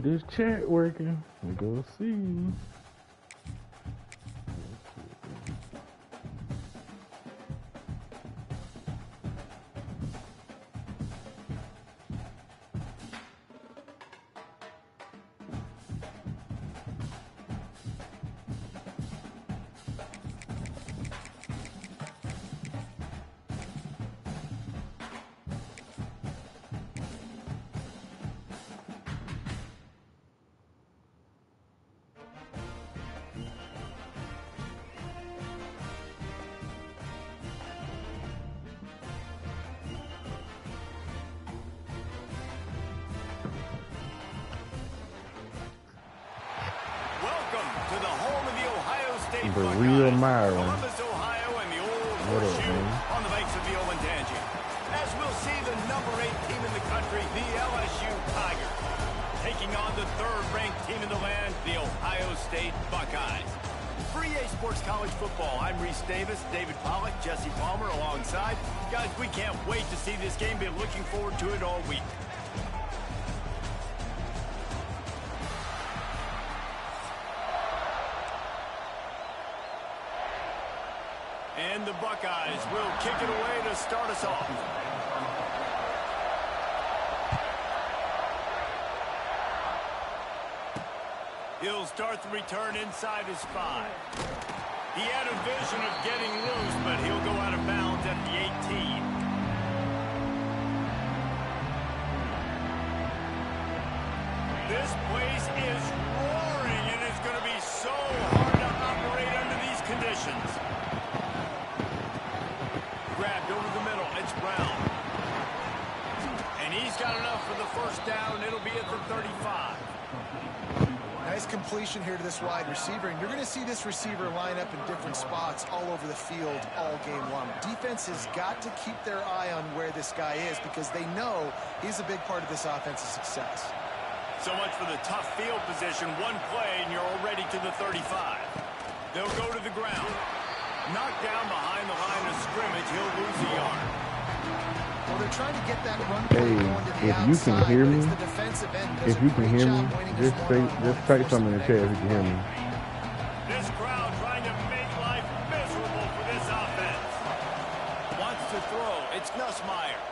this chat working. We go see. The real Myron. Columbus, Ohio, and the old horseshoe on the banks of the Olentangy. As we'll see the number 8 team in the country, the LSU Tigers, taking on the third-ranked team in the land, the Ohio State Buckeyes. For EA Sports College Football, I'm Reese Davis, David Pollack, Jesse Palmer alongside. Guys, we can't wait to see this game. Been looking forward to it all week. And the Buckeyes will kick it away to start us off. He'll start the return inside his 5. He had a vision of getting loose, but he'll go out of bounds at the 18. This place is roaring, and it's going to be so hard to operate under these conditions. Grabbed over the middle. It's Brown. And he's got enough for the first down. It'll be at the 35. Nice completion here to this wide receiver. And you're going to see this receiver line up in different spots all over the field all game long. Defense has got to keep their eye on where this guy is because they know he's a big part of this offense's success. So much for the tough field position. One play, and you're already to the 35. They'll go to the ground. Knocked down behind the line of scrimmage, he'll lose a yard. Well, they're trying to get that run play going to the if outside, you can hear me, if you can hear me, just type something in the chat if you can hear me. This crowd trying to make life miserable for this offense. Wants to throw. It's Nussmeier.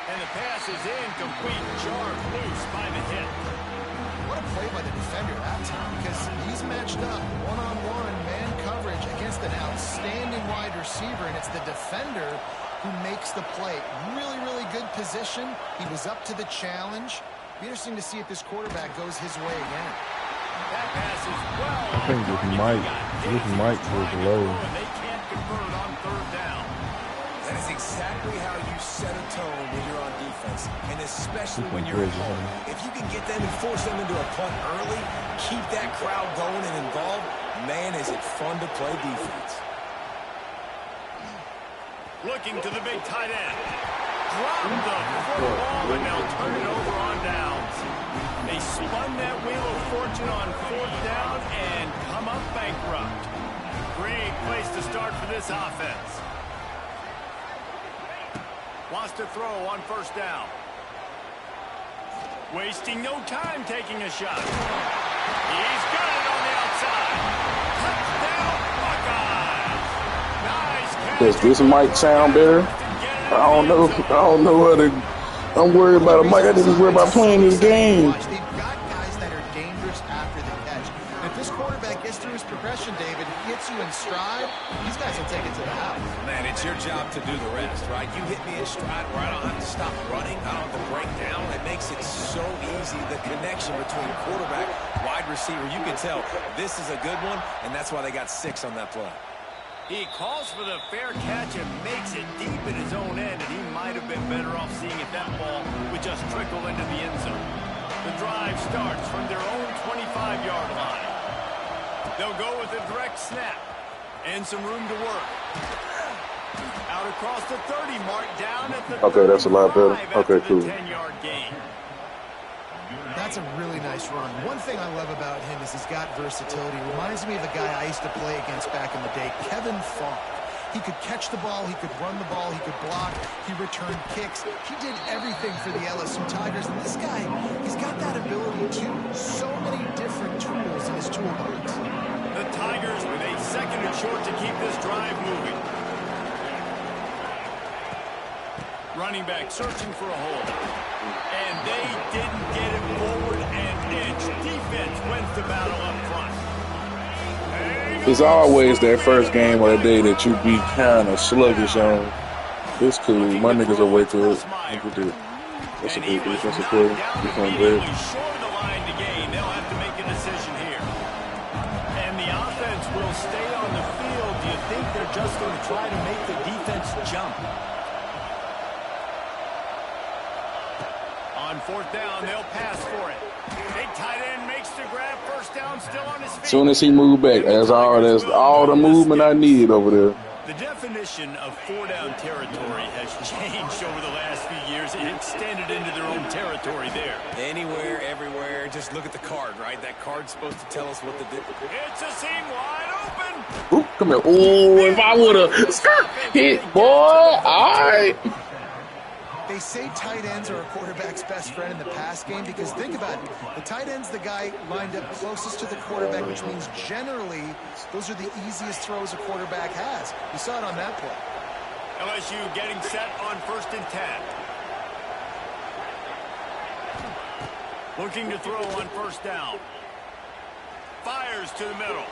And the pass is incomplete. Jarred loose by the hit. What a play by the defender that time, because he's matched up one-on-one man coverage against an outstanding wide receiver, and it's the defender who makes the play. Really, really good position. He was up to the challenge. Be interesting to see if this quarterback goes his way again. That pass is well. I think this mic was low. They can't convert on third down. That is exactly how you set a tone when you're on defense, and especially when you're at home. If you can get them and force them into a punt early, keep that crowd going and involved, man, is it fun to play defense. Looking to the big tight end. Drop the football, and they'll turn it over on downs. They spun that wheel of fortune on fourth down and come up bankrupt. Great place to start for this offense. Wants to throw on first down. Wasting no time taking a shot. He's got it on the outside. Touchdown, Buckeyes. Nice catch. Does this mic sound better? I don't know how to. I'm worried about a mic. I didn't worry about playing this game. They've got guys that are dangerous after the catch. If this quarterback gets through his progression, David, hits you in stride, these guys will take it to the house. Man, it's your job to do the rest, right? You hit me in stride where I don't have to stop running. I don't have to break down. It makes it so easy, the connection between quarterback, wide receiver. You can tell this is a good one, and that's why they got 6 on that play. He calls for the fair catch and makes it deep in his own end, and he might have been better off seeing if that ball would just trickle into the end zone. The drive starts from their own 25-yard line. They'll go with a direct snap and some room to work. Out across the 30 mark, down at the Okay, that's a lot better. Okay, cool. 10-yard gain. That's a really nice run. One thing I love about him is he's got versatility. Reminds me of a guy I used to play against back in the day, Kevin Falk. He could catch the ball, he could run the ball, he could block, he returned kicks. He did everything for the LSU Tigers. And this guy, he's got that ability too. So many different tools in his toolbox. The Tigers with a second and short to keep this drive moving. Running back searching for a hole. And they didn't get it forward an inch. Defense wins the battle up front. It's always that first game of the day that you be kind of sluggish on. It's cool. My niggas are way to it. Look at this. That's a good defensive play. Defense great. Short the line to gain. They'll have to make a decision here. And the offense will stay on the field. Do you think they're just going to try to make the defense jump? On fourth down, they'll pass for it. Big tight end makes the grab. First down, still on his feet. As soon as he moved back, that's all the movement I need over there. The definition of four-down territory has changed over the last few years. It extended into their own territory there. Anywhere, everywhere. Just look at the card, right? That card's supposed to tell us what to do. It's a seam wide open. Ooh, come here. Ooh, if I would have hit, boy, all right. They say tight ends are a quarterback's best friend in the pass game because think about it. The tight end's the guy lined up closest to the quarterback, which means generally those are the easiest throws a quarterback has. You saw it on that play. LSU getting set on 1st and 10. Looking to throw on 1st down. Fires to the middle.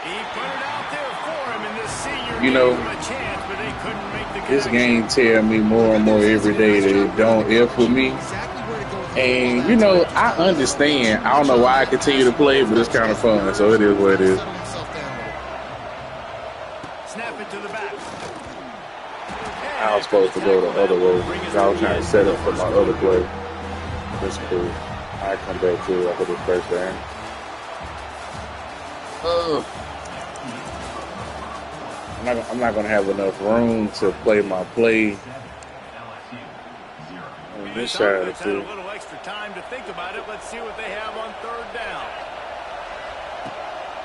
He put it out there for him, and this senior you know, gave him a chance, but they couldn't make the this connection. game tell me more and more every day that it don't F with me. And, you know, I understand. I don't know why I continue to play, but it's kind of fun, so it is what it is. Snap it to the back. I was supposed to go the other way. I was trying to set up for my other play. That's cool. I come back to it after the first down. I'm not going to have enough room to play my play on this side of the field. A little extra time to think about it. Let's see what they have on 3rd down.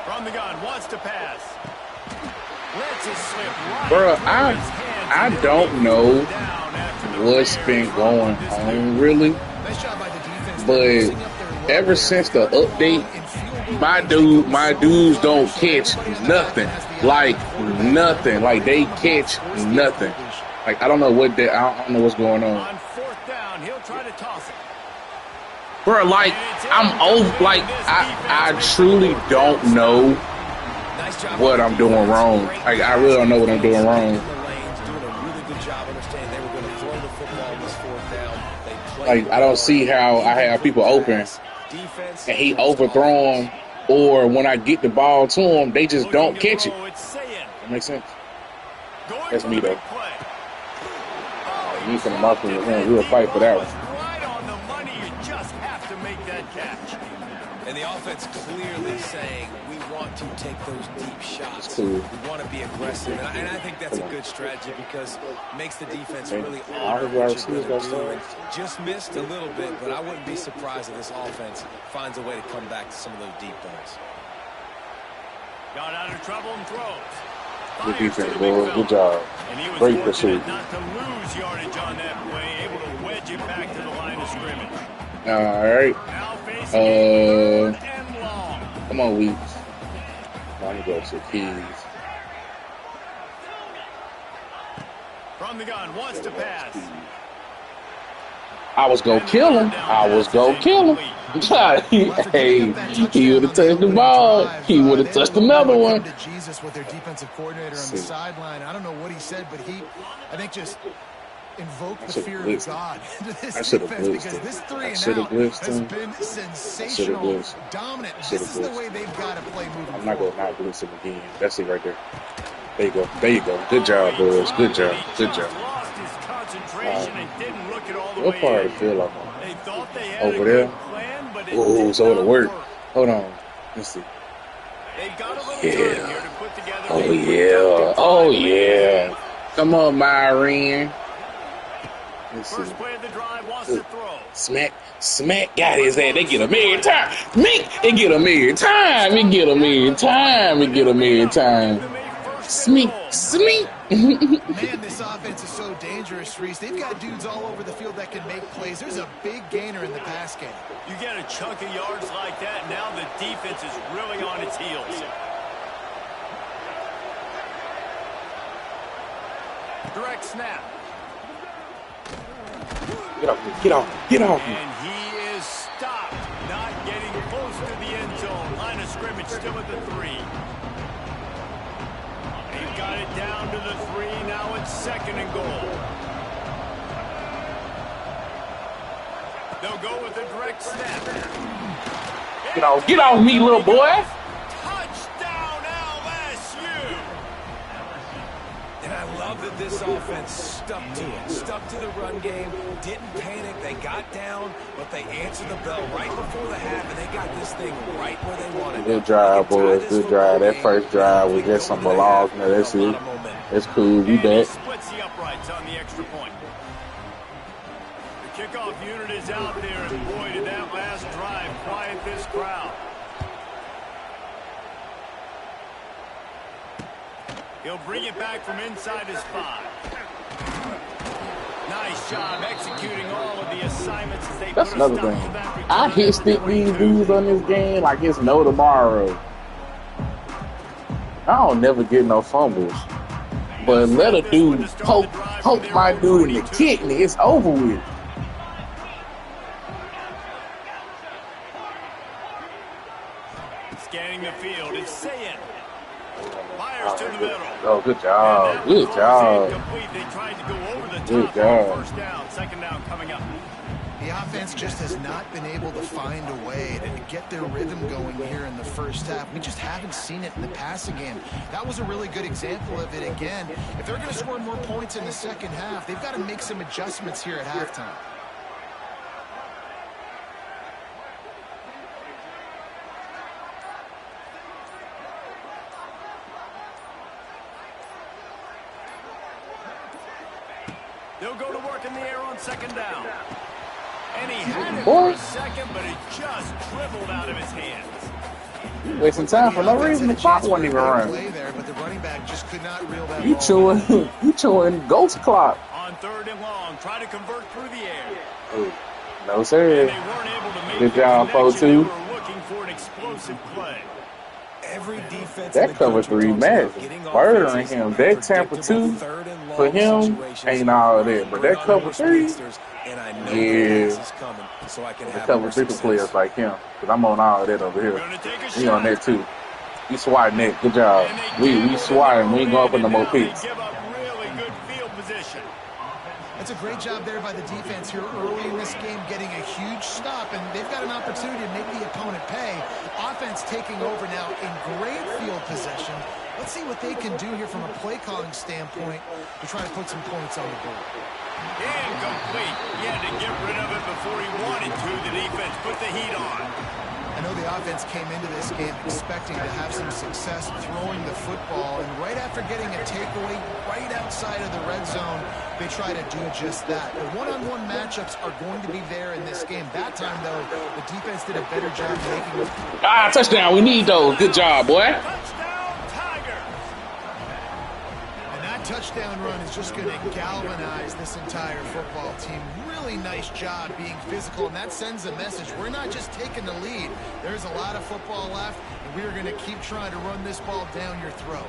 From the gun, wants to pass. Lets it slip right. Bro, I don't know what's been going on really, but ever since the update, my dudes don't catch nothing. Like nothing. Like they catch nothing. Like I don't know I don't know what's going on. On 4th down, he'll try to toss it. Bro, like I'm over. Like I truly don't know what I'm doing wrong. Like I really don't know what I'm doing wrong. Like I don't see how I have people open and he overthrow them. Or when I get the ball to them, they just don't catch it. That makes sense. That's me, though. You from the mark with your hand. We'll fight for that one. Right on the money. You just have to make that catch. And the offense clearly saying, we want to take those deep shots. Cool. We want to be aggressive. And I think that's a good strategy because it makes the defense really honor I what you're going to do. And just missed a little bit, but I wouldn't be surprised if this offense finds a way to come back to some of those deep balls. Got out of trouble and throws. Good defense, boy. Good job. Great pursuit. Not to lose yardage on that play, able to wedge it back to the line of scrimmage. All right. Now facing and long. Come on, Weeks. I need to go to the keys. From the gun, wants to pass. I was gonna kill him. Hey, he would have touched the ball. He would have touched another one. Jesus with their defensive coordinator on the sideline. I don't know what he said, but I think just invoked the fear of God into this defense because this 3 and out has been sensational, dominant. This is the way they've got to play moving. I'm not gonna not blitz him again. That's it right there. There you go. There you go. Good job, boys. Good job. Good job. Lost his concentration and didn't look it all the What way part in. of the field I'm on? They thought they had Over a there? good plan, but it Oh, did so it'll not work. Hold on. Let's see. They've got a little time here to put together Oh, a yeah. Oh, yeah. Come on, Myron. Let's see. First play of the drive wants to throw. Smack got his ass. They get him every time. They get him every time. They get him every time. They get him every time. Smeek. Man, this offense is so dangerous, Reese. They've got dudes all over the field that can make plays. There's a big gainer in the pass game. You get a chunk of yards like that, now the defense is really on its heels. Direct snap. Get off me. Get off. Get off me. And he is stopped. Not getting close to the end zone. Line of scrimmage still at the 3. He's got it down to the 3. Now it's 2nd and goal. They'll go with a direct snap. Get off me, little boy. Touchdown, LSU. And I love that this offense stuck to it, stuck to the run game, didn't panic. They got down, but they answered the bell right before the half, and they got this thing right where they wanted it. Good drive, boys. Good drive. That first drive was just some balls. No, that's it. That's cool. You bet. Splits the uprights on the extra point. The kickoff unit is out there, and boy, did that last drive quiet this crowd. He'll bring it back from inside his 5. Nice job executing all of the assignments as they That's put a another stop thing. to that return. I hit stick these dudes on this game like it's no tomorrow. I don't never get no fumbles. But let a dude poke my dude in the kidney. It's over with. Scanning the field, it's saying. Fires to the middle. Oh, good job. Good job. They tried to go over the Good top job. on 1st down. 2nd down coming up. The offense just has not been able to find a way to get their rhythm going here in the first half. We just haven't seen it in the passing game. That was a really good example of it again. If they're going to score more points in the second half, they've got to make some adjustments here at halftime. They'll go to work in the air on 2nd down. And he had it for a second, but it just dribbled out of his hands. Wasting time for no reason. The clock wasn't even running. You chewing ghost clock. On 3rd and long, try to convert through the air. Ooh, no sir. They weren't able to make Good the job, connection. They 4-2. were looking for an explosive play. Every defense That cover 3 match, murdering him. That Tampa 2 for him ain't all that, but that cover 3, yeah. The cover 3 for players like him, because I'm on all that over here. He on that too. We swatting that. Good job. We swatting. We ain't going for no more picks. Give up really good field position. That's a great job there by the defense here early in this game, getting a huge stop, and they've got an opportunity to make the opponent pay. Offense taking over now in great field possession. Let's see what they can do here from a play calling standpoint to try to put some points on the board. Incomplete. He had to get rid of it before he wanted to. The defense put the heat on. I know the offense came into this game expecting to have some success throwing the football, and right after getting a takeaway right outside of the red zone, they try to do just that. The one-on-one matchups are going to be there in this game. That time, though, the defense did a better job making them. Touchdown. We need those. Good job, boy. Touchdown, Tigers. And that touchdown run is just going to galvanize this entire football team. Really nice job being physical, and that sends a message. We're not just taking the lead. There's a lot of football left, and we are going to keep trying to run this ball down your throat.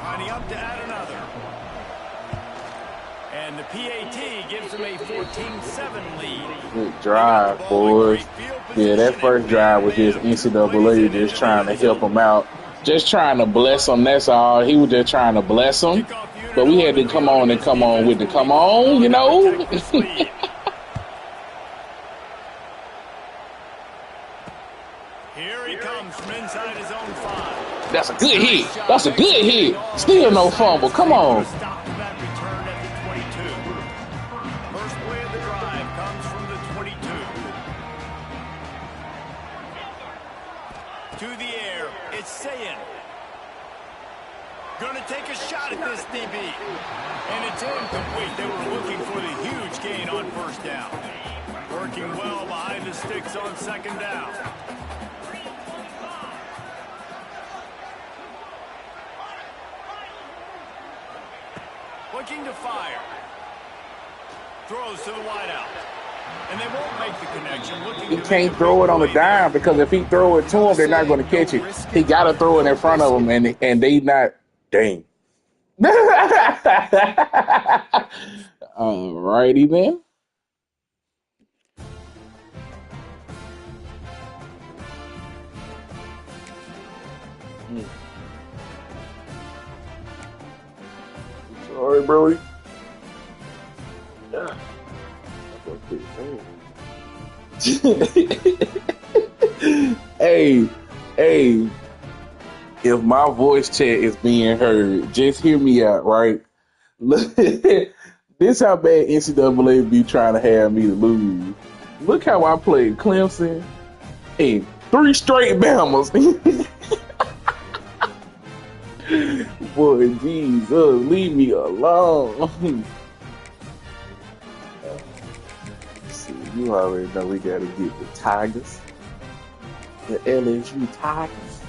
Lining up to add another. And the PAT gives them a 14-7 lead. Good drive, boys. Yeah, that first drive was just NCAA just trying to help him out. Just trying to bless him, that's all. He was just trying to bless him. But we had to come on with the come on, you know. Here he comes from inside his own 5. That's a good hit. That's a good hit. Still no fumble. Come on. Stop that return at the 22. First play of the drive comes from the 22. To the air, it's Sayin. Going to take a shot at this DB. And it's incomplete. They were looking for the huge gain on 1st down. Working well behind the sticks on 2nd down. Looking to fire. Throws to the wideout. And they won't make the connection. He can't throw it on the dime because if he throw it to him, they're not going to catch it. He got to throw it in front of him, and they not. Dang. Alrighty then. Sorry, Brody. Hey, if my voice chat is being heard, just hear me out, right? Look, this how bad NCAA be trying to have me to lose. Look how I played Clemson. Hey, 3 straight Bamas. Boy, Jesus, leave me alone. See, you already know we gotta get the Tigers. The LSU Tigers.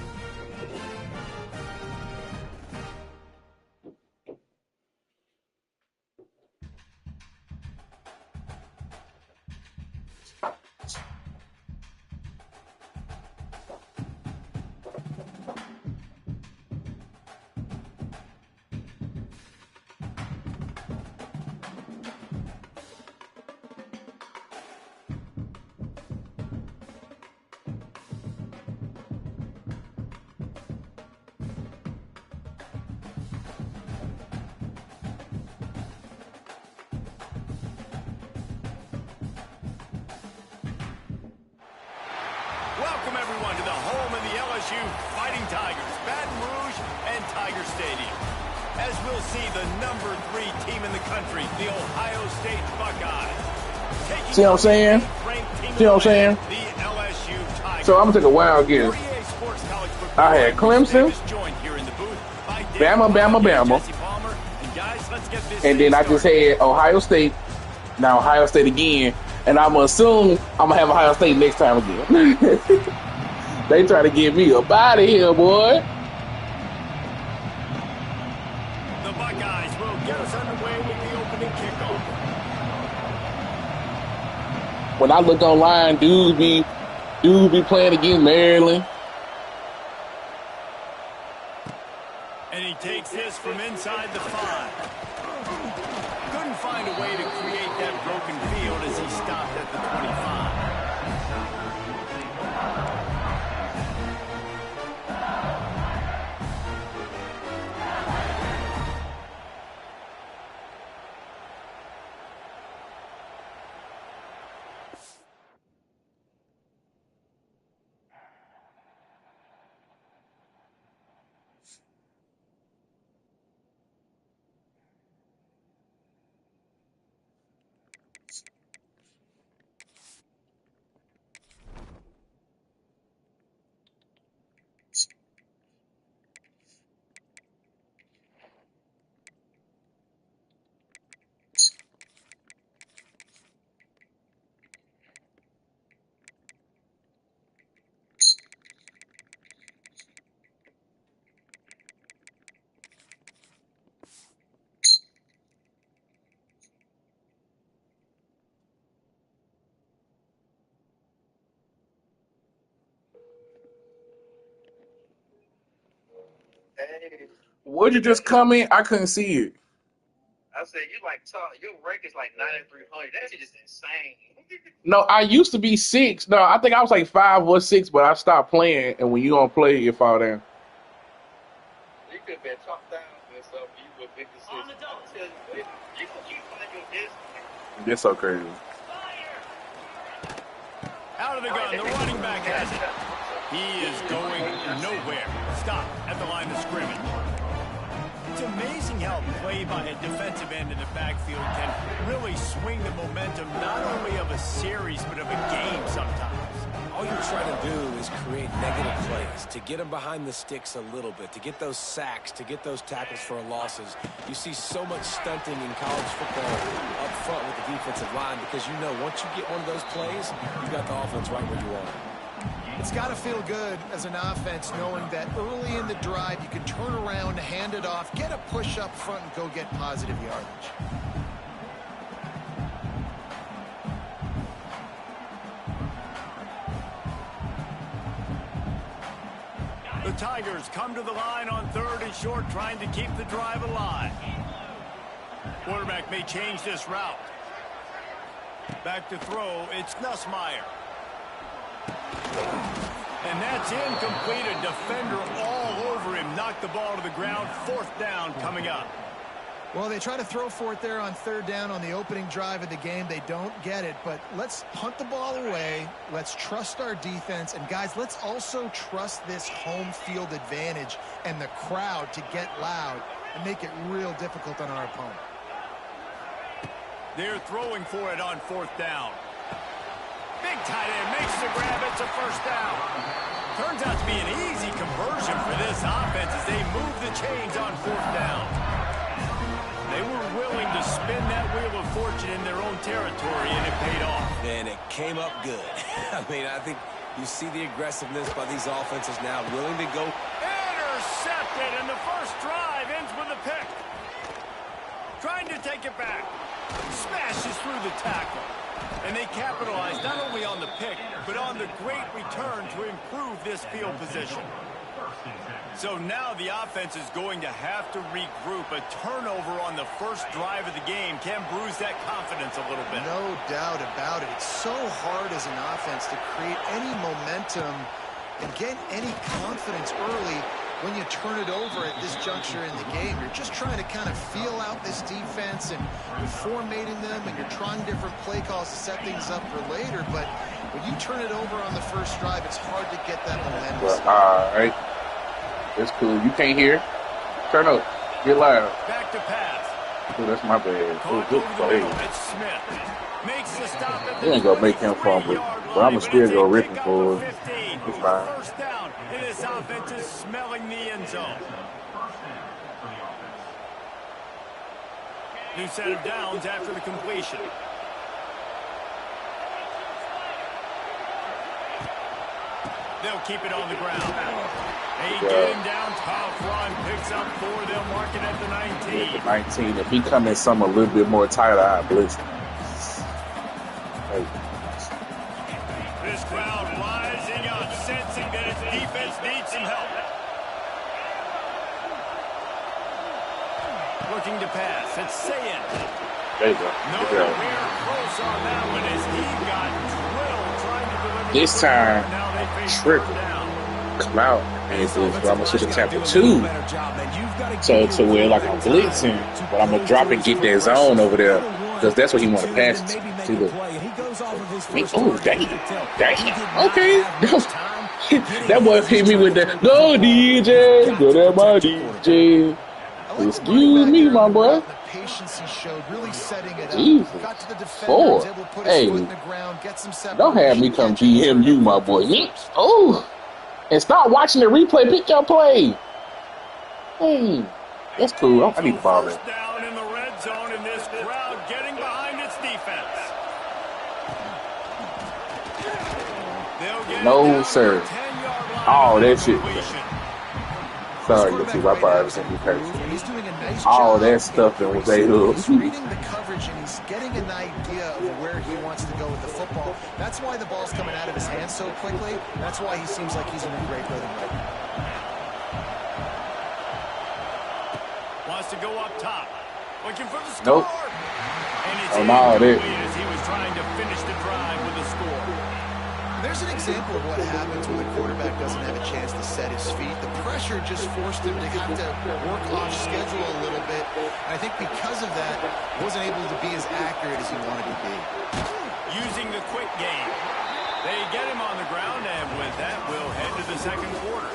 Welcome, everyone, to the home of the LSU Fighting Tigers, Baton Rouge and Tiger Stadium. As we'll see, the number 3 team in the country, the Ohio State Buckeyes. See what I'm saying? See what I'm saying? The LSU Tigers. So I'm gonna take a wild guess. I had Clemson, Bama, and then I just had Ohio State. Now Ohio State again. And I'm going to assume I'm going to have Ohio State next time again. They try to get me up out of here, boy. The Buckeyes will get us underway with the opening kickoff. When I look online, dudes be playing against Maryland. And he takes this from inside the 5. Couldn't find a way to create that broken field as he stopped at the 25. Would you just come in? I couldn't see it. I said, you like talk, your record is like 9,300. That's just insane. No, I used to be 6. No, I think I was like 5 or 6, but I stopped playing. And when you don't play, you fall down. You could have been top down and stuff. You would have been consistent. You can keep playing your distance. That's so crazy. Out of the gun, the running back has it. He is going nowhere. Stop at the line of scrimmage. It's amazing how play by a defensive end in the backfield can really swing the momentum not only of a series but of a game sometimes. All you're trying to do is create negative plays, to get them behind the sticks a little bit, to get those sacks, to get those tackles for losses. You see so much stunting in college football up front with the defensive line because you know once you get one of those plays, you've got the offense right where you are. It's got to feel good as an offense knowing that early in the drive you can turn around, hand it off, get a push up front, and go get positive yardage. The Tigers come to the line on 3rd and short, trying to keep the drive alive. Quarterback may change this route. Back to throw, it's Nussmeier. And that's incomplete. A defender all over him. Knocked the ball to the ground. 4th down coming up. Well, they try to throw for it there on 3rd down on the opening drive of the game. They don't get it, but let's punt the ball away. Let's trust our defense. And, guys, let's also trust this home field advantage and the crowd to get loud and make it real difficult on our opponent. They're throwing for it on 4th down. Big tight end makes the grab. It's a 1st down. Turns out to be an easy conversion for this offense as they move the chains on 4th down. They were willing to spin that wheel of fortune in their own territory, and it paid off. And it came up good. I mean, I think you see the aggressiveness by these offenses now, willing to go. Intercepted, and the first drive ends with a pick. Trying to take it back. Smashes through the tackle. And they capitalize not only on the pick, but on the great return to improve this field position. So now the offense is going to have to regroup. A turnover on the first drive of the game can bruise that confidence a little bit. No doubt about it. It's so hard as an offense to create any momentum and get any confidence early when you turn it over at this juncture in the game. You're just trying to kind of feel out this defense, and you're formatting them, and you're trying different play calls to set things up for later. But when you turn it over on the first drive, it's hard to get that momentum. Well, all right. It's cool. You can't hear. Turn up. Get loud. Back to pass. Oh, that's my bad. Oh, good play. It's Smith. Makes the stop at He ain't gonna make him fumble, but I'm gonna still go ripping for him. It's fine. First down, and this offense is smelling the end zone. New set of downs after the completion. They'll keep it on the ground. They get him down, tough run, picks up 4. They'll mark it at the 19. At the 19. If he come in some a little bit more tighter, I blitz him. Hey. This crowd rising up, sensing that its defense needs some help. Looking to pass. It's Sayin. There you go. Nowhere close on that one as he got drilled trying to deliver. This time, triple. Come out. And so I'm going to switch to tackle 2. So to where like I'm blitzing, but I'm going to drop and get that zone over there. Because that's what he want to pass it to. See, look. Oh, dang. Okay. That boy hit me with that. Go, DJ. Go there, my DJ. Excuse me, my boy. Patience he showed, really setting it up. Jesus. Got to the defender, 4. was able to put his Hey, foot in the ground, get some separation. don't have me come GM you, my boy. Oh. And stop watching the replay. Pick your play. Hey, that's cool. I need to follow that. First down in the red zone, and this crowd getting behind its defense. No, sir. Oh, that shit. Sorry, you see, my part is going to be perfect. All that stuff that was ate up. He's reading the coverage, and he's getting an idea of where he wants to go with the football. That's why the ball's coming out of his hands so quickly. That's why he seems like he's in a great rhythm right now. Wants to go up top. Looking for the score. Nope. And it's as he was trying to finish the drive with a score. There's an example of what happens when the quarterback doesn't have a chance to set his feet. The pressure just forced him to have to work off schedule a little bit. And I think because of that, he wasn't able to be as accurate as he wanted to be. Using the quick game. They get him on the ground, and with that, we'll head to the second quarter.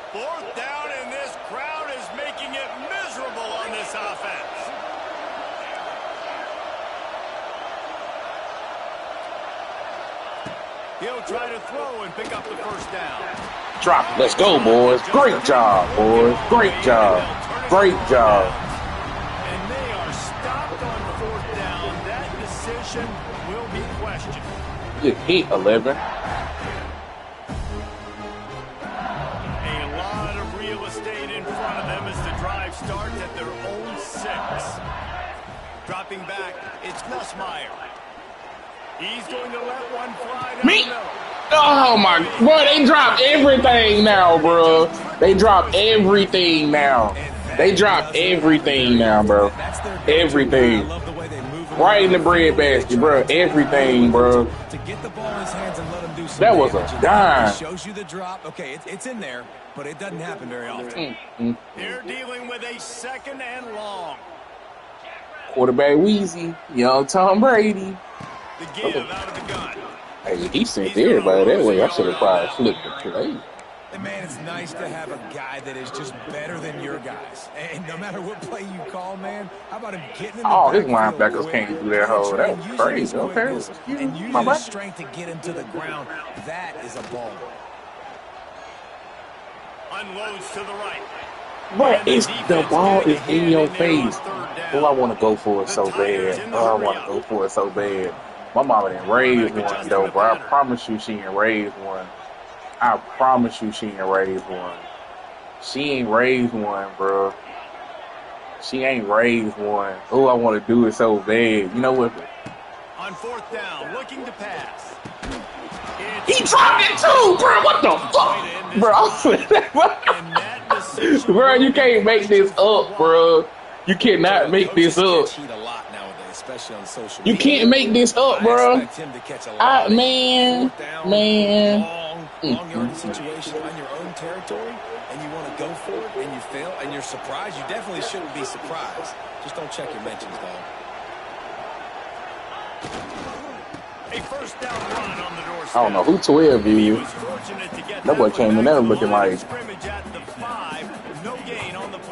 Fourth down, and this crowd is making it miserable on this offense. He'll try to throw and pick up the first down. Drop it. Let's go, boys. Great job, boys. Great job. Great job. And they are stopped on 4th down. That decision will be questioned. Good hit, 11. A lot of real estate in front of them as the drive starts at their own 6. Dropping back, it's Nussmeier. He's going to let one fly down Me? the middle. Oh my, bro, they dropped everything now, bro. They dropped everything now. They dropped everything now, bro. Everything. Right in the breadbasket, bro. Everything, bro. To get the ball in his hands and let him do some That was a damage. dime. It shows you the drop. Okay, it's in there, but it doesn't happen very often. They're dealing with a 2nd and long. Quarterback Weezy, young Tom Brady. The give out of the gun. Hey, he sent everybody that way. I should have probably flipped the play. And man, it's nice to have a guy that is just better than your guys. And no matter what play you call, man, how about him getting in the Oh, his backfield linebackers quick, can't do that hole. That was using crazy. his Okay, quickness excuse and me, using my his bad. strength to get him to the ground. That is a ball. Unloads to the right. But it's the ball is in your face. Oh, I want to go for it so bad. Oh, I want to go for it so bad. My mama didn't raise one though, bro. I promise you she ain't raised one. I promise you she ain't raised one. She ain't raised one, bro. She ain't raised one. Oh, I want to do it so bad. You know what? On 4th down, looking to pass. He dropped it too, bro. What the fuck, bro? Bro, you can't make this up, bro. You cannot make this up. You can't make this up, bro. Man. Long yardage situation on your own territory, and you want to go for it, and you fail, and you're surprised. You definitely shouldn't be surprised. Just don't check your mentions, dog. A 1st down run on the doorstep. I don't know who 12 is. That boy came in there looking like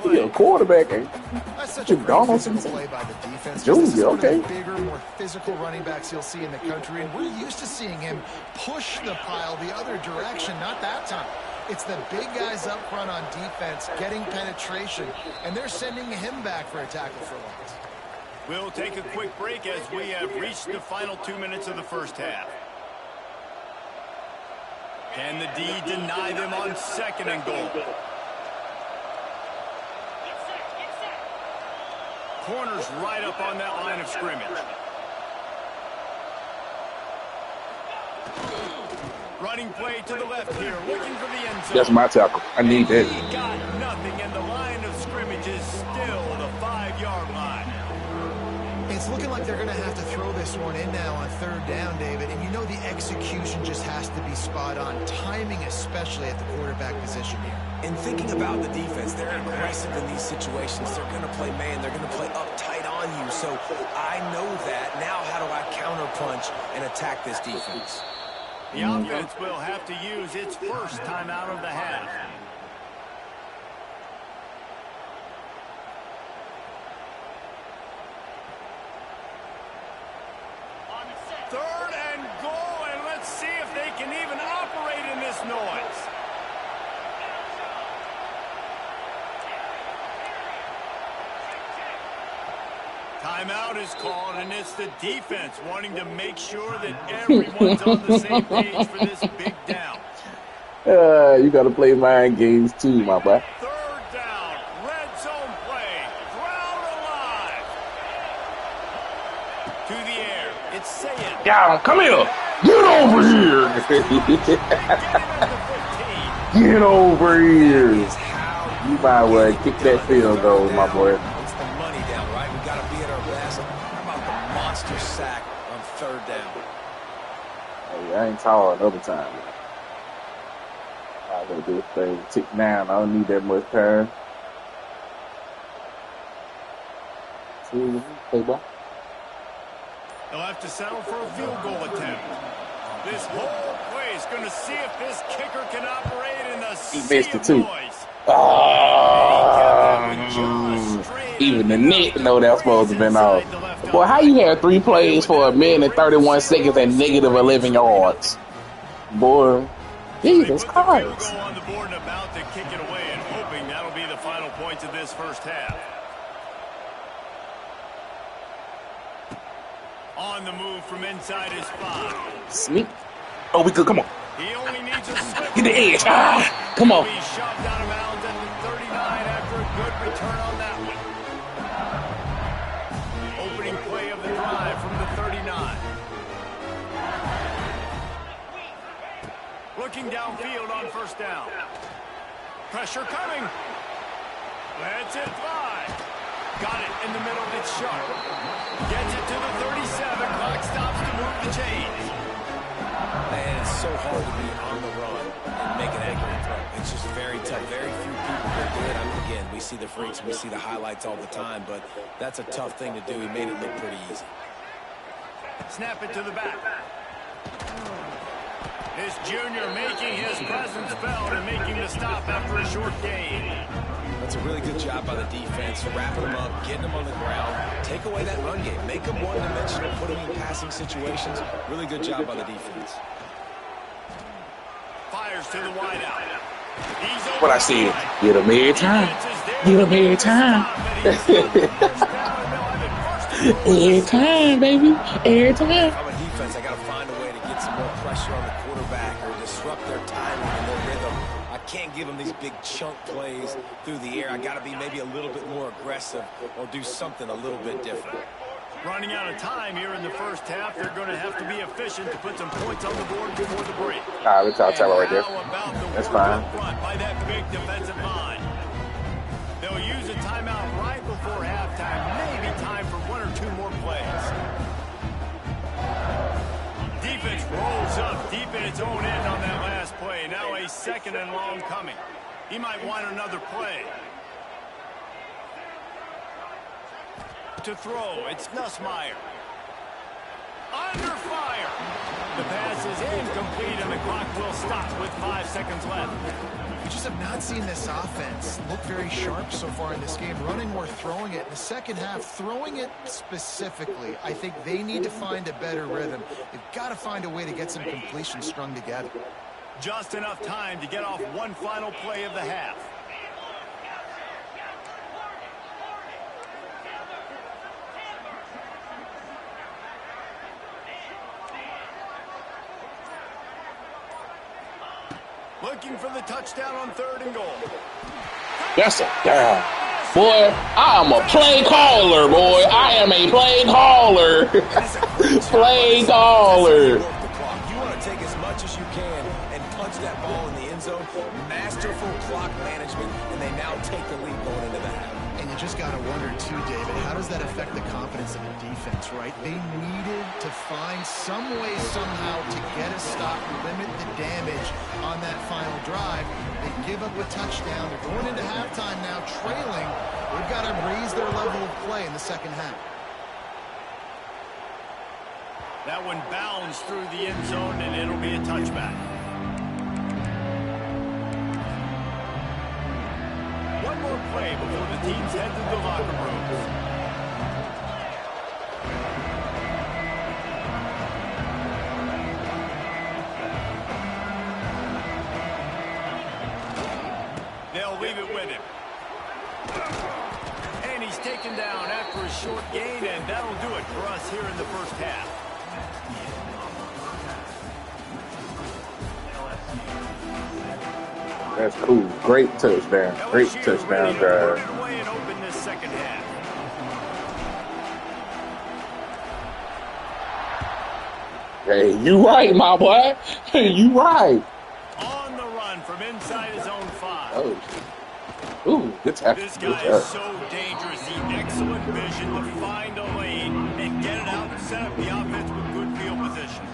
he a quarterback, ain't That's such a great Donaldson physical play by the defense. Junior, This is one of okay. the bigger, more physical running backs you'll see in the country, and we're used to seeing him push the pile the other direction. Not that time. It's the big guys up front on defense getting penetration, and they're sending him back for a tackle for loss. We'll take a quick break as we have reached the final 2 minutes of the 1st half. Can the D deny them on 2nd and goal? Corners right up on that line of scrimmage. Running play to the left here, looking for the end zone. That's my tackle. I need that. He got nothing, and the line of scrimmage is still the 5-yard line. It's looking like they're going to have to throw this one in now on 3rd down, David. And you know the execution just has to be spot on. Timing especially at the quarterback position here. And thinking about the defense, they're aggressive in these situations. They're going to play man. They're going to play uptight on you. So I know that. Now how do I counterpunch and attack this defense? The offense will have to use its first timeout of the half. Third and goal, and let's see if they can even operate in this noise. Timeout is called, and it's the defense wanting to make sure that everyone's on the same page for this big down. You got to play mind games too, my boy. 3rd down, red zone play, ground alive. To the air, it's Sayed. Got him. Come here. Get over here. Get over here. You might well kick that field goal, my boy. It's the money down, right? We got to be at our best. How about the monster sack on 3rd down? Hey, I ain't tall another time. I let this thing tick down. I don't need that much time. See, play ball. They'll have to settle for a field goal attempt. This whole play is going to see if this kicker can operate in the sea missed it of too. noise. Even the net know that's supposed to have been off. Boy, how you had 3 plays for 1 minute and 31 seconds at negative 11 yards? Boy, Jesus Field Christ. goal on the board and about to kick it away and hoping that'll be the final points of this first half. On the move from inside his 5. Sneak. Oh, we good. Come on. He only needs a slip. Get the edge. Ah, come on. He'll be shoved out of bounds at the 39 after a good return on that one. Opening play of the drive from the 39. Looking downfield on first down. Pressure coming. Lets it fly. Got it in the middle. It's sharp. Gets it to the 37. Clock stops to move the chains. Man, it's so hard to be on the run and make an accurate throw. It's just very tough. Very few people can do it. I mean, again, we see the freaks, we see the highlights all the time, but that's a tough thing to do. He made it look pretty easy. Snap it to the back. This junior making his presence felt and making the stop after a short gain. That's a really good job by the defense, wrapping them up, getting them on the ground, take away that run game, make them one-dimensional, put them in passing situations. Really good job by the defense. Fires to the wideout. What I said, get him every time. Get him every time. Every time, baby. Every time. If I'm a defense, I got to find a way to get some more pressure on the quarterback or disrupt their timing and their rhythm. I can't give them these big chunk plays through the air. I got to be maybe a little bit more aggressive or do something a little bit different. Running out of time here in the first half, they're going to have to be efficient to put some points on the board before the break. All right, let's talk right there. That's fine. By that big defensive line. They'll use a timeout right before halftime. Maybe time for 1 or 2 more plays. Defense rolls up deep in its own end on that last play. Now a second and long coming. He might want another play. To throw, it's Nussmeier. Under fire. The pass is incomplete and the clock will stop with 5 seconds left. We just have not seen this offense look very sharp so far in this game, running or throwing it. In the second half, throwing it specifically, I think they need to find a better rhythm. They've got to find a way to get some completions strung together. Just enough time to get off one final play of the half. Looking for the touchdown on 3rd and goal. That's a down. Boy, I am a play caller, boy. I am a play caller. Play caller. You want to take as much as you can and punch that ball in the end zone. Masterful clock management, and they now take the lead going into the half. And you just got to wonder, too, David, how does that affect the confidence of the defense, right? They needed to find some way, somehow, to get a stop, limit the damage on that final drive. They give up a touchdown. They're going into halftime now, trailing. They've got to raise their level of play in the second half. That one bounds through the end zone, and it'll be a touchback. One more play before the teams head to the locker rooms. They'll leave it with him. And he's taken down after a short gain, and that'll do it for us here in the first half. That's cool. Great touchdown. Great touchdown drive. And open this second half. Hey, you right, my boy. You right. On the run from inside his own 5. Oh, ooh, good tackle. This guy is so dangerous. He excellent vision to find a lane and get it out and set up the offense with good field position.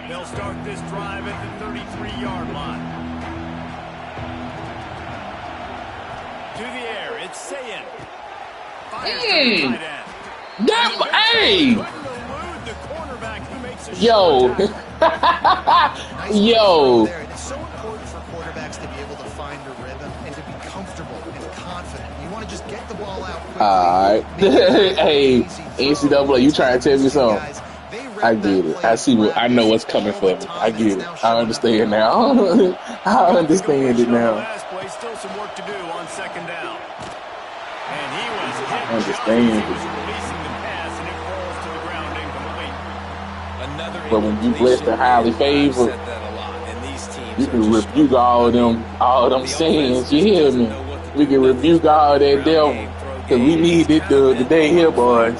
They'll start this drive at the 33-yard line. To the air, it's Sayin. Fires to the tight end. Hey! The cornerback who makes a Yo. Yo. It's so important for quarterbacks to be able to find a rhythm and to be comfortable and confident. You want to just get the ball out quickly. All right. Hey, NCAA, you trying to tell me something? Guys, they I get it. I see what I know what's coming for me. I get it. I understand now. I understand it now. Last play, still some work to do on second down. And he was hit I understand. just as he was releasing the pass, and it falls to the ground incomplete. But when you blessed and highly favored, you can rebuke all them sins. You hear me? We can rebuke all that devil because we need it today here, boys.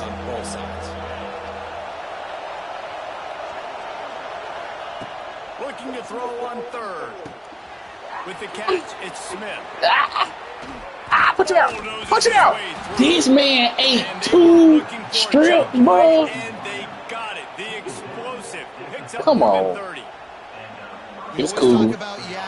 Looking to throw on third. With the catch, it's Smith. Punch it out! Punch it out! This man ate 2 strips, bro. And they got it. The explosive picks up Come on. 30. It's cool.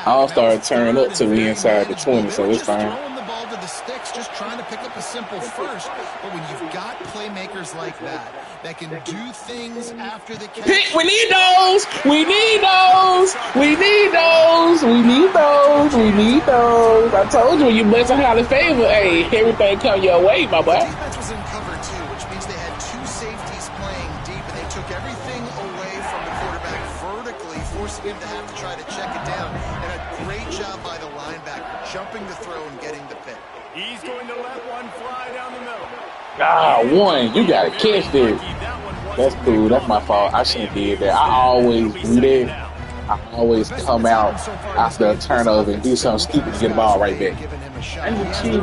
I'll start turning up till we inside the 20, so it's fine. Throwing the ball to the sticks, just trying to pick up a simple first. But when you've got playmakers like that can do things after the catch. We need those. We need those. We need those. We need those. We need those. I told you when you bless a highly favor, hey, everything come your way, my boy. The defense was in cover two, which means they had 2 safeties playing deep, and they took everything away from the quarterback vertically, forcing him to have to try to check it down. And a great job by the linebacker, jumping the throw and getting the pick. He's going to let one fly down the middle. One. You got to catch this. That's cool. That's my fault. I shouldn't have did that. I always do that. I always come out after a turnover and do something stupid to get the ball right back. I need to chill.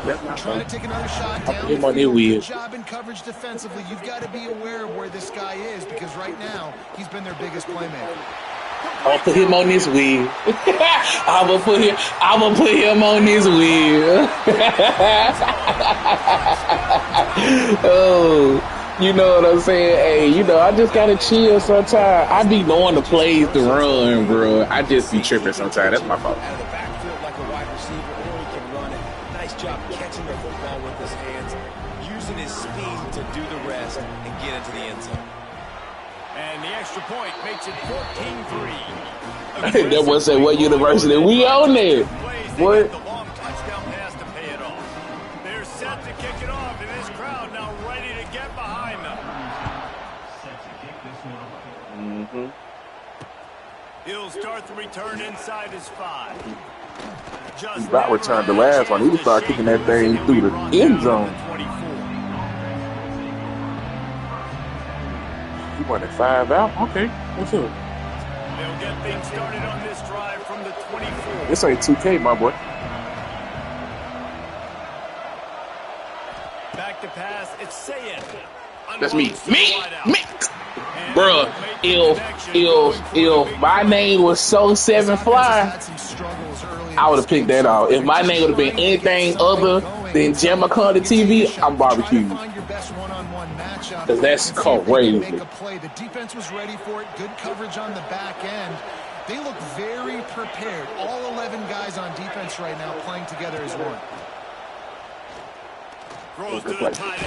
That's my Trying to take another shot down. him on their wheel. Good job in coverage defensively. You've got to be aware of where this guy is because right now he's been their biggest playmaker. I'll put him on this wheel. I'm gonna put him on this wheel. Oh, you know what I'm saying? Hey, you know, I just gotta chill sometimes. I be knowing the plays to run, bro. I just be tripping sometimes. That's my fault. Out of the backfield like a wide receiver, or he can run it. Nice job catching the football with his hands, using his speed to do the rest and get into the end zone. And the extra point makes it 14-3. That was at what university? We on there. What? The long touchdown pass to pay it off. They're set to kick it off, and this crowd now ready to get behind them. He'll start the return inside his 5. He about returned the last one. He would start kicking that thing through the end zone. He wanted 5 out? Okay. What's up? They'll get things started on this drive from the 24. This ain't 2K, my boy. Back to pass, it's Sayed. That's me. Me. Bruh, if my name was So 7 Fly, I would have picked that out. If my name would have been anything other than Jamaica TV, I'm barbecued. Because that's crazy. The defense was ready for it. Good coverage on the back end. They look very prepared. All 11 guys on defense right now playing together as one.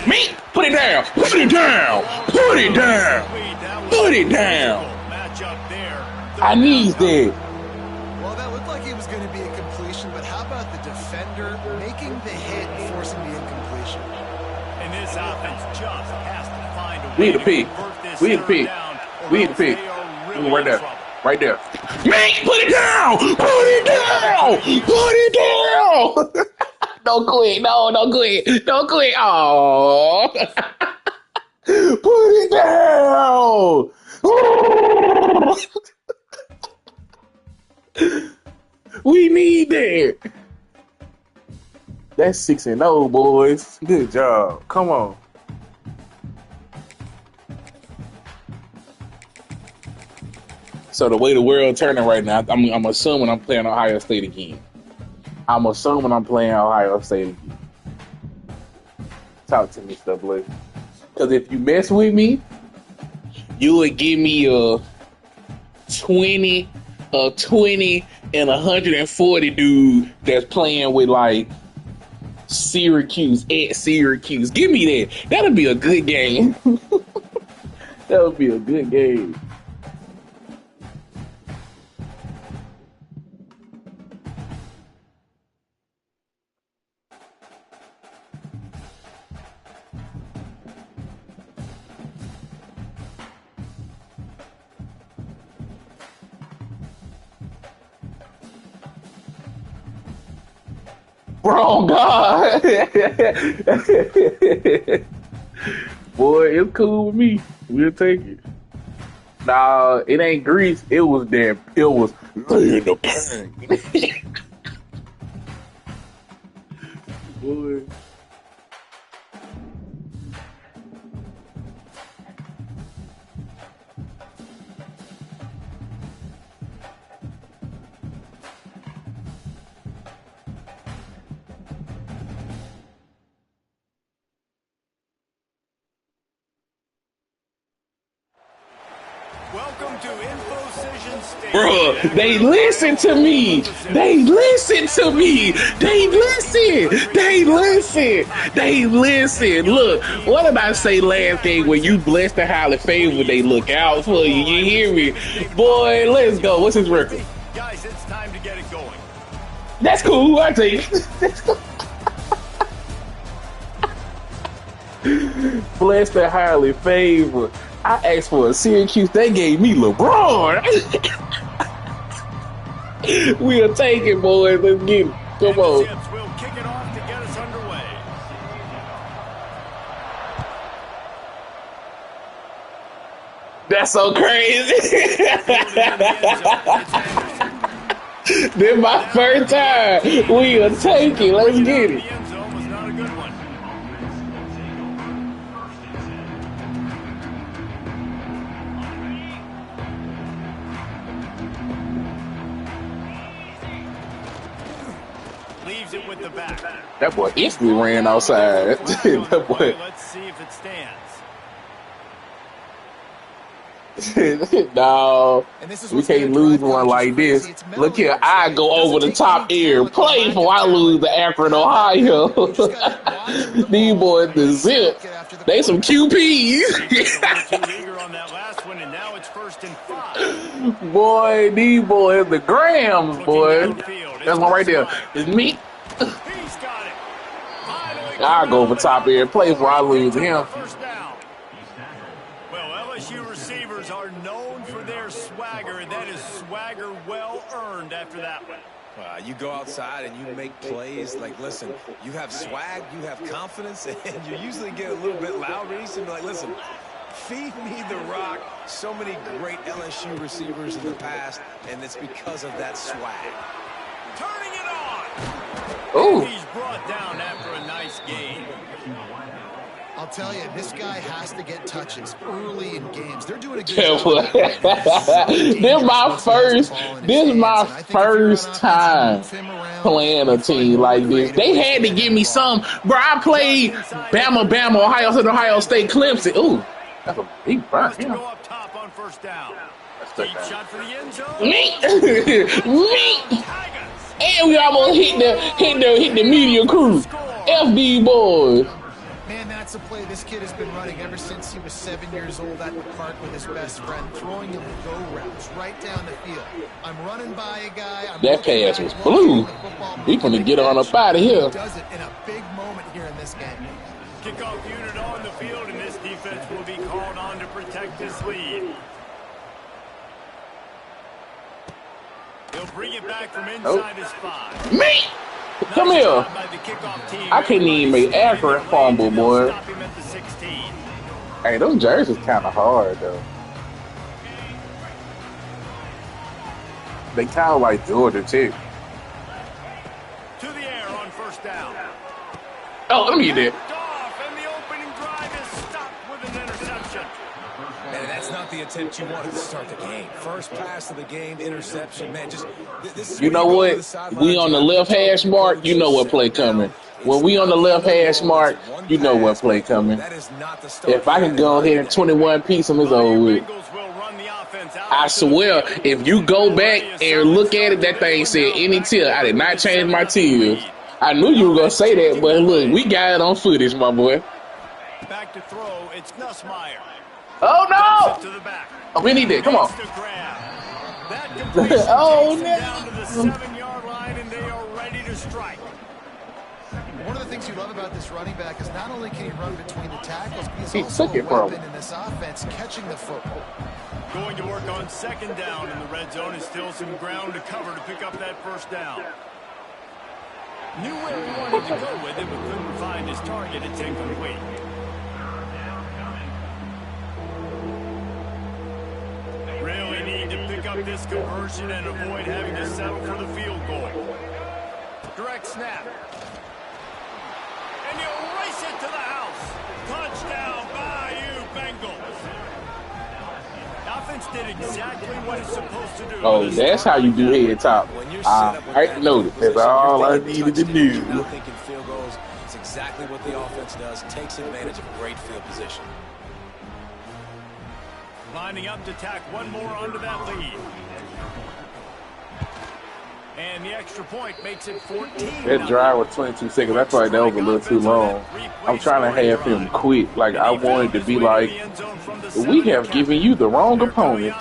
Me, put it down. Put it down. Put it down. Put it down. I need that. Well, that looked like it was going to be a completion, but how about the defender making the hit and forcing the incompletion? And this offense just has to find a way We need a to pick. convert this We need a pick. down, or We need a else pick. they are really Right in there. trouble. Right there. Me, put it down. Put it down. Put it down. Don't quit. No, don't quit. Don't quit. Oh. Put it down. We need that. That's 6-0, boys. Good job. Come on. So the way the world turning right now, I'm assuming I'm playing Ohio State again. I'm assuming I'm playing Ohio State again. Talk to me, Stubbly. Because if you mess with me, you would give me a 20 and 140 dude that's playing with like Syracuse at Syracuse. Give me that. That'll be a good game. That'll be a good game. Bro, God. Boy, it's cool with me. We'll take it. Nah, it ain't grease. It was there. It was laying the pan. Boy. Welcome to InfoCision Stadium. Bro, they listen to me. They listen to me. They listen. They listen. They listen. Look, what did I say last game? When you blessed and highly favored, they look out for you. You hear me? Boy, let's go. What's his record? Guys, it's time to get it going. That's cool. I take it. Blessed and highly favored. I asked for a Syracuse. They gave me LeBron. We'll take it, boys. Let's get it. Come on. We'll kick it off to get us underway. That's so crazy. This my first time. We'll take it. Let's get it. Leaves it with the back. That boy instantly ran outside. That boy. Let's see if it stands. No, we can't lose one like this. Look here, I go over the top ear. Play before I lose the Akron, Ohio. These boys, the zip. They some QPs. Boy, these boys, the Grams, boy. That's one right there. It's me. I go over top ear. Play before I lose him. LSU receivers are known for their swagger, and that is swagger well earned after that one. You go outside and you make plays. Like, listen, you have swag, you have confidence, and you usually get a little bit loud. You used to be like, listen, feed me the rock. So many great LSU receivers in the past, and it's because of that swag. Turning it on. Ooh. He's brought down after a nice game. I'll tell you, this guy has to get touches early in games. They're doing a good job. This is my first time playing a team like this. They had to give me some. Bro, I played Bama, Ohio State, Clemson. Ooh, that's a big burn. Go up top on first down. Deep shot for the end zone. Me. And we almost hit the media crew. FD boys. Man, that's a play this kid has been running ever since he was 7 years old at the park with his best friend, throwing him go routes right down the field. I'm running by a guy. That pass was blue. He finna get on up out of here. He does it in a big moment here in this game. Kickoff unit on the field, and this defense will be called on to protect this lead. He'll bring it back from inside his 5. Me! Come here. I couldn't even make accurate fumble, boy. Hey, those jerseys kind of hard, though. They kind of like Georgia, too. To the air on first down. Oh, let me get that. And the opening drive is stopped with an interception. And that's not the attempt you wanted to start the game. First pass of the game, interception. Man, just this is you know what? We on the left hash mark, you know what play coming. When we on the left hash mark, you know what play coming. If I can go ahead and 21 piece them, it's over with. I swear, if you go back and look at it, that thing said any tier. I did not change my tiers. I knew you were going to say that, but look, we got it on footage, my boy. Back to throw, it's Nussmeier. Oh, no! Oh, we need that. Come on. Oh, no. Down to the 7-yard line, and they are ready to strike. One of the things you love about this running back is not only can he run between the tackles, but he's also a weapon in this offense, catching the football. Going to work on second down in the red zone, is still some ground to cover to pick up that first down. Knew where he wanted to go with it, but couldn't find his target. It's incomplete. Really need to pick up this conversion and avoid having to settle for the field goal. Direct snap. And he'll race it to the house. Touchdown, Bayou Bengals. Offense did exactly what it's supposed to do. Oh, that's how you do head top. I noticed. That's all I needed to do. Not thinking field goals. It's exactly what the offense does. Takes advantage of a great field position. Lining up to tack one more onto that lead. And the extra point makes it 14. That drive was 22 seconds. That's why that was a little too long. I'm trying to have him quit. Like, I wanted to be like, we have given you the wrong opponent.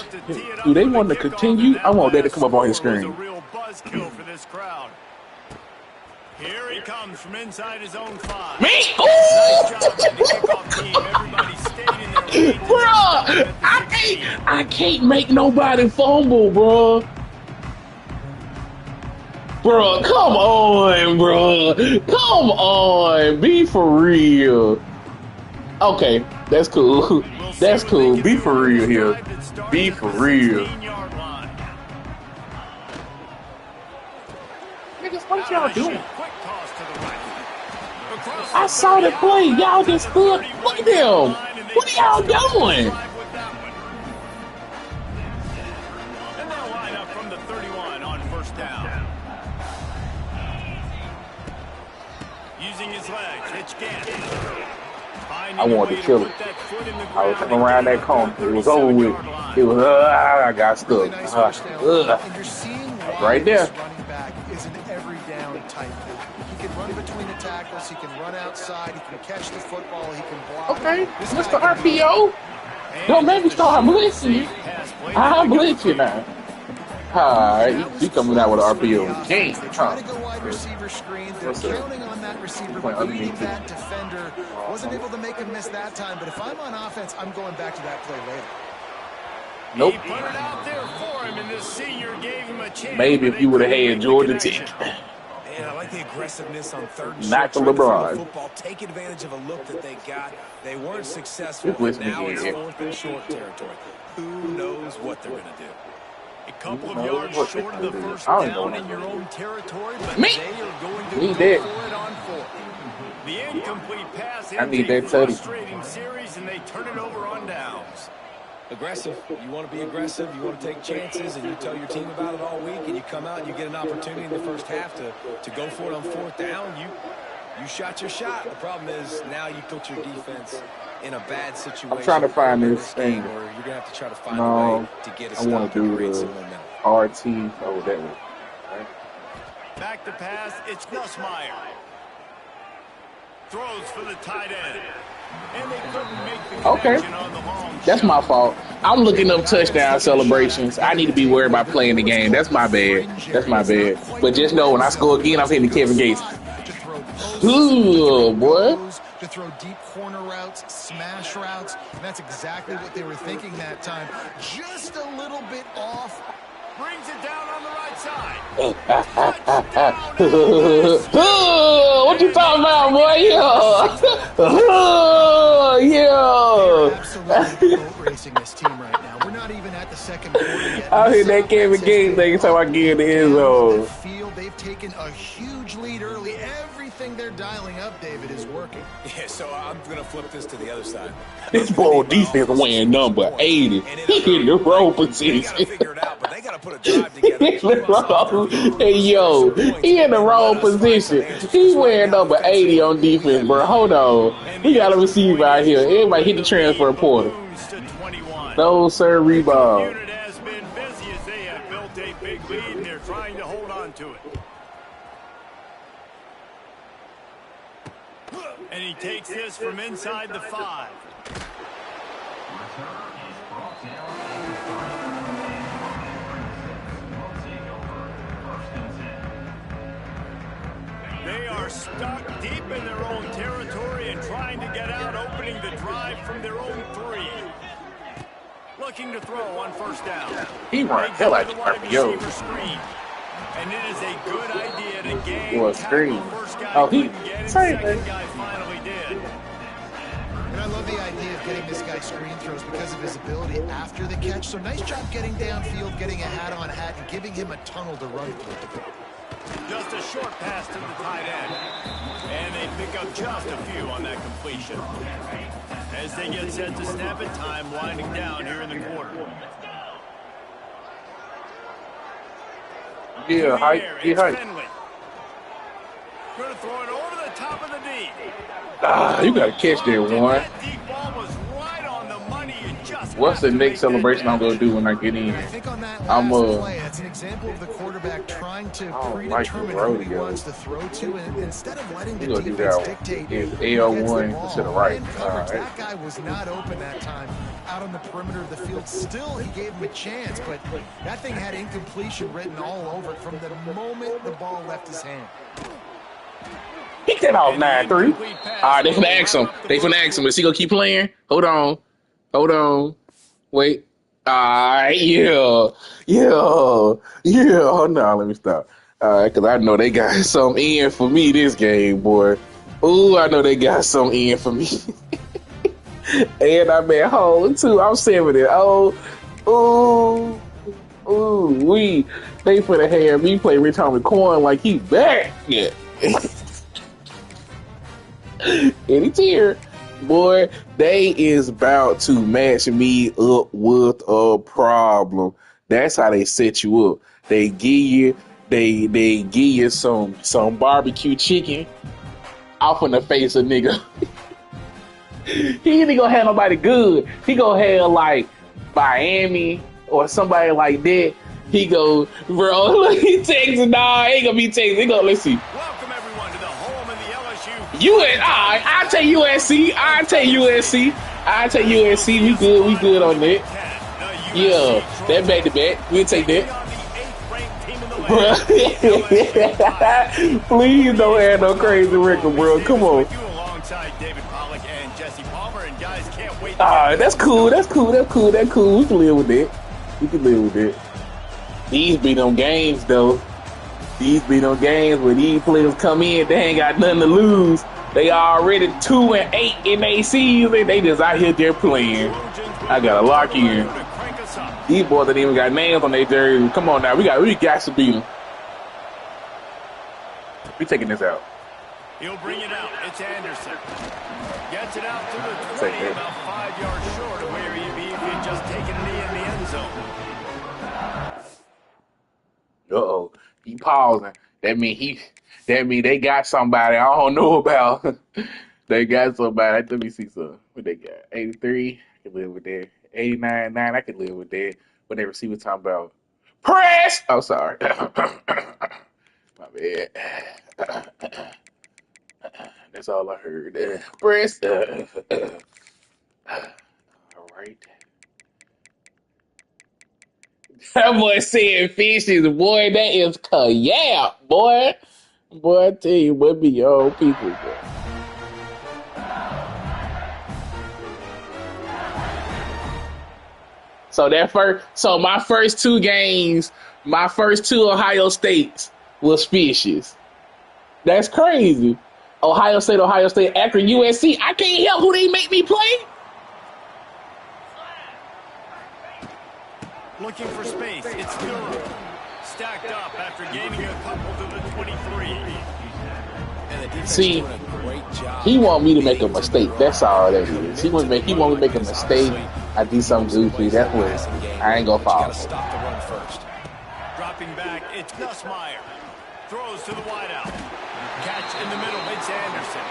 Do they want to continue? I want that to come up on his screen. Here he comes from inside his own 5. Me? Ooh! Bruh, I can't make nobody fumble, bruh. Bruh, come on, bruh. Come on. Be for real. Okay, that's cool. That's cool. Be for real here. Be for real. Niggas, what y'all doing? I saw the play. Y'all just stood. Look at them. What are y'all doing? And they'll line up from the 31 on first down. Using his legs, it's Gant. I wanted to kill him. I was coming around that corner. It was over with. It was, I got stuck. Right there. Running back is an every down type. He can run between the tackles. He can run outside. He can catch the football. He can block. Okay, Mr. RPO. Don't make me start blitzing you. I'll blitz you now. Alright, you coming out with an RPO. They try to go wide receiver screen. They're counting on that receiver, but beating that defender. Wasn't able to make him miss that time, but if I'm on offense, I'm going back to that play later. Nope. He put it out there for him, and the senior gave him a chance. Maybe if you would have had Georgia Tech. And I like the aggressiveness on third and Not short. the LeBron. Football, take advantage of a look that they got. They weren't successful, but now it's fourth and short territory. Who knows what they're going to do? A couple of yards short of the first down in your own territory, but they are going to go for it on fourth. The incomplete pass ends a frustrating series, and they turn it over on downs. Aggressive. You want to be aggressive. You want to take chances, and you tell your team about it all week, and you come out and you get an opportunity in the first half to go for it on fourth down. You shot your shot. The problem is now you put your defense in a bad situation. I'm trying to find this thing. Where you're going to have to try to find a way to get a stop. I want to do the RT. Oh, that one. Right. Back to pass. It's Nussmeier. Throws for the tight end. And they couldn't make the connection on the long shot. That's my fault. I'm looking up touchdown celebrations. I need to be worried about playing the game. That's my bad. That's my bad. But just know when I score again, I'm hitting Kevin Gates. Ooh, boy. To throw deep corner routes, smash routes, and that's exactly what they were thinking that time. Just a little bit off. Brings it down on the right side. What you talking about, boy? Yeah. Absolutely boat racing this team right now. We're not even at the second quarter yet. I hear that Kevin Gates thing talking about getting the end zone. They've taken a huge lead early. Everything they're dialing up, David, is working. Yeah, so I'm going to flip this to the other side. This ball defense wearing number 80. He in the wrong position. They got to figure it out, but they got to put a drive together. Hey, yo, he in the wrong position. He wearing number 80 on defense, bro. Hold on. We got a receiver out here. Everybody hit the transfer portal. No, sir, rebound. Unit has been busy as they have built a big lead, and they're trying to hold on to it. And he takes this from inside the 5. They are stuck deep in their own territory and trying to get out, opening the drive from their own 3. Looking to throw on first down. He run hell out of RPO. And it is a good idea to gain Or a screen. Oh, he same thing. And I love the idea of getting this guy screen throws because of his ability after the catch. So nice job getting downfield, getting a hat-on-hat, and giving him a tunnel to run through. Just a short pass to the tight end. And they pick up just a few on that completion. As they get set to snap it, time winding down here in the quarter. Yeah, height. Get height. Going to throw it over the top of the D. Ah, you got to catch that one. That deep ball was right on the money. You just What's the next celebration I'm going to do when I get in? I think on that last play, it's an example of the quarterback trying to predetermine who he wants to throw to, and instead of letting the defense dictate it's AL1 instead of right. That guy was not open that time out on the perimeter of the field. Still, he gave him a chance, but that thing had incompletion written all over it from the moment the ball left his hand. Pick that off 9-3. All right, they finna ask him. Is he gonna keep playing? Hold on. Wait. All right, yeah. Hold on, let me stop. All right, because I know they got some in for me this game, boy. Ooh, I know they got some in for me. And I'm at home, too. I'm 7-0. Ooh, they finna have me play Rich Homie Coin like he back. Yeah. And it's here. Boy, they is about to match me up with a problem. That's how they set you up. They give you some barbecue chicken off in the face of nigga. He ain't gonna have nobody good. He gonna have like Miami or somebody like that. He go, bro, look, he texting, nah, ain't gonna be texting. He go, let's see. Welcome everyone to the home of the LSU. I take USC. I take USC. We good on that. Yeah, that back to back. We'll take that. Bro, please don't have no crazy record, bro. Come on. That's cool. We can live with that. These be them games, though. Where these players come in, they ain't got nothing to lose. They already 2-8 in their season. They just out here there playing. I gotta lock in. These boys that even got names on their jersey. Come on now, we got to beat them. We taking this out. He'll bring it out. It's Anderson. Gets it out to the 20, about 5 yards short of where he'd be if he'd just taken a knee in the end zone. Uh-oh. He pausing. That mean they got somebody I don't know about. They got somebody. Let me see something. What they got? 83. I can live with that. 89.9. I can live with that. What they receiver talking about? Press! Oh, sorry. My bad. That's all I heard. Press. All right. That boy said fishes, boy. That is kayak, boy. Boy, I tell you, what be your old people, boy. So my first two games, my first two Ohio States was fishes. That's crazy. Ohio State, Akron, USC. I can't help who they make me play. Looking for space. It's Durham. Stacked up after gaining a couple to the 23. See, he want me to make a mistake. That's all that is. He want me to make a mistake. I do something goofy. That's what I ain't gonna follow. Dropping back, it's Nussmeier. Throws to the wideout. Catch in the middle. It's Anderson.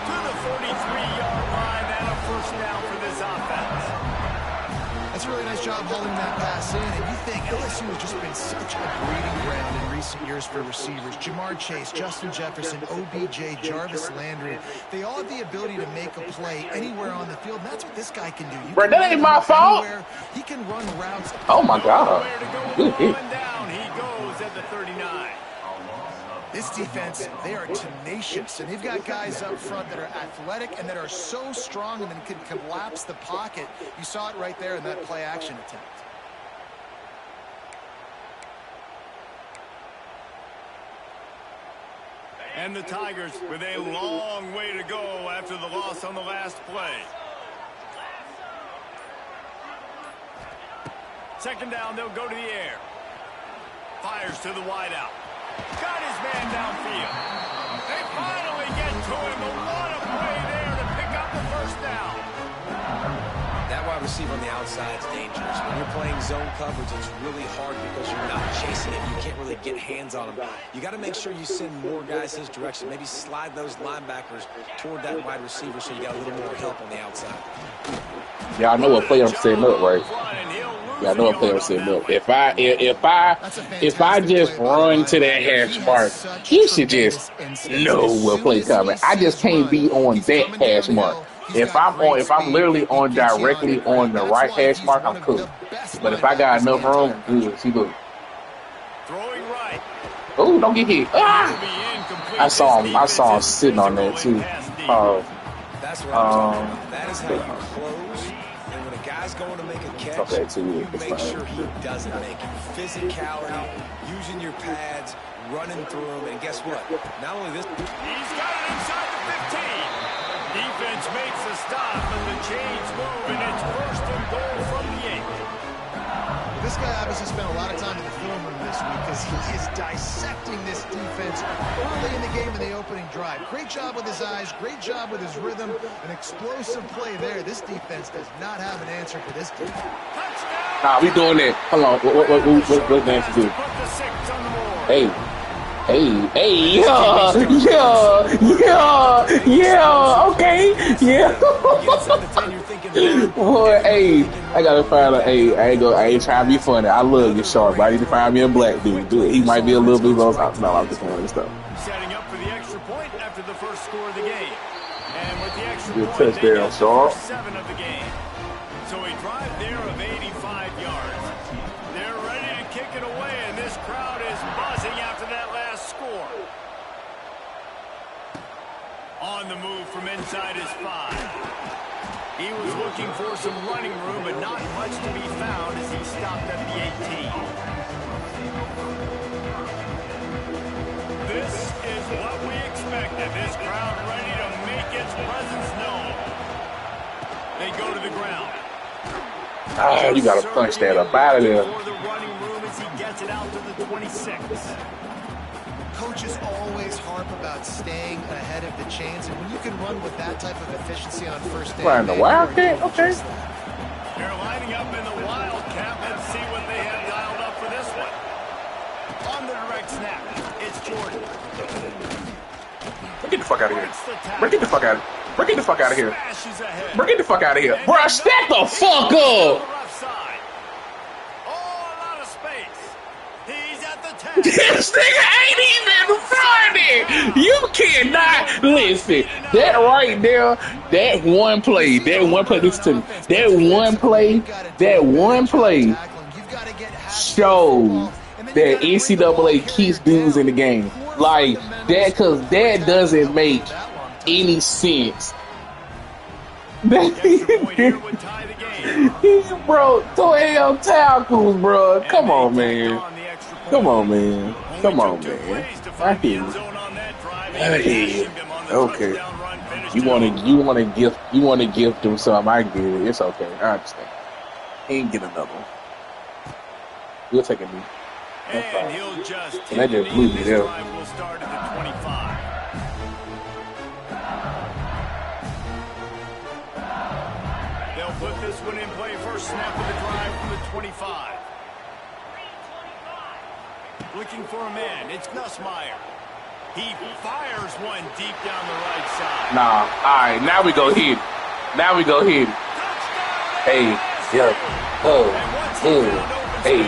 To the 43-yard line and a first down for this offense. That's a really nice job holding that pass in. And you think LSU has just been such a breeding ground in recent years for receivers. Jamar Chase, Justin Jefferson, OBJ, Jarvis Landry. They all have the ability to make a play anywhere on the field. And that's what this guy can do. Bro, that ain't my fault. He can run routes. Oh, my God. Good hit. Down he goes at the 39. This defense, they are tenacious, and they've got guys up front that are athletic and that are so strong and then can collapse the pocket. You saw it right there in that play-action attempt. And the Tigers with a long way to go after the loss on the last play. Second down, they'll go to the air. Fires to the wideout. Got his man downfield. They finally get to him, but what a play there to pick up the first down. That wide receiver on the outside is dangerous. When you're playing zone coverage, it's really hard because you're not chasing him. You can't really get hands on him. You got to make sure you send more guys his direction. Maybe slide those linebackers toward that wide receiver so you got a little more help on the outside. Yeah, I know what play I'm setting up, right? Yeah, I know what play I'm setting up. If I just run to that hash mark, he should just know what play coming. I just can't be on that hash mark. If I'm literally on directly on the right hash mark, I'm cool. But if I got enough room, good. See, look. Oh, don't get hit. Ah! I saw him sitting on that too. That's what I'm talking about. That is how you close. And when a guy's going to make a catch, you make sure he doesn't make it. Physicality, using your pads, running through them, and guess what? Not only this, he's got it inside the 15. Defense makes a stop, and the chains move, and it's first and goal from the 8. This guy obviously spent a lot of time in the film room this week because he is dissecting this defense early in the game in the opening drive. Great job with his eyes, great job with his rhythm, an explosive play there. This defense does not have an answer for this defense. Nah, we doing that. Hold on. What Nance do? Hey, yeah, okay, yeah. Boy, hey, I gotta find a, hey, I ain't trying to be funny. I love you, Sharp, but I need to find me a black dude. Do it. He might be a little bit low. No, I'm just doing this stuff. Setting up for the extra point after the first score of the game. And with the extra good point, touchdown, Sharp. 7 of the game. So a drive there of 85 yards. They're ready to kick it away, and this crowd is buzzing after that last score. On the move from inside his 5. He was looking for some running room, but not much to be found as he stopped at the 18. This is what we expected. This crowd ready to make its presence known. They go to the ground. Ah, you gotta punch that up out of there. For the running room as he gets it out to the 26. Coaches always harp about staying ahead of the chains, and when you can run with that type of efficiency on first down, Right in the Wildcat, okay. They're lining up in the Wildcat. Let's see what they have dialed up for this one. On the direct snap, it's Jordan. Get the fuck out of here. Get the fuck out of here. Get the fuck out of here. Get the fuck out of here. Bro, step the fuck up. This nigga ain't even running. You cannot listen. That right there, that one play, listen to me. That one play shows that NCAA keeps dudes in the game. Like that, because that doesn't make any sense. Bro, 12 tackles, bro. Come on, man. I hear you. Hey, okay. You want to gift them something? I get it. It's okay. I understand. He ain't get another one. We'll take a knee. That's fine. And that just blew me there. Will start at the 25. They'll put this one in play. First snap of the drive from the 25. Looking for a man. It's Nussmeier. He fires one deep down the right side. Nah. All right. Now we go hit. Hey. Yeah. Oh. Hey.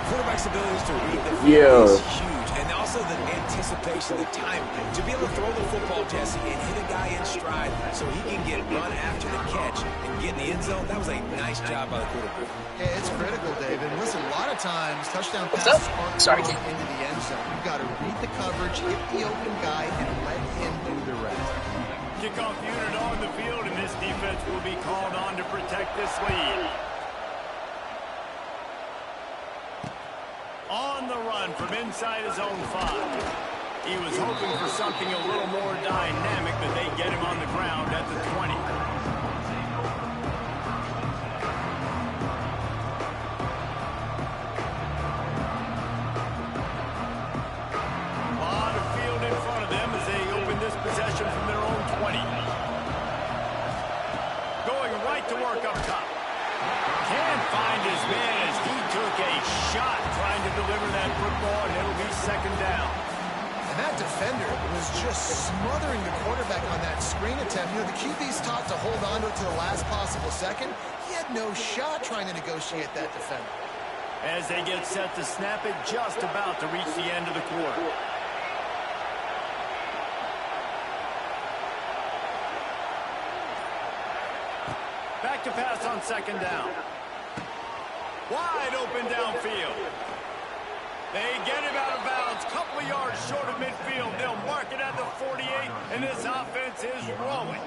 Quarterback's ability to read the field is huge, and also the anticipation, the time to be able to throw the football, Jesse, and hit a guy in stride so he can get run after the catch and get in the end zone. That was a nice job by the quarterback. Yeah, it's critical, David. Listen, a lot of times touchdown passes aren't thrown into the end zone. You've got to read the coverage, hit the open guy, and let him do the rest. Kickoff unit on the field, and this defense will be called on to protect this lead. On the run from inside his own 5. He was hoping for something a little more dynamic, but they get him on the ground at the 20. A lot of field in front of them as they open this possession from their own 20. Going right to work up top. Can't find his man as he took a shot trying to deliver that football, and it'll be second down. And that defender was just smothering the quarterback on that screen attempt. You know, the QB's taught to hold on to it to the last possible second. He had no shot trying to negotiate that defender. As they get set to snap it, just about to reach the end of the quarter. Back to pass on second down. Wide open downfield. They get him out of bounds. Couple of yards short of midfield. They'll mark it at the 48, and this offense is rolling.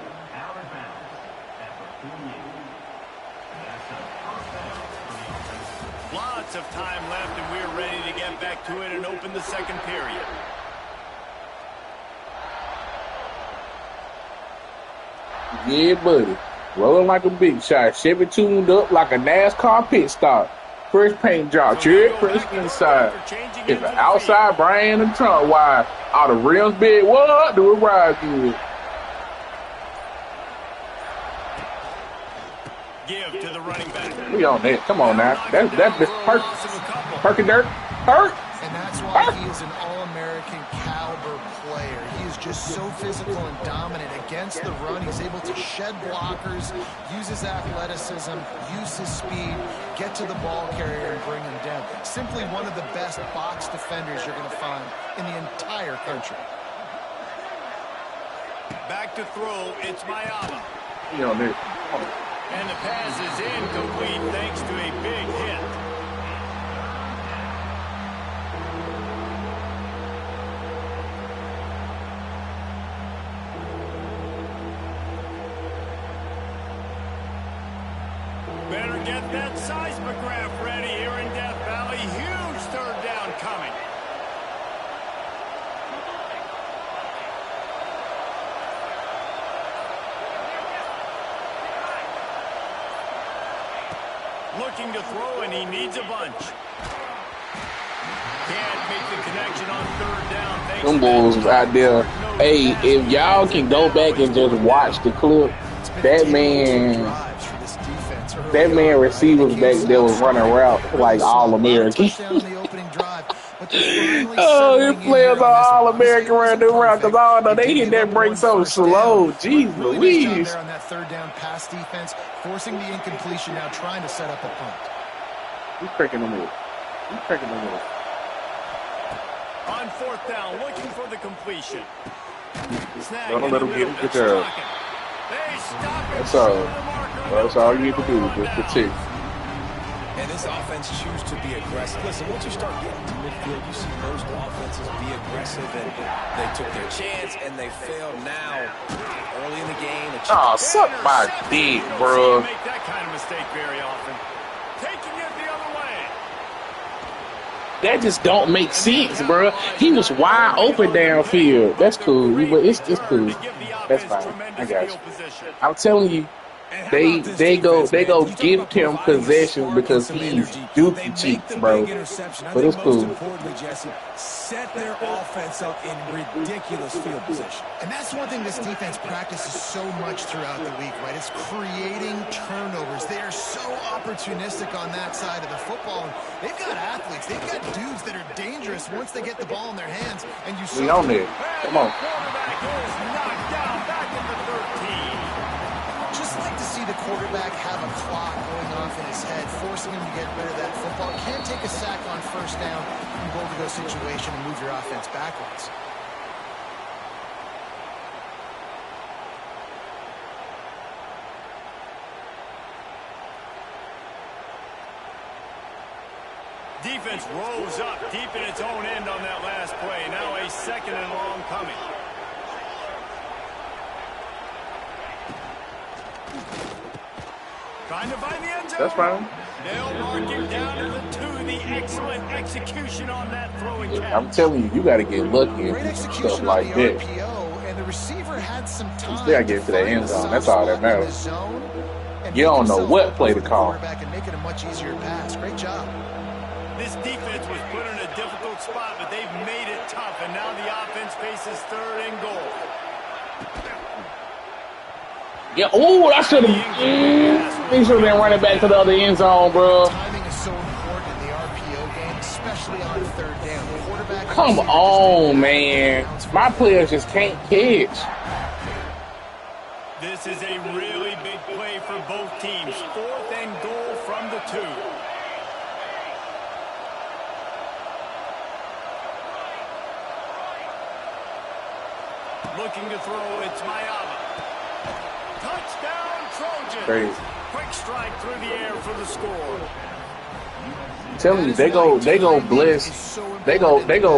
Lots of time left, and we're ready to get back to it and open the second period. Yeah, buddy. Rolling like a big shot. Chevy tuned up like a NASCAR pit stop. First paint job. Check first inside. If the outside, Brian and Trump wide. All the rims big. What? Do it ride good. Give to the running back. We on that. Come on now. That's Perky Dirt. Hurt. And that's why he is an All-American caliber player. He is just so physical and dominant against the run. He's able to shed blockers, use his athleticism, use his speed, get to the ball carrier and bring him down. Simply one of the best box defenders you're going to find in the entire country. Back to throw. It's Mayama. You on there. And the pass is incomplete thanks to a big hit. Better get that seismograph ready here in Death Valley. Huge third down coming. Looking to throw, and he needs a bunch. Can't make the connection on third down. Them boys was out there. Hey, if y'all can go back and just watch the clip, that man receivers back there was running route like All-American. Oh, his players are All-American running the route because I don't know, they hit that break so slow. Jeez Louise. On that third down pass defense, forcing the incompletion now, trying to set up a punt. He's cracking them in. On fourth down, looking for the completion. Snag. Don't let him get him. Good job. That's all. That's all you need to do. Just protect. And this offense choose to be aggressive. Listen, once you start getting to midfield, you see most offenses be aggressive, and they took their chance, and they failed now. Early in the game. Oh, suck my dick, bro. Make that kind of mistake very often. Taking it the other way. That just don't make sense, bro. He was wide open downfield. That's cool, but it's cool. That's fine. I got you. I'm telling you. They go gift him possession because he's dookie cheeks, bro. But it's cool. Set their offense up in ridiculous field position. And that's one thing this defense practices so much throughout the week, right? It's creating turnovers. They are so opportunistic on that side of the football. And they've got athletes. They've got dudes that are dangerous once they get the ball in their hands. And you we on there. Come on. Quarterback is knocked down back at the 13. Just like to see the quarterback have a clock going off in his head, forcing him to get rid of that football. Can't take a sack on first down in a goal-to-go situation and move your offense backwards. Defense rose up deep in its own end on that last play. Now a second and long coming. Trying to find the end zone. That's fine. They'll mark him down to the 2. The excellent execution on that throwing catch. I'm telling you, you got to get lucky Great and stuff execution like on the that. RPO, and the receiver had some time You gotta get to that find end the zone. soft That's all that spot in the matters. zone and You make don't know himself what open play for to the call. quarterback and make it a much easier pass. Great job. This defense was put in a difficult spot, but they've made it tough, and now the offense faces 3rd and goal. Yeah, oh, I should have. They should have been running back to the other end zone, bro. Timing is so important in the RPO game, especially on 3rd down. The quarterback and Come receiver on, just man. My players just can't catch. This is a really big play for both teams. 4th and goal from the 2. Looking to throw, it's Mayava. Touchdown, Trojans. Crazy. Quick strike through the air for the score. I'm telling you, they go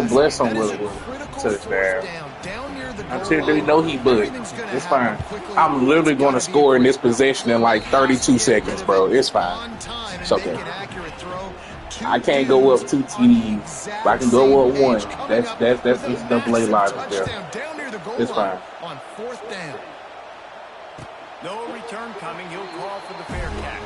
bless them with a touchdown. Until they know he bugged. It's fine. I'm literally going to score in this possession in like 32 seconds, bro. It's fine. It's okay. I can't go up 2 TDs. But I can go up 1. That's NCAA logic there. It's fine. On 4th down. No return coming. He'll call for the fair catch.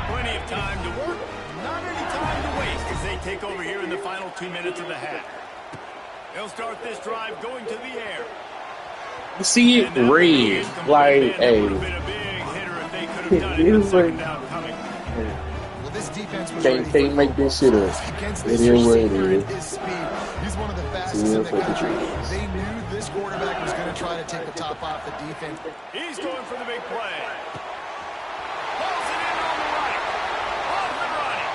Plenty of time to work. Not any time to waste as they take over here in the final 2 minutes of the half. They'll start this drive going to the air. You see it red. Like, hey. Can't make this shit up. It is what it is. He's one of the fastest in the country. They knew this quarterback was going to try to take the top off the defense. He's going for the big play. Pulls it in on the right. Off and running.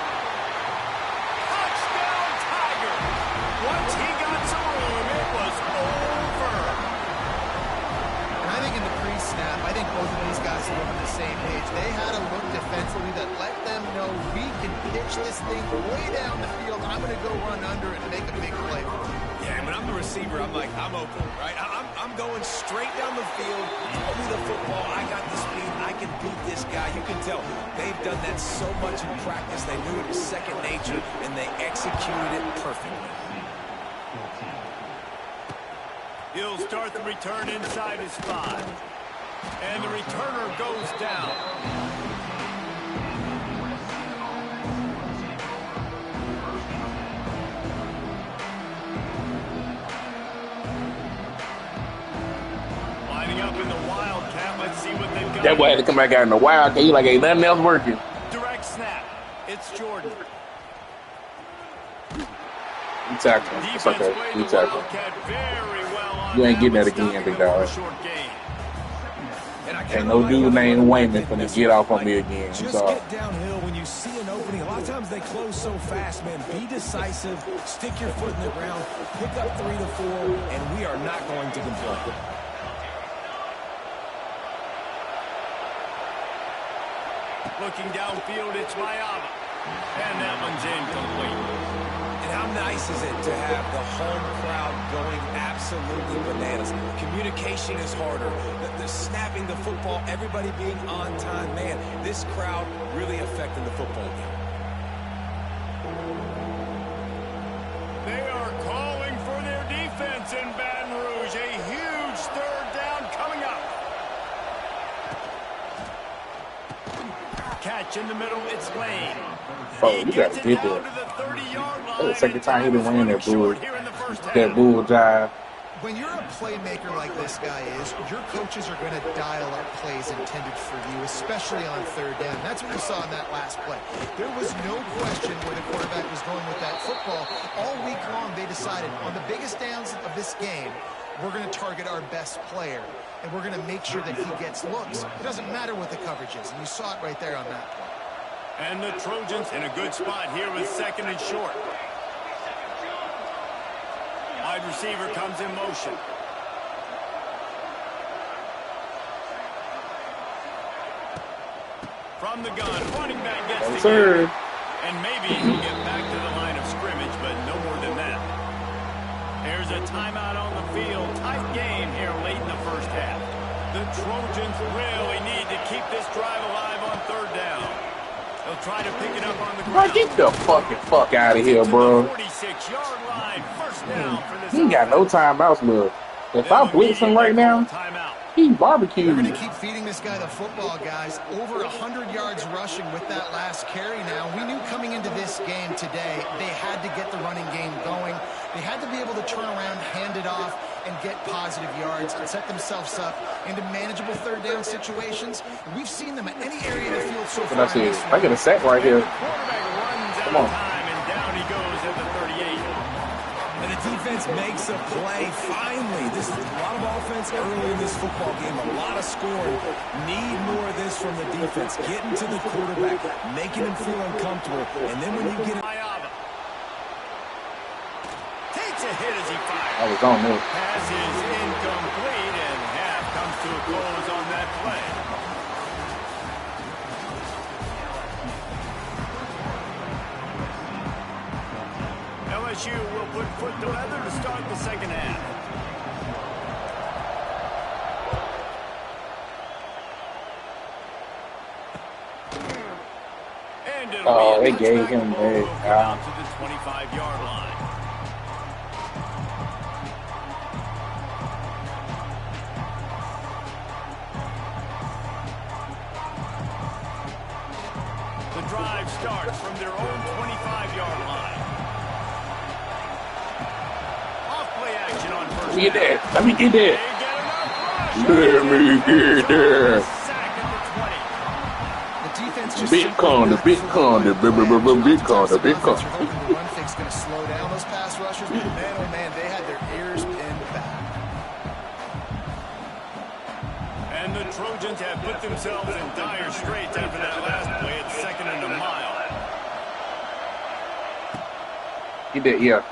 Touchdown, Tiger. Once he got some room, it was over. And I think in the pre-snap, I think both of these guys were on the same page. They had a look defensively that let them know we can pitch this thing way down the field. I'm going to go run under and make a big play. Yeah, when I'm the receiver, I'm like, I'm open, right? I'm going straight down the field. Throw me the football. I got the speed. I can beat this guy. You can tell they've done that so much in practice. They knew it was second nature, and they executed it perfectly. He'll start the return inside his 5. And the returner goes down. Lining up in the Wildcat. Let's see what they've got. That boy had to come back out in the Wildcat. He like, ain't nothing else working. Direct snap. It's Jordan. You tackle him. It's okay. You tackle him. You ain't getting that again, big dog. And no dude named Wayman finna get off on me again. Just get downhill when you see an opening. A lot of times they close so fast, man. Be decisive. Stick your foot in the ground. Pick up 3 to 4, and we are not going to complain. Looking downfield, it's Mayava. And that one's incomplete. And how nice is it to have the home crowd going absolutely bananas? Communication is harder. The snapping the football, everybody being on time. Man, this crowd really affecting the football game. They are calling for their defense in Baton Rouge. A huge 3rd down coming up. Catch in the middle, it's Lane. Oh, you got to get there. That's the second time he done ran that bull jive. When you're a playmaker like this guy is, your coaches are going to dial up plays intended for you, especially on 3rd down. That's what we saw in that last play. There was no question where the quarterback was going with that football. All week long, they decided on the biggest downs of this game, we're going to target our best player, and we're going to make sure that he gets looks. It doesn't matter what the coverage is, and you saw it right there on that play. And the Trojans in a good spot here with 2nd and short. Wide receiver comes in motion. From the gun, running back gets the game. And maybe he'll get back to the line of scrimmage, but no more than that. There's a timeout on the field. Tight game here late in the first half. The Trojans really need to keep this drive alive on third down. They'll try to pick it up on the ground. Get the fuck out of here, bro. 46-yard line. First down for this. He ain't got no timeouts, look. If I blitz him right now, he barbecued. They're going to keep feeding this guy the football, guys. Over 100 yards rushing with that last carry now. We knew coming into this game today, they had to get the running game going. They had to be able to turn around, hand it off, and get positive yards and set themselves up into manageable third down situations. We've seen them at any area of the field so far. I get a sack right here. Come on. And down he goes at the 38. And the defense makes a play. Finally, this is a lot of offense early in this football game, a lot of scoring. Need more of this from the defense. Getting to the quarterback, making him feel uncomfortable. And then when you get it. Takes a hit as he fires. I was on there. Pass is incomplete, and half comes to a close on that play. LSU will put foot to leather to start the second half. And it'll be they gave him out to the 25-yard line. The drive starts from their own 25-yard line. Off-play action on first. Let me get that. Let me get that. Let me get that. The defense just big corner, big corner, big corner, big corner. The run fake's going to slow down those pass rushers, but man, oh man, they had their ears pinned back. And the Trojans have put themselves in dire straits after that last play at 2nd and a mile. He did, yeah.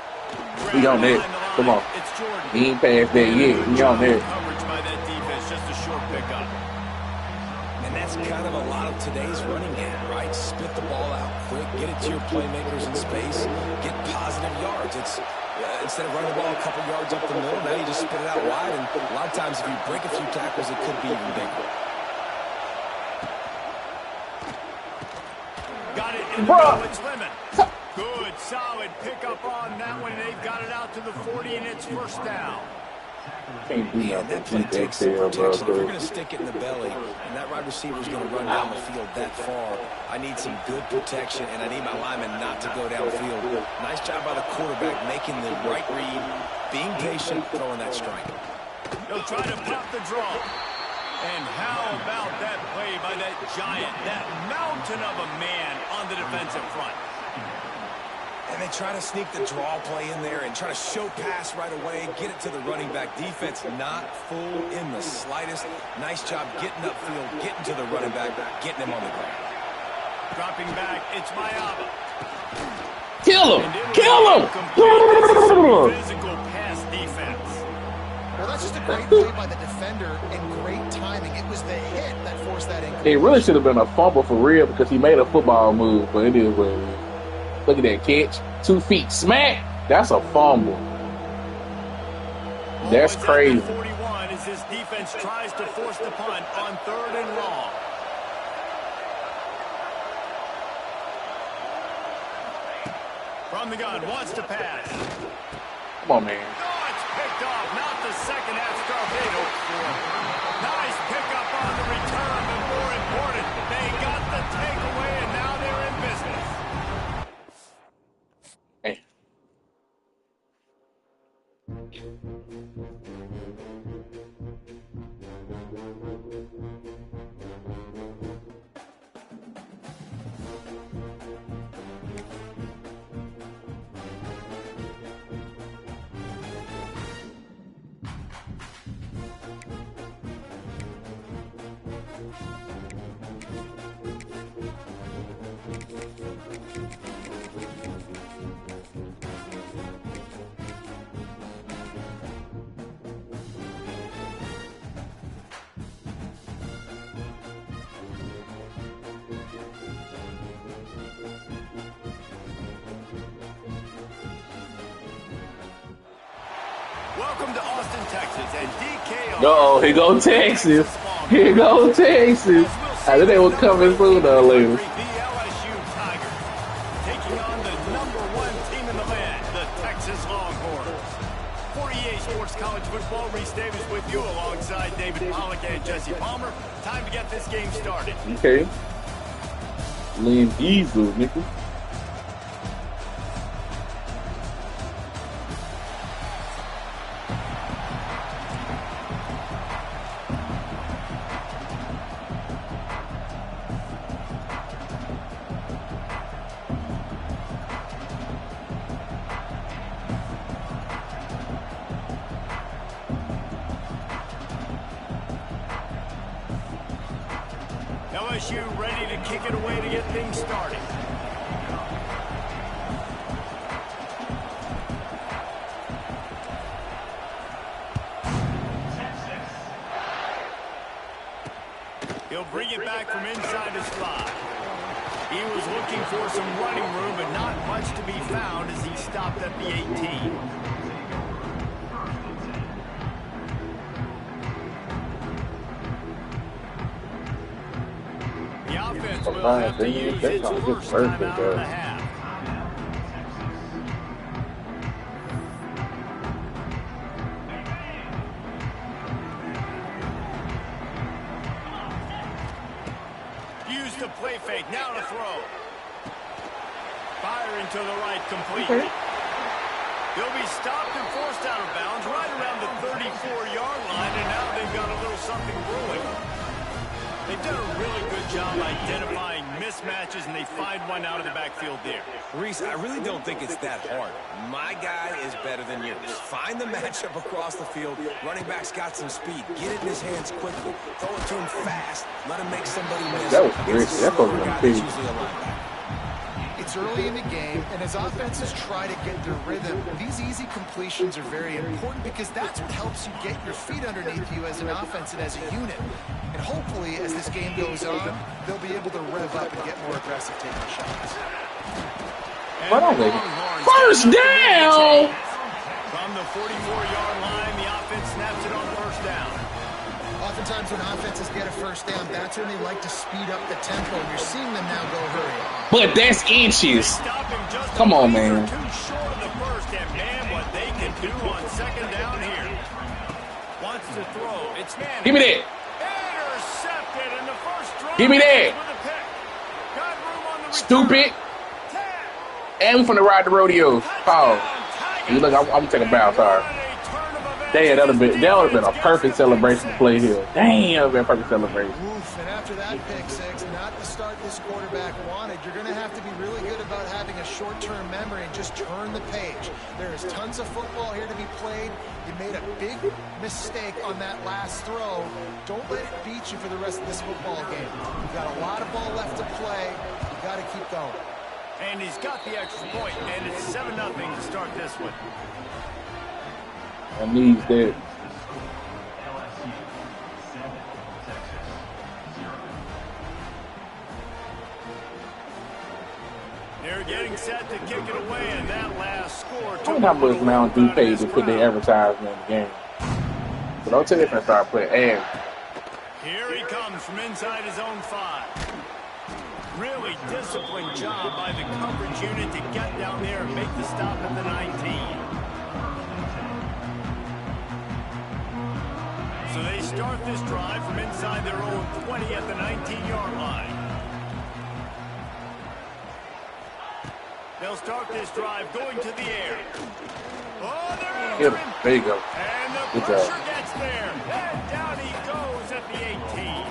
He on there. Come on. He ain't past that yet. He on there. Coverage by that defense, just a short pickup. And that's kind of a lot of today's running game, right? Spit the ball out quick, get it to your playmakers in space, get positive yards. It's instead of running the ball a couple yards up the middle, now you just spit it out wide, and a lot of times if you break a few tackles, it could be even bigger. Got it in the middle, it's Lemon. Good, solid pickup on that one, and they've got it out to the 40, and it's first down. Can't do Yeah, that play takes some protection. If you're going to stick it in the belly, and that wide receiver is going to run down the field that far, I need some good protection, and I need my lineman not to go downfield. Nice job by the quarterback making the right read, being patient, throwing that strike. They'll try to pop the draw. And how about that play by that giant, that mountain of a man on the defensive front? And they try to sneak the draw play in there and try to show pass right away, get it to the running back. Defense not full in the slightest. Nice job getting upfield, getting to the running back, getting him on the ground. Dropping back, it's Mayaba. Kill him! Kill him! Physical pass defense. Well, that's just a great play by the defender and great timing. It was the hit that forced that incomplete. It really should have been a fumble for real because he made a football move, but it is what it is. Look at that catch. 2 feet. Smack! That's a fumble. That's crazy. 41 as his defense tries to force the punt on 3rd and long. From the gun, wants to pass. Come on, man. Oh, it's picked off. Not the second half start they hoped for. Nice pickup on the return, but more important, they got the takeaway, and now they're in business. Hey. Welcome to Austin, Texas, and DKR. Uh-oh, here go Texas. Here go Texas. I think they will come sooner or later. The LSU Tigers, taking on the #1 team in the land, the Texas Longhorns. 48 Sports College Football, Reese Davis with you alongside David Pollock and Jesse Palmer. Time to get this game started. Okay. Liam Diesel, nigga. LSU ready to kick it away to get things started. He'll bring it back from inside his 5. He was looking for some running room, but not much to be found as he stopped at the 18. Will have to use its first time out of the half. Used to play fake, now to throw. Firing to the right, complete. He'll be stopped and forced out of bounds right around the 34-yard line, and now they've got a little something brewing. They've done a really good job identifying mismatches, and they find one out of the backfield there. Reese, I really don't think it's that hard. My guy is better than yours. Find the matchup across the field. Running back's got some speed. Get it in his hands quickly. Throw it to him fast. Let him make somebody miss. That was great. That was usually a linebacker. It's early in the game, and as offenses try to get their rhythm, these easy completions are very important because that's what helps you get your feet underneath you as an offense and as a unit. And hopefully, as this game goes on, they'll be able to rev up and get more aggressive taking shots. Hold on, baby. First down! From the 44-yard line, the offense snaps it on first down. Oftentimes when offenses get a first down, that's when they like to speed up the tempo, and you're seeing them now go hurry. But that's inches. Come on, man. Too short of the first, and man, what they can do on second down here. Wants to throw. It's Manning. Give me that. Intercepted in the first drive. Give me that. Got room on the Stupid. And we finna ride the rodeo. Pause. You look, I'm gonna take a bow. Sorry. Damn, that would have been a perfect celebration play here. Damn, that would have been a perfect celebration. Oof, and after that pick six, not the start this quarterback wanted. You're going to have to be really good about having a short-term memory and just turn the page. There is tons of football here to be played. You made a big mistake on that last throw. Don't let it beat you for the rest of this football game. You've got a lot of ball left to play. You've got to keep going. And he's got the extra point, and it's 7-0 to start this one. I need that. They're getting set to kick it away, and that last score. I wonder how much Mountain Dew paid to put their advertisement in the game. So don't tell me if I start playing ads. Here he comes from inside his own 5. Really disciplined job by the coverage unit to get down there and make the stop at the 19. So they start this drive from inside their own 20 at the 19-yard line. They'll start this drive going to the air. Oh, there you go. And the Good pressure job. gets there. And down he goes at the 18.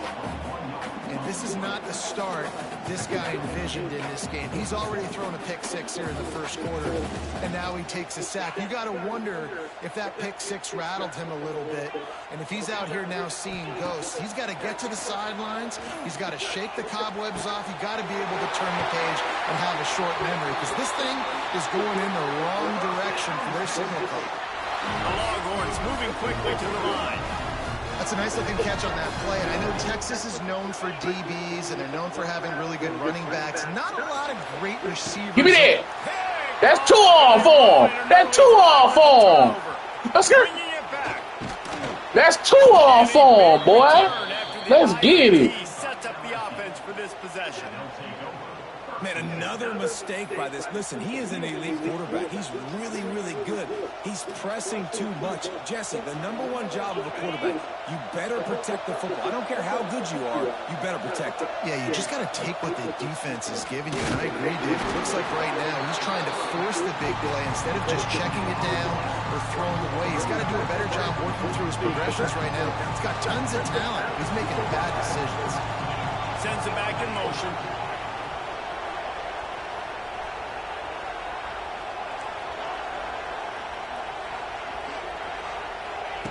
And this is not the start this guy envisioned in this game. He's already thrown a pick six here in the first quarter, and now he takes a sack. You got to wonder if that pick six rattled him a little bit, and if he's out here now seeing ghosts. He's got to get to the sidelines. He's got to shake the cobwebs off. You got to be able to turn the page and have a short memory, because this thing is going in the wrong direction for their signal code. The Longhorns moving quickly to the line. That's a nice-looking catch on that play, and I know Texas is known for DBs, and they're known for having really good running backs. Not a lot of great receivers. Give me that. That's 2 off for him. That's 2 off for him. Let's go. That's 2 off on, boy. Let's get it. Sets up the offense for this possession. Man, another mistake by this. Listen, he is an elite quarterback. He's really, really good. He's pressing too much. Jesse, the #1 job of a quarterback, you better protect the football. I don't care how good you are, you better protect it. Yeah, you just got to take what the defense is giving you. And I agree, Dave. It looks like right now he's trying to force the big play instead of just checking it down or throwing it away. He's got to do a better job working through his progressions right now. He's got tons of talent. He's making bad decisions. Sends it back in motion.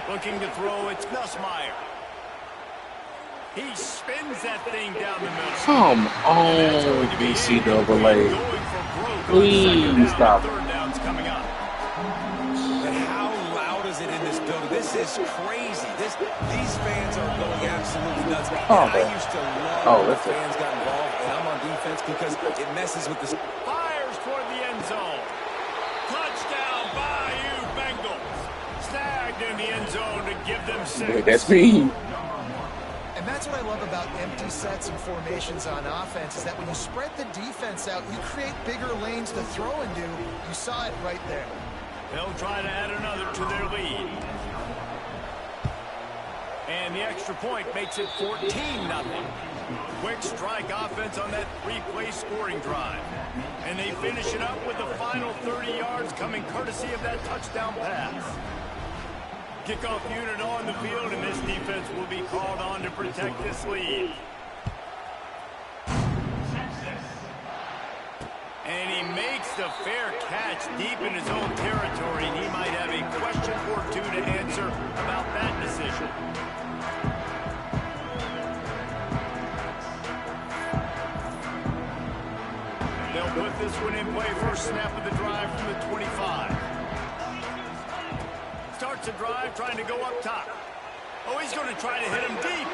Looking to throw, it's Nussmeier. He spins that thing down the middle. Come on, BCAA. Please stop. Third down's coming up. But how loud is it in this building? This is crazy. These fans are going absolutely nuts. Oh, I used to love when fans got involved, and I'm on defense because it messes with the... Fires toward the end zone. Touchdown, Bayou Bengals. Snagged in the end zone to give them 6. Wait, that's me. And that's what I love about empty sets and formations on offense is that when you spread the defense out, you create bigger lanes to throw into. You saw it right there. They'll try to add another to their lead. And the extra point makes it 14-0. Quick strike offense on that 3-play scoring drive. And they finish it up with the final 30 yards coming courtesy of that touchdown pass. Kickoff unit on the field, and this defense will be called on to protect this lead. And he makes the fair catch deep in his own territory, and he might have a question or two to answer about that decision. They'll put this one in play. First snap of the drive from the 25. Starts a drive trying to go up top. Oh, he's going to try to hit him deep.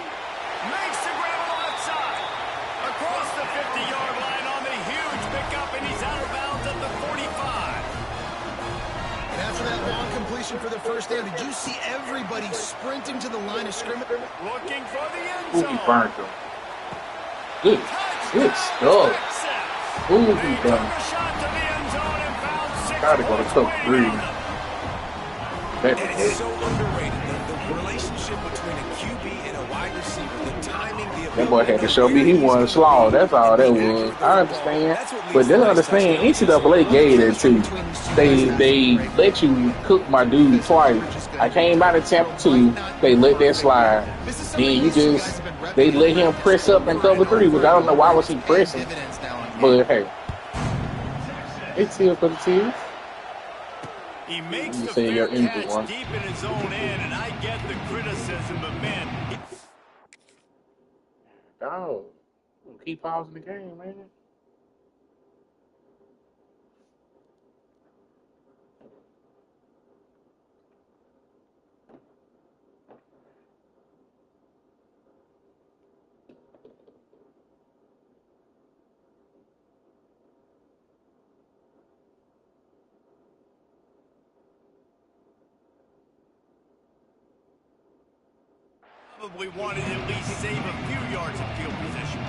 Makes the grab on the left side. Across the 50-yard line on the huge pickup, and he's out of bounds at the 45. And after that long completion for the first down, did you see everybody sprinting to the line of scrimmage? Looking for the end Ooh, zone. he burned him. Good stuff. Ooh, he done. Gotta go to top 3. And it's so underrated. The relationship between a QB and a wide receiver, the timing, the ability. That boy had to show me he wasn't slaw. That's all that was. I understand. But they don't understand. NCAA gave that too. They let you cook my dude twice. I came out of Tampa 2. They let that slide. Then they let him press up and cover 3, which I don't know why was he pressing. But hey, it's here for the team. He makes the fair catch deep in his own end, and I get the criticism, but man. Dog, keep pausing the game, man. Probably wanted to at least save a few yards of field position.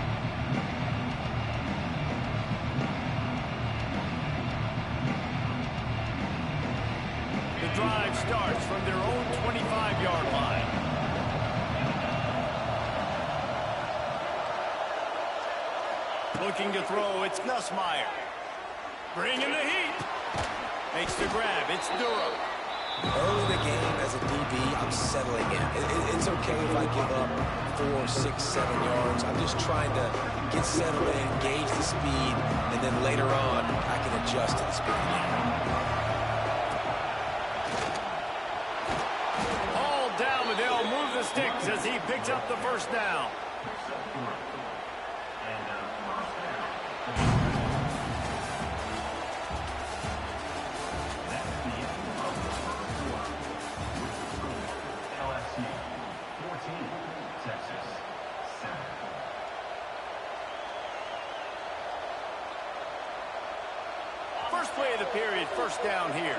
The drive starts from their own 25-yard line. Looking to throw, it's Nussmeier. Bringing the heat. Makes the grab, it's Durham. Early in the game as a DB, I'm settling in. It's okay if I give up 4, 6, 7 yards. I'm just trying to get settled in, gauge the speed, and then later on, I can adjust to the speed of the game. All down, but they'll move the sticks as he picks up the first down. First play of the period, first down here.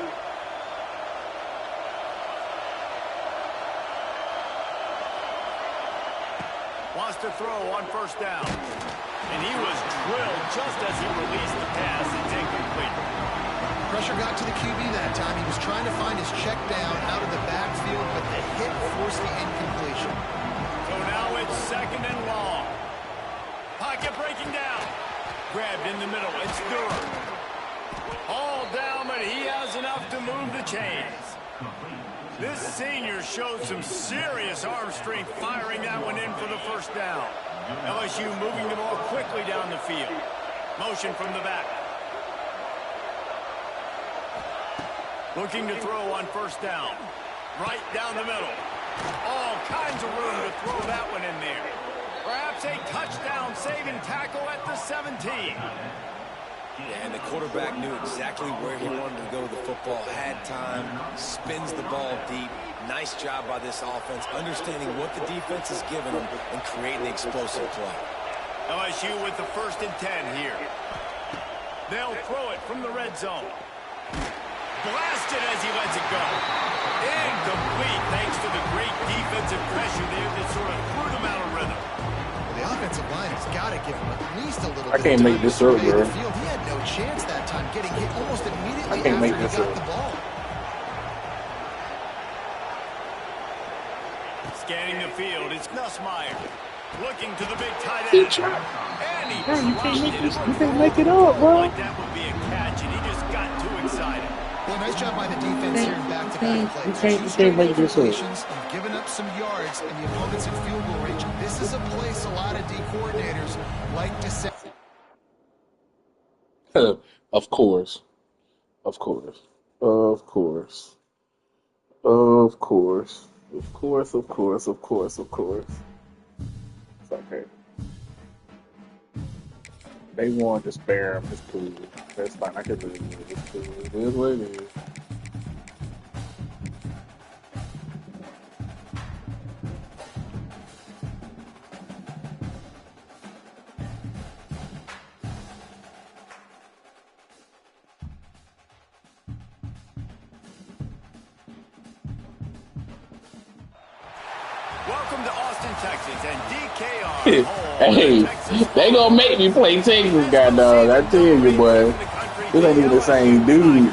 Wants to throw on first down. And he was drilled just as he released the pass. It's incomplete. Pressure got to the QB that time. He was trying to find his check down out of the backfield, but the hit forced the incompletion. So now it's second and long. Pocket breaking down. Grabbed in the middle. It's Durham. All down, but he has enough to move the chains. This senior showed some serious arm strength firing that one in for the first down. LSU moving the ball quickly down the field. Motion from the back. Looking to throw on first down. Right down the middle. All kinds of room to throw that one in there. Perhaps a touchdown-saving tackle at the 17. Yeah, and the quarterback knew exactly where he wanted to go with the football, had time, spins the ball deep. Nice job by this offense, understanding what the defense is giving them and creating the explosive play. LSU with the 1st and 10 here. They'll throw it from the red zone. Blasted as he lets it go. Incomplete thanks to the great defensive pressure there that sort of threw them out of rhythm. The offensive line has got to give him at least a little I bit can't of make time this to up, survey bro. the field. He had no chance that time, getting hit almost immediately I can't after make he this got up. the ball. Scanning the field, it's Nussmeier. Looking to the big tight end. And he You can't make dropped this. it. You can't make it up, bro. Like that would be a catch, and he just got too excited. Well, nice job by the defense here in back-to-back plays. You can't make this up. Completions, you've given up some yards, and the opponent's in field goal range. This is a place a lot of D coordinators like to say. Of course. Of course. Of course. Of course. Of course, of course, of course, of course. It's okay. They want to spare him. It's cool. That's fine. I can live with it. It's cool. It is what it is. Welcome to Austin, Texas, and DKR. Hey, they gonna make me play Texas, goddamn. I tell you, boy. This ain't even the same dude.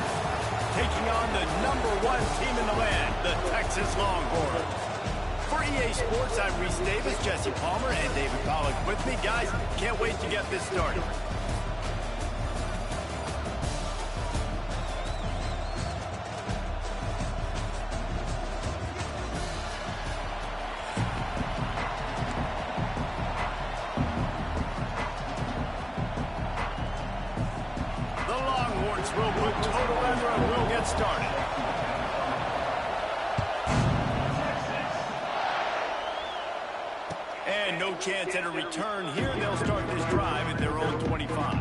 Taking on the #1 team in the land, the Texas Longhorns. For EA Sports, I'm Reese Davis, Jesse Palmer, and David Pollack with me. Guys, can't wait to get this started. Will put total under and we'll get started. And no chance at a return here. They'll start this drive at their own 25.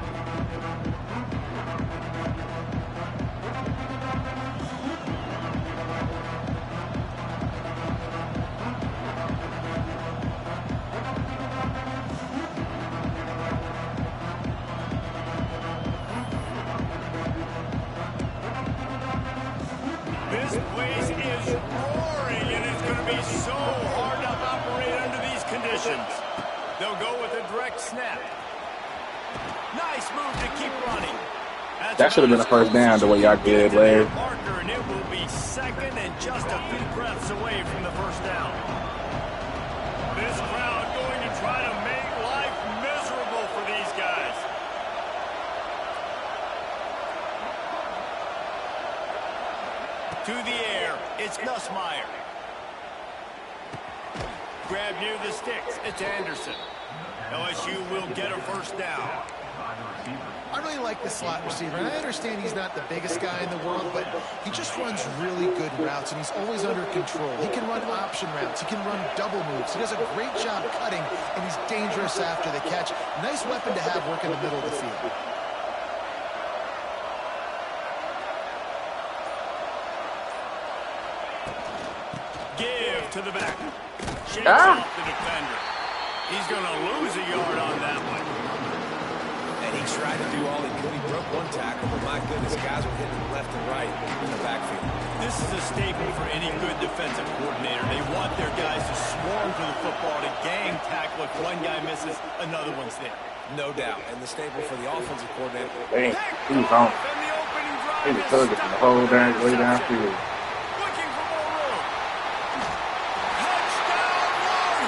This place is roaring, and it's going to be so hard to operate under these conditions. They'll go with a direct snap. Nice move to keep running. That should have been a first down the way y'all did, Larry. Marker, and it will be second and just a few breaths away from the first down. This crowd going to try to make life miserable for these guys. To the air, it's Nussmeier. Grab near the sticks, it's Anderson. LSU will get a first down. I really like the slot receiver, and I understand he's not the biggest guy in the world, but he just runs really good routes, and he's always under control. He can run option routes. He can run double moves. He does a great job cutting, and he's dangerous after the catch. Nice weapon to have working the middle of the field. Give to the back. Shakes off the defender. He's going to lose a yard on that one. And he tried to do all he could. He broke one tackle, but my goodness, guys were hitting him left and right in the backfield. This is a staple for any good defensive coordinator. They want their guys to swarm to the football, to gang tackle. If one guy misses, another one's there. No doubt. And the staple for the offensive coordinator. Dang, he was on. He was tugging the whole damn way downfield. Looking for more room. Touchdown,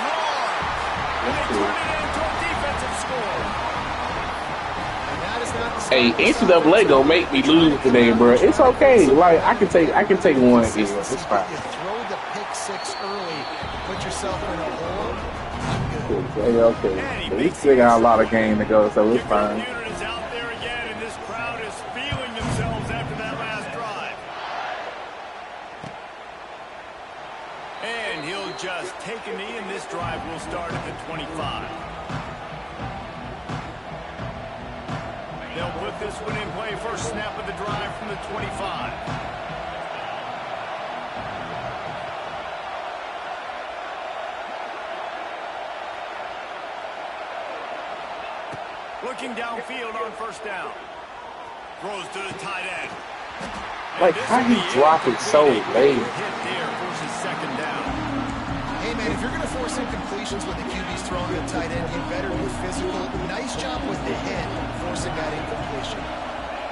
Longhorns! And they turn it into a defensive score. And that is not the Hey, NCAA gonna make me lose today, bro. It's okay. Like I can take one. It's fine. You throw the pick six early, put yourself in a hole. Okay. We still got a lot of game to go, so it's fine. Unit is out there again, and this crowd is feeling themselves after that last drive. And he'll just take a knee, and this drive will start at the 25. They'll put this one in play. First snap of the drive from the 25. Looking downfield on first down. Throws to the tight end. Like, how he drop it so late? Hit there, forces second down. Hey, man, if you're going to force incompletions when the QB's throwing to the tight end, you better be physical. Nice job with the hit, forcing that incompletion.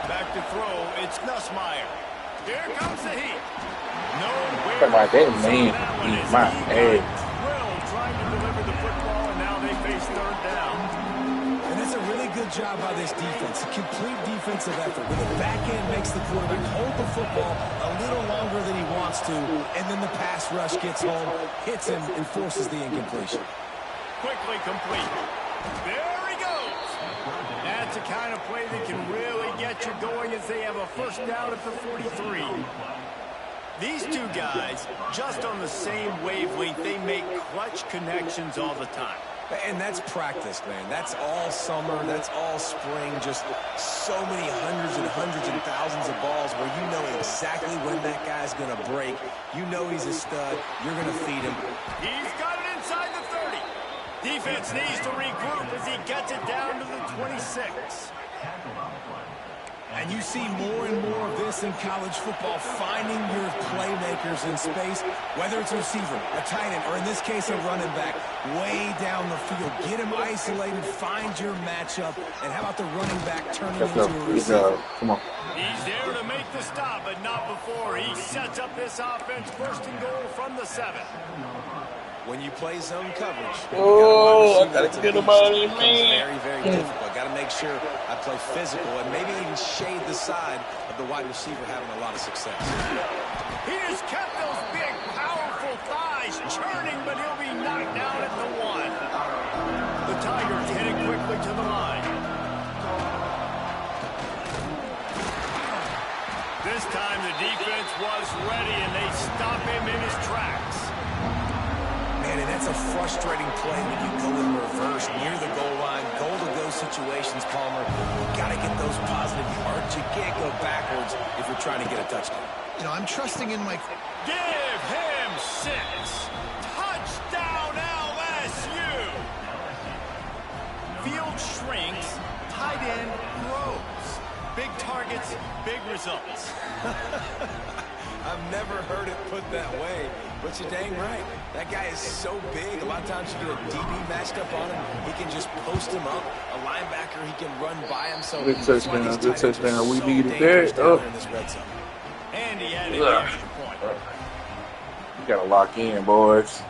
Back to throw, it's Nussmeier. Here comes the heat. Nowhere. Like that man, he's my ass. Well, trying to deliver the football, and now they face third down. And that's a really good job by this defense. A complete defensive effort. Where the back end makes the quarterback hold the football a little longer than he wants to, and then the pass rush gets home, hits him, and forces the incompletion. Quickly complete. There he goes. That's a kind of play that can really get you going as they have a first down at the 43. These two guys, just on the same wavelength, they make clutch connections all the time. And that's practice, man. That's all summer. That's all spring. Just so many hundreds and thousands of balls where you know exactly when that guy's going to break. You know he's a stud. You're going to feed him. He's got it inside the 30. Defense needs to regroup as he gets it down to the 26. And you see more and more of this in college football, finding your playmakers in space, whether it's a receiver, a tight end, or in this case, a running back, way down the field. Get him isolated, find your matchup, and how about the running back turning into a receiver? Come on. He's there to make the stop, but not before. He sets up this offense first and goal from the 7. When you play zone coverage, oh, I gotta get him out of here, man. Very difficult. Got to make sure I play physical and maybe even shade the side of the wide receiver having a lot of success. He has kept those big, powerful thighs churning, but he'll be knocked down at the 1. The Tigers heading quickly to the line. This time the defense was ready, and they stop him in his tracks. Man, and that's a frustrating play when you go in reverse near the goal line, goal-to-go situations, Palmer. You got to get those positive yards. You can't go backwards if you're trying to get a touchdown. You know, I'm trusting in my... Give him 6. Touchdown, LSU. Field shrinks, tight end grows. Big targets, big results. I've never heard it put that way, but you're dang right. That guy is so big. A lot of times you get a DB matched up on him. He can just post him up. A linebacker, he can run by him. So good touchdown. We needed that. Oh. In this red zone. And he added the extra point. You gotta lock in, boys.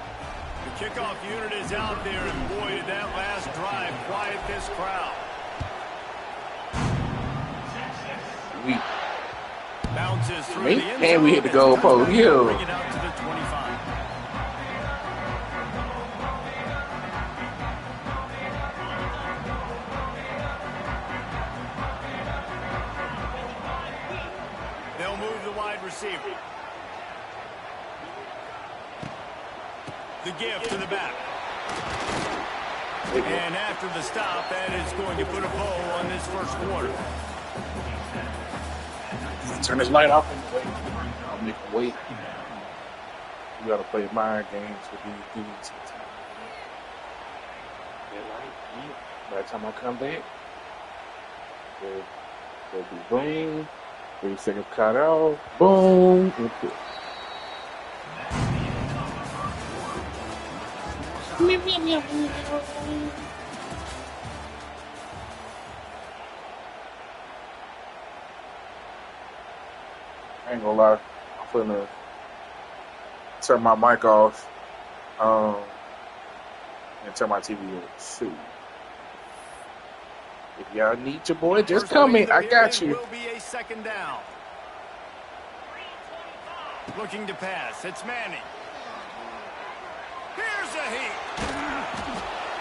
The kickoff unit is out there, and boy, did that last drive quiet this crowd. Bounces through the end zone, and we hit the goal post. Yo. Bring it out to the 25. They'll move the wide receiver. The give to the back. And after the stop, that is going to put a bow on this first quarter. Turn this light off. I'll make them wait. You gotta play mind games with these dudes. By the time I come back, It'll be boom. 3 seconds cut out. Boom. And kick. I ain't gonna lie. I'm finna turn my mic off. And turn my TV off. Shoot. If y'all need your boy, just comment. I got you. Will be a second down. Looking to pass. It's Manning. Here's a heat.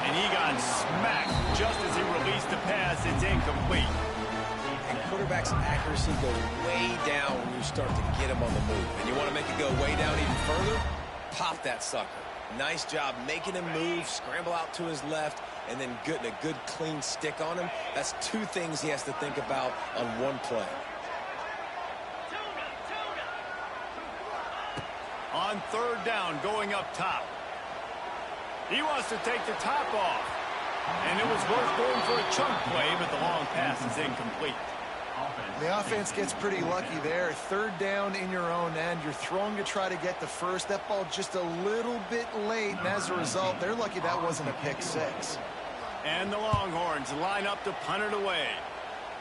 And he got smacked just as he released the pass. It's incomplete. And quarterback's accuracy goes way down when you start to get him on the move. And you want to make it go way down even further? Pop that sucker. Nice job making him move, scramble out to his left, and then getting a good clean stick on him. That's 2 things he has to think about on one play. On third down, going up top. He wants to take the top off. And it was worth going for a chunk play, but the long pass is incomplete. The offense gets pretty lucky there. Third down in your own end. You're throwing to try to get the first. That ball just a little bit late, and as a result, they're lucky that wasn't a pick 6. And the Longhorns line up to punt it away.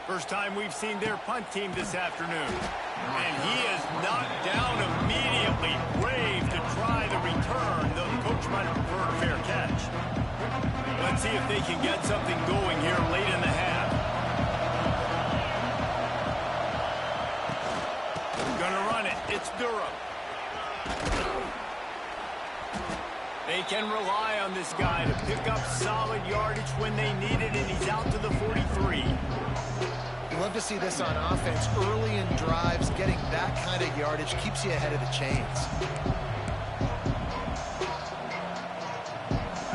First time we've seen their punt team this afternoon. And he is knocked down immediately. Brave to try the return, though the coach might have preferred a fair catch. Let's see if they can get something going here late in the half. Gonna run it. It's Durham. They can rely on this guy to pick up solid yardage when they need it, and he's out to the 43. You love to see this on offense. Early in drives, getting that kind of yardage keeps you ahead of the chains.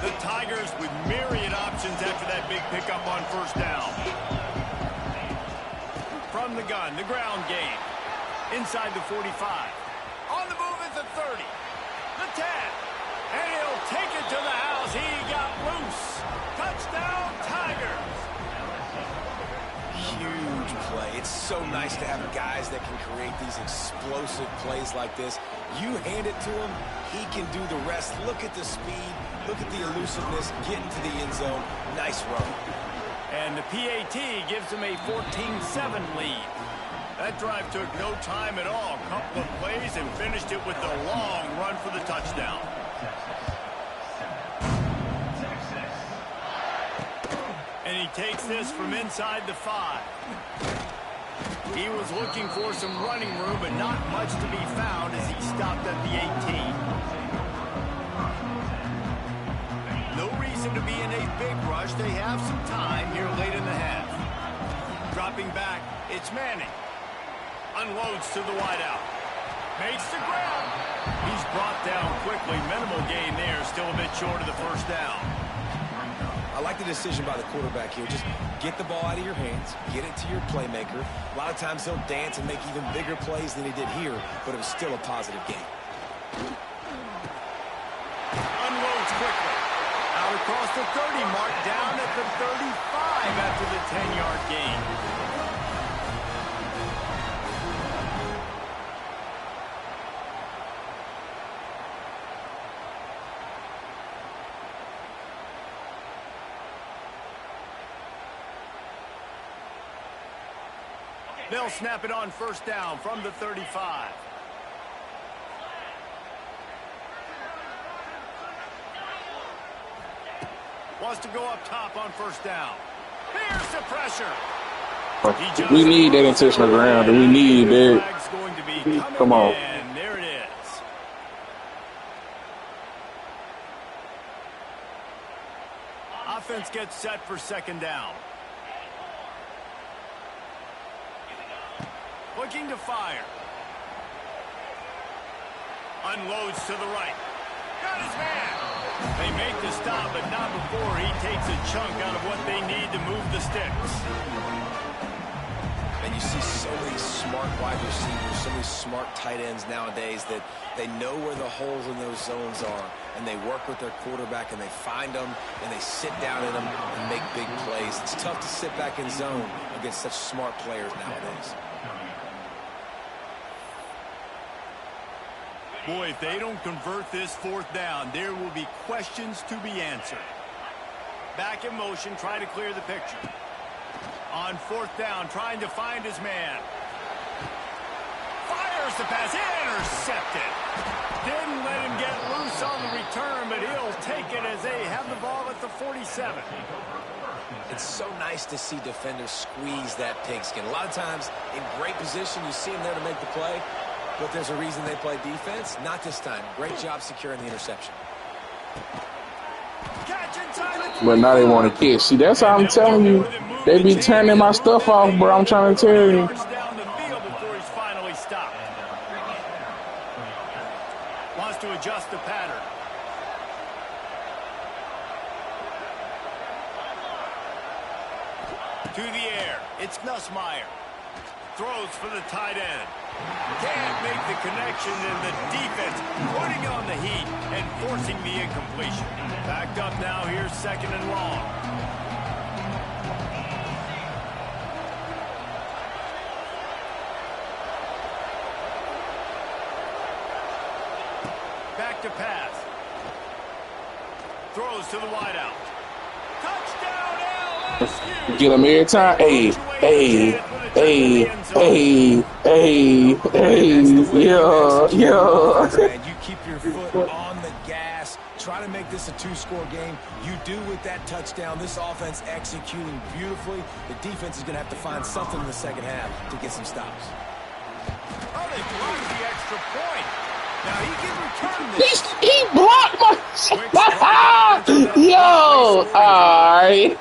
The Tigers with myriad options after that big pickup on first down. From the gun, the ground game. Inside the 45. On the move at the 30. The 10. And he'll take it to the house. He got loose. Touchdown, Tigers. Huge play. It's so nice to have guys that can create these explosive plays like this. You hand it to him, he can do the rest. Look at the speed. Look at the elusiveness. Get into the end zone. Nice run. And the PAT gives him a 14-7 lead. That drive took no time at all. A couple of plays and finished it with a long run for the touchdown. And he takes this from inside the 5. He was looking for some running room, but not much to be found as he stopped at the 18. No reason to be in a big rush. They have some time here late in the half. Dropping back, it's Manning. Unloads to the wideout. Makes the ground. He's brought down quickly. Minimal gain there. Still a bit short of the first down. I like the decision by the quarterback here. Just get the ball out of your hands. Get it to your playmaker. A lot of times he'll dance and make even bigger plays than he did here, but it was still a positive game. Unloads quickly. Out across the 30 mark. Down at the 35 after the 10-yard gain. They'll snap it on first down from the 35. Wants to go up top on first down. Here's the pressure. We need that intentional ground, and we need that. Come on. And there it is. Offense gets set for second down. Looking to fire. Unloads to the right. Got his man. They make the stop, but not before he takes a chunk out of what they need to move the sticks. And you see so many smart wide receivers, so many smart tight ends nowadays that they know where the holes in those zones are, and they work with their quarterback, and they find them, and they sit down in them and make big plays. It's tough to sit back in zone against such smart players nowadays. Boy, if they don't convert this fourth down, there will be questions to be answered. Back in motion, trying to clear the picture. On fourth down, trying to find his man. Fires the pass, intercepted. Didn't let him get loose on the return, but he'll take it as they have the ball at the 47. It's so nice to see defenders squeeze that pigskin. A lot of times, in great position, you see them there to make the play, but there's a reason they play defense. Not this time. Great job securing the interception. But now they want to catch. See, that's how I'm telling you. They be turning my stuff off, bro. I'm trying to tell you. Wants to adjust the pattern. To the air. It's Nussmeier. Throws for the tight end. Can't make the connection, and the defense putting on the heat and forcing the incompletion. Backed up now, here's second and long. Back to pass. Throws to the wideout. Touchdown, LSU! Get them every time. Hey, hey, hey, hey, hey, hey, yeah, yeah. You keep your foot on the gas. Try to make this a two-score game. You do with that touchdown. This offense executing beautifully. The defense is going to have to find something in the second half to get some stops. Oh, they blocked the extra point. Now he can return this. He blocked my. Yo, all right.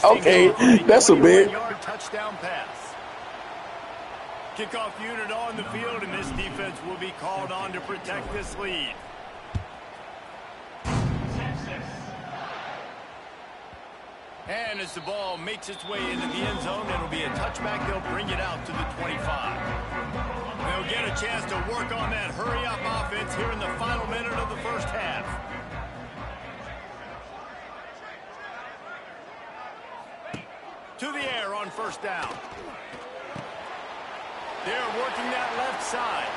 Okay, that's a bit. Touchdown pass. Kickoff unit on the field, and this defense will be called on to protect this lead. And as the ball makes its way into the end zone, it'll be a touchback. They'll bring it out to the 25. They'll get a chance to work on that hurry-up offense here in the final minute of the first half. To the air on first down. They're working that left side.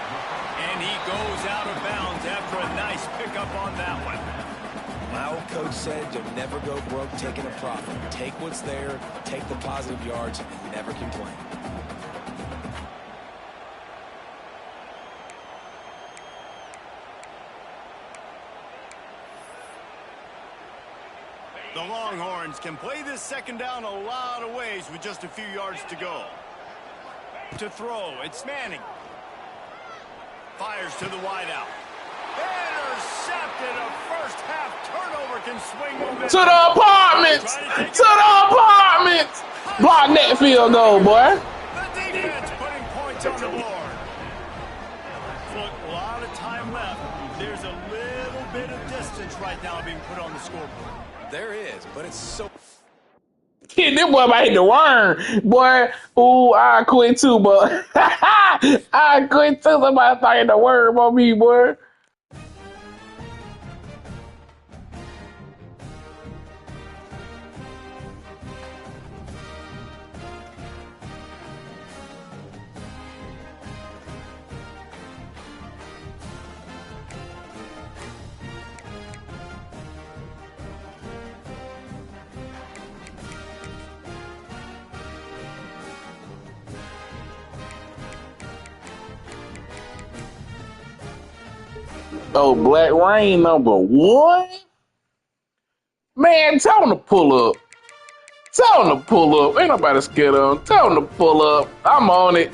And he goes out of bounds after a nice pickup on that one. My old coach said you'll never go broke taking a profit. Take what's there, take the positive yards, and never complain. The Longhorns can play this second down a lot of ways with just a few yards to go. To throw, it's Manning. Fires to the wideout. Intercepted. A first half turnover can swing momentum. To the apartments! To the apartments! Block that field goal, boy. The defense putting points on the board. Look, a lot of time left. There's a little bit of distance right now being put on the scoreboard. There is, but it's so... This boy might hit the worm, boy. Ooh, I quit too, but I quit too. Somebody thought hit the worm on me, boy. Oh, Black Rain #1? Man, tell him to pull up. Tell him to pull up. Ain't nobody scared of him. Tell him to pull up. I'm on it.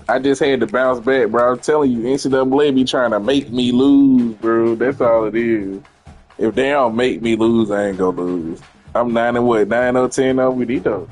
I just had to bounce back, bro. I'm telling you, NCAA be trying to make me lose, bro. That's all it is. If they don't make me lose, I ain't gonna lose. I'm 9 and what? 9-0, 10-0 with these though.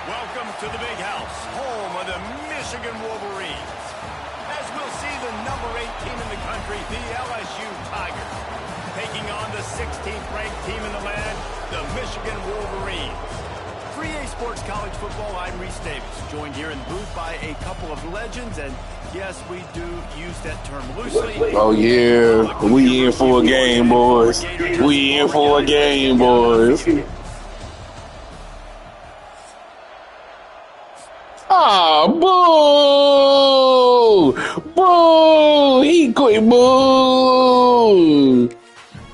Welcome to the big house, home of the Michigan Wolverines. As we'll see the number 8 team in the country, the LSU Tigers, taking on the 16th ranked team in the land, the Michigan Wolverines. 3A Sports College Football, I'm Reese Davis, joined here in the booth by a couple of legends, and yes, we do use that term loosely. Oh yeah, we in for a game, boys. We in for a game, boys. Ah, boo! Boo! He quit. Boo!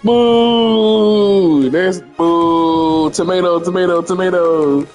Boo! That's boo! Tomato, tomato, tomato.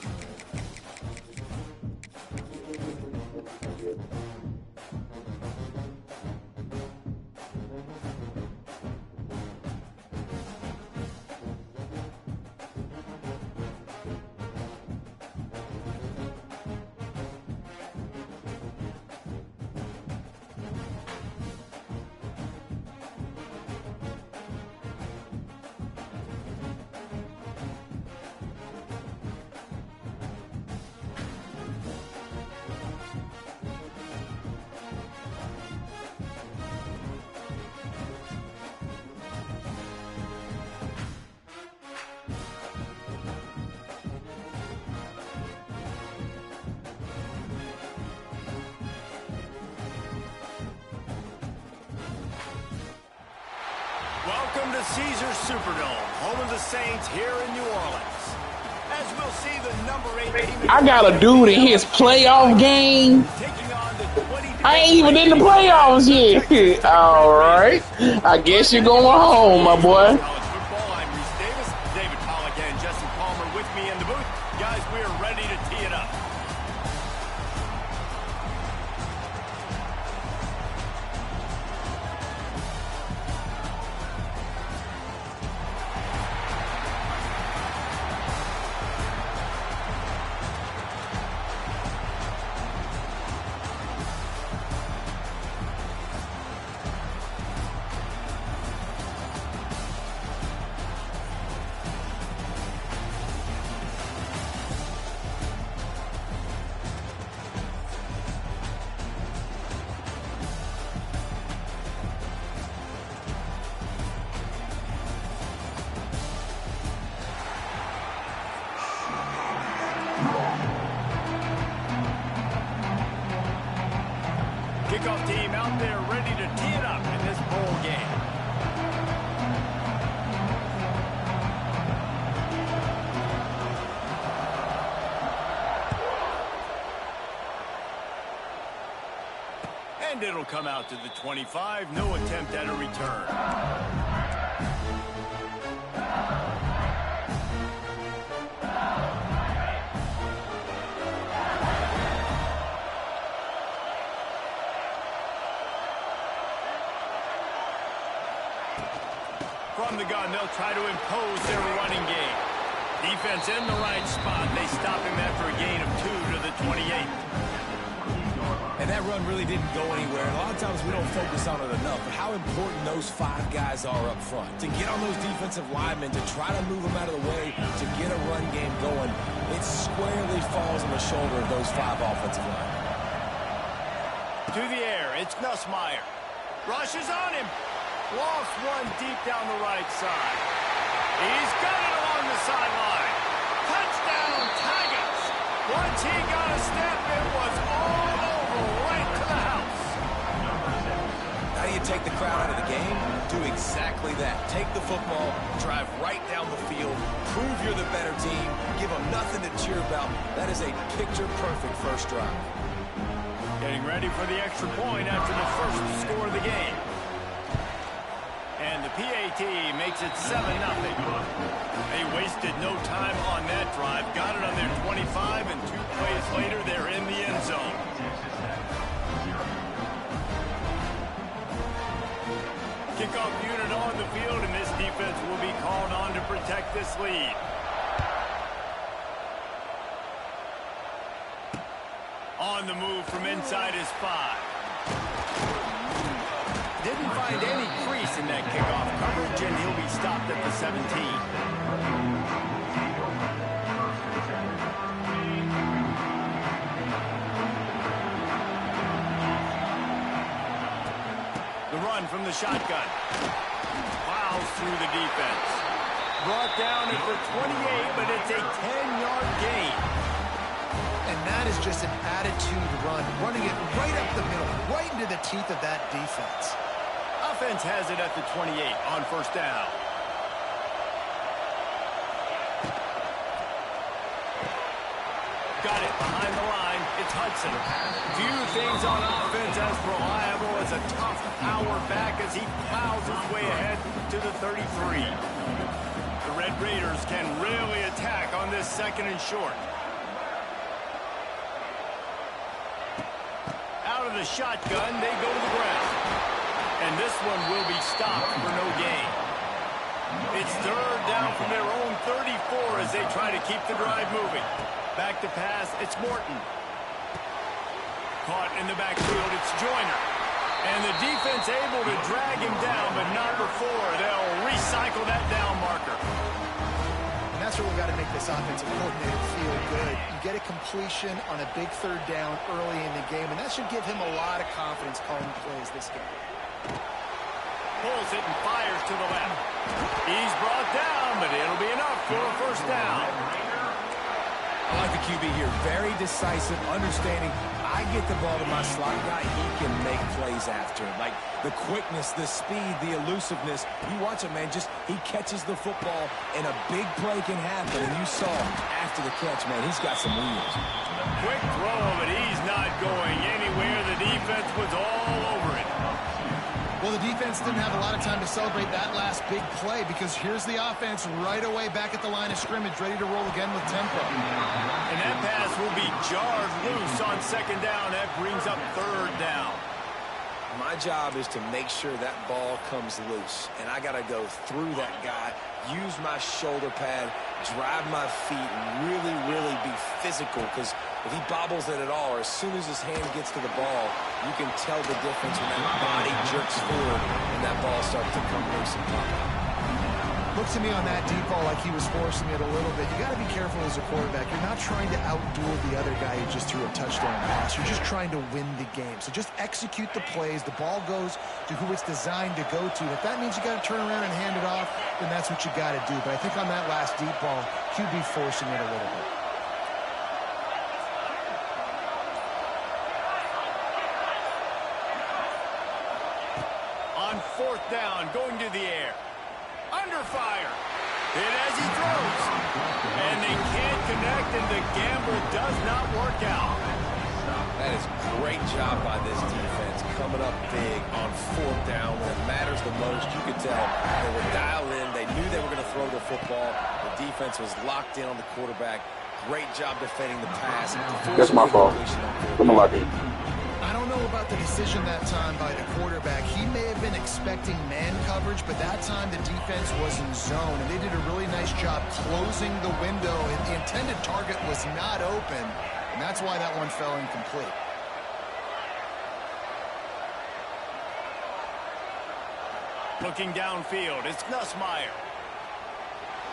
Welcome to Caesars Superdome, home of the Saints here in New Orleans. As we'll see the number 8 team. I got a dude in his playoff game. Taking on the 20. I ain't even in the playoffs yet. All right. I guess you're going home, my boy. College football, I'm Reese Davis, David Pollack and Jesse Palmer with me in the booth. Guys, we're ready to tee it up. Kickoff team out there ready to tee it up in this bowl game. And it'll come out to the 25. No attempt at a return. From the gun, they'll try to impose their running game. Defense in the right spot. They stop him after a gain of 2 to the 28. And that run really didn't go anywhere. And a lot of times we don't focus on it enough, but how important those 5 guys are up front. To get on those defensive linemen, to try to move them out of the way, to get a run game going, it squarely falls on the shoulder of those 5 offensive linemen. To the air, it's Nussmeier. Rushes on him. Lost one deep down the right side. He's got it along the sideline. Touchdown, Tigers. Once he got a step, it was all over right to the house. How do you take the crowd out of the game? Do exactly that. Take the football, drive right down the field, prove you're the better team, give them nothing to cheer about. That is a picture-perfect first drive. Getting ready for the extra point after the first score of the game. And the PAT makes it 7-0. They wasted no time on that drive. Got it on their 25, and 2 plays later, they're in the end zone. Kickoff unit on the field, and this defense will be called on to protect this lead. On the move from inside his 5. Didn't find any crease in that kickoff coverage, and he'll be stopped at the 17. The run from the shotgun. Plows through the defense. Brought down at the 28, but it's a 10-yard gain. And that is just an attitude run, running it right up the middle, right into the teeth of that defense. Offense has it at the 28 on first down. Got it behind the line. It's Hudson. Few things on offense as reliable as a tough power back as he plows his way ahead to the 33. The Red Raiders can really attack on this 2nd and short. Out of the shotgun, they go to the ground. And this one will be stopped for no gain. It's 3rd down from their own 34 as they try to keep the drive moving. Back to pass, it's Morton. Caught in the backfield, it's Joyner. And the defense able to drag him down, but not before they'll recycle that down marker. And that's where we've got to make this offensive coordinator feel good. You get a completion on a big 3rd down early in the game, and that should give him a lot of confidence calling plays this game. Pulls it and fires to the left. He's brought down, but it'll be enough for a 1st down. I like the QB here. Very decisive, understanding I get the ball to my slot guy, he can make plays after. Like the quickness, the speed, the elusiveness. You watch him, man, he catches the football and a big play can happen. And you saw after the catch, man, he's got some wheels. Quick throw, but he's not going anywhere. The defense was all over it. Well, the defense didn't have a lot of time to celebrate that last big play because here's the offense right away back at the line of scrimmage, ready to roll again with tempo. And that pass will be jarred loose on 2nd down. That brings up 3rd down. My job is to make sure that ball comes loose, and I got to go through that guy, use my shoulder pad, drive my feet, and really, really be physical, because if he bobbles it at all, or as soon as his hand gets to the ball, you can tell the difference when that body jerks forward and that ball starts to come loose and pop out. Looked to me on that deep ball like he was forcing it a little bit. You got to be careful as a quarterback. You're not trying to outduel the other guy who just threw a touchdown pass. You're just trying to win the game. So just execute the plays. The ball goes to who it's designed to go to. If that means you got to turn around and hand it off, then that's what you got to do. But I think on that last deep ball, QB forcing it a little bit. On 4th down, going to the air. Under fire. Hit as he throws. And they can't connect, and the gamble does not work out. That is great job by this defense, coming up big on 4th down when it matters the most. You could tell they were dialed in. They knew they were going to throw the football. The defense was locked in on the quarterback. Great job defending the pass. That's my fault. I'm lucky. I don't know about the decision that time by the quarterback. He may have been expecting man coverage, but that time the defense was in zone, and they did a really nice job closing the window, and the intended target was not open, and that's why that one fell incomplete. Looking downfield, it's Nussmeier.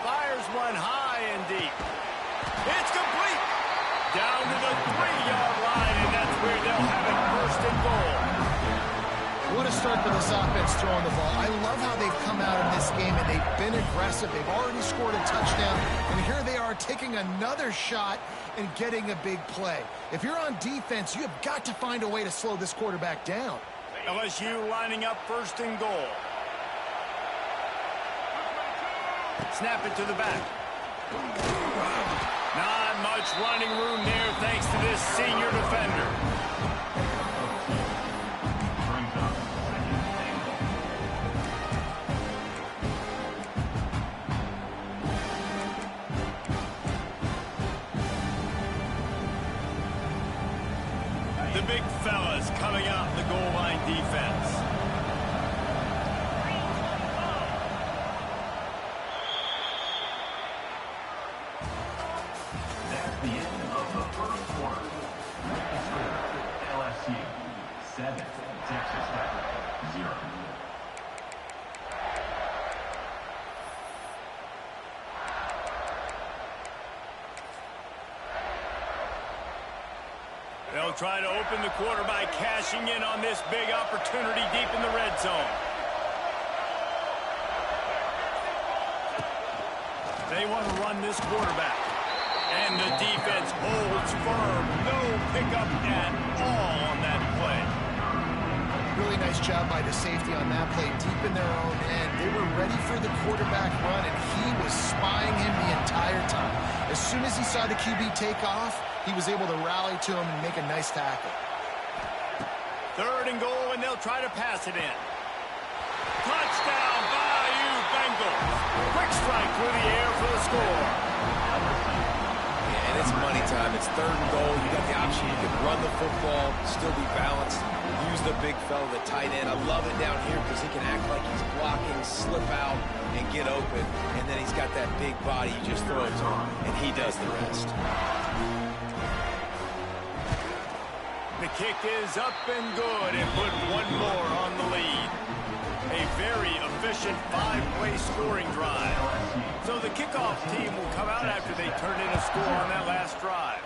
Fires one high and deep. It's complete. Down to the 3-yard line, and that's where they'll have it 1st and goal. What a start for this offense throwing the ball. I love how they've come out in this game, and they've been aggressive. They've already scored a touchdown, and here they are taking another shot and getting a big play. If you're on defense, you have got to find a way to slow this quarterback down. LSU lining up 1st and goal. Snap it to the back. Not much running room there thanks to this senior defender. big fellas coming out in the goal line defense. That's the end of the first quarter. LSU 7, Texas Tech 0. They'll try to open the quarter by cashing in on this big opportunity deep in the red zone. They want to run this quarterback. And the defense holds firm. No pickup at all on that play. Really nice job by the safety on that play, deep in their own end. They were ready for the quarterback run, and he was spying him the entire time. As soon as he saw the QB take off, he was able to rally to him and make a nice tackle. 3rd and goal, and they'll try to pass it in. Touchdown, Bayou Bengals. Quick strike through the air for the score. Yeah, and it's money time. It's 3rd and goal. You got the option. You can run the football, still be balanced, use the big fella, the tight end. I love it down here because he can act like he's blocking, slip out, and get open. And then he's got that big body. You just throw it to him, and he does the rest. The kick is up and good, and put one more on the lead. A very efficient 5-play scoring drive. So the kickoff team will come out after they turn in a score on that last drive.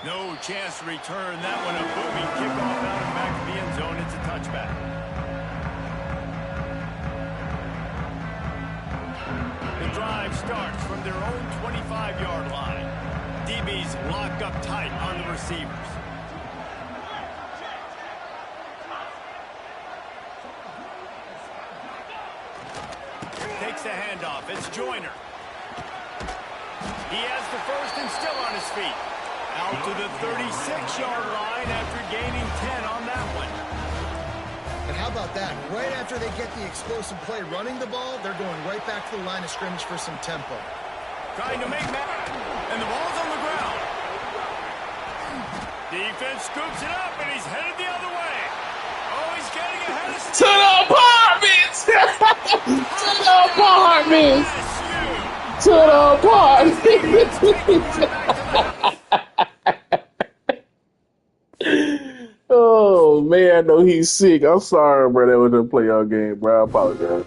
No chance to return that one. A booming kickoff out and back of the end zone. It's a touchback. The drive starts from their own 25-yard line. DBs locked up tight on the receivers. Takes the handoff. It's Joyner. He has the first and still on his feet. Out to the 36-yard line after gaining 10 on that one. And how about that? Right after they get the explosive play running the ball, they're going right back to the line of scrimmage for some tempo. Trying to make that, and the ball's on the ground. Defense scoops it up, and he's headed the other way. Oh, he's getting ahead of To the apartments! To the apartments! To the apartments! Oh, man, I know he's sick. I'm sorry, bro. That was a playoff game, bro. I apologize.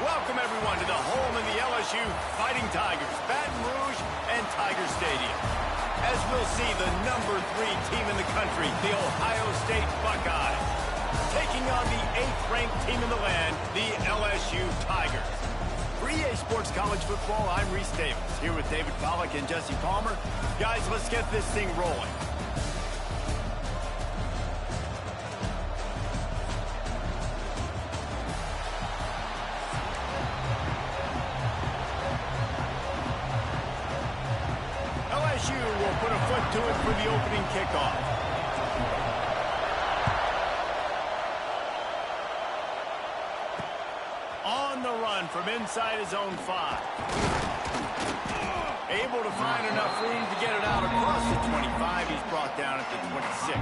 Welcome, everyone, to the home of the LSU Fighting Tigers, Baton Rouge and Tiger Stadium. As we'll see, the #3 team in the country, the Ohio State Buckeyes, taking on the 8th-ranked team in the land, the LSU Tigers. For EA Sports College Football, I'm Reese Davis, here with David Pollack and Jesse Palmer. Guys, let's get this thing rolling. LSU will put a foot to it for the opening kickoff. On the run from inside his own 5. Able to find enough room to get it out across the 25. He's brought down at the 26.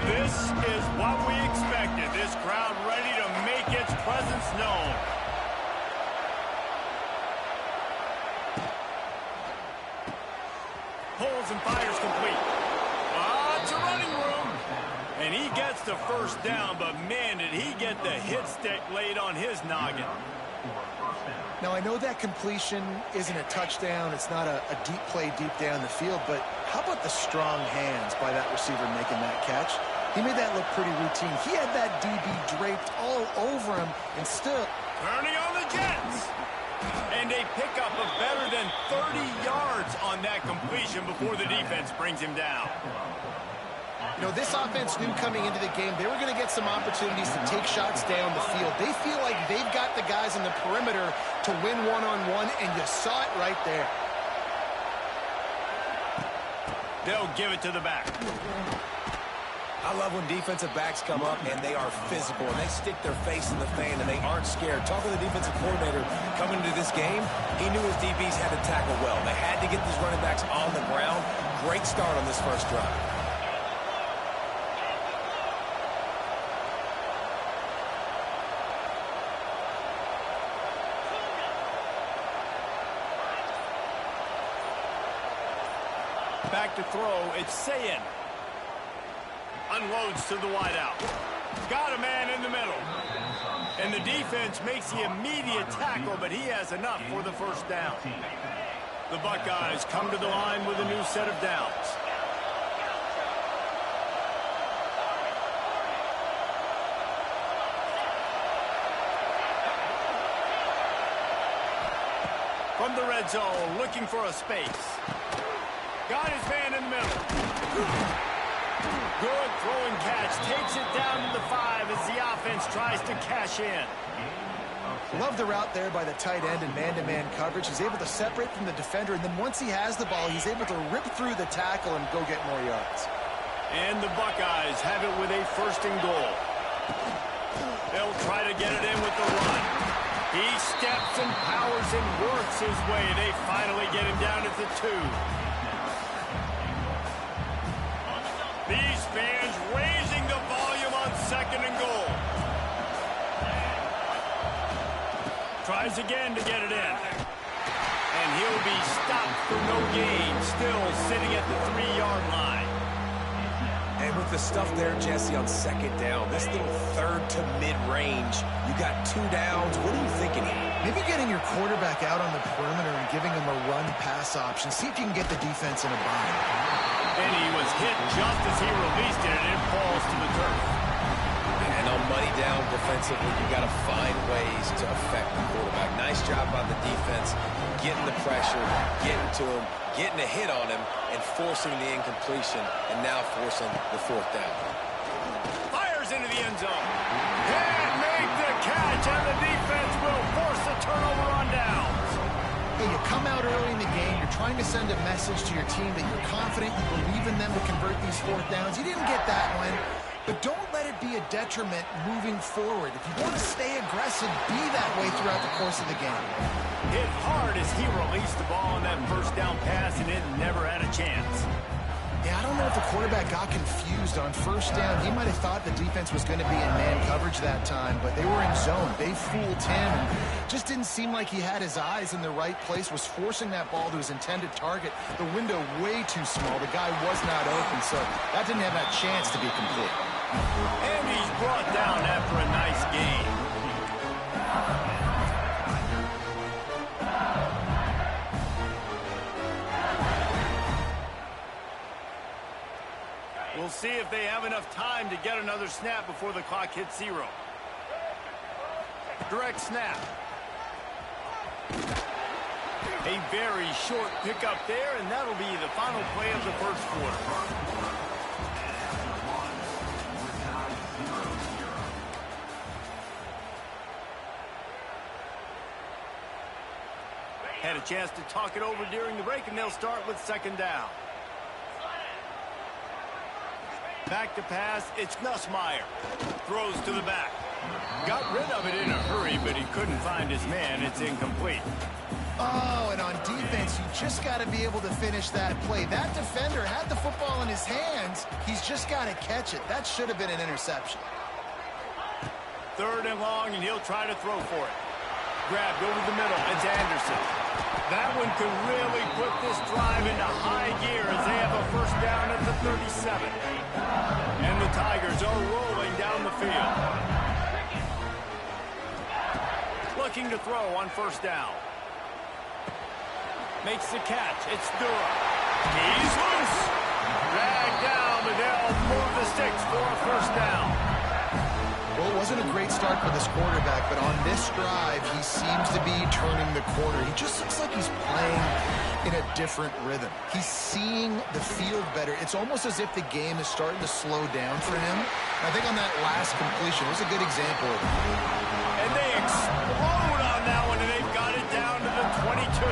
This is what we expected. This crowd ready to make its presence known. Pulls and fires complete. Lots of running room. And he gets the first down, but man, did he get the hit stick laid on his noggin. Now, I know that completion isn't a touchdown. It's not a deep play deep down the field, but how about the strong hands by that receiver making that catch? He made that look pretty routine. He had that DB draped all over him and still... Turning on the Jets. And a pickup of better than 30 yards on that completion before the defense brings him down. You know, this offense knew coming into the game they were going to get some opportunities to take shots down the field. They feel like they've got the guys in the perimeter to win one-on-one, and you saw it right there. They'll give it to the back. I love when defensive backs come up and they are physical and they stick their face in the fan and they aren't scared. Talking to the defensive coordinator coming into this game, he knew his DBs had to tackle well. They had to get these running backs on the ground. Great start on this first drive. Back to throw, it's Sayin. Unloads to the wideout. Got a man in the middle. And the defense makes the immediate tackle, but he has enough for the first down. The Buckeyes come to the line with a new set of downs. From the red zone, looking for a space. Got his man in the middle. Good throwing catch. Takes it down to the 5 as the offense tries to cash in. Love the route there by the tight end in man-to-man coverage. He's able to separate from the defender, and then once he has the ball, he's able to rip through the tackle and go get more yards. And the Buckeyes have it with a 1st and goal. They'll try to get it in with the run. He steps and powers and works his way. They finally get him down at the 2. These fans raising the volume on 2nd and goal. Tries again to get it in. And he'll be stopped for no gain, still sitting at the 3-yard line. And with the stuff there, Jesse, on 2nd down, this little 3rd to mid-range, you got 2 downs. What are you thinking here? Maybe getting your quarterback out on the perimeter and giving him a run-pass option. See if you can get the defense in a bind. And he was hit just as he released it, and it falls to the turf. And on money down defensively, you got to find ways to affect the quarterback. Nice job by the defense, getting the pressure, getting to him, getting a hit on him, and forcing the incompletion, and now forcing the 4th down. Fires into the end zone. Can't make the catch, and the defense will force a turnover on downs. Hey, you come out early in the game, you're trying to send a message to your team that you're confident, you believe in them to convert these 4th downs. You didn't get that one, but don't let it be a detriment moving forward. If you want to stay aggressive, be that way throughout the course of the game. Hit hard as he released the ball on that 1st down pass, and it never had a chance. Yeah, I don't know if the quarterback got confused on 1st down. He might have thought the defense was going to be in man coverage that time, but they were in zone. They fooled him, and just didn't seem like he had his eyes in the right place, was forcing that ball to his intended target. The window way too small. The guy was not open, so that didn't have that chance to be complete. And he's brought down after a nice game. We'll see if they have enough time to get another snap before the clock hits 0. Direct snap. A very short pickup there, and that'll be the final play of the 1st quarter. Had a chance to talk it over during the break, and they'll start with 2nd down. Back to pass, it's Nussmeier. Throws to the back. Got rid of it in a hurry, but he couldn't find his man. It's incomplete. Oh, and on defense, you just got to be able to finish that play. That defender had the football in his hands. He's just got to catch it. That should have been an interception. 3rd and long, and he'll try to throw for it. Grabbed over the middle. It's Anderson. That one could really put this drive into high gear as they have a 1st down at the 37. And the Tigers are rolling down the field. looking to throw on first down. Makes the catch. It's Dura. He's loose. Dragged down, but they'll move the sticks for a first down. Well, it wasn't a great start for this quarterback, but on this drive, he seems to be turning the corner. He just looks like he's playing in a different rhythm. He's seeing the field better. It's almost as if the game is starting to slow down for him. I think on that last completion, it was a good example of it. And they explode on that one, and they've got it down to the 22.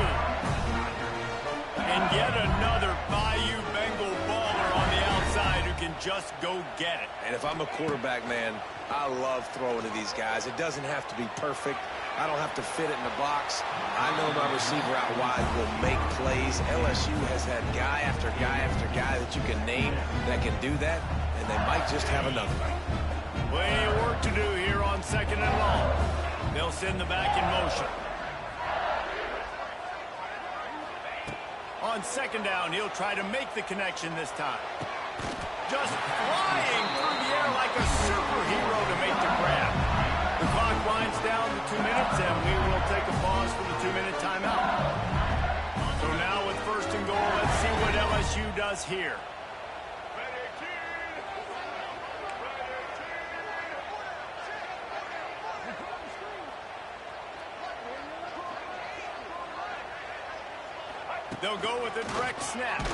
And yet another Bayou Bengal baller on the outside who can just go get it. And if I'm a quarterback, man, I love throwing to these guys. It doesn't have to be perfect. I don't have to fit it in the box. I know my receiver out wide will make plays. LSU has had guy after guy after guy that you can name that can do that, and they might just have another one. Plenty of work to do here on second and long. They'll send the back in motion. On second down, he'll try to make the connection this time. Just flying through the air like a superhero to make the grab. The clock winds down to 2 minutes, and we will take a pause for the 2-minute timeout. So now with first and goal, let's see what LSU does here. They'll go with a direct snap.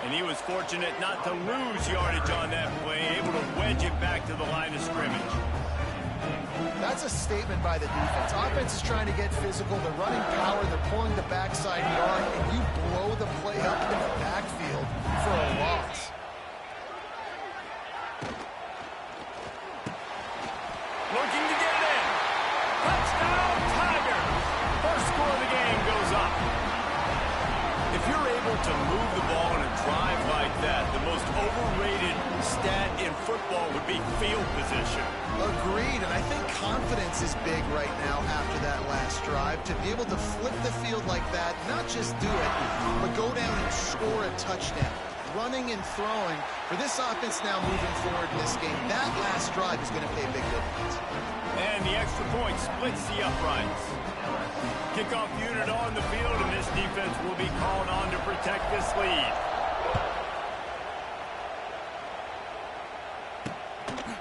And he was fortunate not to lose yardage on that play, able to wedge it back to the line of scrimmage. That's a statement by the defense. Offense is trying to get physical. They're running power. They're pulling the backside yard, and you blow the play up in the backfield for a loss. Looking to get it in. Touchdown, Tigers. First score of the game goes up. If you're able to move the ball in a drive like that, the most overrated stat in football would be field position. Agreed, and I think confidence is big right now after that last drive. To be able to flip the field like that, not just do it, but go down and score a touchdown. Running and throwing, for this offense now moving forward in this game, that last drive is going to pay a big difference. And the extra point splits the uprights. Kickoff unit on the field, and this defense will be called on to protect this lead.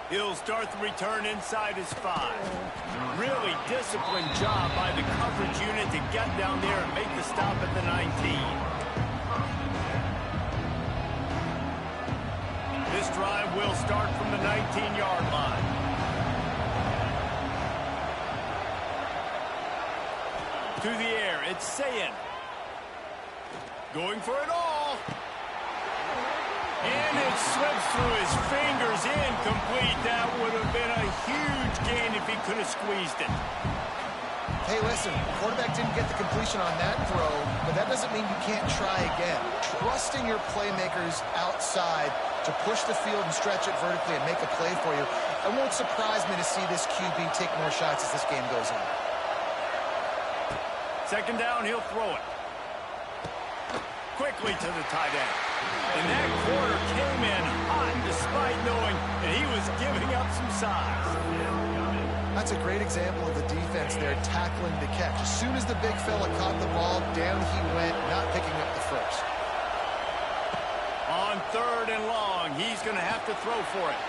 He'll start the return inside his 5. Really disciplined job by the coverage unit to get down there and make the stop at the 19. This drive will start from the 19-yard line. To the air, it's Sayin. Going for it all. And it slips through his fingers, incomplete. That would have been a huge gain if he could have squeezed it. Hey, listen, the quarterback didn't get the completion on that throw, but that doesn't mean you can't try again. Trusting your playmakers outside to push the field and stretch it vertically and make a play for you. It won't surprise me to see this QB take more shots as this game goes on. Second down, he'll throw it. Quickly to the tight end. And that corner came in hot despite knowing that he was giving up some size. That's a great example of the defense there tackling the catch. As soon as the big fella caught the ball, down he went, not picking up the first. On third and long, he's going to have to throw for it.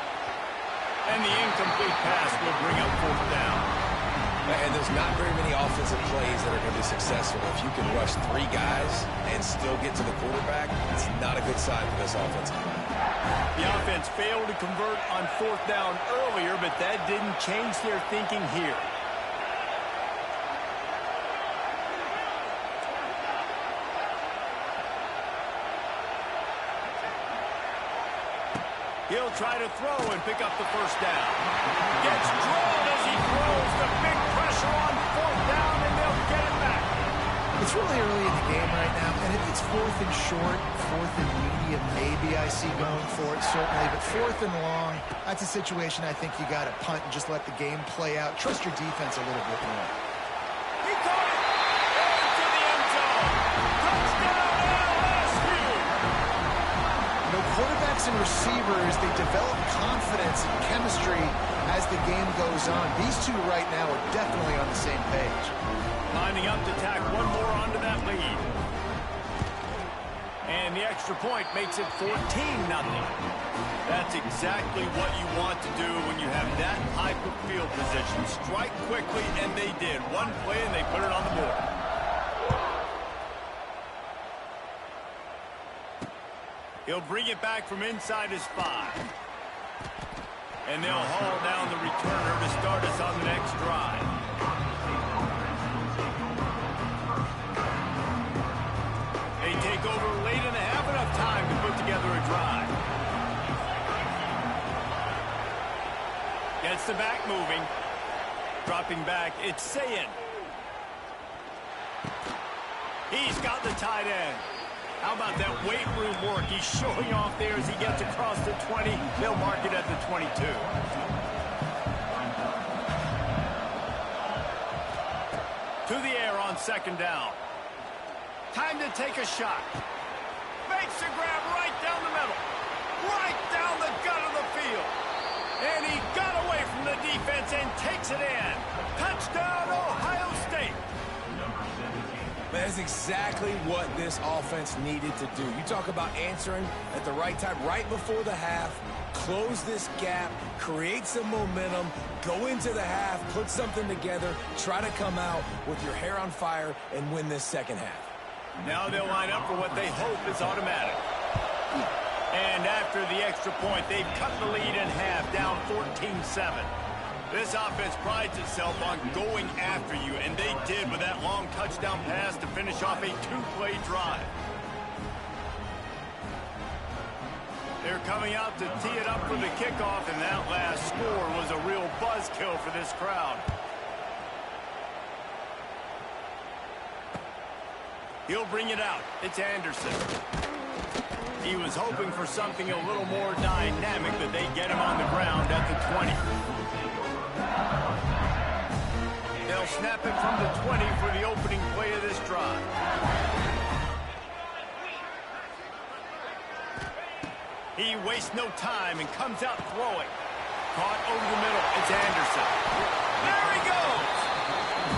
And the incomplete pass will bring up fourth down. And there's not very many offensive plays that are going to be successful. If you can rush 3 guys and still get to the quarterback, it's not a good sign for this offensive line. The offense failed to convert on fourth down earlier, but that didn't change their thinking here. He'll try to throw and pick up the first down. Gets drawn as he throws. The big pressure on fourth down, and they'll get it back. It's really early in the game right now, and if it's fourth and short, fourth and medium, maybe I see going for it, certainly. But fourth and long, that's a situation I think you got to punt and just let the game play out. Trust your defense a little bit more. He caught it. Into the end zone. Touchdown, LSU. You know, quarterbacks quarterbacks and receivers, they develop confidence and chemistry as the game goes on. These two right now are definitely on the same page. Lining up to tack one more onto that lead. And the extra point makes it 14-0. That's exactly what you want to do when you have that type of field position. Strike quickly, and they did. One play, and they put it on the board. He'll bring it back from inside his 5. And they'll haul down the returner to start us on the next drive. They take over late and have enough time to put together a drive. Gets the back moving. Dropping back, it's Sayin. He's got the tight end. How about that weight room work? He's showing off there as he gets across the 20. They'll mark it at the 22. To the air on second down. Time to take a shot. Makes the grab right down the middle. Right down the gut of the field. And he got away from the defense and takes it in. Touchdown, Ohio State. That's exactly what this offense needed to do. You talk about answering at the right time, right before the half, close this gap, create some momentum, go into the half, put something together, try to come out with your hair on fire and win this second half. Now they'll line up for what they hope is automatic. And after the extra point, they've cut the lead in half, down 14-7. This offense prides itself on going after you, and they did with that long touchdown pass to finish off a 2-play drive. They're coming out to tee it up for the kickoff, and that last score was a real buzzkill for this crowd. He'll bring it out. It's Anderson. He was hoping for something a little more dynamic, but they get him on the ground at the 20. They'll snap it from the 20 for the opening play of this drive. He wastes no time and comes out throwing. Caught over the middle. It's Anderson. There he goes.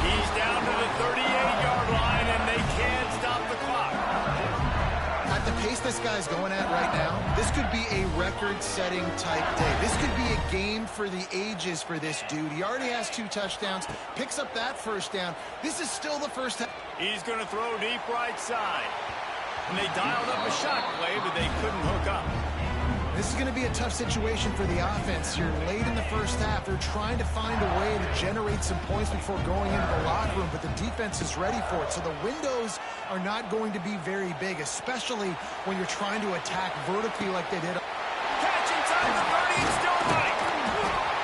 He's down to the 38-yard line, and they can't stop the clock. At the pace this guy's going at right now, this could be a record-setting type day. This could be a game for the ages for this dude. He already has 2 touchdowns, picks up that first down. This is still the first half. He's going to throw deep right side. And they dialed up a shot play, but they couldn't hook up. This is going to be a tough situation for the offense here late in the first half. They're trying to find a way to generate some points before going into the locker room, but the defense is ready for it. So the windows are not going to be very big, especially when you're trying to attack vertically like they did. Catch inside the 30 and still running.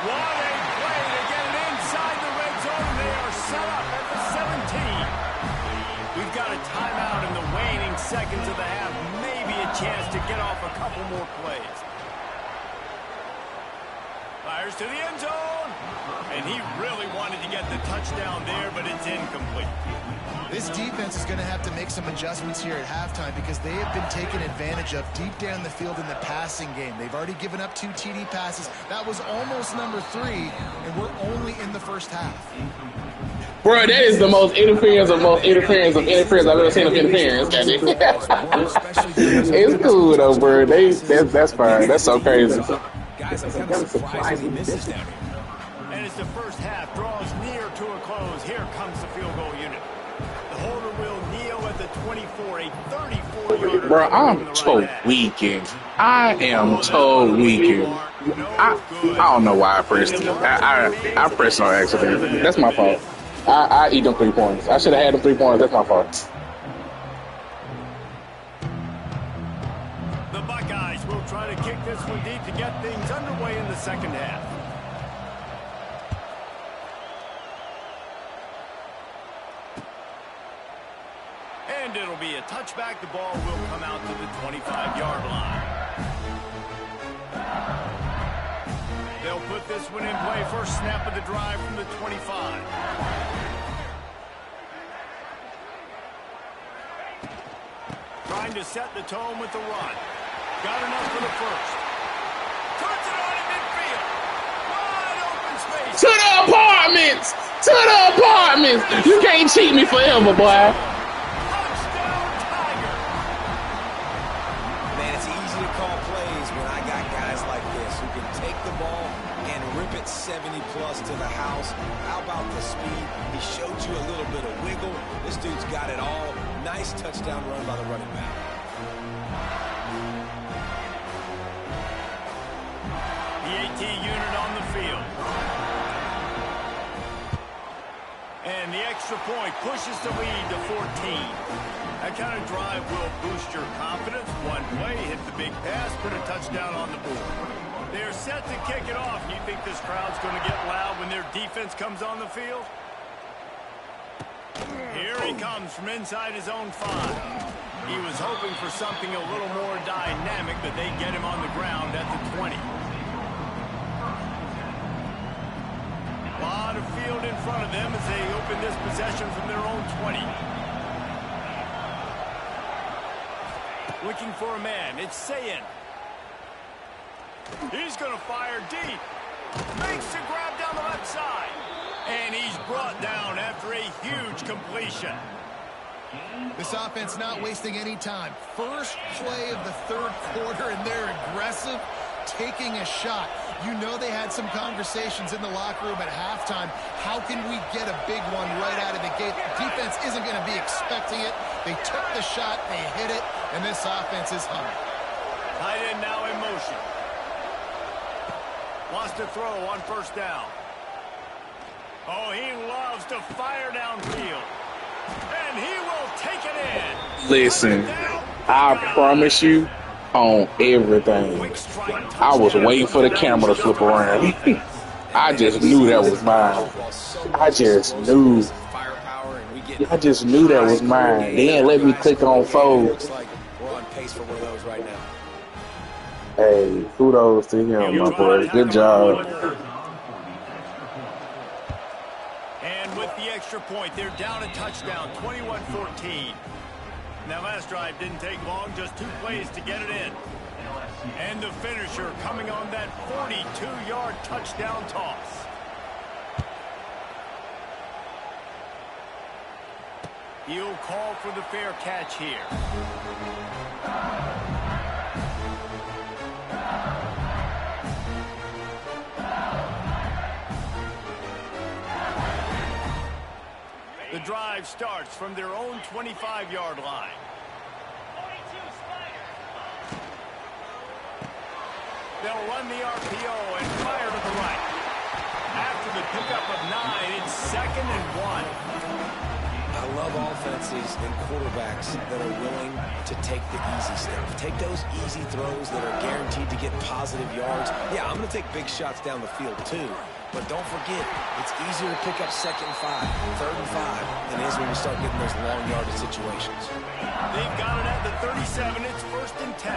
What a play to get it inside the red zone. They are set up at the 17. We've got a timeout in the waning seconds of the half. Maybe a chance to get off a couple more plays. Fires to the end zone. And he really wanted to get the touchdown there, but it's incomplete. This defense is going to have to make some adjustments here at halftime because they have been taken advantage of deep down the field in the passing game. They've already given up 2 TD passes. That was almost number 3, and we're only in the first half. Bro, that is the most interference of interference I've ever seen of interference. It's cool though, bro. That's fine. That's so crazy. Guys, I'm kind of surprised he misses down here. And as the first half draws near to a close, here comes the field goal unit. The holder will kneel at the 24, a 34-yarder. Bro, I'm toe weakened. I am toe weakened. I don't know why I pressed it. I pressed on accident. That's my fault. I eat them 3 points. I should have had them 3 points. That's my fault. The Buckeyes will try to kick this one deep to get things underway in the second half. And it'll be a touchback. The ball will come out to the 25-yard line. They'll put this one in play. First snap of the drive from the 25. Trying to set the tone with the run. Got enough for the first. Turns it on in midfield. Wide open space. To the apartments! To the apartments! You can't cheat me forever, boy. Touchdown, Tiger. Man, it's easy to call plays when I got guys like this who can take the ball and rip it 70-plus to the house. How about the speed? He showed you a little bit of wiggle. This dude's got it all. Nice touchdown run by the running back. The AT unit on the field. And the extra point pushes the lead to 14. That kind of drive will boost your confidence. One play, hit the big pass, put a touchdown on the board. They're set to kick it off. You think this crowd's going to get loud when their defense comes on the field? Here he comes from inside his own 5. He was hoping for something a little more dynamic, but they get him on the ground at the 20. A lot of field in front of them as they open this possession from their own 20. Looking for a man. It's Sayin. He's going to fire deep. Makes the grab down the left side. And he's brought down after a huge completion. This offense not wasting any time. First play of the third quarter, and they're aggressive, taking a shot. You know they had some conversations in the locker room at halftime. How can we get a big one right out of the gate? The defense isn't going to be expecting it. They took the shot, they hit it, and this offense is humming. Tight end now in motion. Wants to throw on first down. Oh, he loves to fire downfield. And he will take it in. Listen, I promise you on everything. I was waiting for the camera to flip around. I just knew that was mine. I just knew. I just knew that was mine. They didn't let me click on fold. Looks like we're on pace for one of those right now. Hey, kudos to him, my boy. Good job. And with the extra point, they're down a touchdown, 21-14. That last drive didn't take long, just 2 plays to get it in. And the finisher coming on that 42-yard touchdown toss. He'll call for the fair catch here. The drive starts from their own 25-yard line. They'll run the RPO and fire to the right. After the pickup of 9, it's 2nd and 1. I love offenses and quarterbacks that are willing to take the easy stuff. Take those easy throws that are guaranteed to get positive yards. Yeah, I'm going to take big shots down the field too. But don't forget, it's easier to pick up 2nd and 5, 3rd and 5 than it is when you start getting those long yardage situations. They've got it at the 37. It's 1st and 10.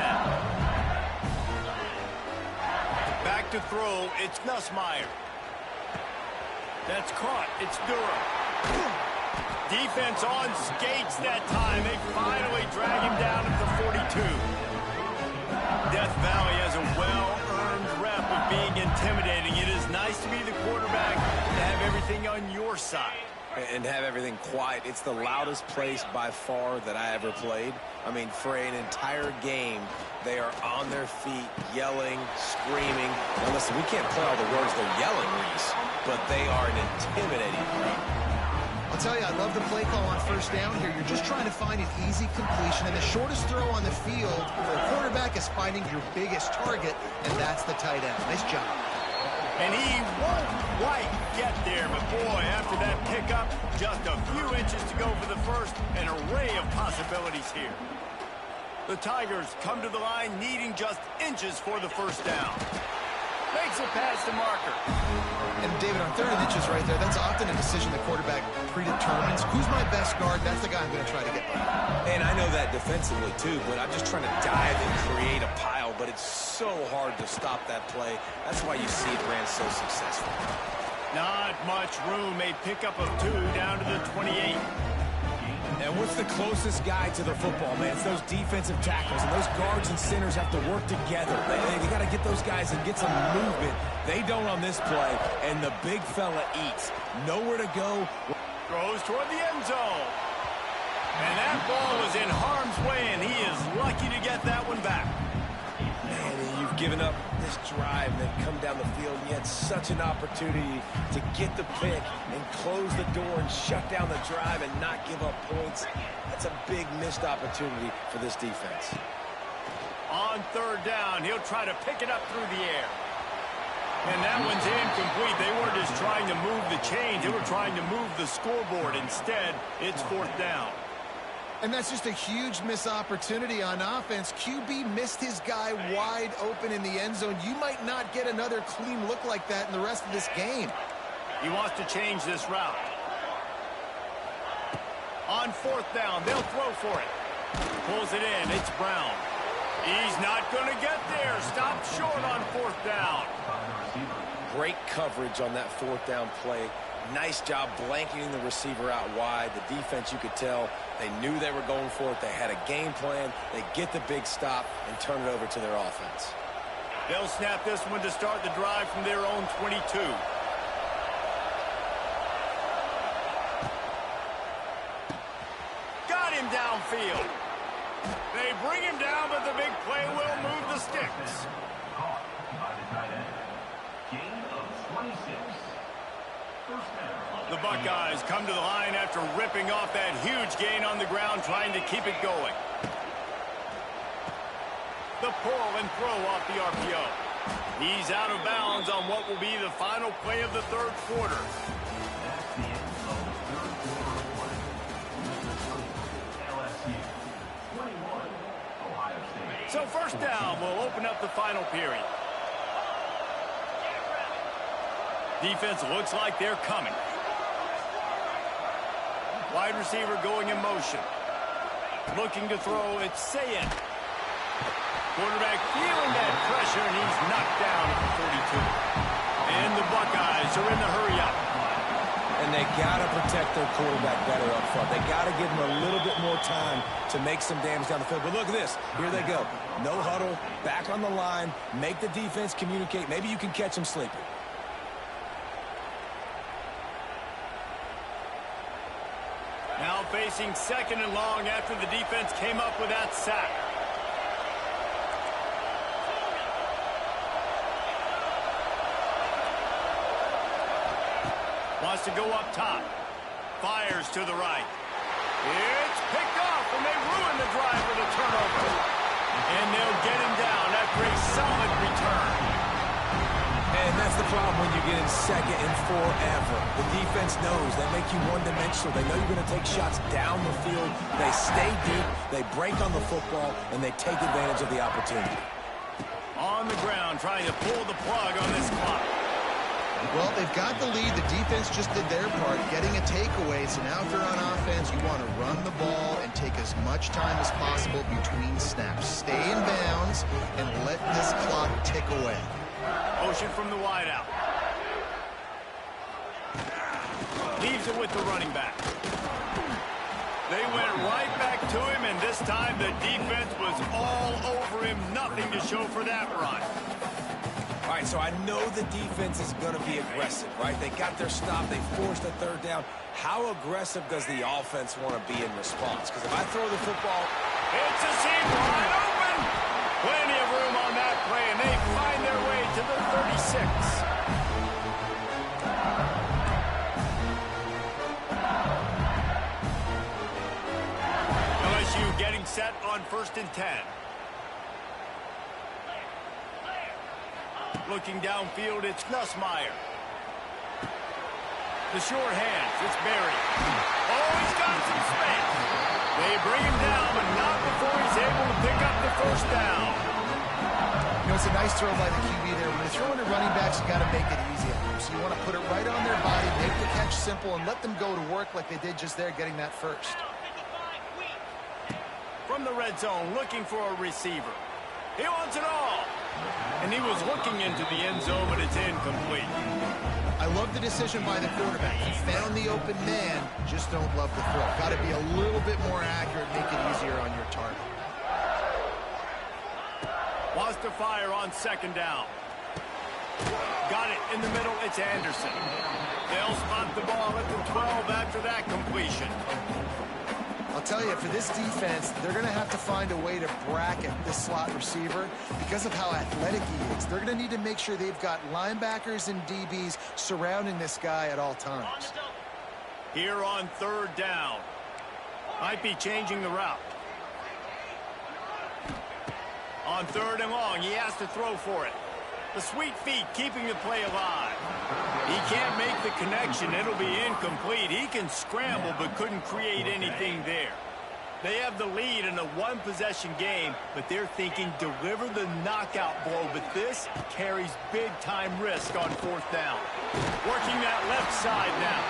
Back to throw. It's Nussmeier. That's caught. It's Durham. Defense on skates that time. They finally drag him down at the 42. Death Valley has a well-earned rep of being intimidating. It is nice to be the quarterback and have everything on your side. And have everything quiet. It's the loudest place by far that I ever played. I mean, for an entire game, they are on their feet, yelling, screaming. Now listen, we can't play all the words they're yelling, Reese, but they are an intimidating group. I'll tell you, I love the play call on first down here. You're just trying to find an easy completion, and the shortest throw on the field for a quarterback is finding your biggest target, and that's the tight end. Nice job. And he won't quite get there, but boy, after that pickup, just a few inches to go for the first, an array of possibilities here. The Tigers come to the line needing just inches for the first down. Makes it past the marker. And David, on 3rd and inches right there, that's often a decision the quarterback predetermines. Who's my best guard? That's the guy I'm going to try to get by. And I know that defensively too, but I'm just trying to dive and create a pile, but it's so hard to stop that play. That's why you see it ran so successful. Not much room. A pickup of 2 down to the 28. And what's the closest guy to the football, man? It's those defensive tackles, and those guards and centers have to work together. They got to get those guys and get some movement. They don't on this play, and the big fella eats. Nowhere to go. Throws toward the end zone. And that ball was in harm's way, and he is lucky to get that one back. Man, you've given up this drive and then come down the field, and you had such an opportunity to get the pick and close the door and shut down the drive and not give up points. That's a big missed opportunity for this defense. On third down, he'll try to pick it up through the air. And that one's incomplete. They weren't just trying to move the chains. They were trying to move the scoreboard. Instead, it's fourth down. And that's just a huge missed opportunity on offense. QB missed his guy wide open in the end zone. You might not get another clean look like that in the rest of this game. He wants to change this route. On fourth down, they'll throw for it. Pulls it in. It's Brown. He's not going to get there. Stopped short on fourth down. Great coverage on that fourth down play. Nice job blanketing the receiver out wide. The defense, you could tell, they knew they were going for it. They had a game plan. They get the big stop and turn it over to their offense. They'll snap this one to start the drive from their own 22. Got him downfield. They bring him down, but the big play will move the sticks. Caught by the tight end. Gain of 26. The Buckeyes come to the line after ripping off that huge gain on the ground, trying to keep it going. The pull and throw off the RPO. He's out of bounds on what will be the final play of the third quarter. That's the end of the third quarter of LSU 21, Ohio State. So first down will open up the final period. Defense looks like they're coming. Wide receiver going in motion. Looking to throw, it's Sayin. Quarterback feeling that pressure, and he's knocked down at the 32. And the Buckeyes are in the hurry up. And they got to protect their quarterback better up front. They got to give him a little bit more time to make some damage down the field. But look at this. Here they go. No huddle, back on the line, make the defense communicate. Maybe you can catch them sleeping. Now facing second and long after the defense came up with that sack. Wants to go up top. Fires to the right. It's picked off, and they ruin the drive with a turnover. And they'll get him down after a solid return. And that's the problem when you get in second and forever. The defense knows. They make you one-dimensional. They know you're going to take shots down the field. They stay deep, they break on the football, and they take advantage of the opportunity. On the ground, trying to pull the plug on this clock. Well, they've got the lead. The defense just did their part, getting a takeaway. So now if they're on offense, you want to run the ball and take as much time as possible between snaps. Stay in bounds and let this clock tick away. Motion from the wideout. Leaves it with the running back. They went right back to him, and this time the defense was all over him. Nothing to show for that run. All right, so I know the defense is going to be aggressive, right? They got their stop. They forced a third down. How aggressive does the offense want to be in response? Because if I throw the football... It's a seam wide open. Plenty of room on that play, and they find their way to the 36. LSU getting set on 1st and 10. Looking downfield, it's Nussmeier. The short hands, it's Barry. Oh, he's got some space. They bring him down, but not before he's able to pick up the first down. You know, it's a nice throw by the QB there. When you're throwing to running backs, you got to make it easy on them. So you want to put it right on their body, make the catch simple, and let them go to work like they did just there, getting that first. From the red zone, looking for a receiver. He wants it all. And he was looking into the end zone, but it's incomplete. I love the decision by the quarterback. He found the open man, just don't love the throw. Got to be a little bit more accurate, make it easier on your target. Wants to fire on second down. Got it in the middle. It's Anderson. They'll spot the ball at the 12 after that completion. I'll tell you, for this defense, they're going to have to find a way to bracket this slot receiver because of how athletic he is. They're going to need to make sure they've got linebackers and DBs surrounding this guy at all times. Here on third down. Might be changing the route. On third and long, he has to throw for it. The sweet feet keeping the play alive. He can't make the connection. It'll be incomplete. He can scramble but couldn't create anything there. They have the lead in a one-possession game, but they're thinking deliver the knockout blow. But this carries big-time risk on fourth down. Working that left side now.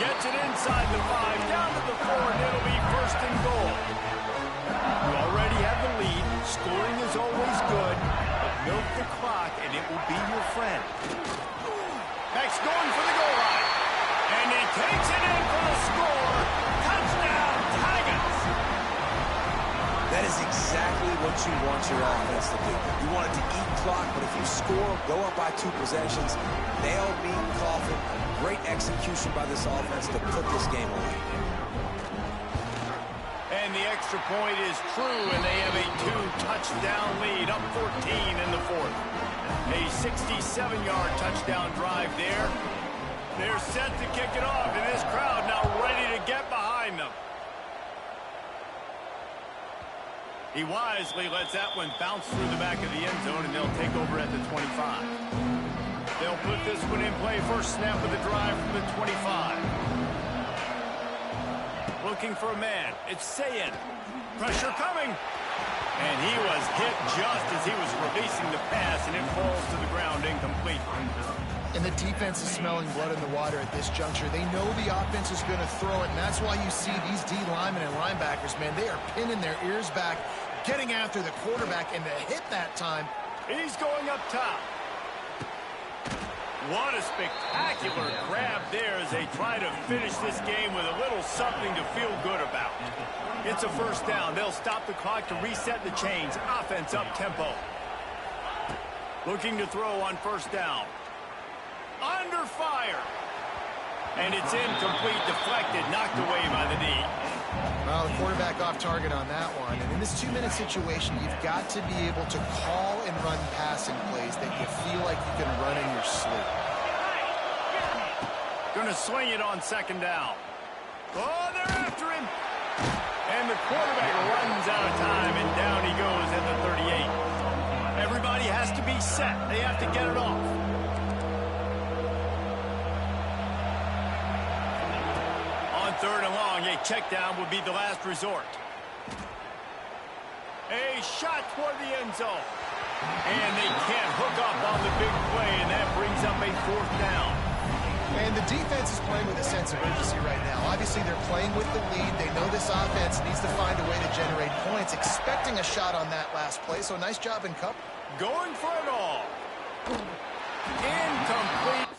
Gets it inside the 5, down to the 4, and it'll be first and goal. You already have the lead. Scoring is always good. Milk the clock, and it will be your friend. Max going for the goal line. And he takes it in for the score. Touchdown, Tigers! That is exactly what you want your offense to do. You want it to eat clock, but if you score, go up by 2 possessions, nail, meet, coffin. Great execution by this offense to put this game away. And the extra point is true, and they have a 2-touchdown lead, up 14 in the fourth. A 67-yard touchdown drive there. They're set to kick it off, and this crowd now ready to get behind them. He wisely lets that one bounce through the back of the end zone, and they'll take over at the 25. They'll put this one in play. First snap of the drive from the 25. Looking for a man. It's Sayin. Pressure coming. And he was hit just as he was releasing the pass, and it falls to the ground incomplete. And the defense is smelling blood in the water at this juncture. They know the offense is going to throw it, and that's why you see these D linemen and linebackers, man, they are pinning their ears back, getting after the quarterback, and the hit that time. He's going up top. What a spectacular grab there as they try to finish this game with a little something to feel good about. It's a first down. They'll stop the clock to reset the chains. Offense up tempo. Looking to throw on first down. Under fire. And it's incomplete, deflected, knocked away by the knee. Well, the quarterback off target on that one. And in this 2-minute situation, you've got to be able to call and run passing plays that you feel like you can run in your sleep. Going to swing it on second down. Oh, they're after him. And the quarterback runs out of time, and down he goes at the 38. Everybody has to be set. They have to get it off. Third and long, a check down would be the last resort. A shot toward the end zone. And they can't hook up on the big play, and that brings up a fourth down. And the defense is playing with a sense of urgency right now. Obviously, they're playing with the lead. They know this offense needs to find a way to generate points, expecting a shot on that last play. So nice job in cover. Going for it all. Incomplete.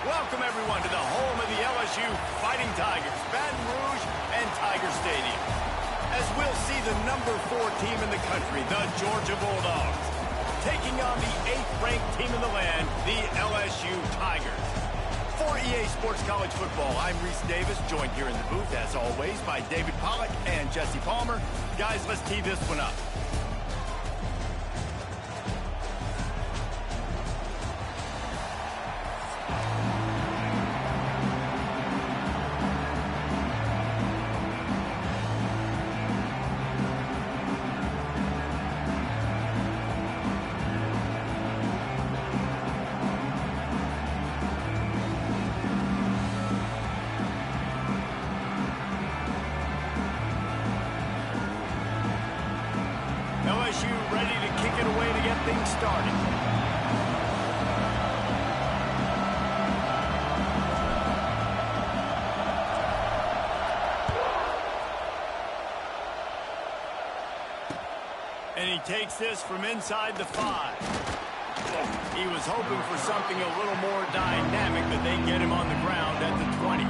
Welcome, everyone, to the home of the LSU Fighting Tigers, Baton Rouge and Tiger Stadium. As we'll see the number 4 team in the country, the Georgia Bulldogs, taking on the 8th-ranked team in the land, the LSU Tigers. For EA Sports College Football, I'm Reese Davis, joined here in the booth, as always, by David Pollack and Jesse Palmer. Guys, let's tee this one up. And he takes this from inside the 5. He was hoping for something a little more dynamic, but they get him on the ground at the 20.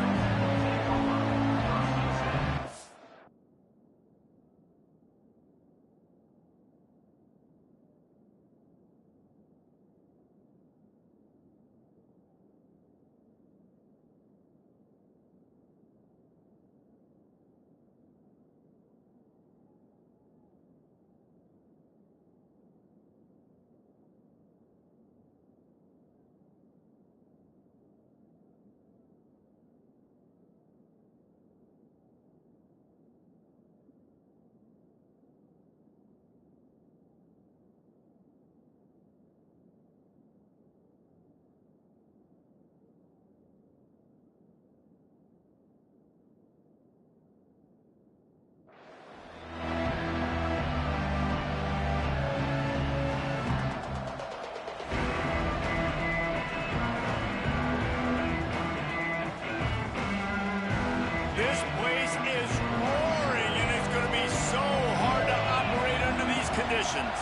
This place is roaring, and it's going to be so hard to operate under these conditions.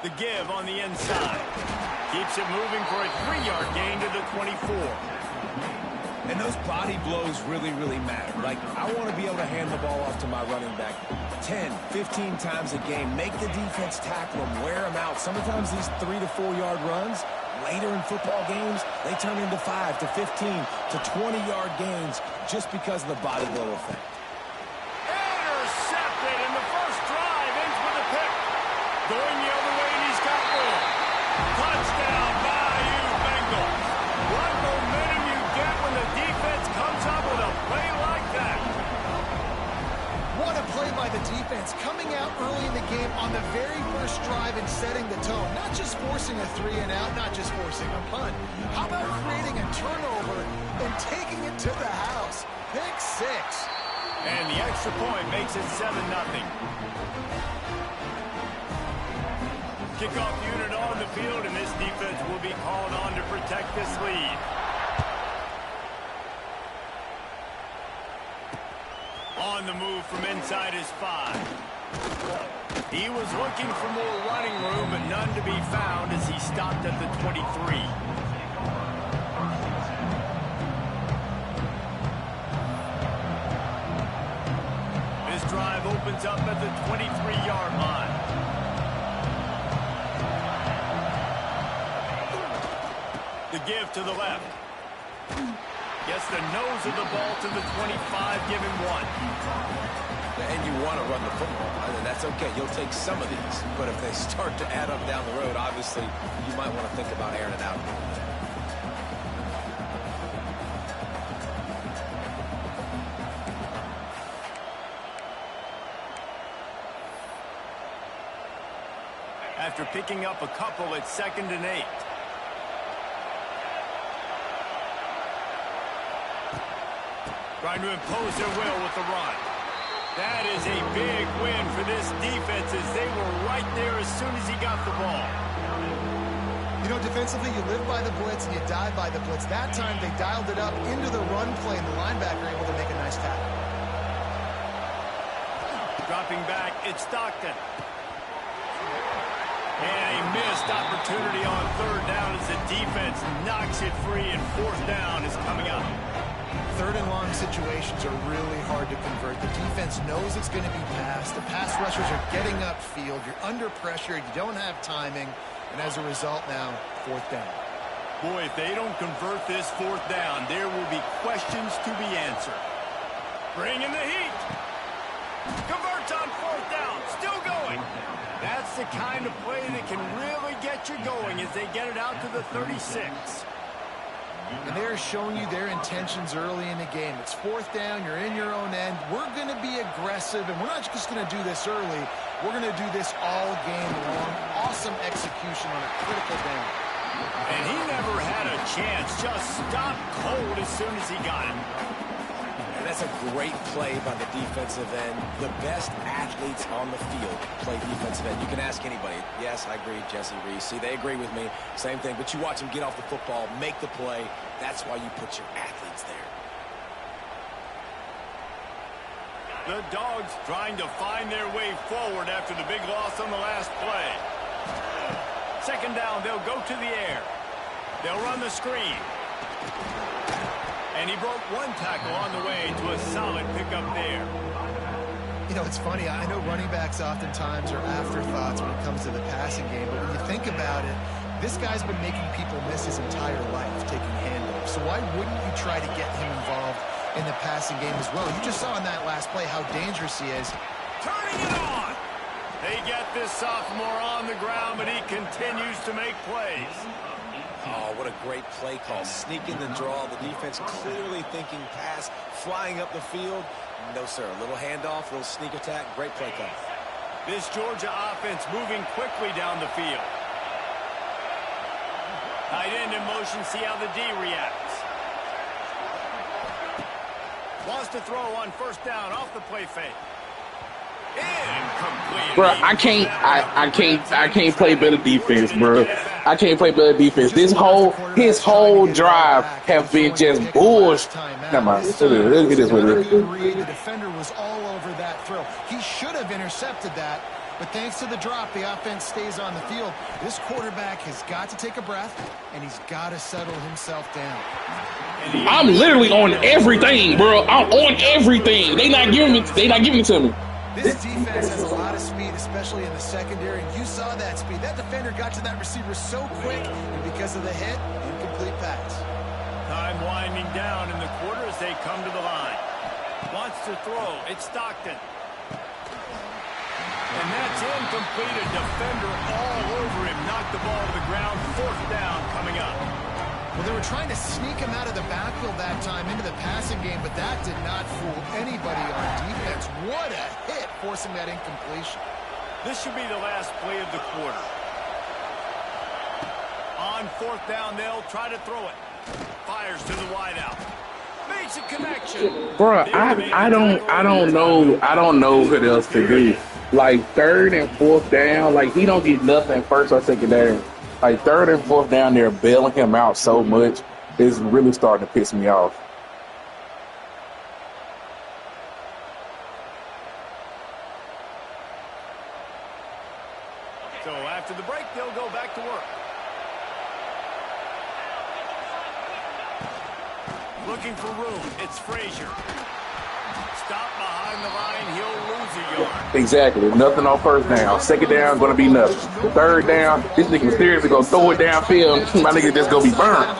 The give on the inside. Keeps it moving for a 3-yard gain to the 24. And those body blows really, really matter. Like, I want to be able to hand the ball off to my running back 10, 15 times a game. Make the defense tackle them, wear them out. Sometimes these 3 to 4 yard runs, later in football games, they turn into 5 to 15 to 20-yard gains just because of the body blow effect. Intercepted, and the first drive ends with a pick. Going the other way, and he's got room. Touchdown, Bayou Bengals. What momentum you get when the defense comes up with a play like that. What a play by the defense, coming out early in the game on the very first drive and setting the tone. Not just forcing a 3-and-out, not just forcing a punt. How about creating a turnover and taking it to the house? Pick 6. And the extra point makes it 7-0. Kickoff unit on the field, and this defense will be called on to protect this lead. On the move from inside his 5. He was looking for more running room, but none to be found as he stopped at the 23. This drive opens up at the 23-yard line. The give to the left. Gets the nose of the ball to the 25, give him 1. And you want to run the football, and that's okay. You'll take some of these, but if they start to add up down the road, obviously, you might want to think about airing it out. After picking up a couple, it's 2nd and 8. Trying to impose their will with the run. That is a big win for this defense as they were right there as soon as he got the ball. You know, defensively, you live by the blitz and you die by the blitz. That time, they dialed it up into the run play, and the linebacker able to make a nice tackle. Dropping back, it's Stockton. And a missed opportunity on 3rd down as the defense knocks it free, and 4th down is coming up. 3rd and long situations are really hard to convert. The defense knows it's going to be passed. The pass rushers are getting upfield. You're under pressure. You don't have timing. And as a result now, 4th down. Boy, if they don't convert this 4th down, there will be questions to be answered. Bring in the heat. Converts on 4th down. Still going. That's the kind of play that can really get you going as they get it out to the 36. And they're showing you their intentions early in the game. It's 4th down. You're in your own end. We're going to be aggressive, and we're not just going to do this early. We're going to do this all game long. Awesome execution on a critical down. And he never had a chance. Just stopped cold as soon as he got it. And that's a great play by the defensive end. The best athletes on the field play defensive end. You can ask anybody. Yes, I agree, Jesse Reese. See, they agree with me. Same thing. But you watch them get off the football, make the play. That's why you put your athletes there. The Dogs trying to find their way forward after the big loss on the last play. Second down, they'll go to the air. They'll run the screen. And he broke one tackle on the way to a solid pickup there. You know, it's funny. I know running backs oftentimes are afterthoughts when it comes to the passing game, but when you think about it, this guy's been making people miss his entire life taking handoffs. So why wouldn't you try to get him involved in the passing game as well? You just saw in that last play how dangerous he is. Turning it on. They get this sophomore on the ground, but he continues to make plays. Oh, what a great play call. Sneaking the draw. The defense clearly thinking pass, flying up the field. No, sir. A little handoff, a little sneak attack. Great play call. This Georgia offense moving quickly down the field. Tight end in motion, see how the D reacts. Wants to throw on first down off the play fake. Incomplete. Bro, I can't play better defense, bro. I can't play better defense. His whole drive have been just bullshit. Never mind. It is what it is. The defender was all over that throw. He should have intercepted that, but thanks to the drop, the offense stays on the field. This quarterback has got to take a breath, and he's got to settle himself down. I'm literally on everything, bro. I'm on everything. They not giving it to me. This defense has a lot of speed, especially in the secondary, and you saw that speed. That defender got to that receiver so quick, and because of the hit, incomplete pass. Time winding down in the quarter as they come to the line. Wants to throw. It's Stockton. And that's incomplete. A defender all over him. Knocked the ball to the ground. Fourth down coming up. Well, they were trying to sneak him out of the backfield that time into the passing game, but that did not fool anybody on defense. What a hit, forcing that incompletion. This should be the last play of the quarter. On fourth down, they'll try to throw it. Fires to the wideout. Makes a connection. Bro, I don't know what else to do. Like third and fourth down, like he don't get nothing first or second down. Like third and fourth down, they're bailing him out so much. It's really starting to piss me off. So after the break, they'll go back to work. Looking for room. It's Frazier. Stop behind the line. He'll lose a yard. Exactly. Nothing on first down. Second down, going to be nothing. Third down, this nigga was seriously going to throw it downfield. My nigga just going to be burned.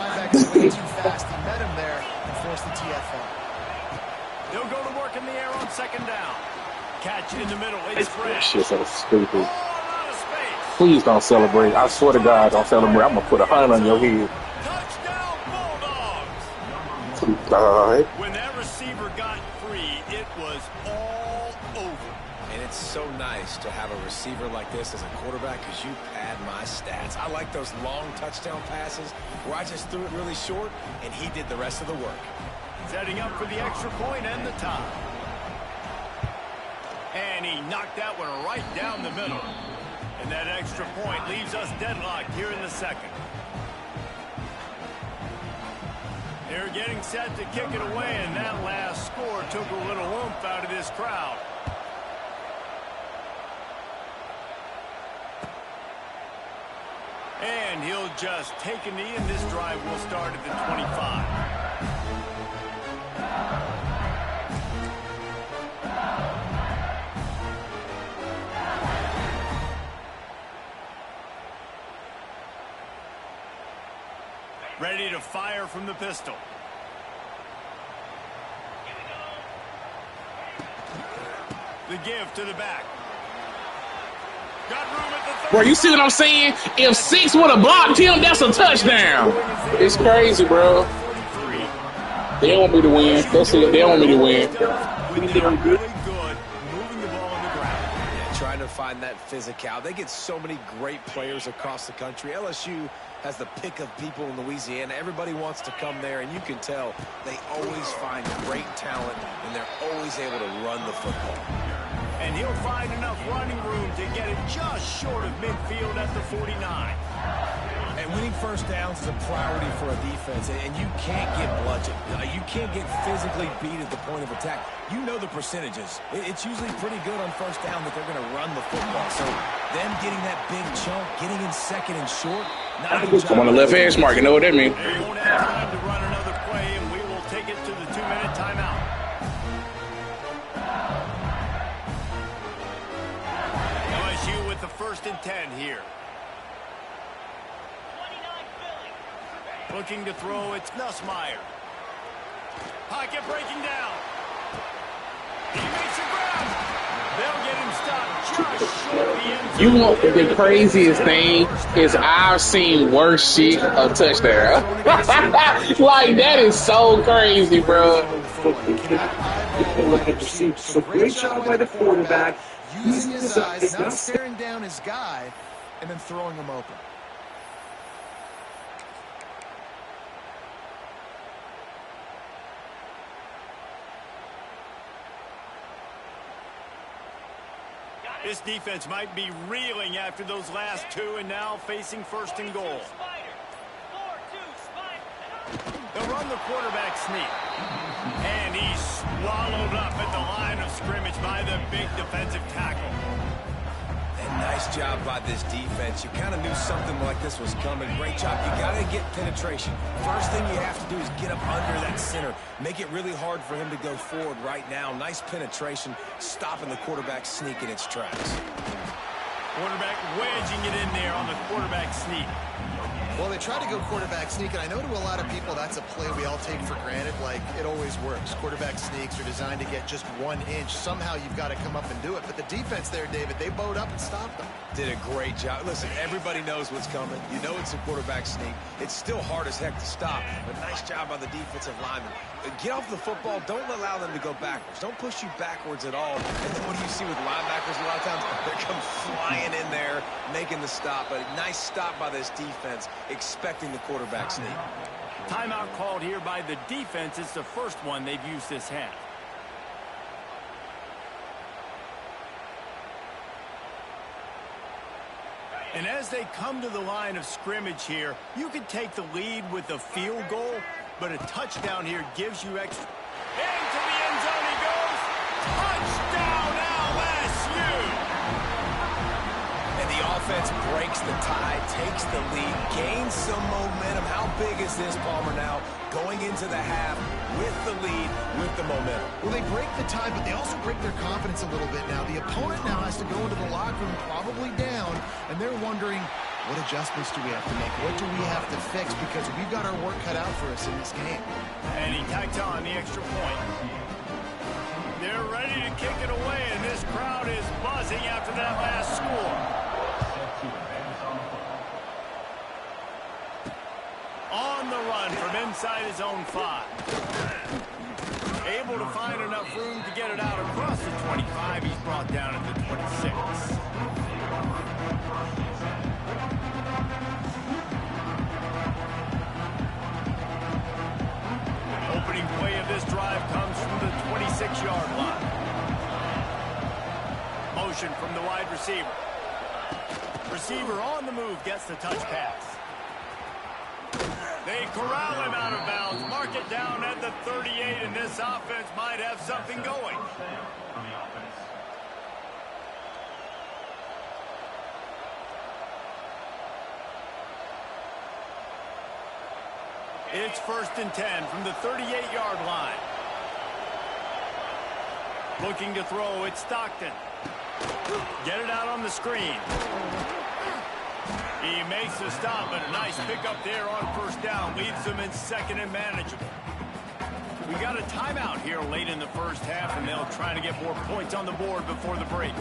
They'll go to work in the air on second down. Catch in the middle. It's Fred. Shit's so stupid. Please don't celebrate. I swear to God, don't celebrate. I'm going to put 100 on your head. Touchdown, Bulldogs. All right. When that receiver got free, it was all over. And it's so nice to have a receiver like this as a quarterback because you pad my stats. I like those long touchdown passes where I just threw it really short and he did the rest of the work. Setting up for the extra point and the tie. And he knocked that one right down the middle. And that extra point leaves us deadlocked here in the second. They're getting set to kick it away, and that last score took a little oomph out of this crowd. And he'll just take a knee, and this drive will start at the 25. Ready to fire from the pistol. The give to the back. Got room at the 30. Bro, you see what I'm saying? If 6 would have blocked him, that's a touchdown. It's crazy, bro. They don't want me to win. That's it. They don't want me to win. Really good moving the ball on the ground. Yeah, trying to find that physical. They get so many great players across the country. LSU has the pick of people in Louisiana. Everybody wants to come there, and you can tell they always find great talent, and they're always able to run the football. And he'll find enough running room to get it just short of midfield at the 49. Yeah, winning first downs is a priority for a defense, and you can't get bludgeoned. You can't get physically beat at the point of attack. You know the percentages. It's usually pretty good on first down that they're going to run the football. So them getting that big chunk, getting in second and short, not a good job. I'm on the left edge mark. You know what that means? They won't have time to run another play, and we will take it to the 2-minute timeout. LSU with the 1st and 10 here. Looking to throw, it's Nussmeier. Pocket breaking down. He makes a grab. They'll get him stopped just short of the end zone. You know, the craziest thing is I've seen worse shit a touchdown. Like, that is so crazy, bro. So great job by the quarterback. Using his eyes, not staring down his guy, and then throwing him open. This defense might be reeling after those last 2 and now facing 1st and goal. They'll run the quarterback sneak. And he's swallowed up at the line of scrimmage by the big defensive tackle. And nice job by this defense. You kind of knew something like this was coming. Great job. You got to get penetration. First thing you have to do is get up under that center. Make it really hard for him to go forward right now. Nice penetration, stopping the quarterback sneak in its tracks. Quarterback wedging it in there on the quarterback sneak. Well, they try to go quarterback sneak, and I know to a lot of people that's a play we all take for granted, like it always works. Quarterback sneaks are designed to get just 1 inch. Somehow you've got to come up and do it. But the defense there, David, they bowed up and stopped them. Did a great job. Listen, everybody knows what's coming. You know it's a quarterback sneak. It's still hard as heck to stop, but nice job by the defensive lineman. Get off the football. Don't allow them to go backwards. Don't push you backwards at all. And then what do you see with linebackers a lot of times? They come flying in there, making the stop. But a nice stop by this defense, expecting the quarterback sneak. Timeout called here by the defense. It's the first one they've used this half. And as they come to the line of scrimmage here, you can take the lead with a field goal, but a touchdown here gives you extra. Into the end zone he goes. Touchdown LSU! And the offense breaks the tie, takes the lead, gains some momentum. How big is this, Palmer, now? Going into the half with the lead, with the momentum. Well, they break the tie, but they also break their confidence a little bit now. The opponent now has to go into the locker room probably down, and they're wondering, what adjustments do we have to make? What do we have to fix? Because we've got our work cut out for us in this game. And he tacked on the extra point. They're ready to kick it away, and this crowd is buzzing after that last score. On the run from inside his own 5. Able to find enough room to get it out across the 25. He's brought down at the 26. Opening play of this drive comes from the 26-yard line. Motion from the wide receiver. Receiver on the move gets the touch pass. They corral him out of bounds, mark it down at the 38, and this offense might have something going. It's 1st and 10 from the 38-yard line. Looking to throw, it's Stockton. Get it out on the screen. He makes the stop, but a nice pickup there on 1st down. Leaves them in 2nd and manageable. We got a timeout here late in the first half, and they'll try to get more points on the board before the break.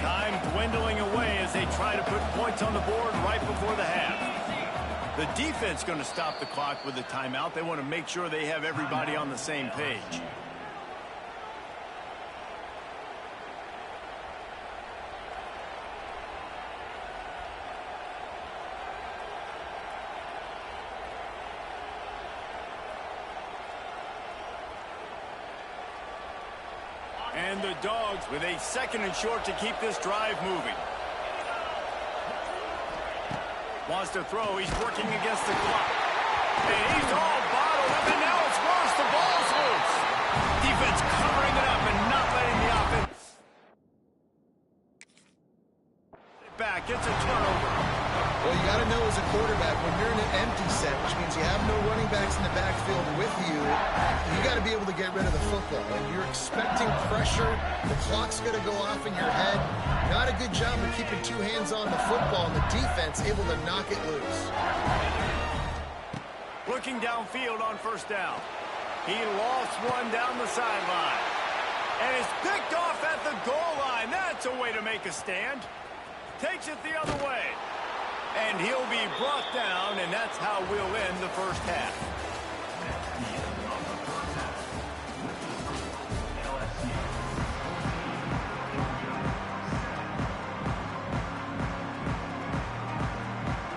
Time dwindling away as they try to put points on the board right before the half. The defense going to stop the clock with a timeout. They want to make sure they have everybody on the same page. And the Dogs with a 2nd and short to keep this drive moving. Wants to throw. He's working against the clock. And he's all bottled up, and now it's worse. The ball's loose. Defense covering it up and not letting the offense back. It's a turnover. Well, you got to know as a quarterback, when you're in an empty set, which means you have no running backs in the backfield with you, you got to be able to get rid of the football. And you're expecting pressure. The clock's going to go off in your head. Not a good job of keeping two hands on the football, and the defense able to knock it loose. Looking downfield on first down. He lost one down the sideline. And it's picked off at the goal line. That's a way to make a stand. Takes it the other way. And he'll be brought down, and that's how we'll end the first half.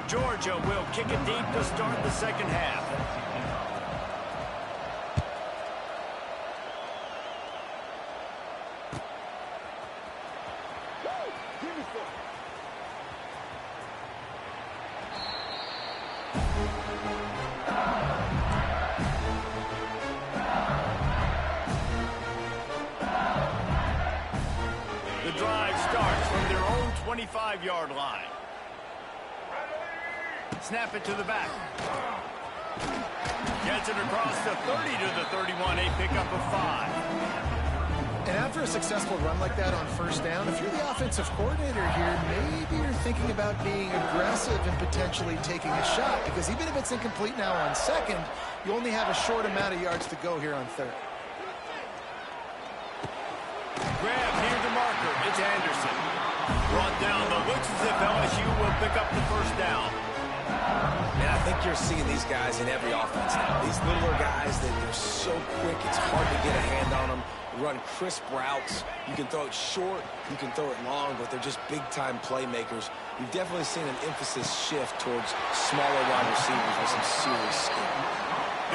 Georgia will kick it deep to start the second half. The drive starts from their own 25-yard line. Snap it to the back. Gets it across the 30 to the 31, a pickup of 5. And after a successful run like that on first down, if you're the offensive coordinator here, maybe you're thinking about being aggressive and potentially taking a shot, because even if it's incomplete now on second, you only have a short amount of yards to go here on third. Grab near the marker. It's Anderson. Brought down, though. Looks as if LSU will pick up the first down. And I think you're seeing these guys in every offense now. These littler guys, they're so quick, it's hard to get a hand on them. Run crisp routes. You can throw it short, you can throw it long, but they're just big-time playmakers. You've definitely seen an emphasis shift towards smaller wide receivers with some serious skill.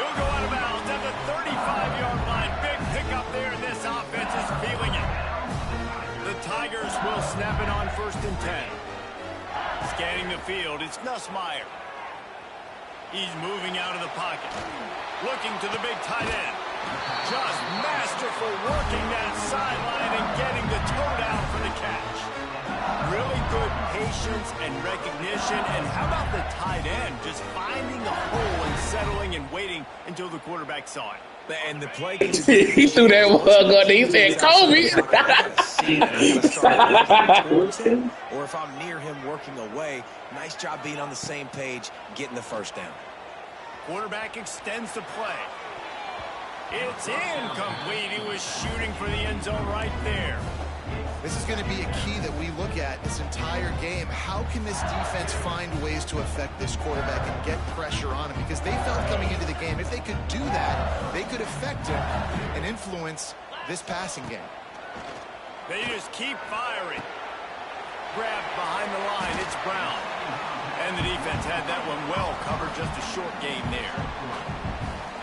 He'll go out of bounds at the 35-yard line. Big pickup there, and this offense is feeling it. The Tigers will snap it on 1st and 10. Scanning the field, it's Nussmeier. He's moving out of the pocket. Looking to the big tight end. Just masterful working that sideline and getting the toe down for the catch. Really good patience and recognition. And how about the tight end just finding a hole and settling and waiting until the quarterback saw it. And the play He threw that mug on there. He said, Kobe. Or if I'm near him working away, nice job being on the same page, getting the first down. Quarterback extends the play. It's incomplete. He was shooting for the end zone right there. This is going to be a key that we look at this entire game. How can this defense find ways to affect this quarterback and get pressure on him? Because they felt coming into the game, if they could do that, they could affect him and influence this passing game. They just keep firing. Grabbed behind the line. It's Brown. And the defense had that one well covered. Just a short gain there.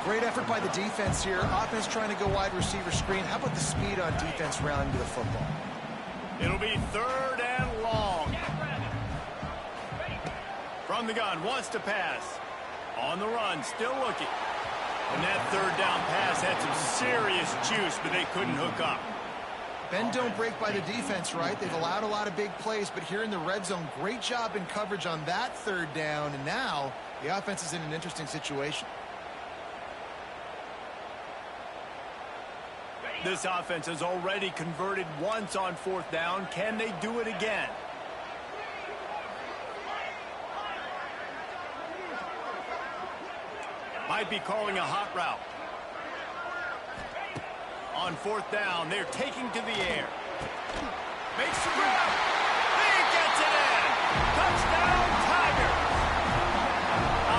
Great effort by the defense here. Offense trying to go wide receiver screen. How about the speed on defense rallying to the football? It'll be 3rd and long. From the gun, wants to pass. On the run, still looking. And that 3rd down pass had some serious juice, but they couldn't hook up. Bend don't break by the defense, right? They've allowed a lot of big plays, but here in the red zone, great job in coverage on that 3rd down. And now the offense is in an interesting situation. This offense has already converted once on 4th down. Can they do it again? Might be calling a hot route. On 4th down, they're taking to the air. Makes the grab. He gets it in. Touchdown, Tigers.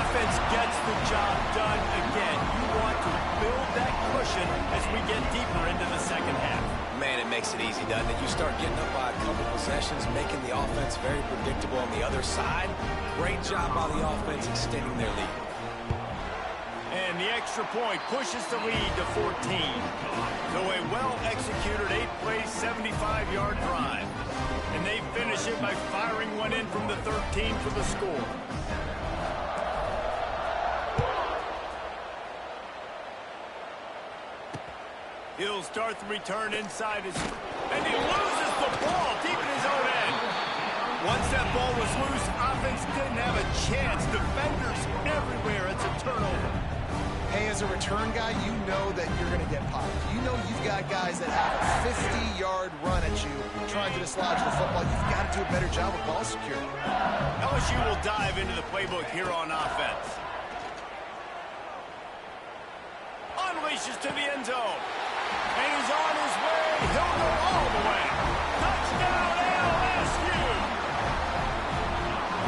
Offense gets the job done again. You want to build that cushion as we get deeper into the second half. Man, it makes it easy, doesn't it? You start getting up by a couple possessions, making the offense very predictable on the other side. Great job by the offense extending their lead. And the extra point pushes the lead to 14. So a well-executed 8-play, 75-yard drive. And they finish it it by firing one in from the 13 for the score. He'll start the return inside his... And he loses the ball deep in his own end. Once that ball was loose, offense didn't have a chance. Defenders everywhere. It's a turnover. Hey, as a return guy, you know that you're going to get popped. You know you've got guys that have a 50-yard run at you trying to dislodge the football. You've got to do a better job with ball security. LSU will dive into the playbook here on offense. Unleashes to the end zone. And he's on his way. He'll go all the way. Touchdown, LSU!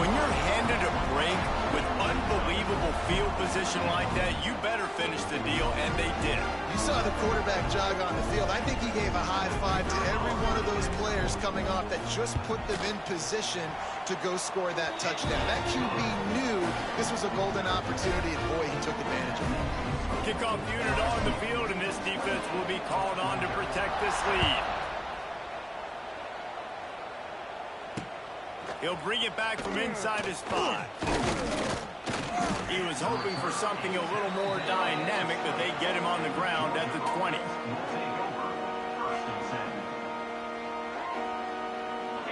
When you're handed a break with unbelievable field position like that, you better finish the deal, and they did. You saw the quarterback jog on the field. I think he gave a high five to every one of those players coming off that just put them in position to go score that touchdown. That QB knew this was a golden opportunity, and boy, he took advantage of it. Kickoff unit on the field, and this defense will be called on to protect this lead. He'll bring it back from inside his 5. He was hoping for something a little more dynamic, but they get him on the ground at the 20.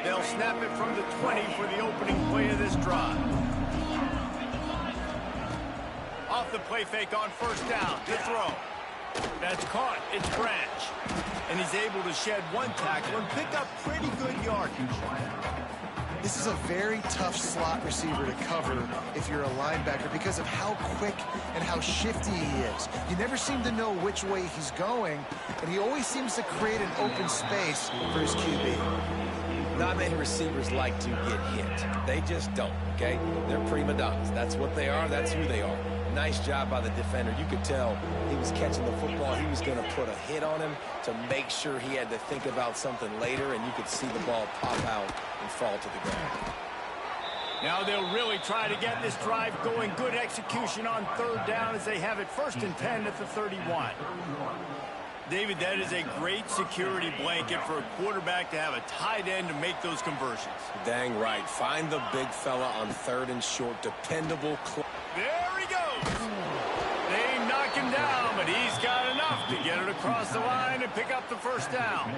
They'll snap it from the 20 for the opening play of this drive. Off the play fake on first down to throw. That's caught. It's Branch. And he's able to shed one tackle and pick up pretty good yardage. This is a very tough slot receiver to cover if you're a linebacker because of how quick and how shifty he is. You never seem to know which way he's going, and he always seems to create an open space for his QB. Not many receivers like to get hit. They just don't, okay? They're prima donnas. That's what they are. That's who they are. Nice job by the defender. You could tell he was catching the football. He was going to put a hit on him to make sure he had to think about something later, and you could see the ball pop out and fall to the ground. Now they'll really try to get this drive going. Good execution on third down as they have it 1st and 10 at the 31. David, that is a great security blanket for a quarterback to have a tight end to make those conversions. Dang right. Find the big fella on 3rd and short. Dependable. There he goes. They knock him down, but he's got enough to get it across the line and pick up the first down.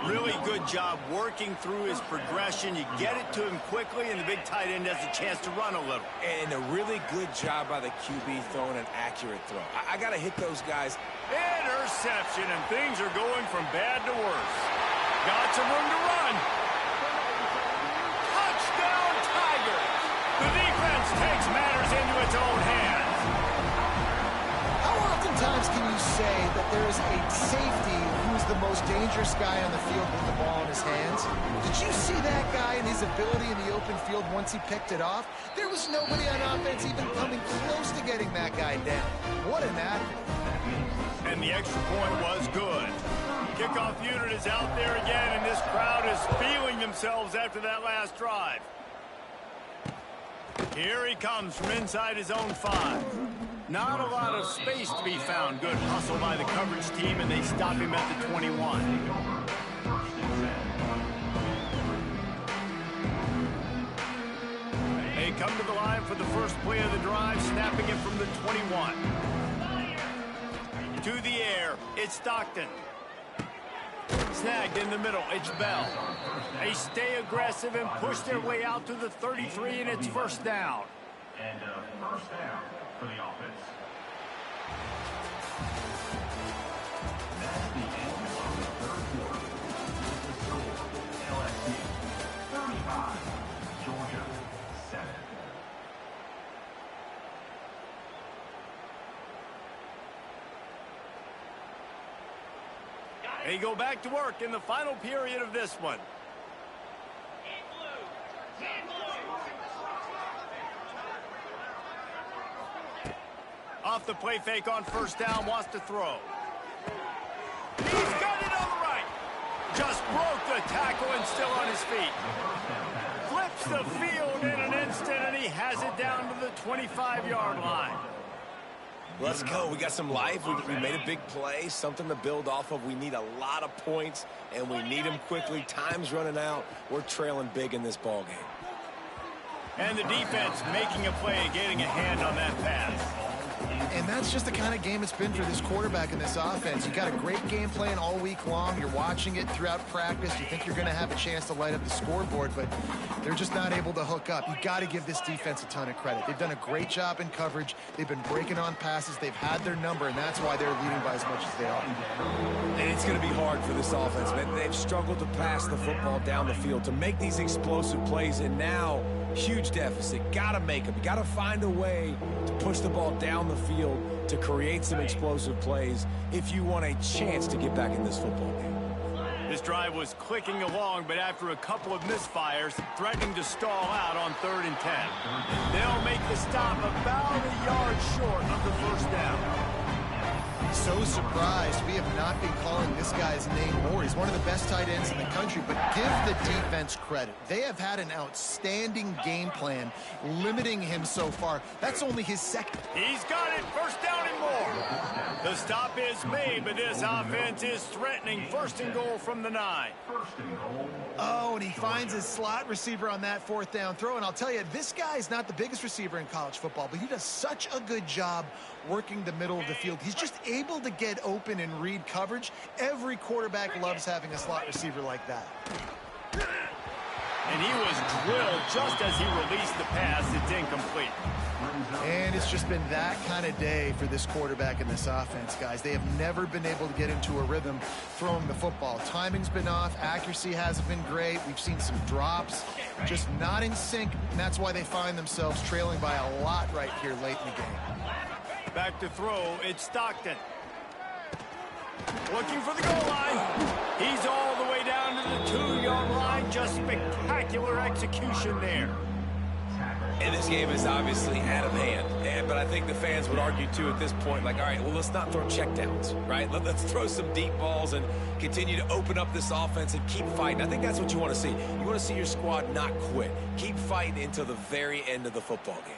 Really good job working through his progression. You get it to him quickly, and the big tight end has a chance to run a little. And a really good job by the QB throwing an accurate throw. I got to hit those guys. Interception, and things are going from bad to worse. Got some room to run. Touchdown, Tigers. The defense takes matters into its own hands. How oftentimes can you say that there is a safety who's the most dangerous guy on the field with the ball in his hands? Did you see that guy and his ability in the open field once he picked it off? There was nobody on offense even coming close to getting that guy down. What an athlete. And the extra point was good. Kickoff unit is out there again, and this crowd is feeling themselves after that last drive. Here he comes from inside his own 5. Not a lot of space to be found. Good hustle by the coverage team, and they stop him at the 21. They come to the line for the first play of the drive, snapping it from the 21. To the air, it's Stockton. Snagged in the middle, it's Bell. They stay aggressive and push their way out to the 33, and it's first down. And first down for the offense. That's the end of the 3rd quarter. The score, LSU 35, Georgia 7. They go back to work in the final period of this one. Off the play fake on first down, wants to throw. He's got it on the right. Just broke the tackle and still on his feet. Flips the field in an instant, and he has it down to the 25-yard line. Let's go. We got some life. We made a big play, something to build off of. We need a lot of points, and we need them quickly. Time's running out. We're trailing big in this ball game. And the defense making a play and getting a hand on that pass. And that's just the kind of game it's been for this quarterback in this offense. You got a great game plan all week long. You're watching it throughout practice. You think you're going to have a chance to light up the scoreboard, but they're just not able to hook up. You got to give this defense a ton of credit. They've done a great job in coverage. They've been breaking on passes. They've had their number, and that's why they're leading by as much as they are. And it's going to be hard for this offense, man. They've struggled to pass the football down the field, to make these explosive plays, and now huge deficit. Got to make them. You got to find a way to push the ball down the field to create some explosive plays if you want a chance to get back in this football game. This drive was clicking along, but after a couple of misfires, threatening to stall out on 3rd and 10. They'll make the stop about a yard short of the first down. So surprised we have not been calling this guy's name more. He's one of the best tight ends in the country, but give the defense credit. They have had an outstanding game plan limiting him so far. That's only his second. He's got it, 1st down and more. The stop is made, but this offense is threatening 1st and goal from the 9. Oh, and he finds his slot receiver on that 4th down throw. And I'll tell you, this guy is not the biggest receiver in college football, but he does such a good job working the middle of the field. He's just able to get open and read coverage. Every quarterback loves having a slot receiver like that. And he was drilled just as he released the pass. It's incomplete. And it's just been that kind of day for this quarterback in this offense, guys. They have never been able to get into a rhythm throwing the football. Timing's been off. Accuracy hasn't been great. We've seen some drops, just not in sync. And that's why they find themselves trailing by a lot right here late in the game. Back to throw. It's Stockton. Looking for the goal line. He's all the way down to the 2-yard line. Just spectacular execution there. And this game is obviously out of hand. But I think the fans would argue, too, at this point, like, all right, well, let's not throw checkdowns, right? Let's throw some deep balls and continue to open up this offense and keep fighting. I think that's what you want to see. You want to see your squad not quit. Keep fighting until the very end of the football game.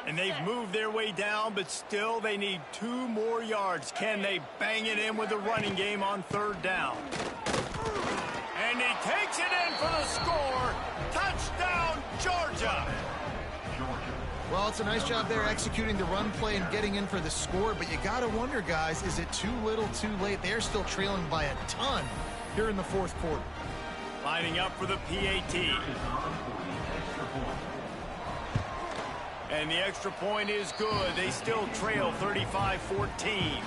And they've moved their way down, but still they need 2 more yards. Can they bang it in with the running game on 3rd down? And he takes it in for the score. Touchdown, Georgia. Well, it's a nice job there executing the run play and getting in for the score, but you got to wonder, guys, is it too little too late? They're still trailing by a ton here in the 4th quarter. Lining up for the PAT. And the extra point is good. They still trail 35-14.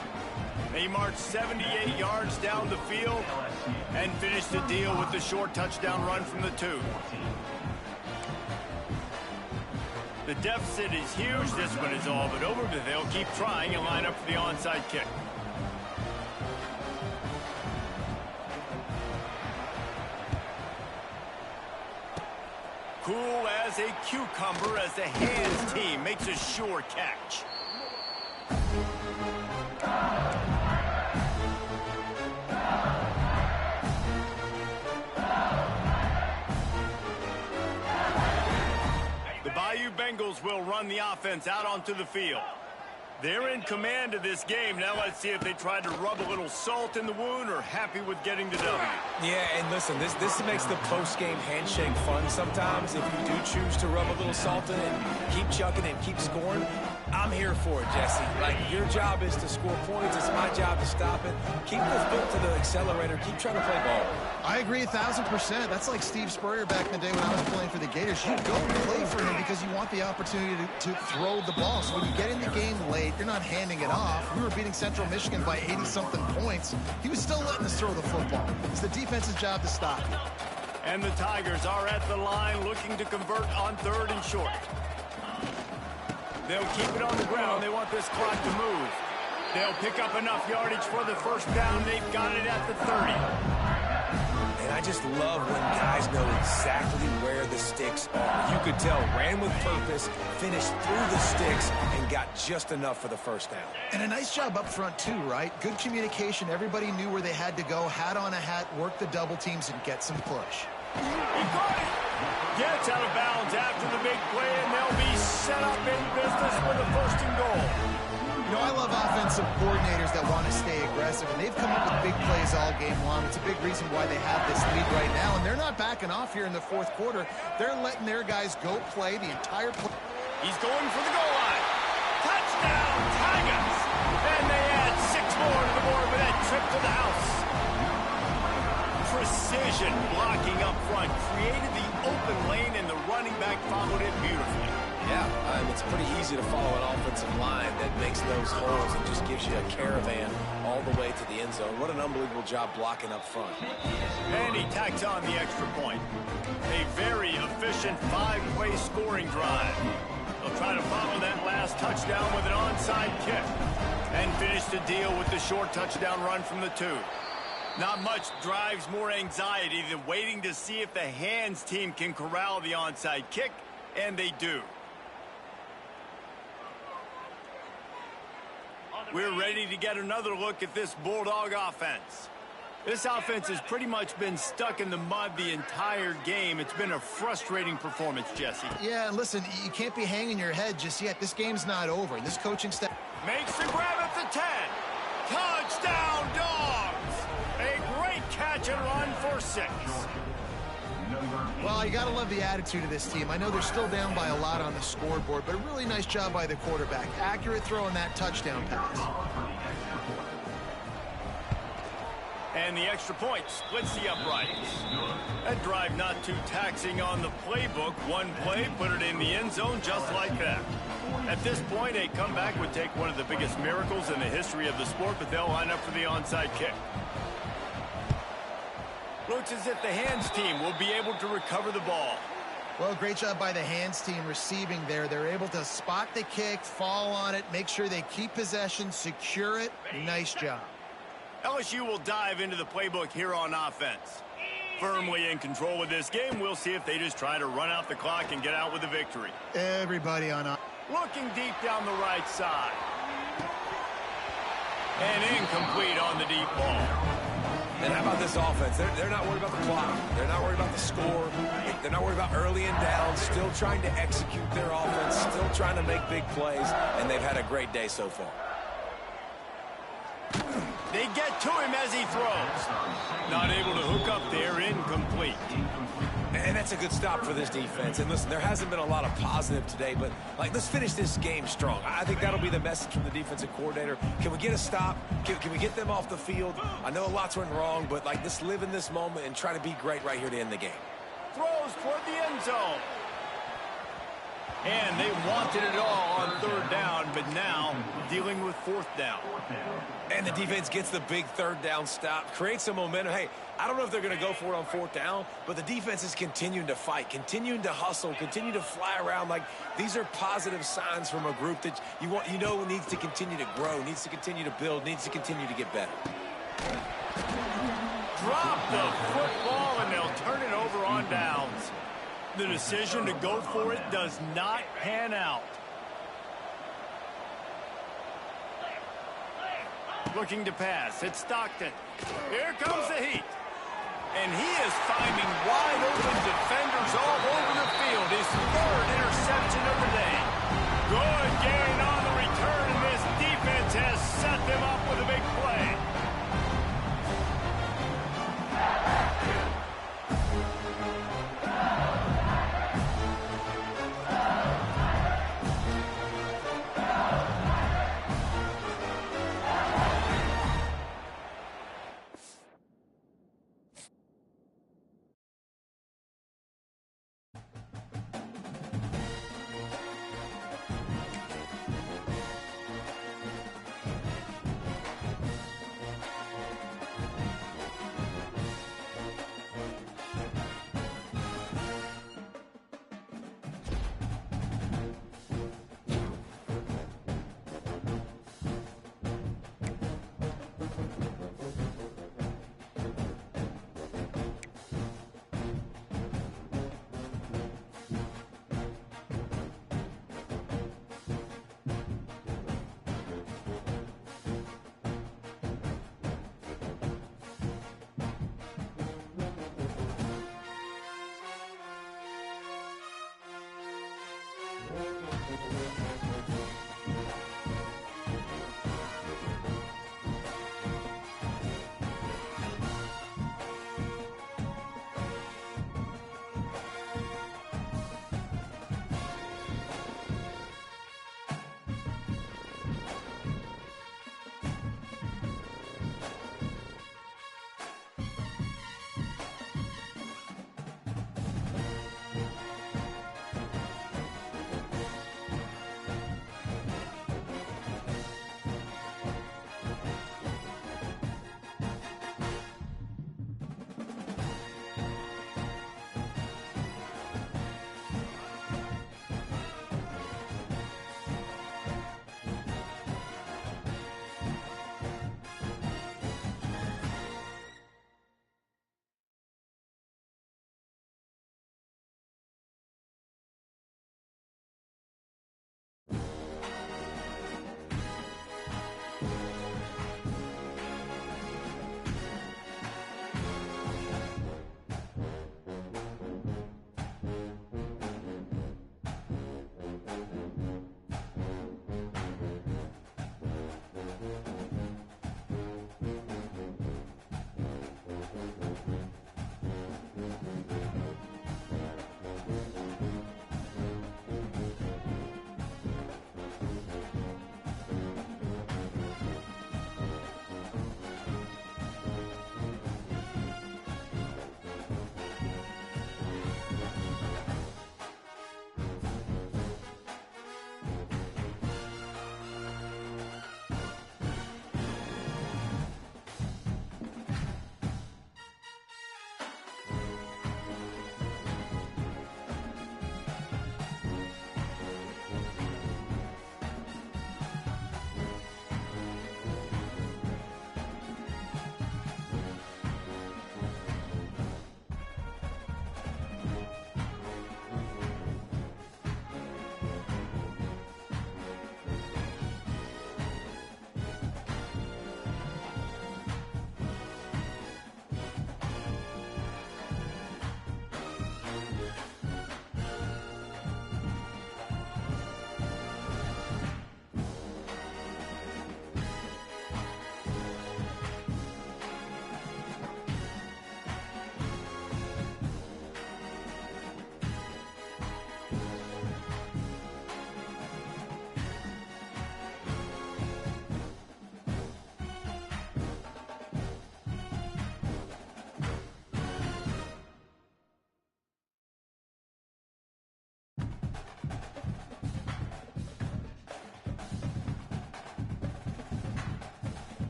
They march 78 yards down the field and finish the deal with the short touchdown run from the 2. The deficit is huge. This one is all but over, but they'll keep trying and line up for the onside kick. Cool as a cucumber as the hands team makes a sure catch. The Bayou Bengals will run the offense out onto the field. They're in command of this game. Now let's see if they try to rub a little salt in the wound or happy with getting the W. Yeah, and listen, this makes the post-game handshake fun sometimes. If you do choose to rub a little salt in and keep chucking and keep scoring, I'm here for it, Jesse. Like, your job is to score points. It's my job to stop it. Keep the foot to the accelerator. Keep trying to play ball. I agree 1,000%. That's like Steve Spurrier back in the day when I was playing for the Gators. You go play for him because you want the opportunity to throw the ball. So when you get in the game late, you're not handing it off. We were beating Central Michigan by 80-something points. He was still letting us throw the football. It's the defense's job to stop you. And the Tigers are at the line looking to convert on 3rd and short. They'll keep it on the ground. They want this clock to move. They'll pick up enough yardage for the 1st down. They've got it at the 30. And I just love when guys know exactly where the sticks are. You could tell, ran with purpose, finished through the sticks, and got just enough for the 1st down. And a nice job up front, too, right? Good communication. Everybody knew where they had to go. Hat on a hat, work the double teams, and get some push. He got it. Gets out of bounds after the big play, and they'll be set up in business with a 1st and goal. You know, I love offensive coordinators that want to stay aggressive, and they've come up with big plays all game long. It's a big reason why they have this lead right now, and they're not backing off here in the fourth quarter. They're letting their guys go play the entire play. He's going for the goal line. Touchdown, Tigers! And they add 6 more to the board with that trip to the house. Precision blocking up front created the open lane, and the running back followed it beautifully. Yeah, it's pretty easy to follow an offensive line that makes those holes and just gives you a caravan all the way to the end zone. What an unbelievable job blocking up front. And he tacks on the extra point. A very efficient 5-play scoring drive. They'll try to follow that last touchdown with an onside kick and finish the deal with the short touchdown run from the 2. Not much drives more anxiety than waiting to see if the hands team can corral the onside kick, and they do. We're ready to get another look at this Bulldog offense. This offense has pretty much been stuck in the mud the entire game. It's been a frustrating performance, Jesse. Yeah, and listen, you can't be hanging your head just yet. This game's not over. This coaching staff makes the grab at the 10. Touchdown, Dogs! A great catch and run for 6. Well, you got to love the attitude of this team. I know they're still down by a lot on the scoreboard, but a really nice job by the quarterback. Accurate throw on that touchdown pass. And the extra point splits the uprights. That drive not too taxing on the playbook. One play, put it in the end zone just like that. At this point, a comeback would take one of the biggest miracles in the history of the sport, but they'll line up for the onside kick. Looks as if the hands team will be able to recover the ball. Well, great job by the hands team receiving there. They're able to spot the kick, fall on it, make sure they keep possession, secure it. Nice job. LSU will dive into the playbook here on offense. Firmly in control of this game, we'll see if they just try to run out the clock and get out with a victory. Everybody on offense. Looking deep down the right side. And incomplete on the deep ball. And how about this offense? They're not worried about the clock. They're not worried about the score. They're not worried about early and down. Still trying to execute their offense. Still trying to make big plays. And they've had a great day so far. They get to him as he throws. Not able to hook up there, incomplete. And that's a good stop for this defense. And listen, there hasn't been a lot of positive today, but let's finish this game strong. I think that'll be the message from the defensive coordinator. Can we get a stop? Can we get them off the field? I know a lot's went wrong, but let's live in this moment and try to be great right here to end the game. Throws toward the end zone. And they wanted it all on 3rd down, but now dealing with 4th down. And the defense gets the big 3rd down stop, creates some momentum. Hey, I don't know if they're going to go for it on 4th down, but the defense is continuing to fight, continuing to hustle, continue to fly around. These are positive signs from a group that you know needs to continue to grow, needs to continue to build, needs to continue to get better. Drop the football, and they'll turn it over on downs. The decision to go for it does not pan out. Looking to pass. It's Stockton. Here comes the heat. And he is finding wide open defenders all over the field. His 3rd interception of the day. Good gain on the return, and this defense has set them up with a big play.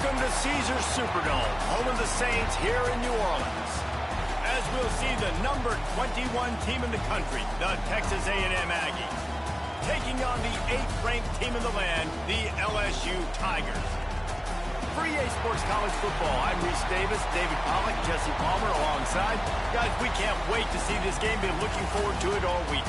Welcome to Caesars Superdome, home of the Saints here in New Orleans. As we'll see the number 21 team in the country, the Texas A&M Aggies, taking on the 8th-ranked team in the land, the LSU Tigers. For EA Sports College Football, I'm Reese Davis, David Pollack, Jesse Palmer alongside. Guys, we can't wait to see this game. Been looking forward to it all week.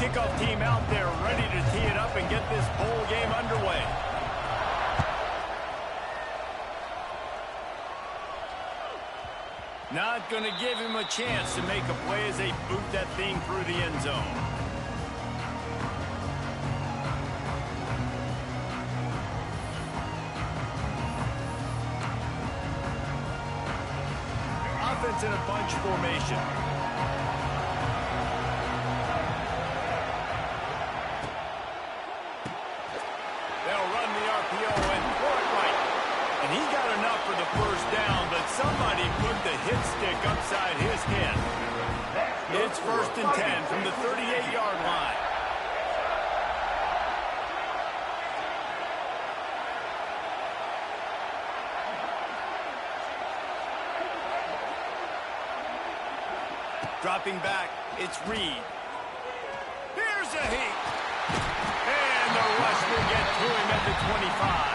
Kickoff team out there ready to tee it up and get this bowl game underway. Not going to give him a chance to make a play as they boot that thing through the end zone. Offense in a bunch formation. He got enough for the first down, but somebody put the hit stick upside his head. It's 1st and 10 from the 38-yard line. Dropping back, it's Reed. Here's a heat. And the rush will get to him at the 25.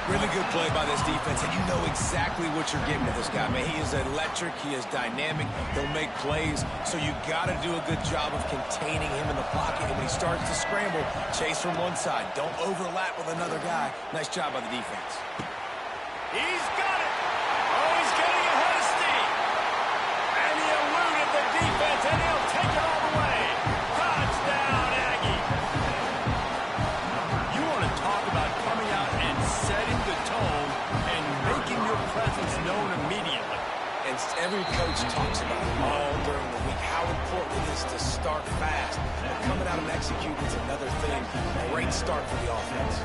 Really good play by this defense, and you know exactly what you're getting with this guy, man. He is electric. He is dynamic. He'll make plays, so you got to do a good job of containing him in the pocket. And when he starts to scramble, chase from one side. Don't overlap with another guy. Nice job by the defense. He's got it. Oh, he's getting ahead of steam. And he eluded the defense, and he'll take it all the way. Touchdown, Aggie. You want to talk about coming out and setting the tone and making your presence known immediately. And every coach talks about it all during the week, how important it is to start fast. But coming out and executing is another thing. Great start for the offense.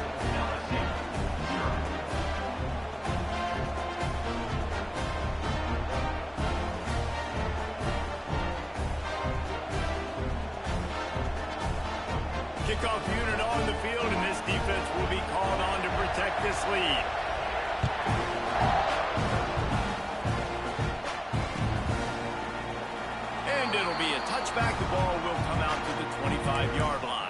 Kickoff unit on the field, and this defense will be called on to protect this lead. And it'll be a touchback. The ball will come out to the 25-yard line.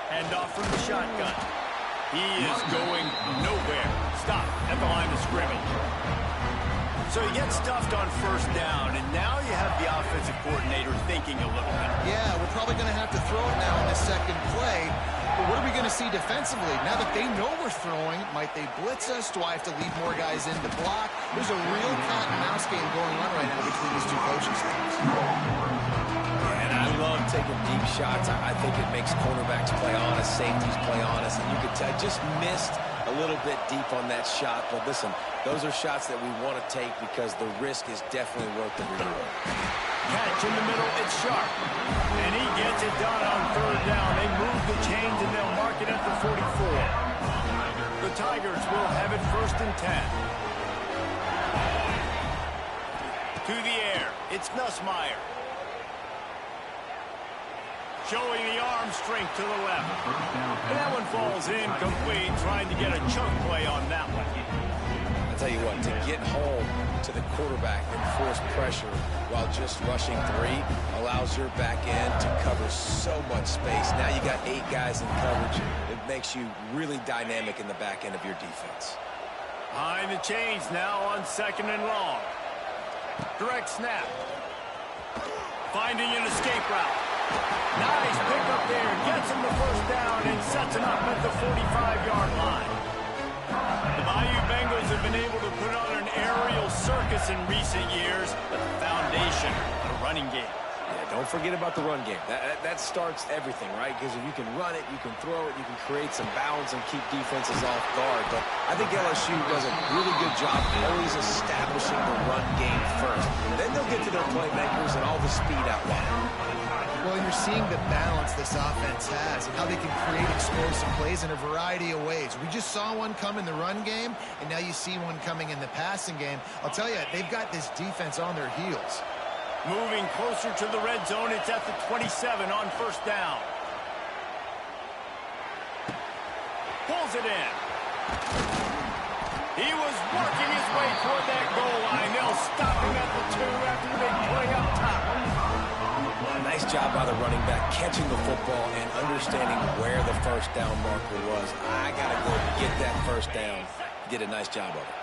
Hand off from the shotgun. He is going nowhere. Stop at the line of scrimmage. So he gets stuffed on 1st down, and now you have the offensive coordinator thinking a little bit. Yeah, we're probably going to have to throw it now in the second play. But what are we going to see defensively? Now that they know we're throwing, might they blitz us? Do I have to leave more guys in to block? There's a real cat and mouse game going on right now between these two coaching staffs. And I love taking deep shots. I think it makes cornerbacks play honest, safeties play honest, and you could tell just missed a little bit deep on that shot. But listen, those are shots that we want to take because the risk is definitely worth the reward. Catch in the middle, it's sharp. And he gets it done on 3rd down. They move the chains and they'll mark it at the 44. The Tigers will have it 1st and 10. To the air, it's Nussmeier. Showing the arm strength to the left. And that one falls incomplete, trying to get a chunk play on that one. I'll tell you what, to get home to the quarterback and force pressure while just rushing 3 allows your back end to cover so much space. Now you got 8 guys in coverage. It makes you really dynamic in the back end of your defense. Behind the chains now on 2nd and long. Direct snap. Finding an escape route. Nice pickup there. Gets him the first down and sets him up at the 45-yard line. The Bayou Bengals have been able to put on an aerial circus in recent years, but the foundation, the running game. Yeah, don't forget about the run game. That starts everything, right? Because if you can run it, you can throw it, you can create some bounds and keep defenses off guard. But I think LSU does a really good job always establishing the run game first. Then they'll get to their playmakers and all the speed out wide. Well, you're seeing the balance this offense has and how they can create explosive plays in a variety of ways. We just saw one come in the run game, and now you see one coming in the passing game. I'll tell you, they've got this defense on their heels. Moving closer to the red zone, it's at the 27 on 1st down. Pulls it in. He was working his way toward that goal line. They'll stop him at the 2 after the big play up top. Nice job by the running back catching the football and understanding where the 1st down marker was. I got to go get that 1st down. Did a nice job of it.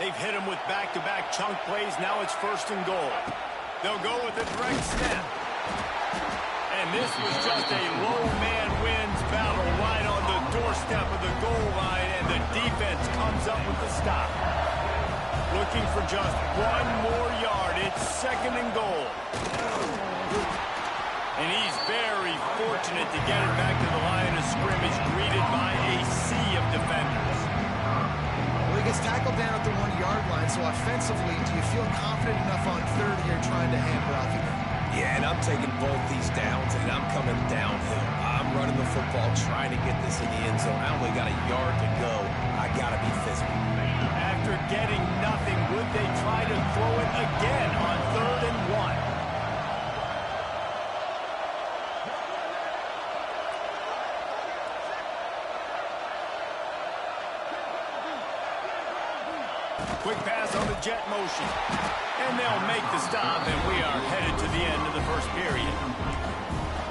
They've hit him with back-to-back chunk plays. Now it's 1st and goal. They'll go with a direct snap. And this was just a low man wins battle right on the doorstep of the goal line, and the defense comes up with the stop. Looking for just 1 more yard. It's 2nd and goal. And he's very fortunate to get it back to the line of scrimmage, greeted by a sea of defenders. Well, he gets tackled down at the 1-yard line, so offensively, do you feel confident enough on 3rd here trying to hand it off again? Yeah, and I'm taking both these downs, and I'm coming downhill. I'm running the football, trying to get this in the end zone. I only got a yard to go. I got to be physical. After getting nothing, would they try to throw it again on 3rd and 1? Quick pass on the jet motion. And they'll make the stop, and we are headed to the end of the 1st period.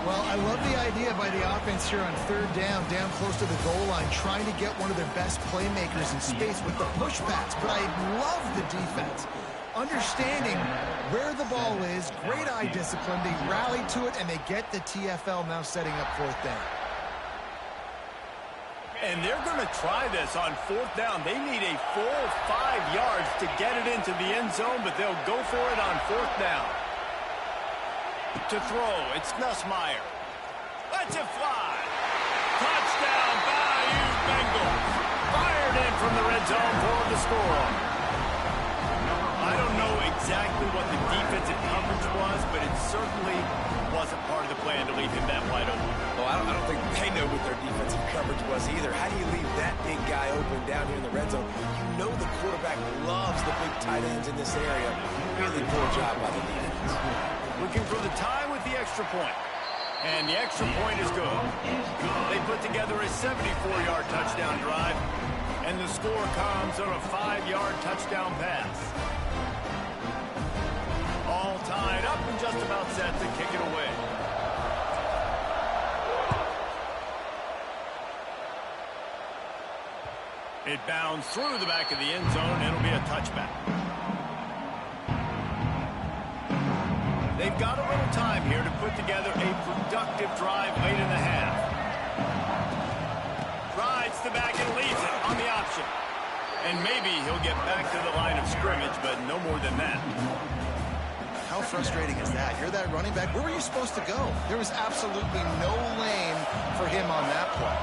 Well, I love the idea by the offense here on 3rd down close to the goal line, trying to get one of their best playmakers in space with the push pass. But I love the defense. Understanding where the ball is, great eye discipline. They rally to it, and they get the TFL now setting up 4th down. And they're going to try this on 4th down. They need a full 5 yards to get it into the end zone, but they'll go for it on 4th down. To throw, it's Nussmeier. Lets it fly. Touchdown, Bayou Bengals. Fired in from the red zone for the score. I don't know exactly what the defensive coverage was, but it certainly wasn't part of the plan to leave him that wide open. Well, I don't think they know what their defensive coverage was either. How do you leave that big guy open down here in the red zone? You know the quarterback loves the big tight ends in this area. Really poor job by the defense. Looking for the tie with the extra point. And the extra point is good. They put together a 74-yard touchdown drive, and the score comes on a 5-yard touchdown pass. All tied up and just about set to kick it away. It bounds through the back of the end zone. It'll be a touchback. They've got a little time here to put together a productive drive late in the half. Rides the back and leaves it on the option. And maybe he'll get back to the line of scrimmage, but no more than that. How frustrating is that? You're that running back. Where were you supposed to go? There was absolutely no lane for him on that play.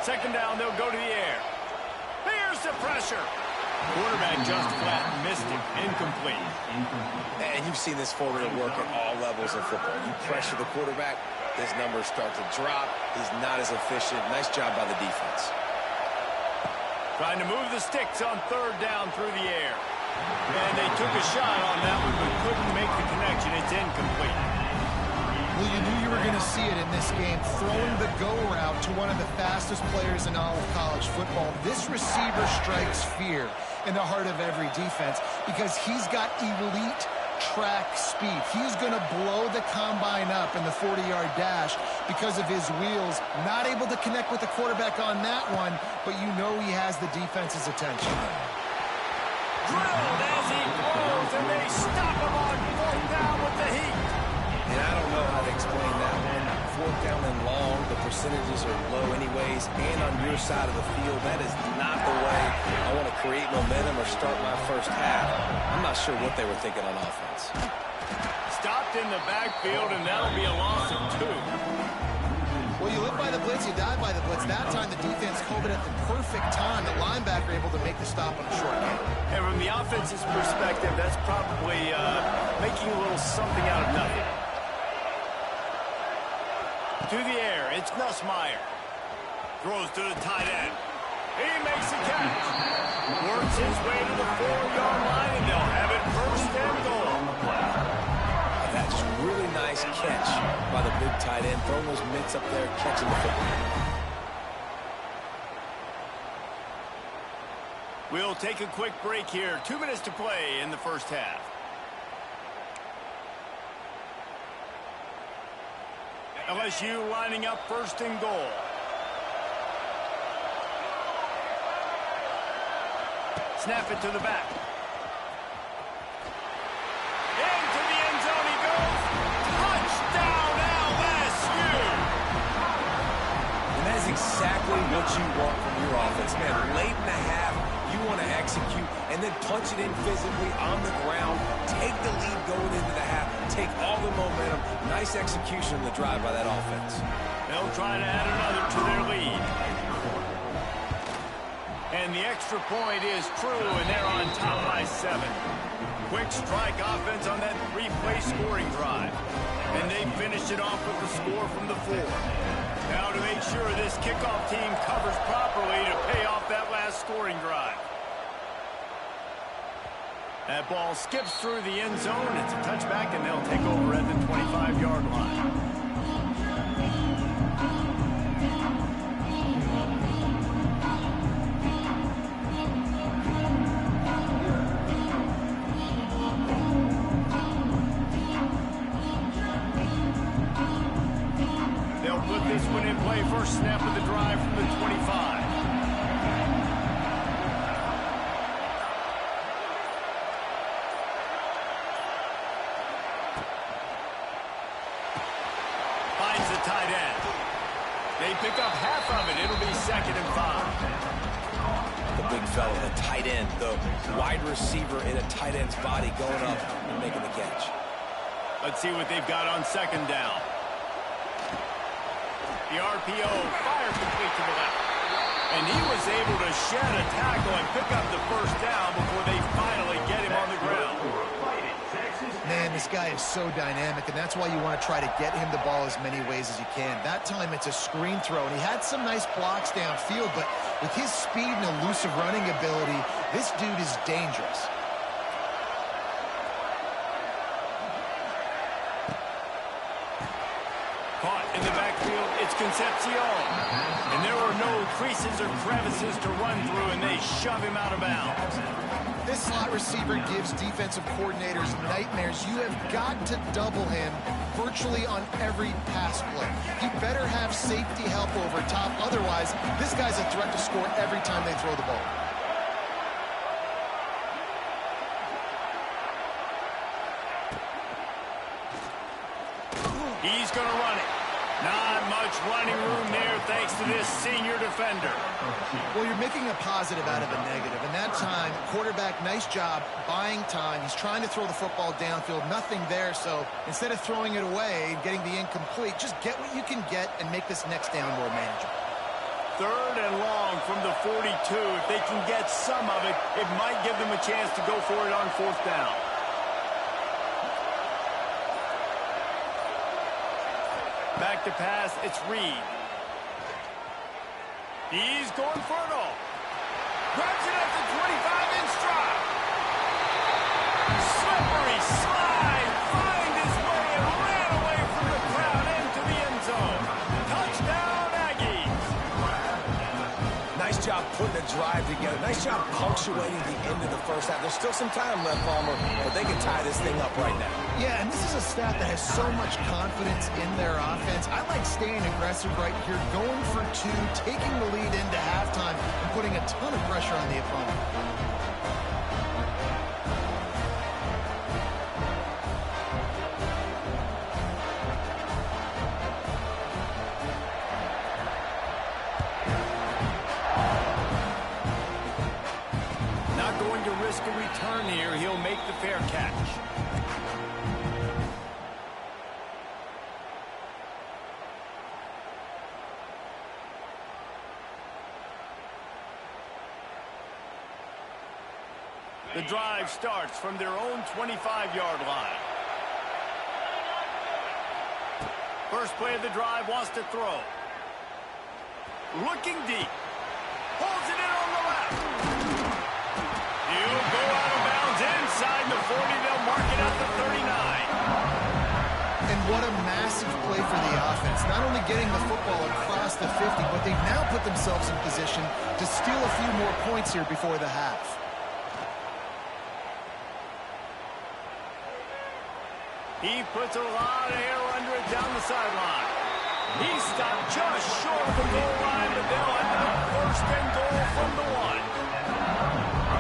Second down, they'll go to the air. Here's the pressure. Quarterback just flat missed it. Incomplete. And you've seen this formula work at all levels of football. You pressure the quarterback, his numbers start to drop. He's not as efficient. Nice job by the defense. Trying to move the sticks on 3rd down through the air. And they took a shot on that one, but couldn't make the connection. It's incomplete. Well, you knew you were going to see it in this game, throwing the go route to one of the fastest players in all of college football. This receiver strikes fear in the heart of every defense because he's got elite track speed. He's going to blow the combine up in the 40-yard dash because of his wheels. Not able to connect with the quarterback on that one, but you know he has the defense's attention. Drilled as he throws, and they stop him on 4th down with the heat. And I don't know how to explain that one. 4th down and long, the percentages are low anyways, and on your side of the field, that is not the way I want to create momentum or start my first half. I'm not sure what they were thinking on offense. Stopped in the backfield, and that'll be a loss of 2. Well, you live by the blitz, you die by the blitz. That time the defense called it at the perfect time. The linebacker able to make the stop on a short game. And from the offense's perspective, that's probably making a little something out of nothing. To the air, it's Nussmeier. Throws to the tight end. He makes a catch. Works his way to the 4-yard line, and they'll have it 1st and goal. That's really nice catch by the big tight end. Throwing those mitts up there, catching the football. We'll take a quick break here. 2 minutes to play in the first half. LSU lining up 1st and goal. Snap it to the back. Into the end zone he goes. Touchdown LSU! And that is exactly what you want from your offense, man. Late in the half, you want to execute and then punch it in physically on the ground. Take the lead going into the half. Take all the momentum. Nice execution on the drive by that offense. They'll try to add another to their lead. And the extra point is true, and they're on top by 7. Quick strike offense on that 3-play scoring drive. And they finished it off with the score from the 4. Now to make sure this kickoff team covers properly to pay off that last scoring drive. That ball skips through the end zone. It's a touchback, and they'll take over at the 25-yard line. They'll put this one in play. First snap of the drive from the 25. Finds the tight end. They pick up half of it. It'll be 2nd and 5. The big fella, the tight end, the wide receiver in a tight end's body going up and making the catch. Let's see what they've got on 2nd down. The RPO fire complete to the left. And he was able to shed a tackle and pick up the 1st down before they finally get him on the ground. Man, this guy is so dynamic, and that's why you want to try to get him the ball as many ways as you can. That time it's a screen throw, and he had some nice blocks downfield, but with his speed and elusive running ability, this dude is dangerous. Caught in the backfield, it's Concepcion. And there were no creases or crevices to run through, and they shove him out of bounds. This slot receiver gives defensive coordinators nightmares. You have got to double him virtually on every pass play. He better have safety help over top. Otherwise, this guy's a threat to score every time they throw the ball. He's going to run it. Not much running room there thanks to this senior defender. Well, you're making a positive out of a negative. And that time, quarterback, nice job buying time. He's trying to throw the football downfield. Nothing there. So instead of throwing it away and getting the incomplete, just get what you can get and make this next down more manageable. 3rd and long from the 42. If they can get some of it, it might give them a chance to go for it on 4th down. Back to pass, it's Reed. He's going for it all. Grabs it at the 25-inch stride. Slippery slide, find his way and ran away from the crowd into the end zone. drive together. Nice job punctuating the end of the first half. There's still some time left, Palmer, but they can tie this thing up right now. Yeah, and this is a staff that has so much confidence in their offense. I like staying aggressive right here, going for two, taking the lead into halftime, and putting a ton of pressure on the opponent. A return here, he'll make the fair catch. The drive starts from their own 25-yard line. First play of the drive, wants to throw. Looking deep. Holds it in on the left. He'll go out of bounds inside the 40. They'll mark it at the 39. And what a massive play for the offense. Not only getting the football across the 50, but they've now put themselves in position to steal a few more points here before the half. He puts a lot of air under it down the sideline. He stopped just short of the goal line, but they'll have a first and goal from the 1.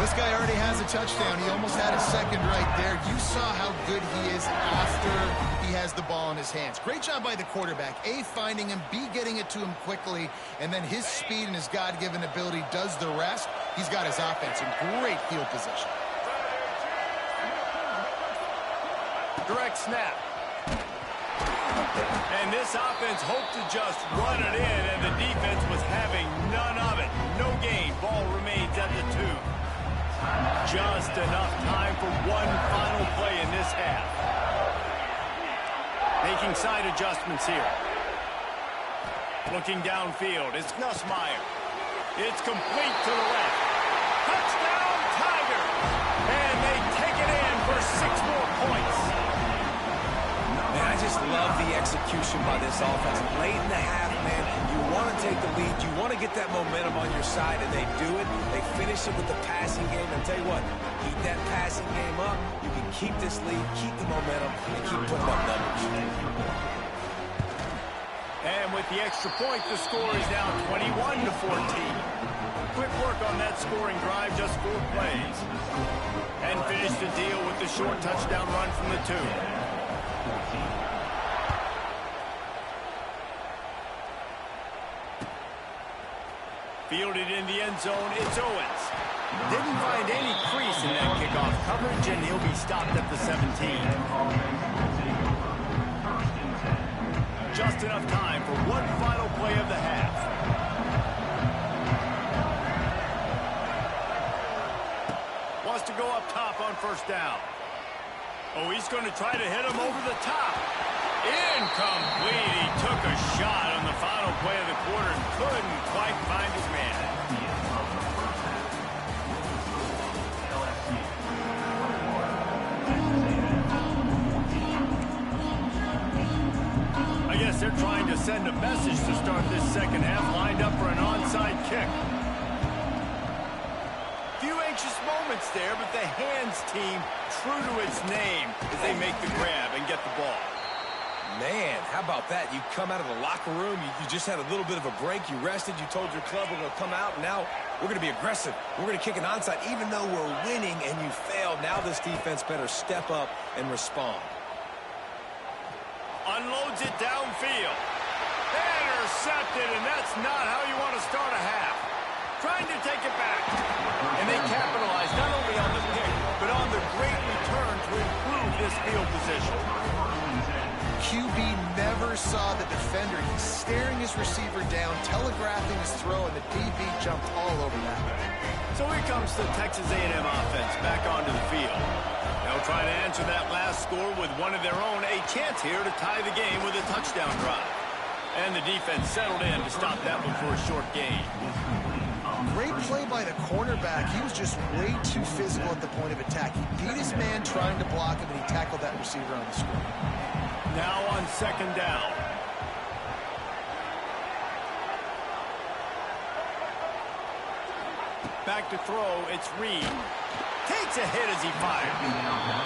This guy already has a touchdown. He almost had a second right there. You saw how good he is after he has the ball in his hands. Great job by the quarterback. A, finding him, B, getting it to him quickly, and then his speed and his God-given ability does the rest. He's got his offense in great field position. Direct snap. And this offense hoped to just run it in, and the defense was having none of it. No gain. Ball remains at the 2. Just enough time for one final play in this half. Making side adjustments here. Looking downfield. It's Nussmeier. It's complete to the left. Touchdown, Tiger! And they take it in for 6 more points. Man, I just love the execution by this offense. Late in the half, man, you want to take the lead. You want to get that momentum on your side, and they do it. They finish it with the passing game. And tell you what, keep that passing game up. You can keep this lead, keep the momentum, and keep putting up numbers. And with the extra point, the score is now 21-14. Quick work on that scoring drive, just 4 plays. And finish the deal with the short touchdown run from the 2. Fielded in the end zone, it's Owens. Didn't find any crease in that kickoff coverage, and he'll be stopped at the 17. Just enough time for one final play of the half. Wants to go up top on first down. Oh, he's going to try to hit him over the top. Incomplete. He took a shot on the final play of the quarter and couldn't quite find his man. I guess they're trying to send a message to start this second half, lined up for an onside kick. Few anxious moments there, but the hands team true to its name as they make the grab and get the ball. Man, how about that? You come out of the locker room, you just had a little bit of a break, you rested, you told your club we're going to come out, and now we're going to be aggressive. We're going to kick an onside, even though we're winning and you failed. Now this defense better step up and respond. Unloads it downfield. Intercepted, and that's not how you want to start a half. Trying to take it back. And they capitalize not only on the pick, but on the great return to improve this field position. QB never saw the defender. He's staring his receiver down, telegraphing his throw, and the DB jumped all over that. So here comes the Texas A&M offense back onto the field. They'll try to answer that last score with one of their own. A chance here to tie the game with a touchdown drive. And the defense settled in to stop that one for a short gain. Great play by the cornerback. He was just way too physical at the point of attack. He beat his man trying to block him, and he tackled that receiver on the screen. Now on second down. Back to throw, it's Reed. Takes a hit as he fires.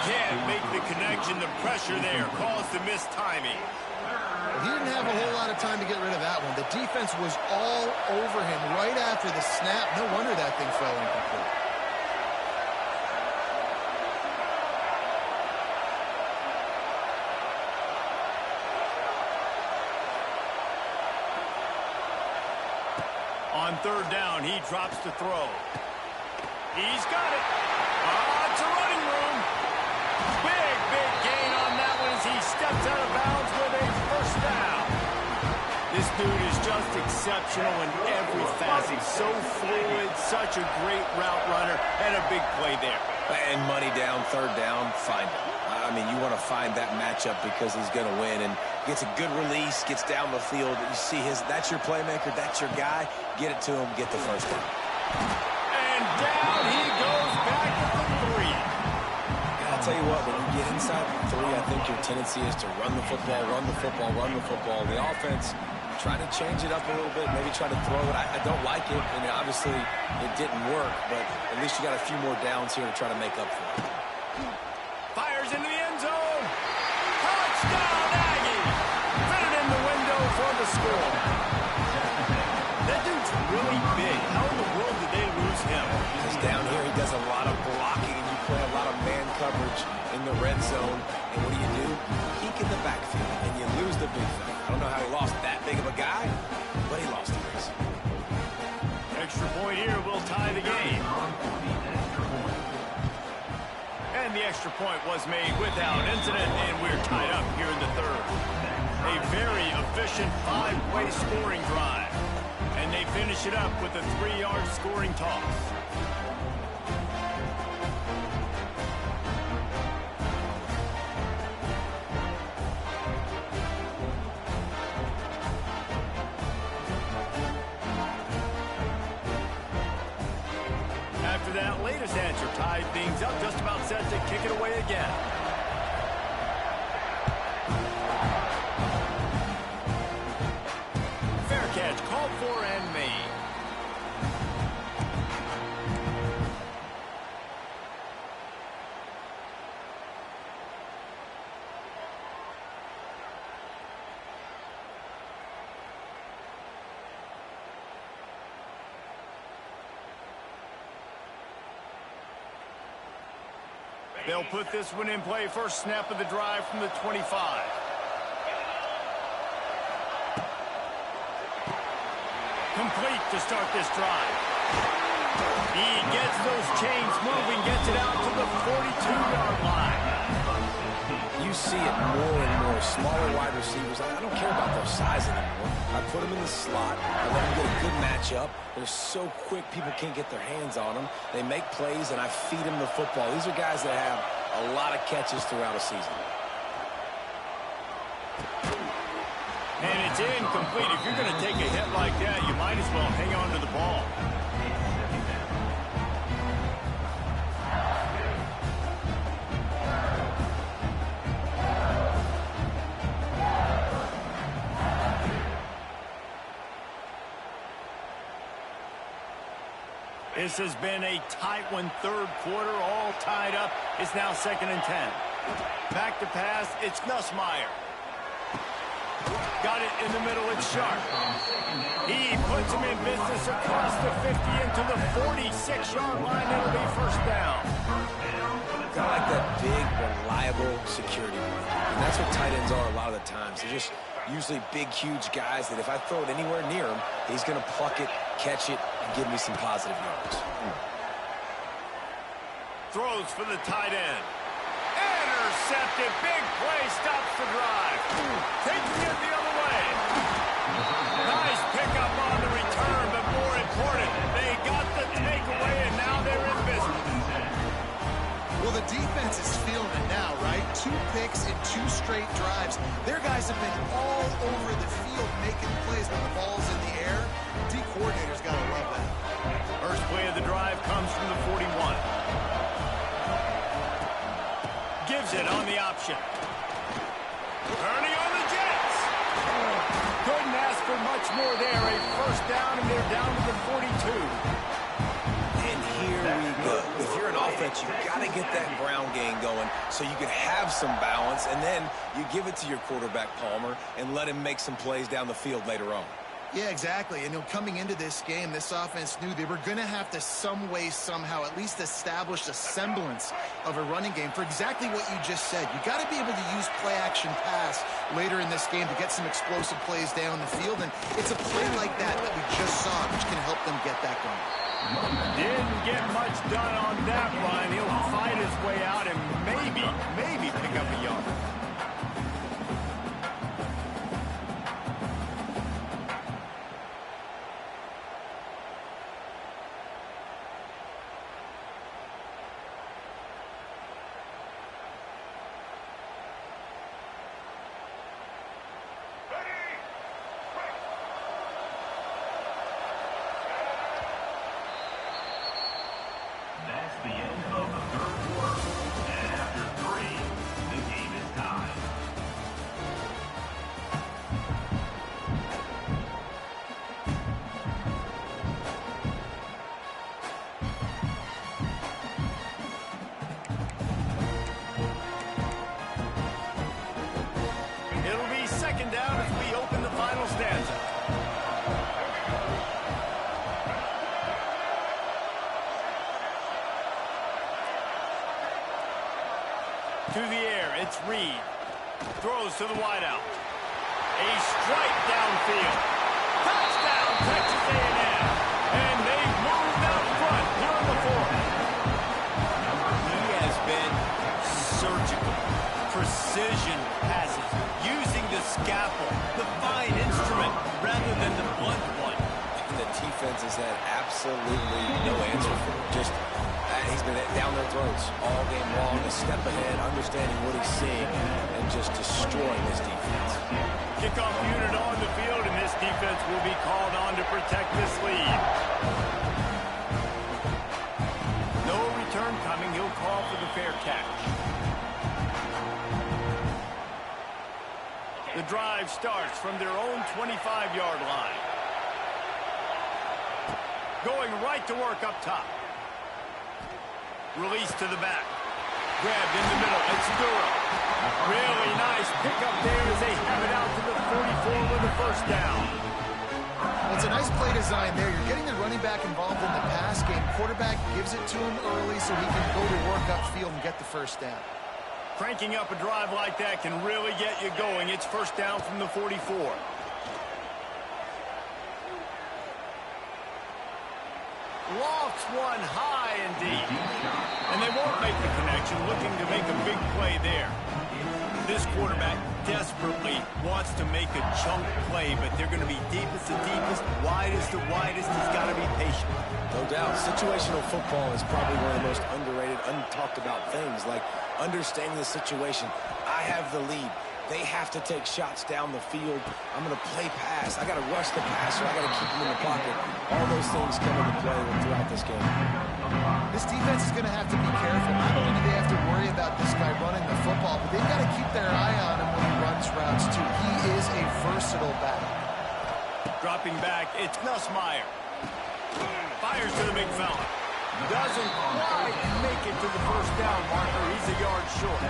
Can't make the connection. The pressure there caused the missed timing. Well, he didn't have a whole lot of time to get rid of that one. The defense was all over him right after the snap. No wonder that thing fell incomplete. On third down, he drops to throw. He's got it. It's a running room. Big gain on that one as he steps out of bounds with a first down. This dude is just exceptional in every facet. So fluid, such a great route runner, and a big play there. And money down, third down, find him. I mean, you want to find that matchup because he's going to win, and gets a good release, gets down the field. You see that's your playmaker, that's your guy. Get it to him, get the first down. And down he goes back at the 3. And I'll tell you what, when you get inside the 3, I think your tendency is to run the football, run the football, run the football. The offense, try to change it up a little bit, maybe try to throw it. I don't like it, and obviously it didn't work, but at least you got a few more downs here to try to make up for it. Fires into the end zone. Touchdown, Aggie. Put it in the window for the score. That dude's really big. How in the world did they lose him? He's down here. He does a lot of blocking, and you play a lot of man coverage in the red zone. And what do? Peek in the backfield, and you lose the big fella. I don't know how he lost that big of a guy, but he lost the race. Extra point here will tie the game. And the extra point was made without incident, and we're tied up here in the third. A very efficient 5-play scoring drive. And they finish it up with a 3-yard scoring toss. After that latest answer tied things up, just about set to kick it away again. Fair catch, called for and made. They'll put this one in play. First snap of the drive from the 25. Complete to start this drive. He gets those chains moving, gets it out to the 42-yard line. You see it more and more. Smaller wide receivers. I don't care about their size anymore. I put them in the slot. I let them get a good matchup. They're so quick, people can't get their hands on them. They make plays, and I feed them the football. These are guys that have a lot of catches throughout a season. And it's incomplete. If you're going to take a hit like that, you might as well hang on to the ball. This has been a tight one, third quarter, all tied up. It's now 2nd and 10. Back to pass, it's Nussmeier. Got it in the middle, it's Sharp. He puts him in business across the 50 into the 46-yard line. It'll be first down. I like that big, reliable security run. And that's what tight ends are a lot of the times. They're just usually big, huge guys that if I throw it anywhere near him, he's going to pluck it, catch it, and give me some positive yards. Throws for the tight end. Intercepted. Big play. Stops the drive. Taking it the other way. Nice pickup on the return, but more important, they got the takeaway, and now they're in business. Well, the defense is feeling it now, right? 2 picks in 2 straight drives. Their guys have been all over the field making plays when the ball's in the air. D coordinator's got to love that. First play of the drive comes from the 41. Gives it on the option. Turning on the Jets. Couldn't ask for much more there. A first down, and they're down to the 42. And offense, you got to get that ground game going so you can have some balance, and then you give it to your quarterback, Palmer, and let him make some plays down the field later on. Yeah, exactly. And coming into this game, this offense knew they were going to have to some way, somehow, at least establish a semblance of a running game for exactly what you just said. You got to be able to use play-action pass later in this game to get some explosive plays down the field. And it's a play like that we just saw, which can help them get that going. Didn't get much done on that run. He'll fight his way out and maybe pick up a yard. That's the end of the third quarter. And after 3, the game is tied. It'll be second down as we open the final stanza. To the air, it's Reed. Throws to the wideout. A strike downfield. Touchdown, Texas A&M. And they've moved out front here in the fourth. He has been surgical. Precision passes. Using the scalpel, the fine instrument, rather than the blunt one. The defense has had absolutely no answer for him. Just he's been down their throats all game long, a step ahead, understanding what he's seeing, and just destroying this defense. Kickoff unit on the field, and this defense will be called on to protect this lead. No return coming. He'll call for the fair catch. The drive starts from their own 25-yard line. Going right to work up top. Release to the back. Grabbed in the middle. It's Durham. Really nice pickup there as they have it out to the 44 with the first down. Well, it's a nice play design there. You're getting the running back involved in the pass game. Quarterback gives it to him early so he can go to work upfield and get the first down. Cranking up a drive like that can really get you going. It's first down from the 44. Lofts one high and deep. And they won't make the connection, looking to make a big play there. This quarterback desperately wants to make a chunk play, but they're going to be deepest to deepest, widest to widest. He's got to be patient. No doubt. Situational football is probably one of the most underrated, untalked about things, like understanding the situation. I have the lead. They have to take shots down the field. I'm going to play pass. I got to rush the passer. I got to keep him in the pocket. All those things come into play throughout this game. This defense is going to have to be careful. Not only do they have to worry about this guy running the football, but they've got to keep their eye on him when he runs routes too. He is a versatile back. Dropping back, it's Nussmeier. Fires to the big fella. Doesn't quite make it to the first down marker. He's a yard short.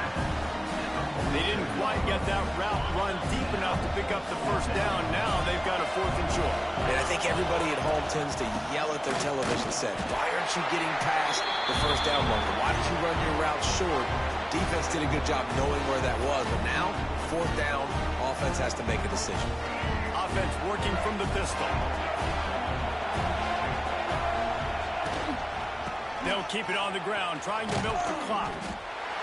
They didn't quite get that route run deep enough to pick up the first down. Now they've got a 4th and short. And I think everybody at home tends to yell at their television set, why aren't you getting past the first down marker? Why did you run your route short? Defense did a good job knowing where that was. But now, 4th down, offense has to make a decision. Offense working from the pistol. They'll keep it on the ground, trying to milk the clock.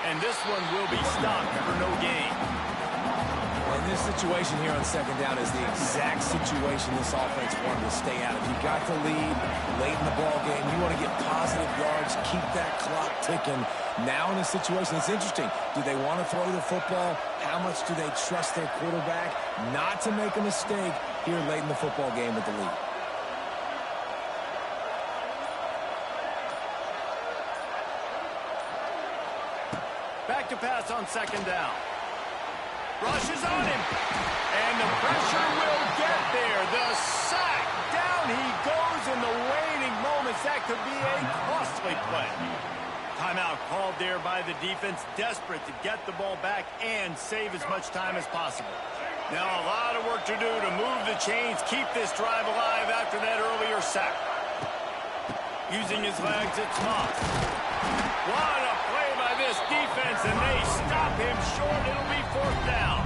And this one will be stopped for no gain. And this situation here on 2nd down is the exact situation this offense wanted to stay out of. You got the lead late in the ball game. You want to get positive yards, keep that clock ticking. Now in a situation, it's interesting. Do they want to throw the football? How much do they trust their quarterback not to make a mistake here late in the football game with the lead? Back to pass on 2nd down. Rushes on him. And the pressure will get there. The sack. Down he goes in the waning moments. That could be a costly play. Timeout called there by the defense, desperate to get the ball back and save as much time as possible. Now a lot of work to do to move the chains, keep this drive alive after that earlier sack. Using his legs, it's Moss. What a play by this defense, and they stop him short. It'll be 4th down.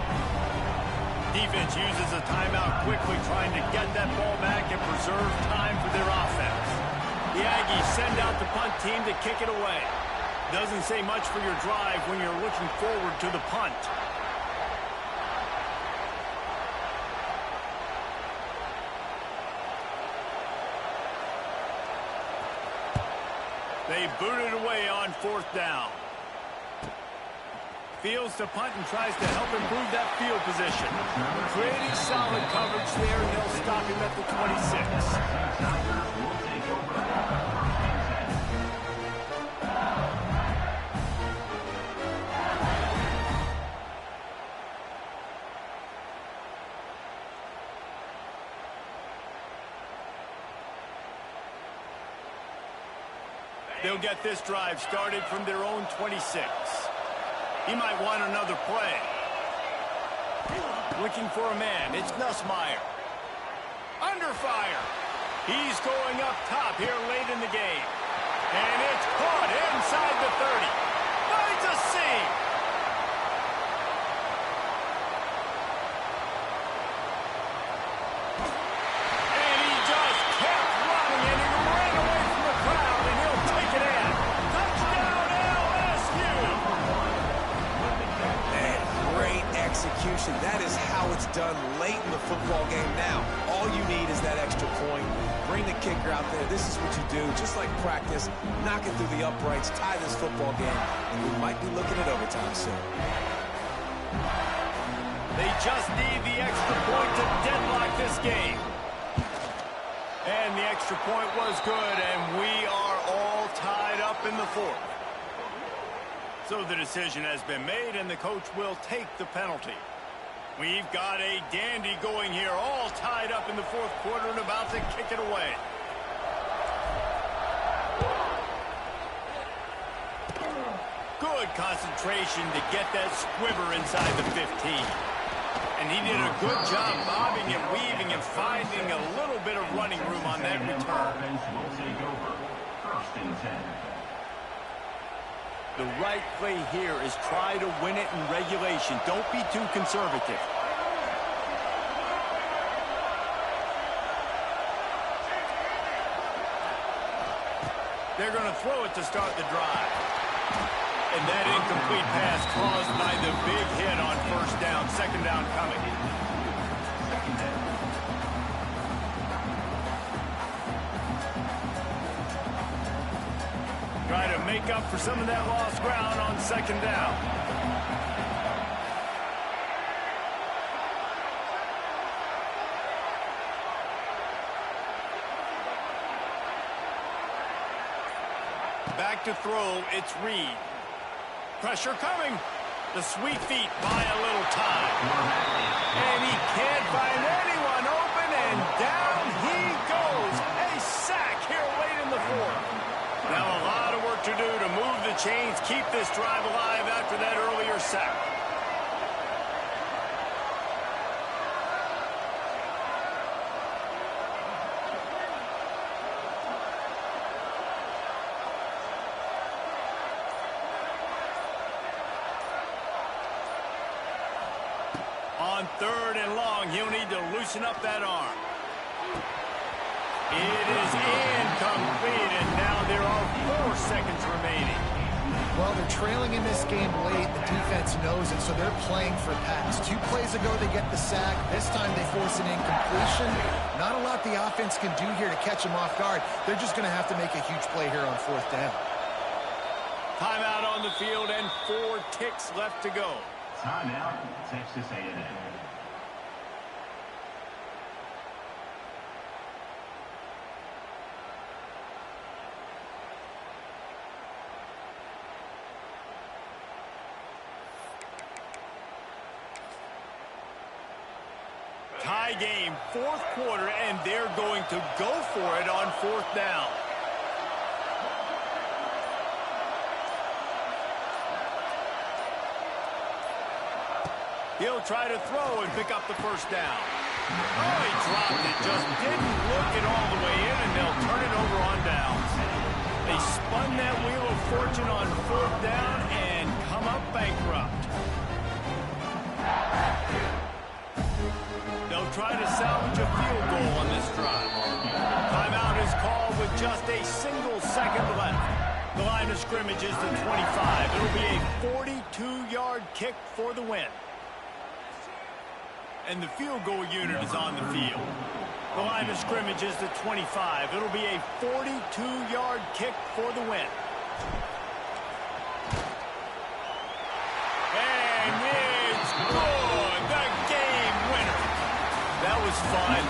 Defense uses a timeout quickly, trying to get that ball back and preserve time for their offense. The Aggies send out the punt team to kick it away. Doesn't say much for your drive when you're looking forward to the punt. They boot it away on 4th down. Fields to punt and tries to help improve that field position. Pretty solid coverage there, and they'll stop him at the 26. They'll get this drive started from their own 26. He might want another play. Looking for a man. It's Nussmeier. Under fire. He's going up top here late in the game. And it's caught inside the 30. Finds a seam. And he just kept running, and he ran away from the crowd, and he'll take it in. Touchdown, LSU! Man, great execution. That is how it's done late in the football game now. All you need is that extra point. Bring the kicker out there. This is what you do. Just like practice, knock it through the uprights, tie this football game, and we might be looking at overtime soon. They just need the extra point to deadlock this game. And the extra point was good, and we are all tied up in the 4th. So the decision has been made, and the coach will take the penalty. We've got a dandy going here, all tied up in the 4th quarter and about to kick it away. Good concentration to get that squiver inside the 15. And he did a good job bobbing and weaving and finding a little bit of running room on that return. The right play here is try to win it in regulation. Don't be too conservative. They're going to throw it to start the drive. And that incomplete pass caused by the big hit on 1st down. 2nd down coming. Try to make up for some of that lost ground on 2nd down. Back to throw, it's Reed. Pressure coming. The sweet feet buy a little time. And he can't find anyone open, and down he goes. A sack here late in the 4th. Now a lot of work to do to move the chains, keep this drive alive after that earlier sack. On 3rd and long, he'll need to loosen up that arm. It is incomplete, and now there are 4 seconds remaining. Well, they're trailing in this game late. The defense knows it, so they're playing for pass. 2 plays ago, they get the sack. This time, they force an incompletion. Not a lot the offense can do here to catch them off guard. They're just going to have to make a huge play here on 4th down. Timeout on the field, and 4 ticks left to go. Timeout, Texas A&M. Tie game, 4th quarter, and they're going to go for it on 4th down. He'll try to throw and pick up the first down. Oh, he dropped it. Just didn't look it all the way in, and they'll turn it over on downs. They spun that wheel of fortune on 4th down and come up bankrupt. They'll try to salvage a field goal on this drive. Timeout is called with just a single second left. The line of scrimmage is the 25. It'll be a 42-yard kick for the win. And the field goal unit is on the field. The line of scrimmage is the 25. It'll be a 42-yard kick for the win. And it's good. The game winner. That was fun,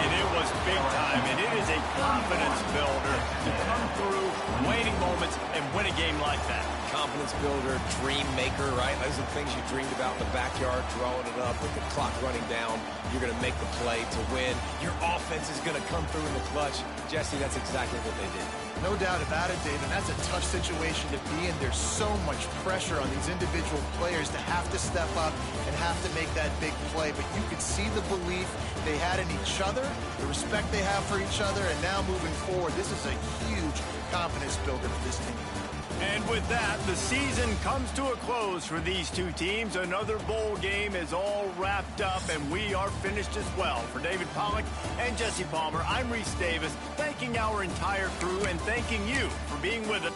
and it was big time. And it is a confidence builder to come through waning moments and win a game like that. Confidence builder, dream maker, right? Those are the things you dreamed about in the backyard, drawing it up with the clock running down. You're going to make the play to win. Your offense is going to come through in the clutch. Jesse, that's exactly what they did. No doubt about it, Dave, and that's a tough situation to be in. There's so much pressure on these individual players to have to step up and have to make that big play, but you could see the belief they had in each other, the respect they have for each other, and now moving forward, this is a huge confidence builder for this team. And with that, the season comes to a close for these two teams. Another bowl game is all wrapped up, and we are finished as well. For David Pollack and Jesse Palmer, I'm Reese Davis, thanking our entire crew and thanking you for being with us.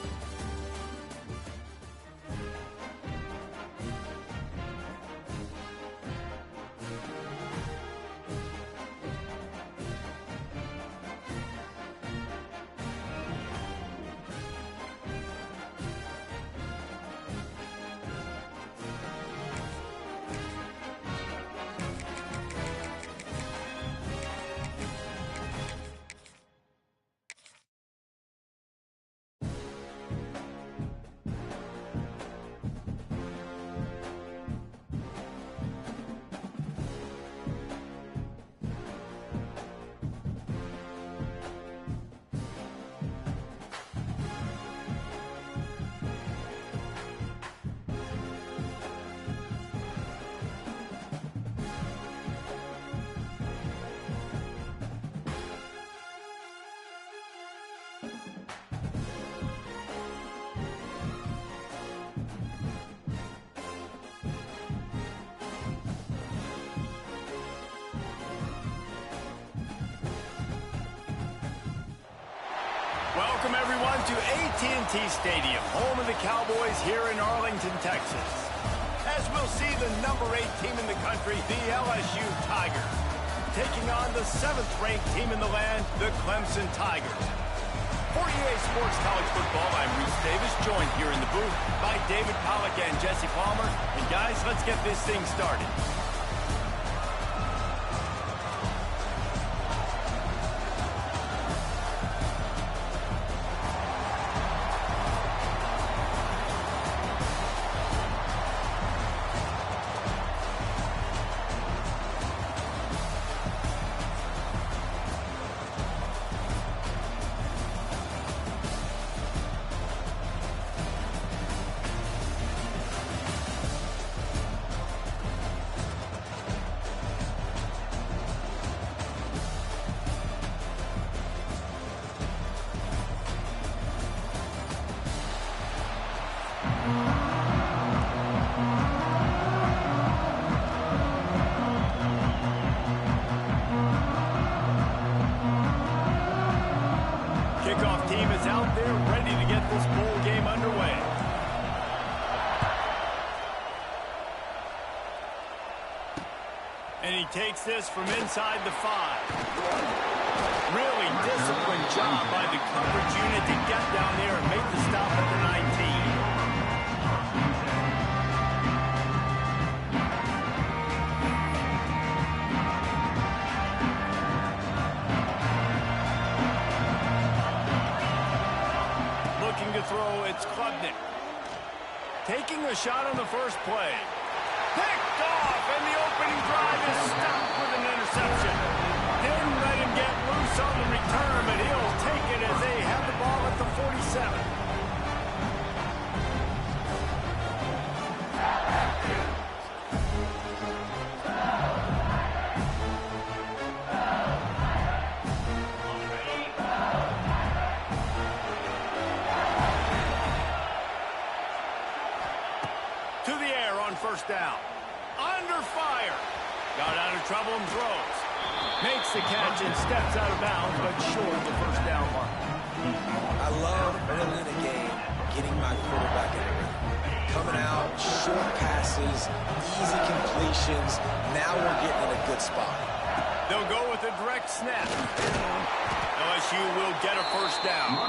Welcome, everyone, to AT&T Stadium, home of the Cowboys here in Arlington, Texas. As we'll see the number 8 team in the country, the LSU Tigers, taking on the 7th-ranked team in the land, the Clemson Tigers. For EA Sports College Football, I'm Reese Davis, joined here in the booth by David Pollack and Jesse Palmer. And guys, let's get this thing started. Kickoff team is out there ready to get this bowl game underway. And he takes this from inside the 5. Really disciplined job by the coverage unit to get down there and make the stop at the 19. Looking to throw, it's Klubnik. Taking a shot on the first play. Picked off, and the opening drive is stopped with an interception. Didn't let him get loose on the return, but he'll take it as they have the ball at the 47. Got out of trouble and throws. Makes the catch and steps out of bounds, but short of the first down mark. I love early in the game getting my quarterback in the rhythm. Coming out, short passes, easy completions. Now we're getting in a good spot. They'll go with a direct snap. LSU will get a first down.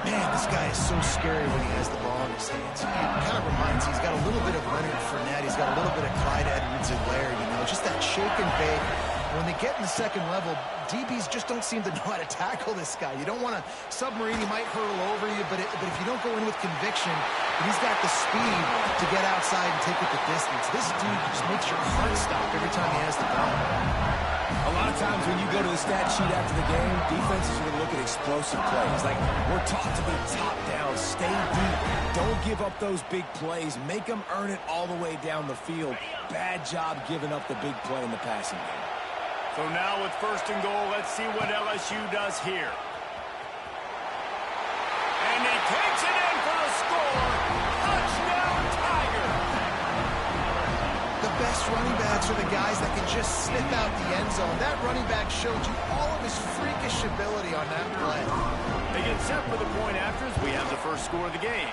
Man, this guy is so scary when he has the ball in his hands. It kind of reminds me, he's got a little bit of Leonard Fournette. He's got a little bit of Clyde Edwards-Helaire, you know, just that shake and bake. When they get in the second level, DBs just don't seem to know how to tackle this guy. You don't want to submarine. He might hurtle over you, but if you don't go in with conviction, he's got the speed to get outside and take it the distance. This dude just makes your heart stop every time he has the ball. A lot of times when you go to the stat sheet after the game, defenses are going to look at explosive plays. Like, we're taught to be top down, stay deep. Don't give up those big plays. Make them earn it all the way down the field. Bad job giving up the big play in the passing game. So now with first and goal, let's see what LSU does here. And he takes it in for the score. Touchdown, Tiger! The best running backs are the guys that can just snip out the end zone. That running back showed you all of his freakish ability on that play. They get set for the point after as we have the first score of the game.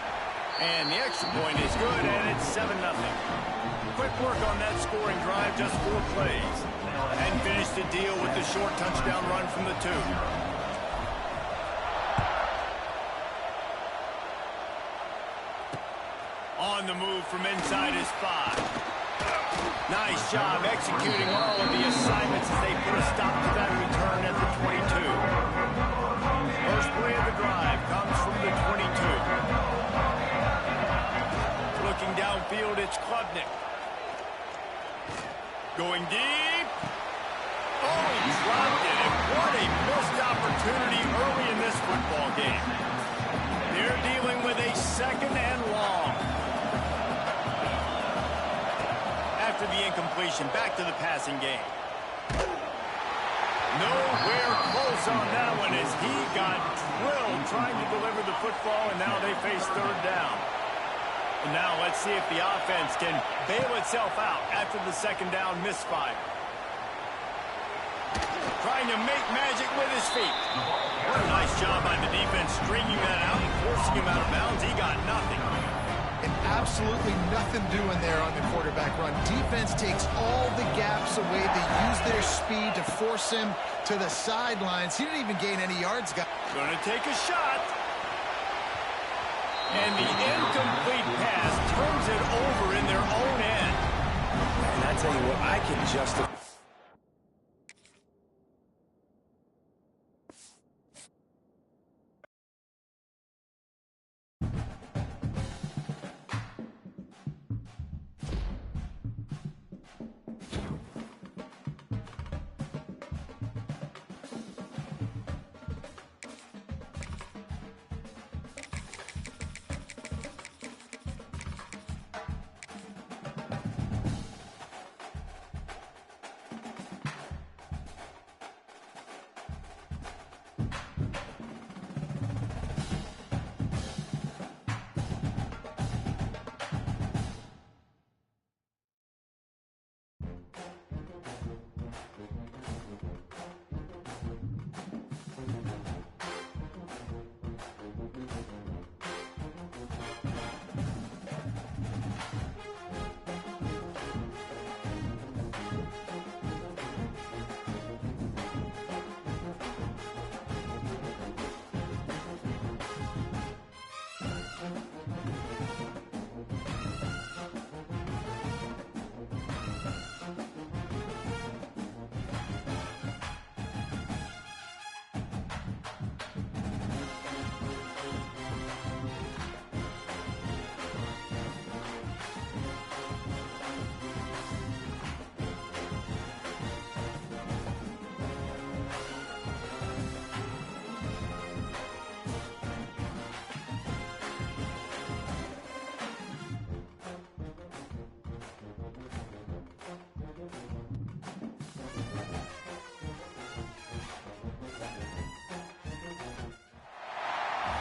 And the extra point is good, and it's 7-0. Quick work on that scoring drive, just 4 plays. And finish the deal with the short touchdown run from the 2. On the move from inside his 5. Nice job executing all of the assignments as they put a stop to that return at the 22. First play of the drive comes from the 22. Looking downfield, it's Klubnik. Going deep. Oh, he dropped it, and what a missed opportunity early in this football game. They're dealing with a second and long. After the incompletion, back to the passing game. Nowhere close on that one as he got drilled trying to deliver the football, and now they face third down. And now let's see if the offense can bail itself out after the second down misfire. Trying to make magic with his feet. What a nice job by the defense stringing that out and forcing him out of bounds. He got nothing. And absolutely nothing doing there on the quarterback run. Defense takes all the gaps away. They use their speed to force him to the sidelines. He didn't even gain any yards. Gonna take a shot. And the incomplete pass turns it over in their own end. And I tell you what, I can justify.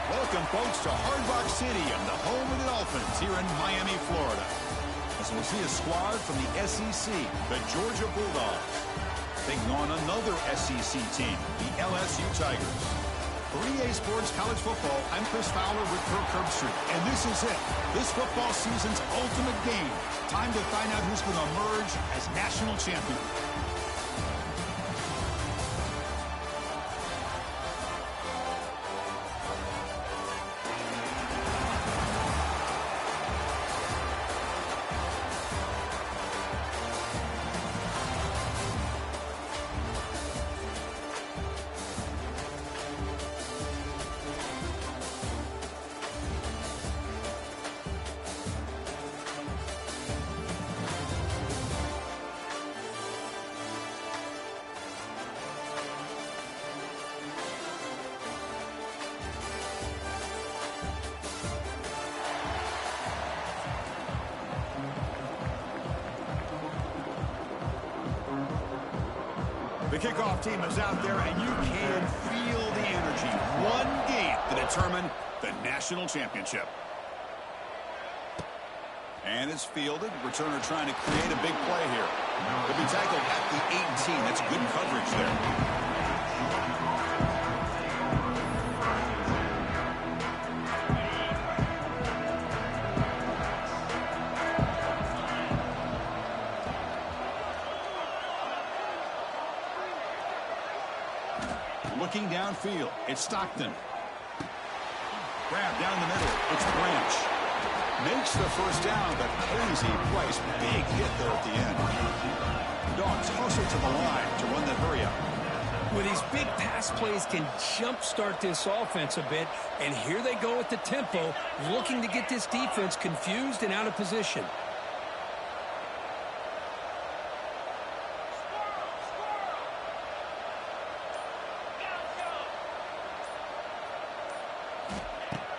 Welcome, folks, to Hard Rock Stadium, the home of the Dolphins here in Miami, Florida. as we'll see a squad from the SEC, the Georgia Bulldogs, taking on another SEC team, the LSU Tigers. For EA Sports College Football, I'm Chris Fowler with Kirk Herbstreit, and this is it. This football season's ultimate game. Time to find out who's going to emerge as national champion. The kickoff team is out there, and you can feel the energy. One game to determine the national championship. And it's fielded. Returner trying to create a big play here. He'll be tackled at the 18. That's good coverage there. Looking downfield, it's Stockton. Grab down the middle, it's Branch. Makes the first down, but crazy place. Big hit there at the end. Dogs hustle to the line to run that hurry up. Well, these big pass plays can jumpstart this offense a bit, and here they go with the tempo, looking to get this defense confused and out of position.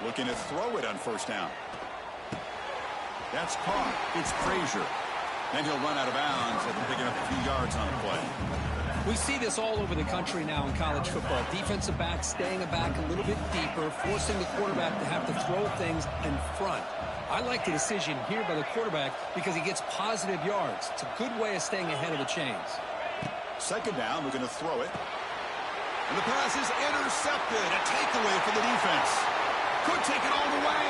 Looking to throw it on first down. That's caught. It's Frazier. Then he'll run out of bounds after picking up a few yards on the play. We see this all over the country now in college football. Defensive backs staying back a little bit deeper, forcing the quarterback to have to throw things in front. I like the decision here by the quarterback because he gets positive yards. It's a good way of staying ahead of the chains. Second down, we're going to throw it. And the pass is intercepted. A takeaway for the defense. Could take it all the way.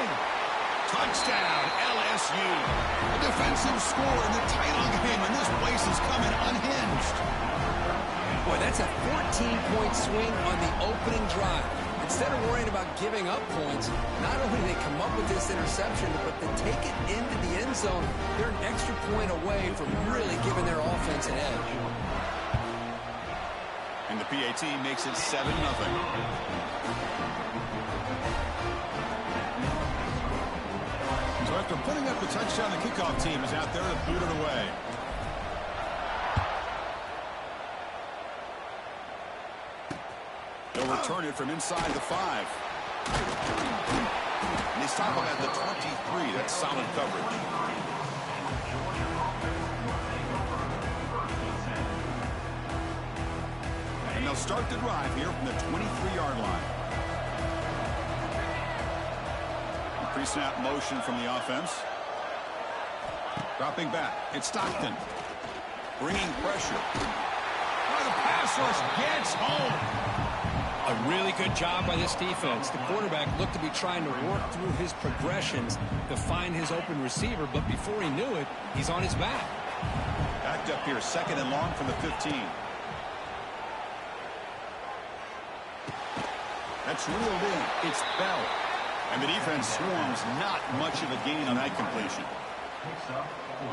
Touchdown, LSU. A defensive score in the title game, and this place is coming unhinged. Boy, that's a 14-point swing on the opening drive. Instead of worrying about giving up points, not only do they come up with this interception, but they take it into the end zone. They're an extra point away from really giving their offense an edge. And the PAT makes it 7-0. So after putting up the touchdown, the kickoff team is out there to boot it away. They'll return it from inside the 5. And they stop him at the 23. That's solid coverage. And they'll start the drive here from the 23-yard line. Pre-snap motion from the offense. Dropping back. It's Stockton. Bringing pressure. Oh, the pass rush gets home. A really good job by this defense. The quarterback looked to be trying to work through his progressions to find his open receiver, but before he knew it, he's on his back. Backed up here, second and long from the 15. That's reeled in. It's Bell. And the defense swarms, not much of a gain on that completion.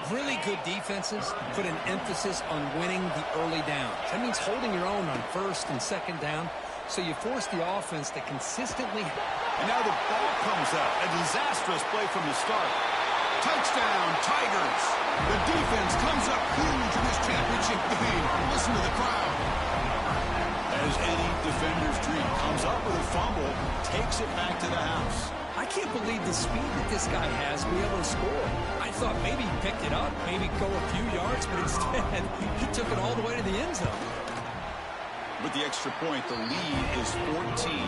Really good defenses put an emphasis on winning the early downs. That means holding your own on first and second down, so you force the offense to consistently. And now the ball comes out. A disastrous play from the start. Touchdown, Tigers. The defense comes up huge in this championship game. Listen to the crowd. As any defender's dream, comes up with a fumble, takes it back to the house. I can't believe the speed that this guy has to be able to score. I thought maybe he picked it up, maybe go a few yards, but instead he took it all the way to the end zone. With the extra point, the lead is 14.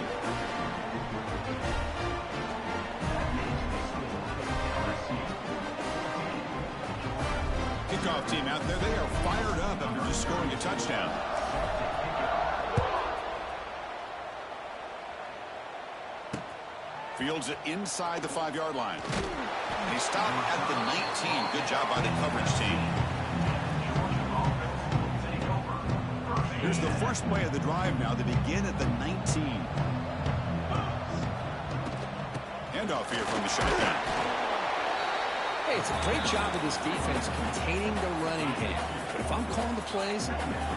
kickoff team out there, they are fired up after just scoring a touchdown. Fields it inside the 5-yard line. They stop at the 19. Good job by the coverage team. Here's the first play of the drive now. They begin at the 19. Handoff here from the shotgun. Hey, it's a great job of this defense containing the running game. But if I'm calling the plays,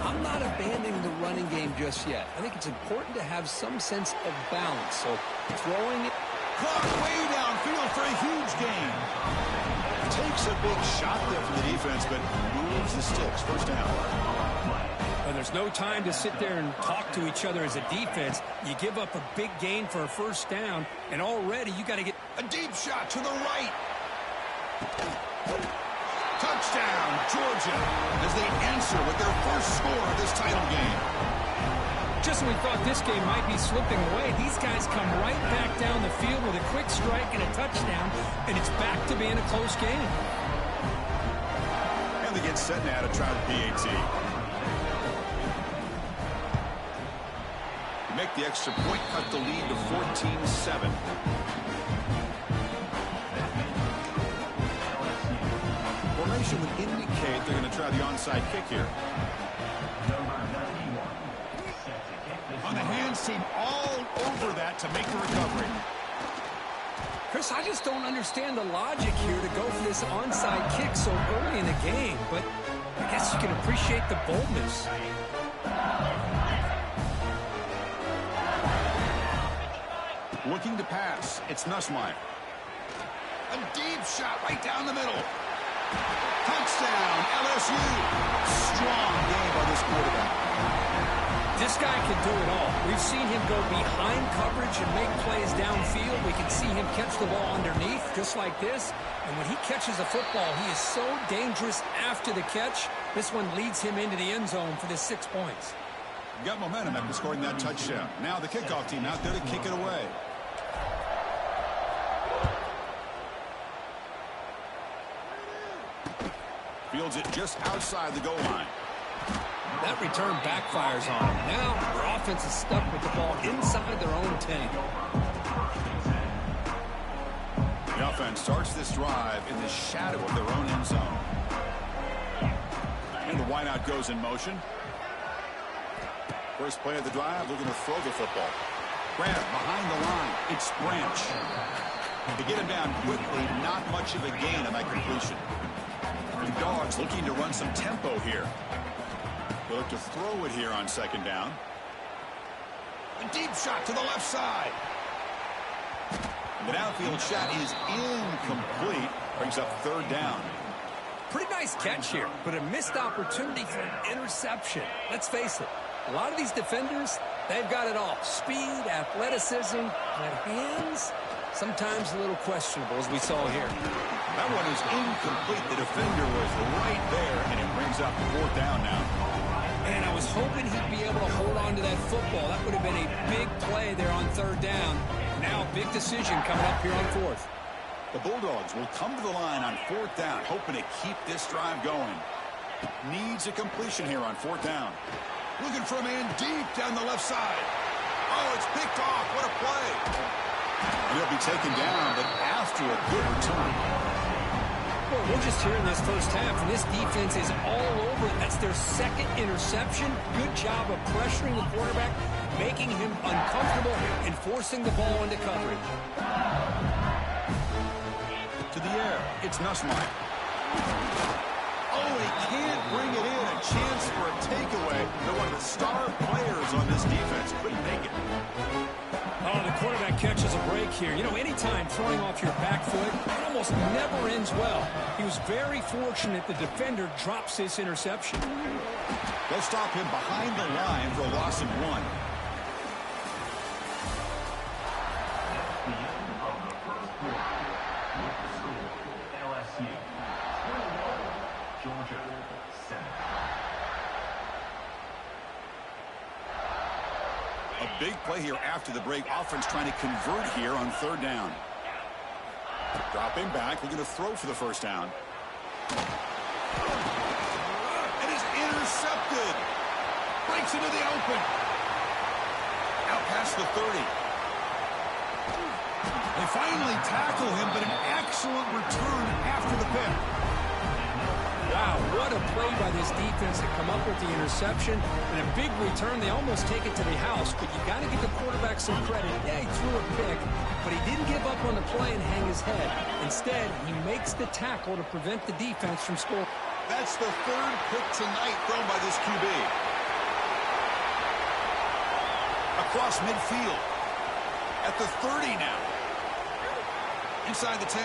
I'm not abandoning the running game just yet. I think it's important to have some sense of balance. So throwing it. Caught way downfield for a huge gain. Takes a big shot there from the defense, but moves the sticks. First down. Well, there's no time to sit there and talk to each other as a defense. You give up a big gain for a first down, and already you got to get a deep shot to the right. Touchdown, Georgia, as they answer with their first score of this title game. Just when we thought this game might be slipping away, these guys come right back down the field with a quick strike and a touchdown, and it's back to being a close game. And they get set now to try the PAT. Make the extra point, cut the lead to 14-7. Formation would indicate they're going to try the onside kick here. On the hands team all over that to make the recovery. Chris, I just don't understand the logic here to go for this onside kick so early in the game, but I guess you can appreciate the boldness. Looking to pass. It's Nussmeier. A deep shot right down the middle. Touchdown, LSU. Strong game by this quarterback. This guy can do it all. We've seen him go behind coverage and make plays downfield. We can see him catch the ball underneath, just like this. And when he catches a football, he is so dangerous after the catch. This one leads him into the end zone for the 6 points. Got momentum after scoring that touchdown. Now the kickoff team out there to kick it away. Fields it just outside the goal line. That return backfires on him. Now their offense is stuck with the ball inside their own 10. The offense starts this drive in the shadow of their own end zone. And the wideout goes in motion. First play of the drive, looking to throw the football. Grab behind the line. It's Branch. To get him down quickly, not much of a gain on that completion. The Dogs looking to run some tempo here. They look to throw it here on second down. A deep shot to the left side. The downfield shot is incomplete. Brings up third down. Pretty nice catch here, but a missed opportunity for an interception. Let's face it, a lot of these defenders, they've got it all. Speed, athleticism, but hands, sometimes a little questionable, as we saw here. That one is incomplete. The defender was right there, and it brings up fourth down now. And I was hoping he'd be able to hold on to that football. That would have been a big play there on third down. Now a big decision coming up here on fourth. The Bulldogs will come to the line on fourth down, hoping to keep this drive going. Needs a completion here on fourth down. Looking for a man deep down the left side. Oh, it's picked off. What a play. And he'll be taken down, but after a good return. Well, we're just here in this first half, and this defense is all over. That's their second interception. Good job of pressuring the quarterback, making him uncomfortable, and forcing the ball into coverage. To the air, it's Nussmeier. Oh, he can't bring it in. A chance for a takeaway. They're one of the star players on this defense. Couldn't make it. Oh, the quarterback catches a break here. You know, anytime throwing off your back foot, it almost never ends well. He was very fortunate the defender drops this interception. They'll stop him behind the line for a loss of 1. LSU, Georgia, 7. A big play here after the break. Offense trying to convert here on third down. Dropping back. We're going to throw for the first down. breaks into the open. Out past the 30. They finally tackle him, but an excellent return after the pick. Wow, what a play by this defense to come up with the interception and a big return. They almost take it to the house, but you got to give the quarterback some credit. Yeah, he threw a pick, but he didn't give up on the play and hang his head. Instead, he makes the tackle to prevent the defense from scoring. That's the third pick tonight thrown by this QB. Across midfield. At the 30 now. Inside the 10.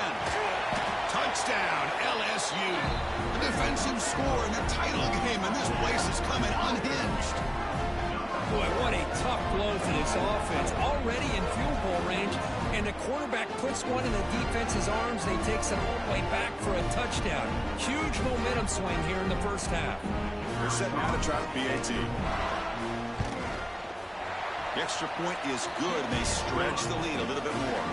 Touchdown, LSU. A defensive score in the title game, and this place is coming unhinged. Boy, what a tough blow for this offense. Already in field goal range, and the quarterback puts one in the defense's arms, and he takes it all the way back for a touchdown. Huge momentum swing here in the first half. They're set now to try the PAT. The extra point is good, and they stretch the lead a little bit more.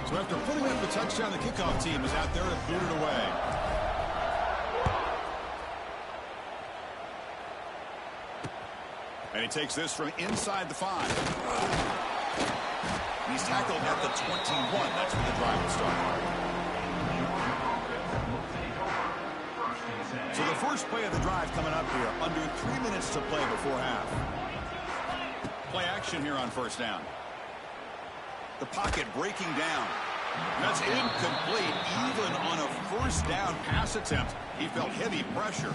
So after putting up the touchdown, the kickoff team is out there to boot it away. And he takes this from inside the 5. And he's tackled at the 21. That's where the drive will start. So the first play of the drive coming up here. Under 3 minutes to play before half. Play action here on first down. The pocket breaking down. That's incomplete. Even on a first down pass attempt, he felt heavy pressure.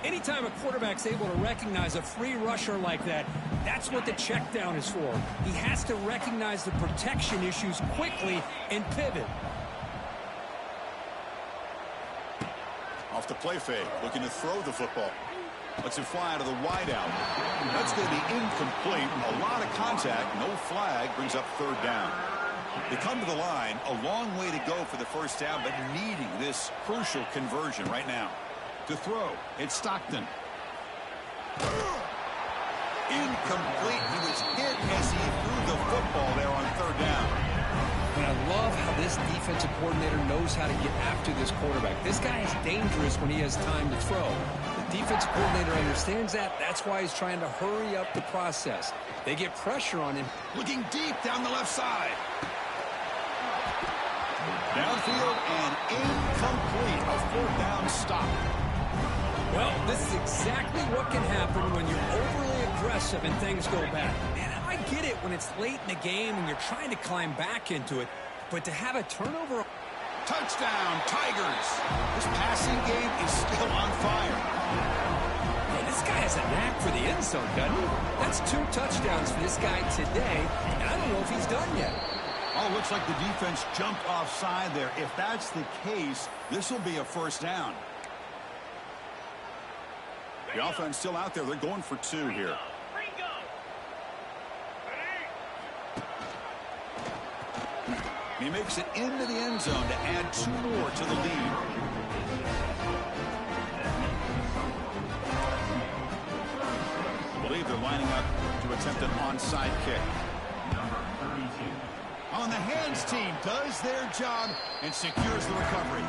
Anytime a quarterback's able to recognize a free rusher like that, that's what the check down is for. He has to recognize the protection issues quickly and pivot. Off the play fake, looking to throw the football. Lets it fly out of the wideout. That's going to be incomplete. A lot of contact, no flag, brings up third down. They come to the line, a long way to go for the first down, but needing this crucial conversion right now. To throw, it's Stockton. Incomplete. He was hit as he threw the football there on third down. And I love how this defensive coordinator knows how to get after this quarterback. This guy is dangerous when he has time to throw. The defensive coordinator understands that. That's why he's trying to hurry up the process. They get pressure on him. Looking deep down the left side. Downfield and incomplete. A fourth down stop. Well, this is exactly what can happen when you're overly aggressive and things go bad. Man, I get it when it's late in the game and you're trying to climb back into it, but to have a turnover... Touchdown, Tigers. This passing game is still on fire. Man, this guy has a knack for the end zone, doesn't he? That's 2 touchdowns for this guy today, and I don't know if he's done yet. Oh, looks like the defense jumped offside there. If that's the case, this will be a first down. The offense still out there. They're going for 2 here. He makes it into the end zone to add 2 more to the lead. I believe they're lining up to attempt an onside kick. On the hands team does their job and secures the recovery.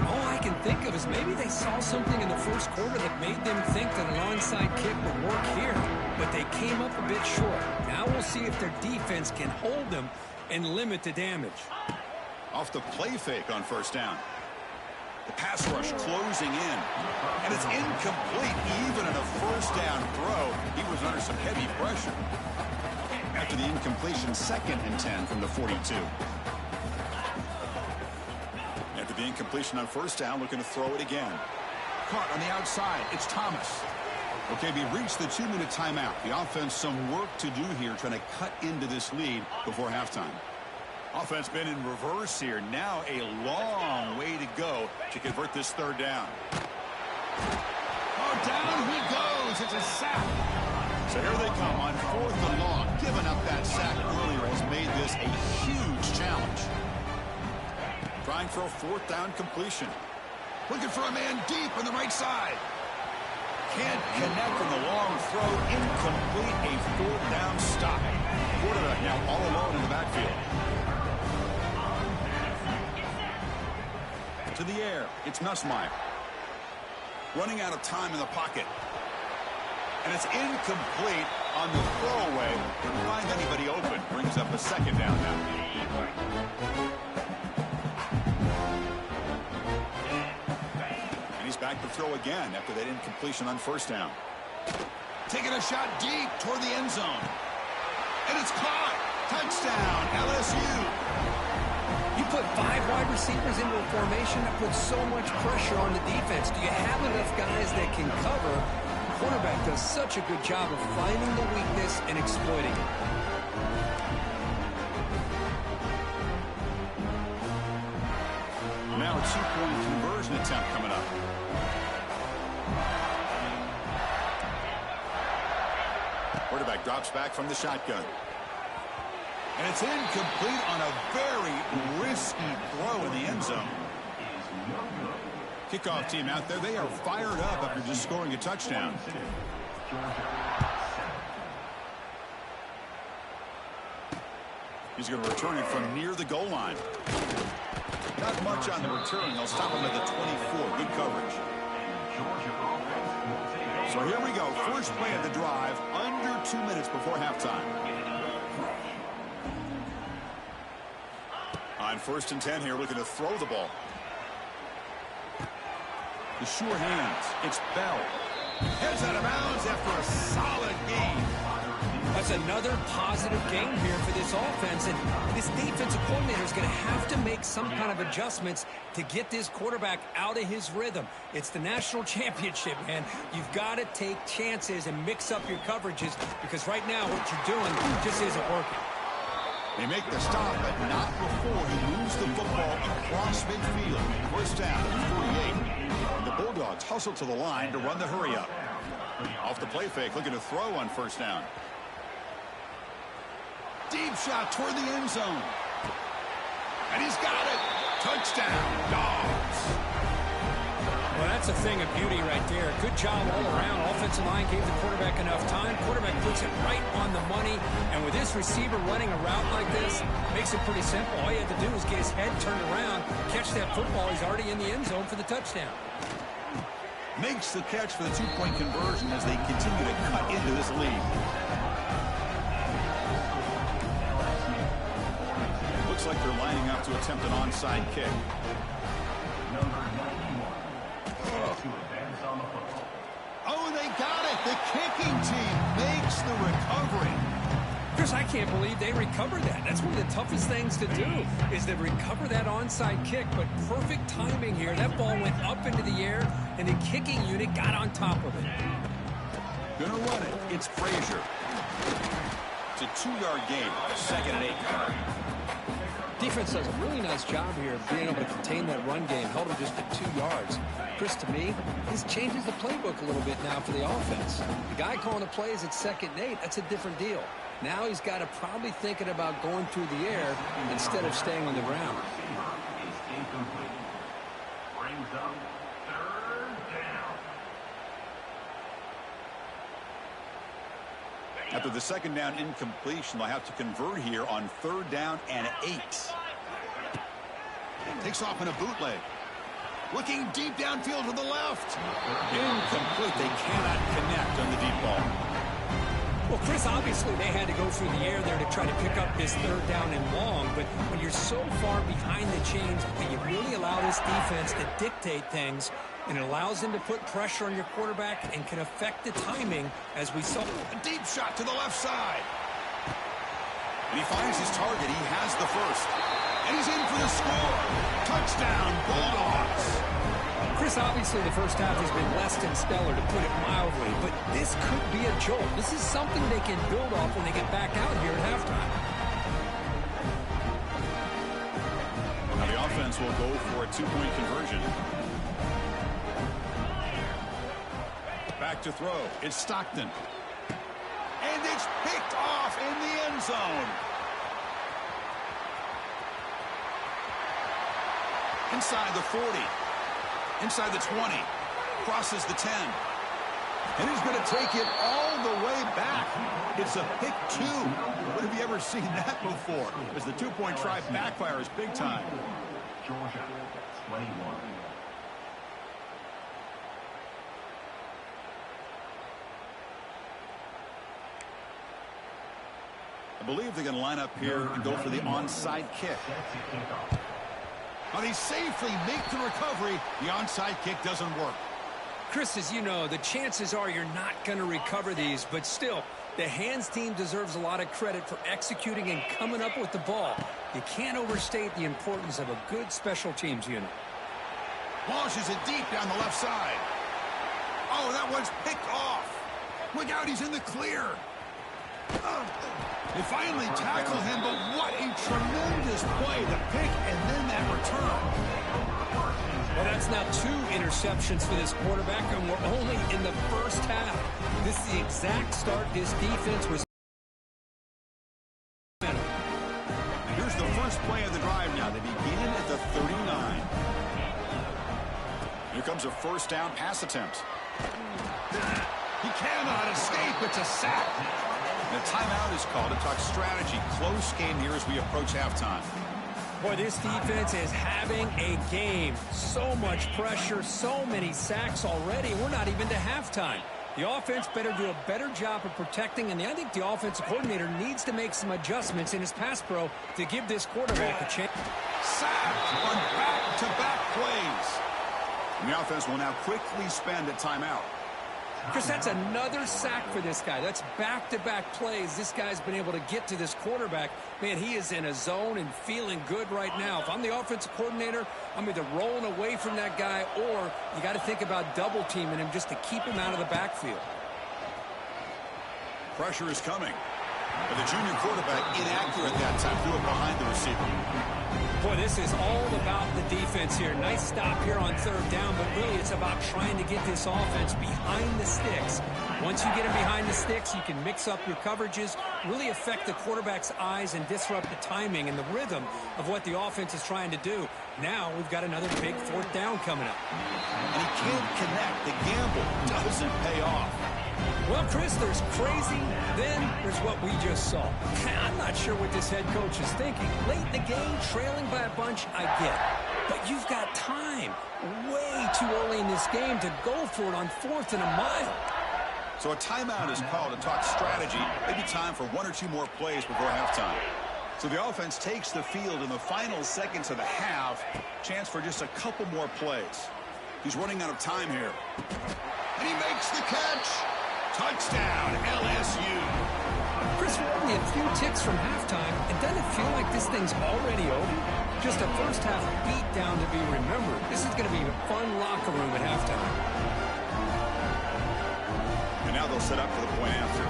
All I can think of is maybe they saw something in the first quarter that made them think that an onside kick would work here, but they came up a bit short. Now we'll see if their defense can hold them and limit the damage. Off the play fake on first down. The pass rush closing in. And it's incomplete. Even in a first down throw, he was under some heavy pressure. After the incompletion, 2nd and 10 from the 42. After the incompletion on first down, looking to throw it again. Caught on the outside. It's Thomas. Okay, we reached the 2-minute timeout. The offense some work to do here, trying to cut into this lead before halftime. Offense been in reverse here. Now a long way to go to convert this third down. Oh, down he goes. It's a sack. So here they come on 4th and long. Giving up that sack earlier has made this a huge challenge. Trying for a 4th down completion. Looking for a man deep on the right side. Can't connect on the long throw. Incomplete. A 4th down stop. Quarterback now all alone in the backfield. To the air. It's Nussmeier. running out of time in the pocket. And it's incomplete on the throwaway. Didn't find anybody open. Brings up a second down now. And he's back to throw again after that incompletion on first down. Taking a shot deep toward the end zone. And it's caught. Touchdown, LSU. You put 5 wide receivers into a formation that puts so much pressure on the defense. Do you have enough guys that can cover? The quarterback does such a good job of finding the weakness and exploiting it. Now a 2-point conversion attempt coming up. Quarterback drops back from the shotgun. And it's incomplete on a very risky throw in the end zone. Kickoff team out there, they are fired up after just scoring a touchdown. He's going to return it from near the goal line. Not much on the return. They'll stop him at the 24. Good coverage. So here we go. First play of the drive, under 2 minutes before halftime. On 1st and 10 here, looking to throw the ball. The sure hands. It's Bell. Heads out of bounds after a solid game. That's another positive game here for this offense, and this defensive coordinator is going to have to make some kind of adjustments to get this quarterback out of his rhythm. It's the national championship, man. You've got to take chances and mix up your coverages, because right now what you're doing just isn't working. They make the stop, but not before he moves the football across midfield. First down at the 48. The Bulldogs hustle to the line to run the hurry up. Off the play fake, looking to throw on first down. Deep shot toward the end zone. And he's got it. Touchdown, Dogs. Well, that's a thing of beauty right there. Good job all around. Offensive line gave the quarterback enough time. Quarterback puts it right on the money. And with this receiver running a route like this, makes it pretty simple. All you have to do is get his head turned around, catch that football. He's already in the end zone for the touchdown. Makes the catch for the 2-point conversion as they continue to cut into this lead. Looks like they're lining up to attempt an onside kick. Oh, they got it. The kicking team makes the recovery. Chris, I can't believe they recovered that. That's one of the toughest things to do, is to recover that onside kick. But perfect timing here. That ball went up into the air, and the kicking unit got on top of it. Gonna run it. It's Frazier. It's a 2-yard gain. 2nd and 8. Defense does a really nice job here of being able to contain that run game. Held him just at 2 yards. Chris, to me, this changes the playbook a little bit now for the offense. The guy calling the plays at 2nd and 8, that's a different deal. Now he's got to probably thinking about going through the air instead of staying on the ground. Brings up 3rd down. After the 2nd down incompletion, they'll have to convert here on 3rd down and 8. Takes off in a bootleg. Looking deep downfield to the left. Incomplete. They cannot connect on the deep ball. Well, Chris, obviously they had to go through the air there to try to pick up this 3rd down and long, but when you're so far behind the chains and you really allow this defense to dictate things, and it allows them to put pressure on your quarterback and can affect the timing, as we saw. A deep shot to the left side. And he finds his target. He has the first. And he's in for the score. Touchdown, Bulldogs. Chris, obviously the first half has been less than stellar, to put it mildly, but this could be a jolt. This is something they can build off when they get back out here at halftime. Now the offense will go for a 2-point conversion. Back to throw. It's Stockton. And it's picked off in the end zone. Inside the 40. Inside the 20. Crosses the 10. And he's going to take it all the way back. It's a pick 2. When have you ever seen that before? As the 2-point try backfires big time. Georgia, 21. I believe they're going to line up here and go for the onside kick. But they safely make the recovery. The onside kick doesn't work. Chris, as you know, the chances are you're not going to recover these, but still, the hands team deserves a lot of credit for executing and coming up with the ball. You can't overstate the importance of a good special teams unit. Launches it deep down the left side. Oh, that one's picked off. Look out, he's in the clear. They finally tackle him, but what a tremendous play. The pick and then that return. Well, that's now 2 interceptions for this quarterback, and we're only in the first half. This is the exact start this defense was. And here's the first play of the drive now. They begin at the 39. Here comes a first down pass attempt. He cannot escape. It's a sack. And a timeout is called to talk strategy. Close game here as we approach halftime. Boy, this defense is having a game. So much pressure, so many sacks already. We're not even to halftime. The offense better do a better job of protecting, and I think the offensive coordinator needs to make some adjustments in his pass pro to give this quarterback a chance. Sacked on back-to-back plays. And the offense will now quickly spend a timeout. Chris, that's another sack for this guy. That's back-to-back plays. This guy's been able to get to this quarterback. Man, he is in a zone and feeling good right now. If I'm the offensive coordinator, I'm either rolling away from that guy or you got to think about double-teaming him just to keep him out of the backfield. Pressure is coming. But the junior quarterback inaccurate that time. Threw it behind the receiver. Boy, this is all about the defense here. Nice stop here on third down, but really it's about trying to get this offense behind the sticks. Once you get them behind the sticks, you can mix up your coverages, really affect the quarterback's eyes and disrupt the timing and the rhythm of what the offense is trying to do. Now we've got another big fourth down coming up. And he can't connect. The gamble doesn't pay off. Well, Chris, there's crazy, then there's what we just saw. I'm not sure what this head coach is thinking. Late in the game, trailing by a bunch, I get. But you've got time, way too early in this game to go for it on 4th and a mile. So a timeout is called to talk strategy. Maybe time for 1 or 2 more plays before halftime. So the offense takes the field in the final seconds of the half. Chance for just a couple more plays. He's running out of time here. And he makes the catch. Touchdown, LSU. Chris, we're only a few ticks from halftime, and doesn't it feel like this thing's already over? Just a first-half beatdown to be remembered. This is going to be a fun locker room at halftime. And now they'll set up for the point after.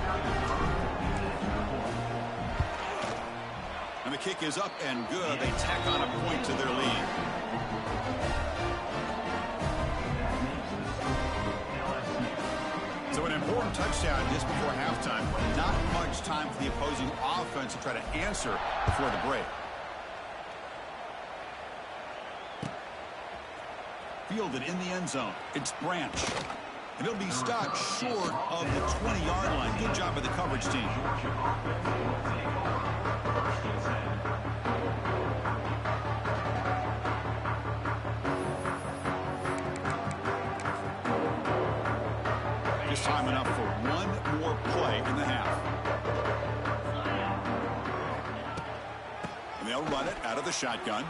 And the kick is up and good. They tack on a point to their lead. So an important touchdown just before halftime. Not much time for the opposing offense to try to answer before the break. Fielded in the end zone. It's Branch. And he'll be stopped short of the 20-yard line. Good job by the coverage team. Just time enough for one more play in the half. And they'll run it out of the shotgun.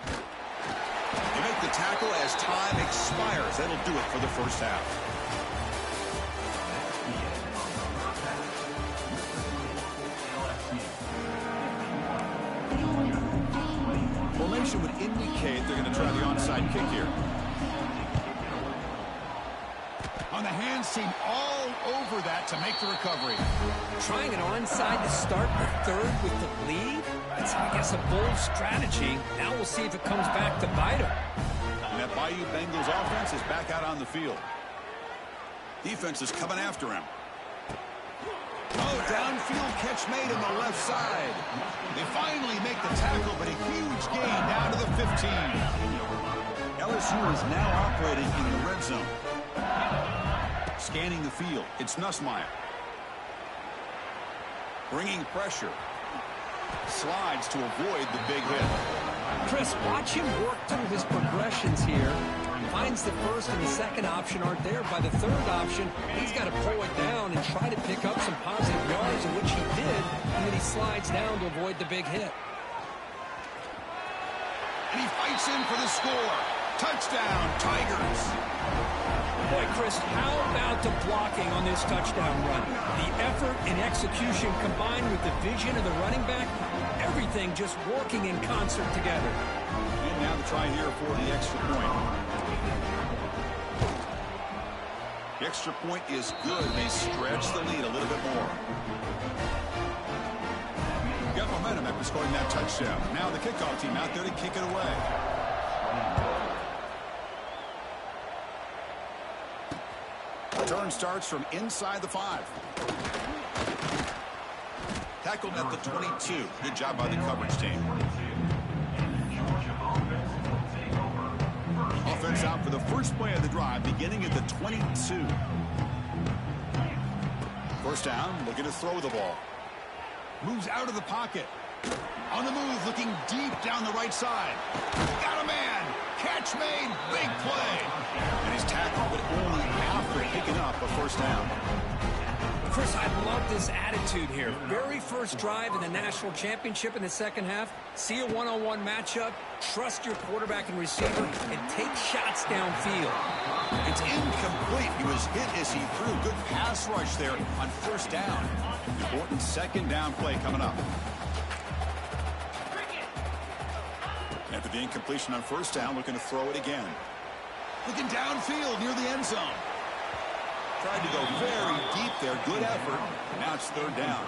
They make the tackle as time expires. That'll do it for the first half. Formation would indicate they're going to try the onside kick here. On the hands team all over that to make the recovery. Trying an onside to start the third with the lead? That's, I guess, a bold strategy. Now we'll see if it comes back to bite him. And that Bayou Bengals offense is back out on the field. Defense is coming after him. Oh, downfield catch made on the left side. They finally make the tackle, but a huge gain down to the 15. LSU is now operating in the red zone. Scanning the field, it's Nussmeier. Bringing pressure. Slides to avoid the big hit. Chris, watch him work through his progressions here. finds the first and the second option aren't there. By the third option, he's got to pull it down and try to pick up some positive yards, in which he did, and then he slides down to avoid the big hit. And he fights in for the score. Touchdown, Tigers. Boy, Chris, how about the blocking on this touchdown run? The effort and execution combined with the vision of the running back, everything just working in concert together. And now the try here for the extra point. The extra point is good. They stretch the lead a little bit more. Got momentum after scoring that touchdown. Now the kickoff team out there to kick it away. Turn starts from inside the 5. Tackled at the 22. Good job by the coverage team. Offense out for the first play of the drive, beginning at the 22. First down, looking to throw the ball. Moves out of the pocket. On the move, looking deep down the right side. Got a man. Catch made. Big play. And he's tackled, but only after picking up a first down. Chris, I love this attitude here. Very first drive in the national championship in the second half. See a one-on-one matchup. Trust your quarterback and receiver, and take shots downfield. It's incomplete. He was hit as he threw. Good pass rush there on first down. Important second down play coming up. After the incompletion on first down, looking to throw it again. Looking downfield near the end zone. Tried to go very deep there. Good effort. Now it's third down.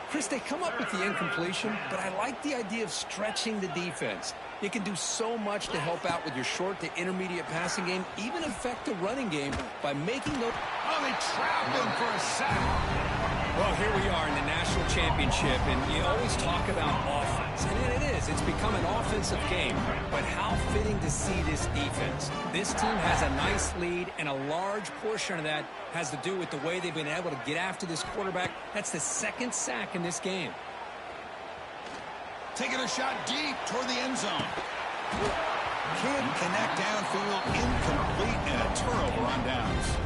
Chris, they come up with the incompletion, but I like the idea of stretching the defense. It can do so much to help out with your short to intermediate passing game, even affect the running game by making those... Oh, they trap him for a sack. Well, here we are in the national championship, and you always talk about offense. And it is. It's become an offensive game. But how fitting to see this defense. This team has a nice lead, and a large portion of that has to do with the way they've been able to get after this quarterback. That's the second sack in this game. Taking a shot deep toward the end zone. Can't connect downfield. Incomplete, and a turnover on downs.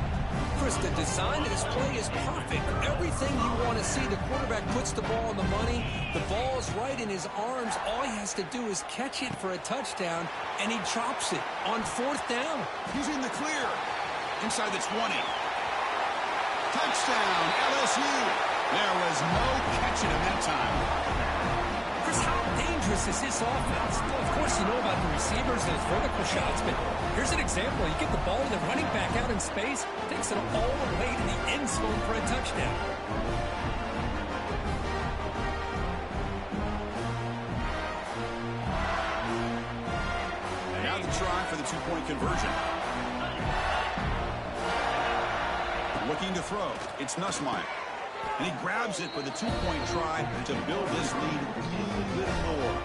Chris, the design of this play is perfect. Everything you want to see. The quarterback puts the ball on the money. The ball is right in his arms. All he has to do is catch it for a touchdown, and he drops it on fourth down. He's in the clear. Inside the 20. Touchdown, LSU. There was no catching him that time. Chris, how dangerous is this offense? Well, of course, you know about the receivers and his vertical shots, but here's an example. You get the ball to the running back out in space, takes it all the way to the end zone for a touchdown. Now the try for the two-point conversion. Looking to throw. It's Nussmeier. And he grabs it for the two-point try to build this lead even more.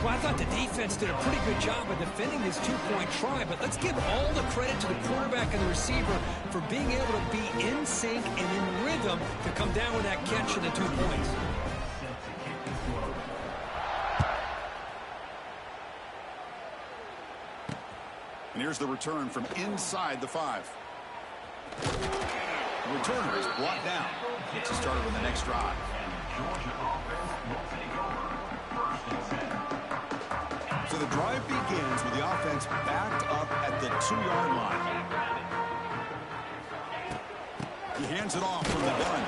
Well, I thought the defense did a pretty good job of defending this two-point try, but let's give all the credit to the quarterback and the receiver for being able to be in sync and in rhythm to come down with that catch and the 2 points. And here's the return from inside the 5. The returner is brought down. Gets us started with the next drive. So the drive begins with the offense backed up at the 2-yard line. He hands it off from the gun.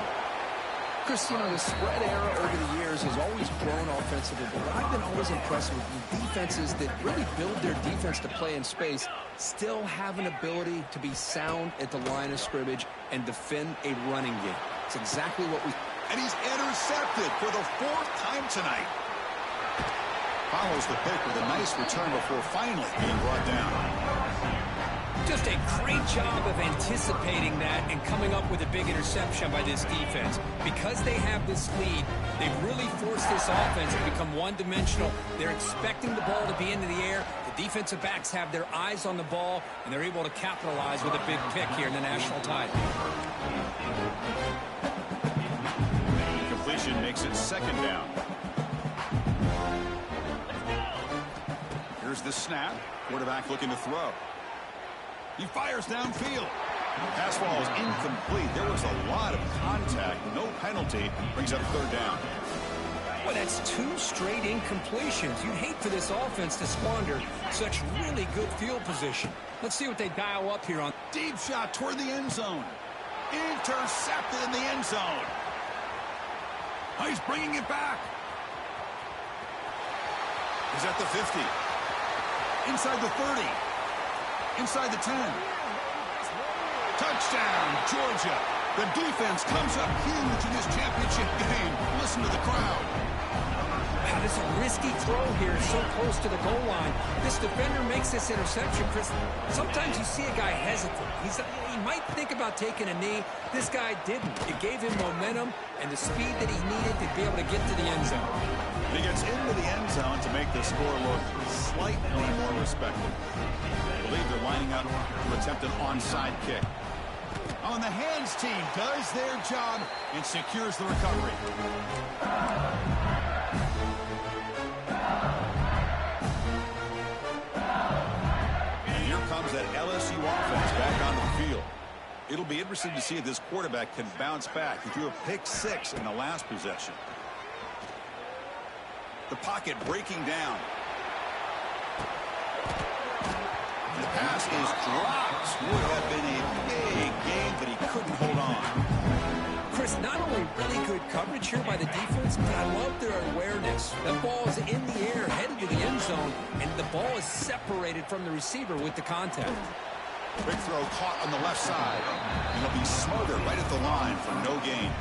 Chris, you know, the spread era over the years has always grown offensively, but I've been always impressed with the defenses that really build their defense to play in space, still have an ability to be sound at the line of scrimmage and defend a running game. It's exactly what we... And he's intercepted for the 4th time tonight. Follows the pick with a nice return before finally being brought down. Just a great job of anticipating that and coming up with a big interception by this defense. Because they have this lead, they've really forced this offense to become one-dimensional. They're expecting the ball to be into the air. The defensive backs have their eyes on the ball, and they're able to capitalize with a big pick here in the national title. Completion makes it second down. Here's the snap. Quarterback looking to throw. He fires downfield. Pass ball is incomplete. There was a lot of contact. No penalty. Brings up third down. Well, that's 2 straight incompletions. You'd hate for this offense to squander such really good field position. Let's see what they dial up here on. Deep shot toward the end zone. Intercepted in the end zone. Oh, he's bringing it back. He's at the 50. Inside the 30. Inside the 10. Touchdown, Georgia. The defense comes up huge in this championship game. Listen to the crowd. Wow, this is a risky throw here, so close to the goal line. This defender makes this interception, Chris. Sometimes you see a guy hesitant. He might think about taking a knee. This guy didn't. It gave him momentum and the speed that he needed to be able to get to the end zone. He gets into the end zone to make the score look slightly more respectable. I believe they're lining up to attempt an onside kick. On the hands team does their job and secures the recovery. And here comes that LSU offense back onto the field. It'll be interesting to see if this quarterback can bounce back. He threw a pick-6 in the last possession. The pocket breaking down. The pass is dropped. Would have been a big game, but he couldn't hold on. Chris, not only really good coverage here by the defense, but I love their awareness. That ball is in the air, headed to the end zone, and the ball is separated from the receiver with the contact. Big throw caught on the left side. And it'll be Smoger right at the line for no gain.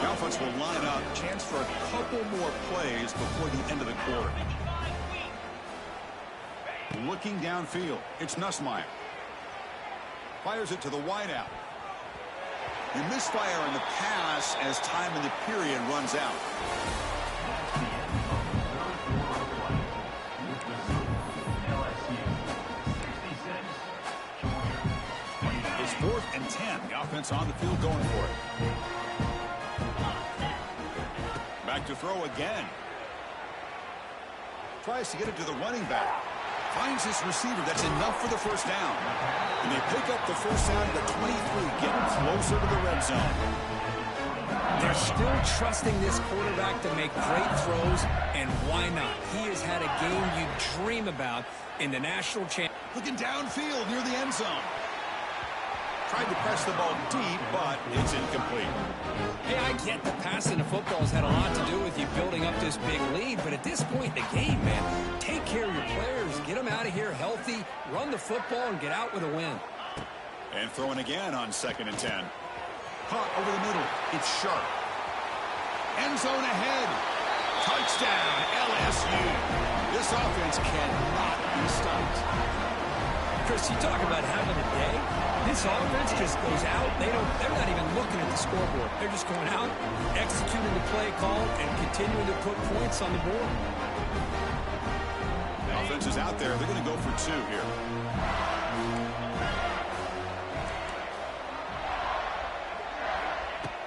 The offense will line up. Chance for a couple more plays before the end of the quarter. Looking downfield. It's Nussmeier. Fires it to the wideout. You misfire on the pass as time in the period runs out. It's 4th and 10. The offense on the field going for it. Back to throw again. Tries to get it to the running back. Finds his receiver. That's enough for the first down. And they pick up the first down at the 23, getting closer to the red zone. They're still trusting this quarterback to make great throws, and why not? He has had a game you dream about in the national championship. Looking downfield near the end zone. Tried to press the ball deep, but it's incomplete. Hey, I get the passing of football has had a lot to do with you building up this big lead, but at this point in the game, man, take care of your players, get them out of here healthy, run the football, and get out with a win. And throwing again on 2nd and 10. Caught over the middle. It's sharp. End zone ahead. Touchdown, LSU. This offense cannot be stopped. Chris, you talk about having a day. This offense just goes out. They're not even looking at the scoreboard. They're just going out, executing the play call, and continuing to put points on the board. The offense is out there. They're going to go for 2 here.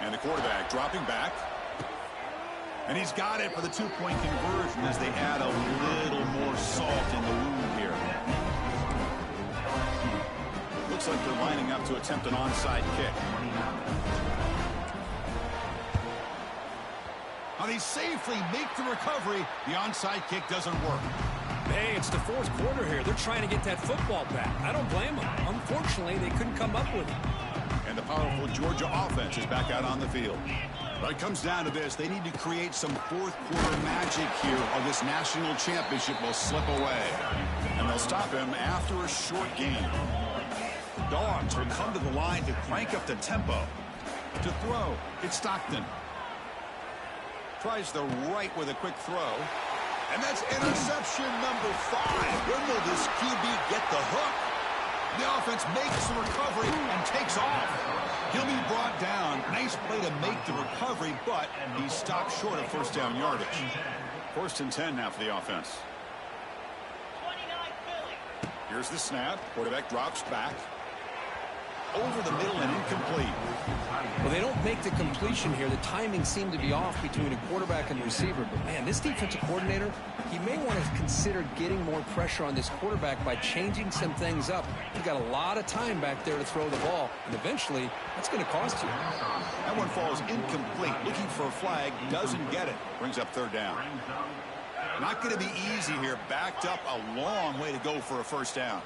And the quarterback dropping back. And he's got it for the 2-point conversion as they add a little more salt in the wound here. Looks like they're lining up to attempt an onside kick. Now they safely make the recovery. The onside kick doesn't work. Hey, it's the 4th quarter here. They're trying to get that football back. I don't blame them. Unfortunately, they couldn't come up with it. And the powerful Georgia offense is back out on the field. But it comes down to this. They need to create some 4th quarter magic here, or this national championship will slip away. And they'll stop him after a short game. Dogs will come to the line to crank up the tempo. To throw, it's Stockton. Tries the right with a quick throw. And that's interception number 5. When will this QB get the hook? The offense makes the recovery and takes off. He'll be brought down. Nice play to make the recovery, but he stopped short of 1st down yardage. 1st and 10 now for the offense. Here's the snap. Quarterback drops back. over the middle and incomplete. Well, they don't make the completion here. The timing seemed to be off between a quarterback and receiver. But, man, this defensive coordinator, he may want to consider getting more pressure on this quarterback by changing some things up. He's got a lot of time back there to throw the ball, and eventually that's going to cost you. That one falls incomplete. Looking for a flag, doesn't get it. Brings up third down. Not going to be easy here. Backed up a long way to go for a first down.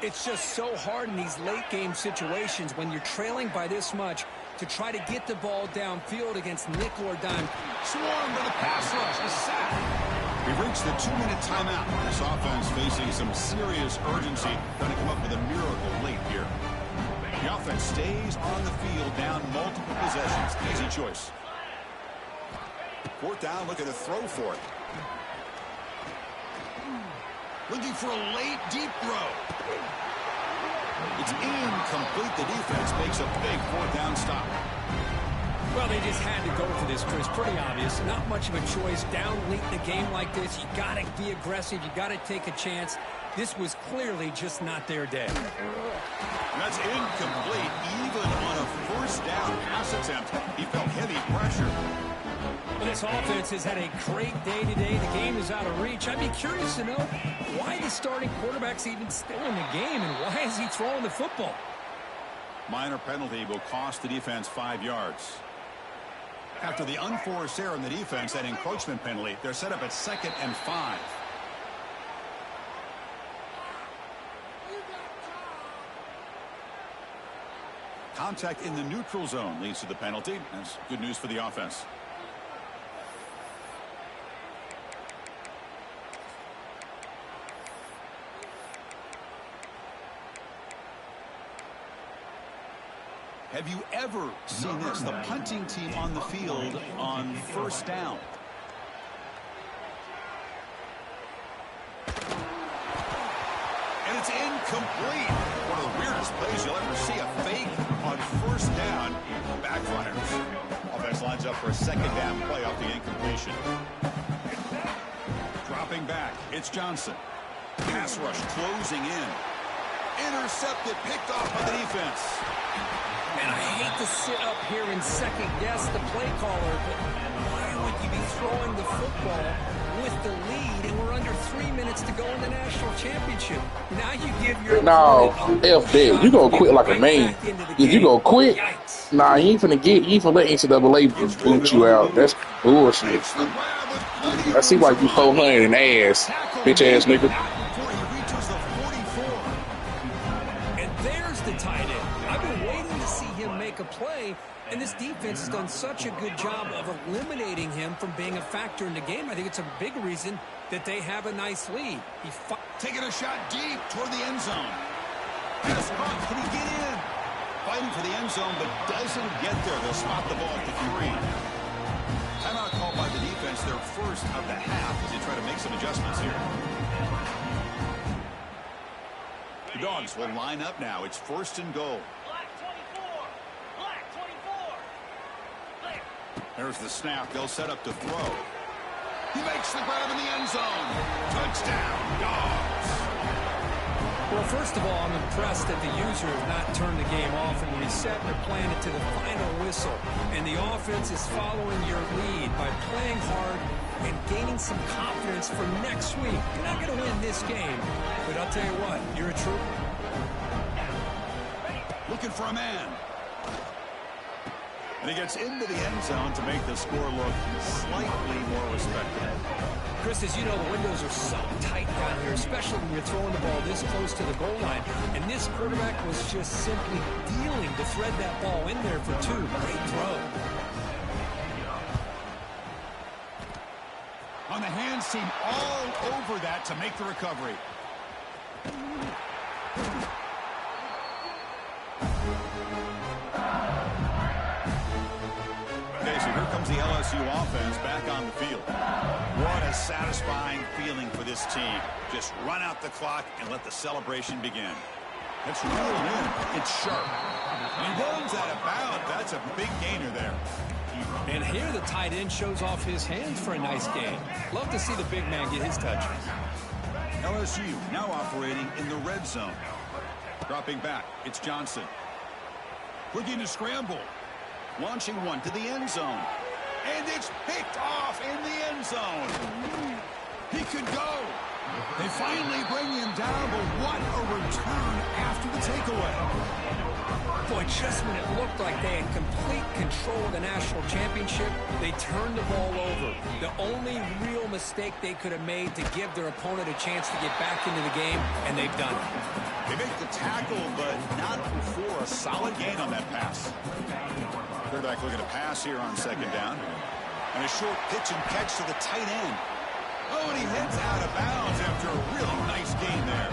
It's just so hard in these late-game situations when you're trailing by this much to try to get the ball downfield against nickel or dime. Swarm to the pass rush. A sack. We've reached the 2-minute timeout. This offense facing some serious urgency. Going to come up with a miracle late here. The offense stays on the field, down multiple possessions. Easy choice. Fourth down, looking to throw for it. Looking for a late, deep throw. It's incomplete. The defense makes a big fourth down stop. Well, they just had to go for this, Chris. Pretty obvious. Not much of a choice. Down late in a game like this, you got to be aggressive. You got to take a chance. This was clearly just not their day. That's incomplete. Even on a first down pass attempt, he felt heavy pressure. Well, this offense has had a great day today. The game is out of reach. I'd be curious to know why the starting quarterback's even still in the game and why is he throwing the football? Minor penalty will cost the defense 5 yards. After the unforced error in the defense, that encroachment penalty, they're set up at 2nd and 5. Contact in the neutral zone leads to the penalty. That's good news for the offense. Have you ever seen this? The punting team on the field on first down. And it's incomplete. One of the weirdest plays you'll ever see. A fake on first down. Backfires. Offense lines up for a second down play off the incompletion. Dropping back. It's Johnson. Pass rush closing in. Intercepted. Picked off by the defense. And I hate to sit up here and second-guess the play caller, but why would you be throwing the football with the lead and we're under 3 minutes to go in the national championship? Now you give your... No, F that. You gonna quit like a man. If you gonna quit, nah, you ain't finna let NCAA boot you out. That's bullshit. I see why you 400 and ass, bitch ass nigga. And there's the tight end. I've been waiting to see him make a play, and this defense has done such a good job of eliminating him from being a factor in the game. I think it's a big reason that they have a nice lead. Taking a shot deep toward the end zone. Pass punt. Can he get in? Fighting for the end zone, but doesn't get there. They'll spot the ball at the 3. Timeout called by the defense, their first of the half, as they try to make some adjustments here. The Dogs will line up now. It's 1st and goal. There's the snap. They'll set up to throw. He makes the grab in the end zone. Touchdown, Dogs. Well, first of all, I'm impressed that the user has not turned the game off and reset and playing it to the final whistle. And the offense is following your lead by playing hard and gaining some confidence for next week. You're not going to win this game, but I'll tell you what, you're a trooper. Looking for a man. And he gets into the end zone to make the score look slightly more respectable. Chris, as you know, the windows are so tight down here, especially when you're throwing the ball this close to the goal line. And this quarterback was just simply dealing to thread that ball in there for 2. Great throw. On the hands team all over that to make the recovery. Okay, so here comes the LSU offense back on the field. What a satisfying feeling for this team. Just run out the clock and let the celebration begin. That's reeled in. It's sharp. And he runs out of bounds. That's a big gainer there. And here the tight end shows off his hands for a nice gain. Love to see the big man get his touches. LSU now operating in the red zone. Dropping back, it's Johnson. Looking to scramble. Launching one to the end zone. And it's picked off in the end zone. He could go. They finally bring him down, but what a return after the takeaway. Boy, just when it looked like they had complete control of the national championship, they turned the ball over. The only real mistake they could have made to give their opponent a chance to get back into the game, and they've done it. They make the tackle, but not before a solid gain on that pass. Quarterback looking to pass here on second down. And a short pitch and catch to the tight end. Oh, and he heads out of bounds after a really nice gain there.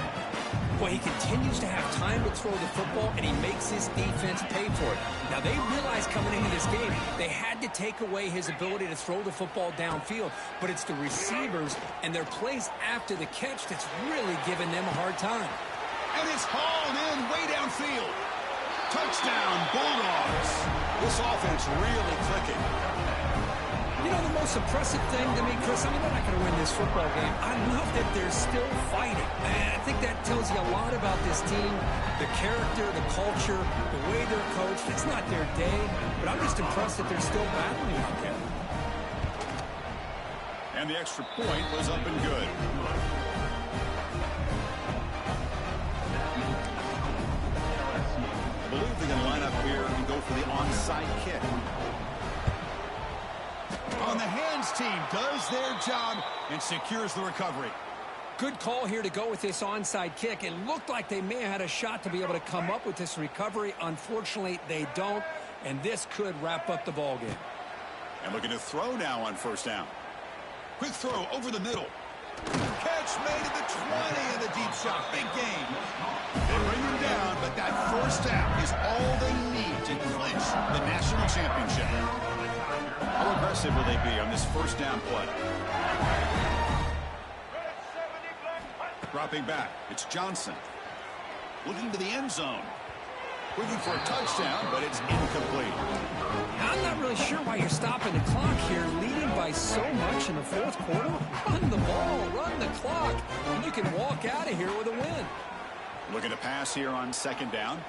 Boy, he continues to have time to throw the football, and he makes his defense pay for it. Now, they realized coming into this game, they had to take away his ability to throw the football downfield, but it's the receivers and their plays after the catch that's really giving them a hard time. And it's hauled in way downfield. Touchdown, Bulldogs. This offense really clicking. You know, the most impressive thing to me, Chris, I mean, they're not going to win this football game. I love that they're still fighting. And I think that tells you a lot about this team, the character, the culture, the way they're coached. It's not their day, but I'm just impressed that they're still battling out there. And the extra point was up and good. I believe they're going to line up here and go for the onside kick. On the hands team does their job and secures the recovery. Good call here to go with this onside kick. It looked like they may have had a shot to be able to come up with this recovery. Unfortunately, they don't, and this could wrap up the ball game. And looking to throw now on first down. Quick throw over the middle. Catch made at the 20 and the deep shot. Big gain. They bring him down, but that first down is all they need to clinch the national championship. How aggressive will they be on this first down play? Dropping back, it's Johnson. Looking to the end zone. Looking for a touchdown, but it's incomplete. I'm not really sure why you're stopping the clock here, leading by so much in the fourth quarter. Run the ball, run the clock, and you can walk out of here with a win. Looking to pass here on second down.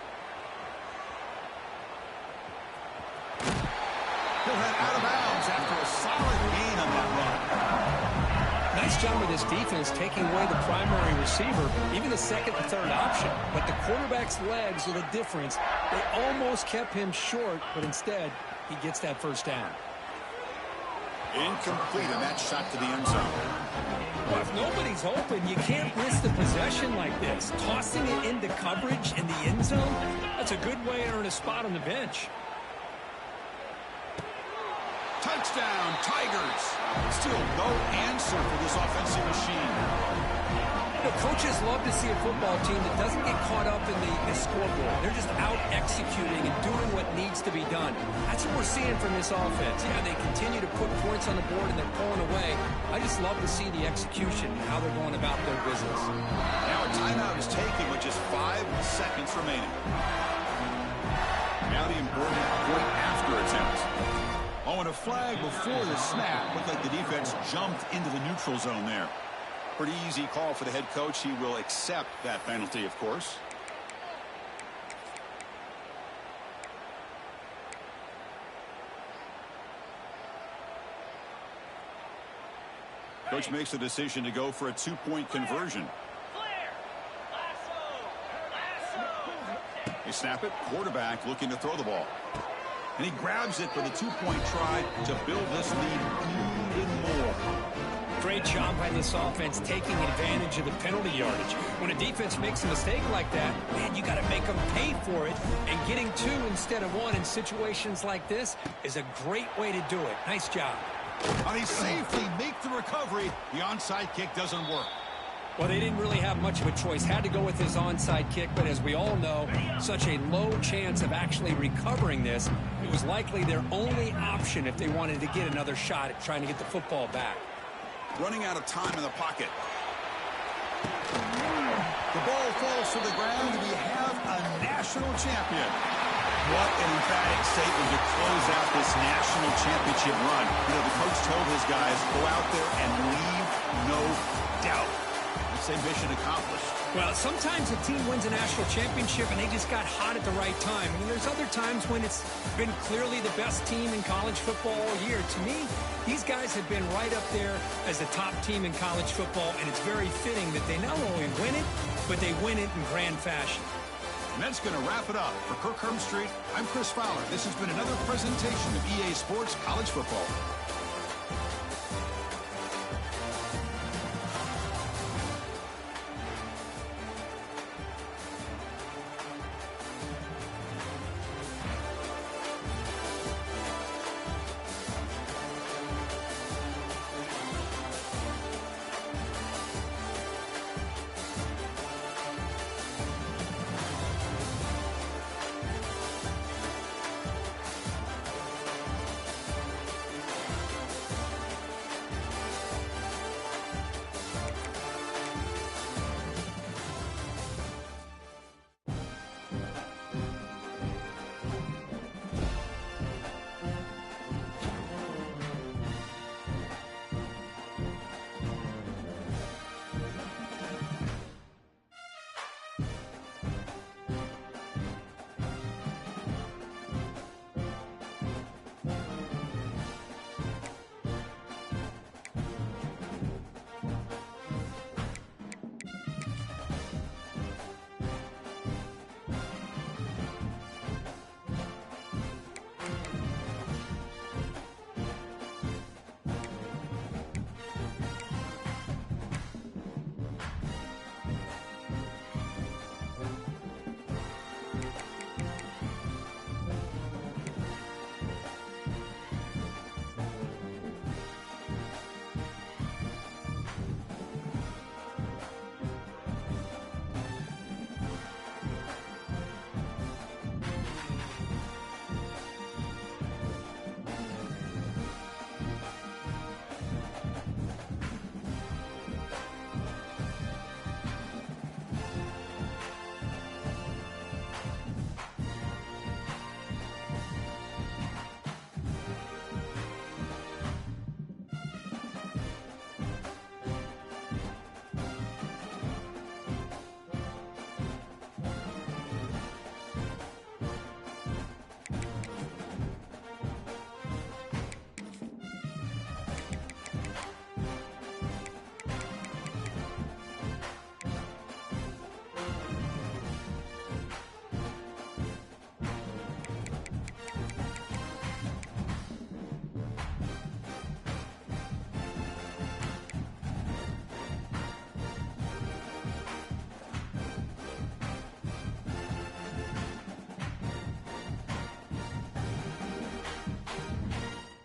He'll head out of bounds after a solid gain on that run. Nice job with this defense taking away the primary receiver, even the second and third option. But the quarterback's legs are the difference. They almost kept him short, but instead, he gets that first down. Incomplete, and that shot to the end zone. Well, if nobody's open, you can't risk the possession like this. Tossing it into coverage in the end zone, that's a good way to earn a spot on the bench. Touchdown, Tigers. Still no answer for this offensive machine. You know, coaches love to see a football team that doesn't get caught up in the scoreboard. They're just out executing and doing what needs to be done. That's what we're seeing from this offense. Yeah, they continue to put points on the board and they're pulling away. I just love to see the execution and how they're going about their business. Now a timeout is taken with just 5 seconds remaining. Now the important point after attempt. Oh, and a flag before the snap. Looked like the defense jumped into the neutral zone there. Pretty easy call for the head coach. He will accept that penalty, of course. Coach makes the decision to go for a 2-point conversion. They snap it. Quarterback looking to throw the ball. And he grabs it for the 2-point try to build this lead even more. Great job by this offense taking advantage of the penalty yardage. When a defense makes a mistake like that, man, you got to make them pay for it. And getting 2 instead of 1 in situations like this is a great way to do it. Nice job. And he safely make the recovery. The onside kick doesn't work. Well, they didn't really have much of a choice. Had to go with his onside kick, but as we all know, such a low chance of actually recovering this. It was likely their only option if they wanted to get another shot at trying to get the football back. Running out of time in the pocket. The ball falls to the ground, and we have a national champion. What an emphatic statement to close out this national championship run. You know, the coach told his guys, go out there and leave no doubt. Say mission accomplished. Well, sometimes a team wins a national championship and they just got hot at the right time. And there's other times when it's been clearly the best team in college football all year. To me, these guys have been right up there as the top team in college football, and it's very fitting that they not only win it, but they win it in grand fashion. And that's going to wrap it up. For Kirk Street, I'm Chris Fowler. This has been another presentation of EA Sports College Football.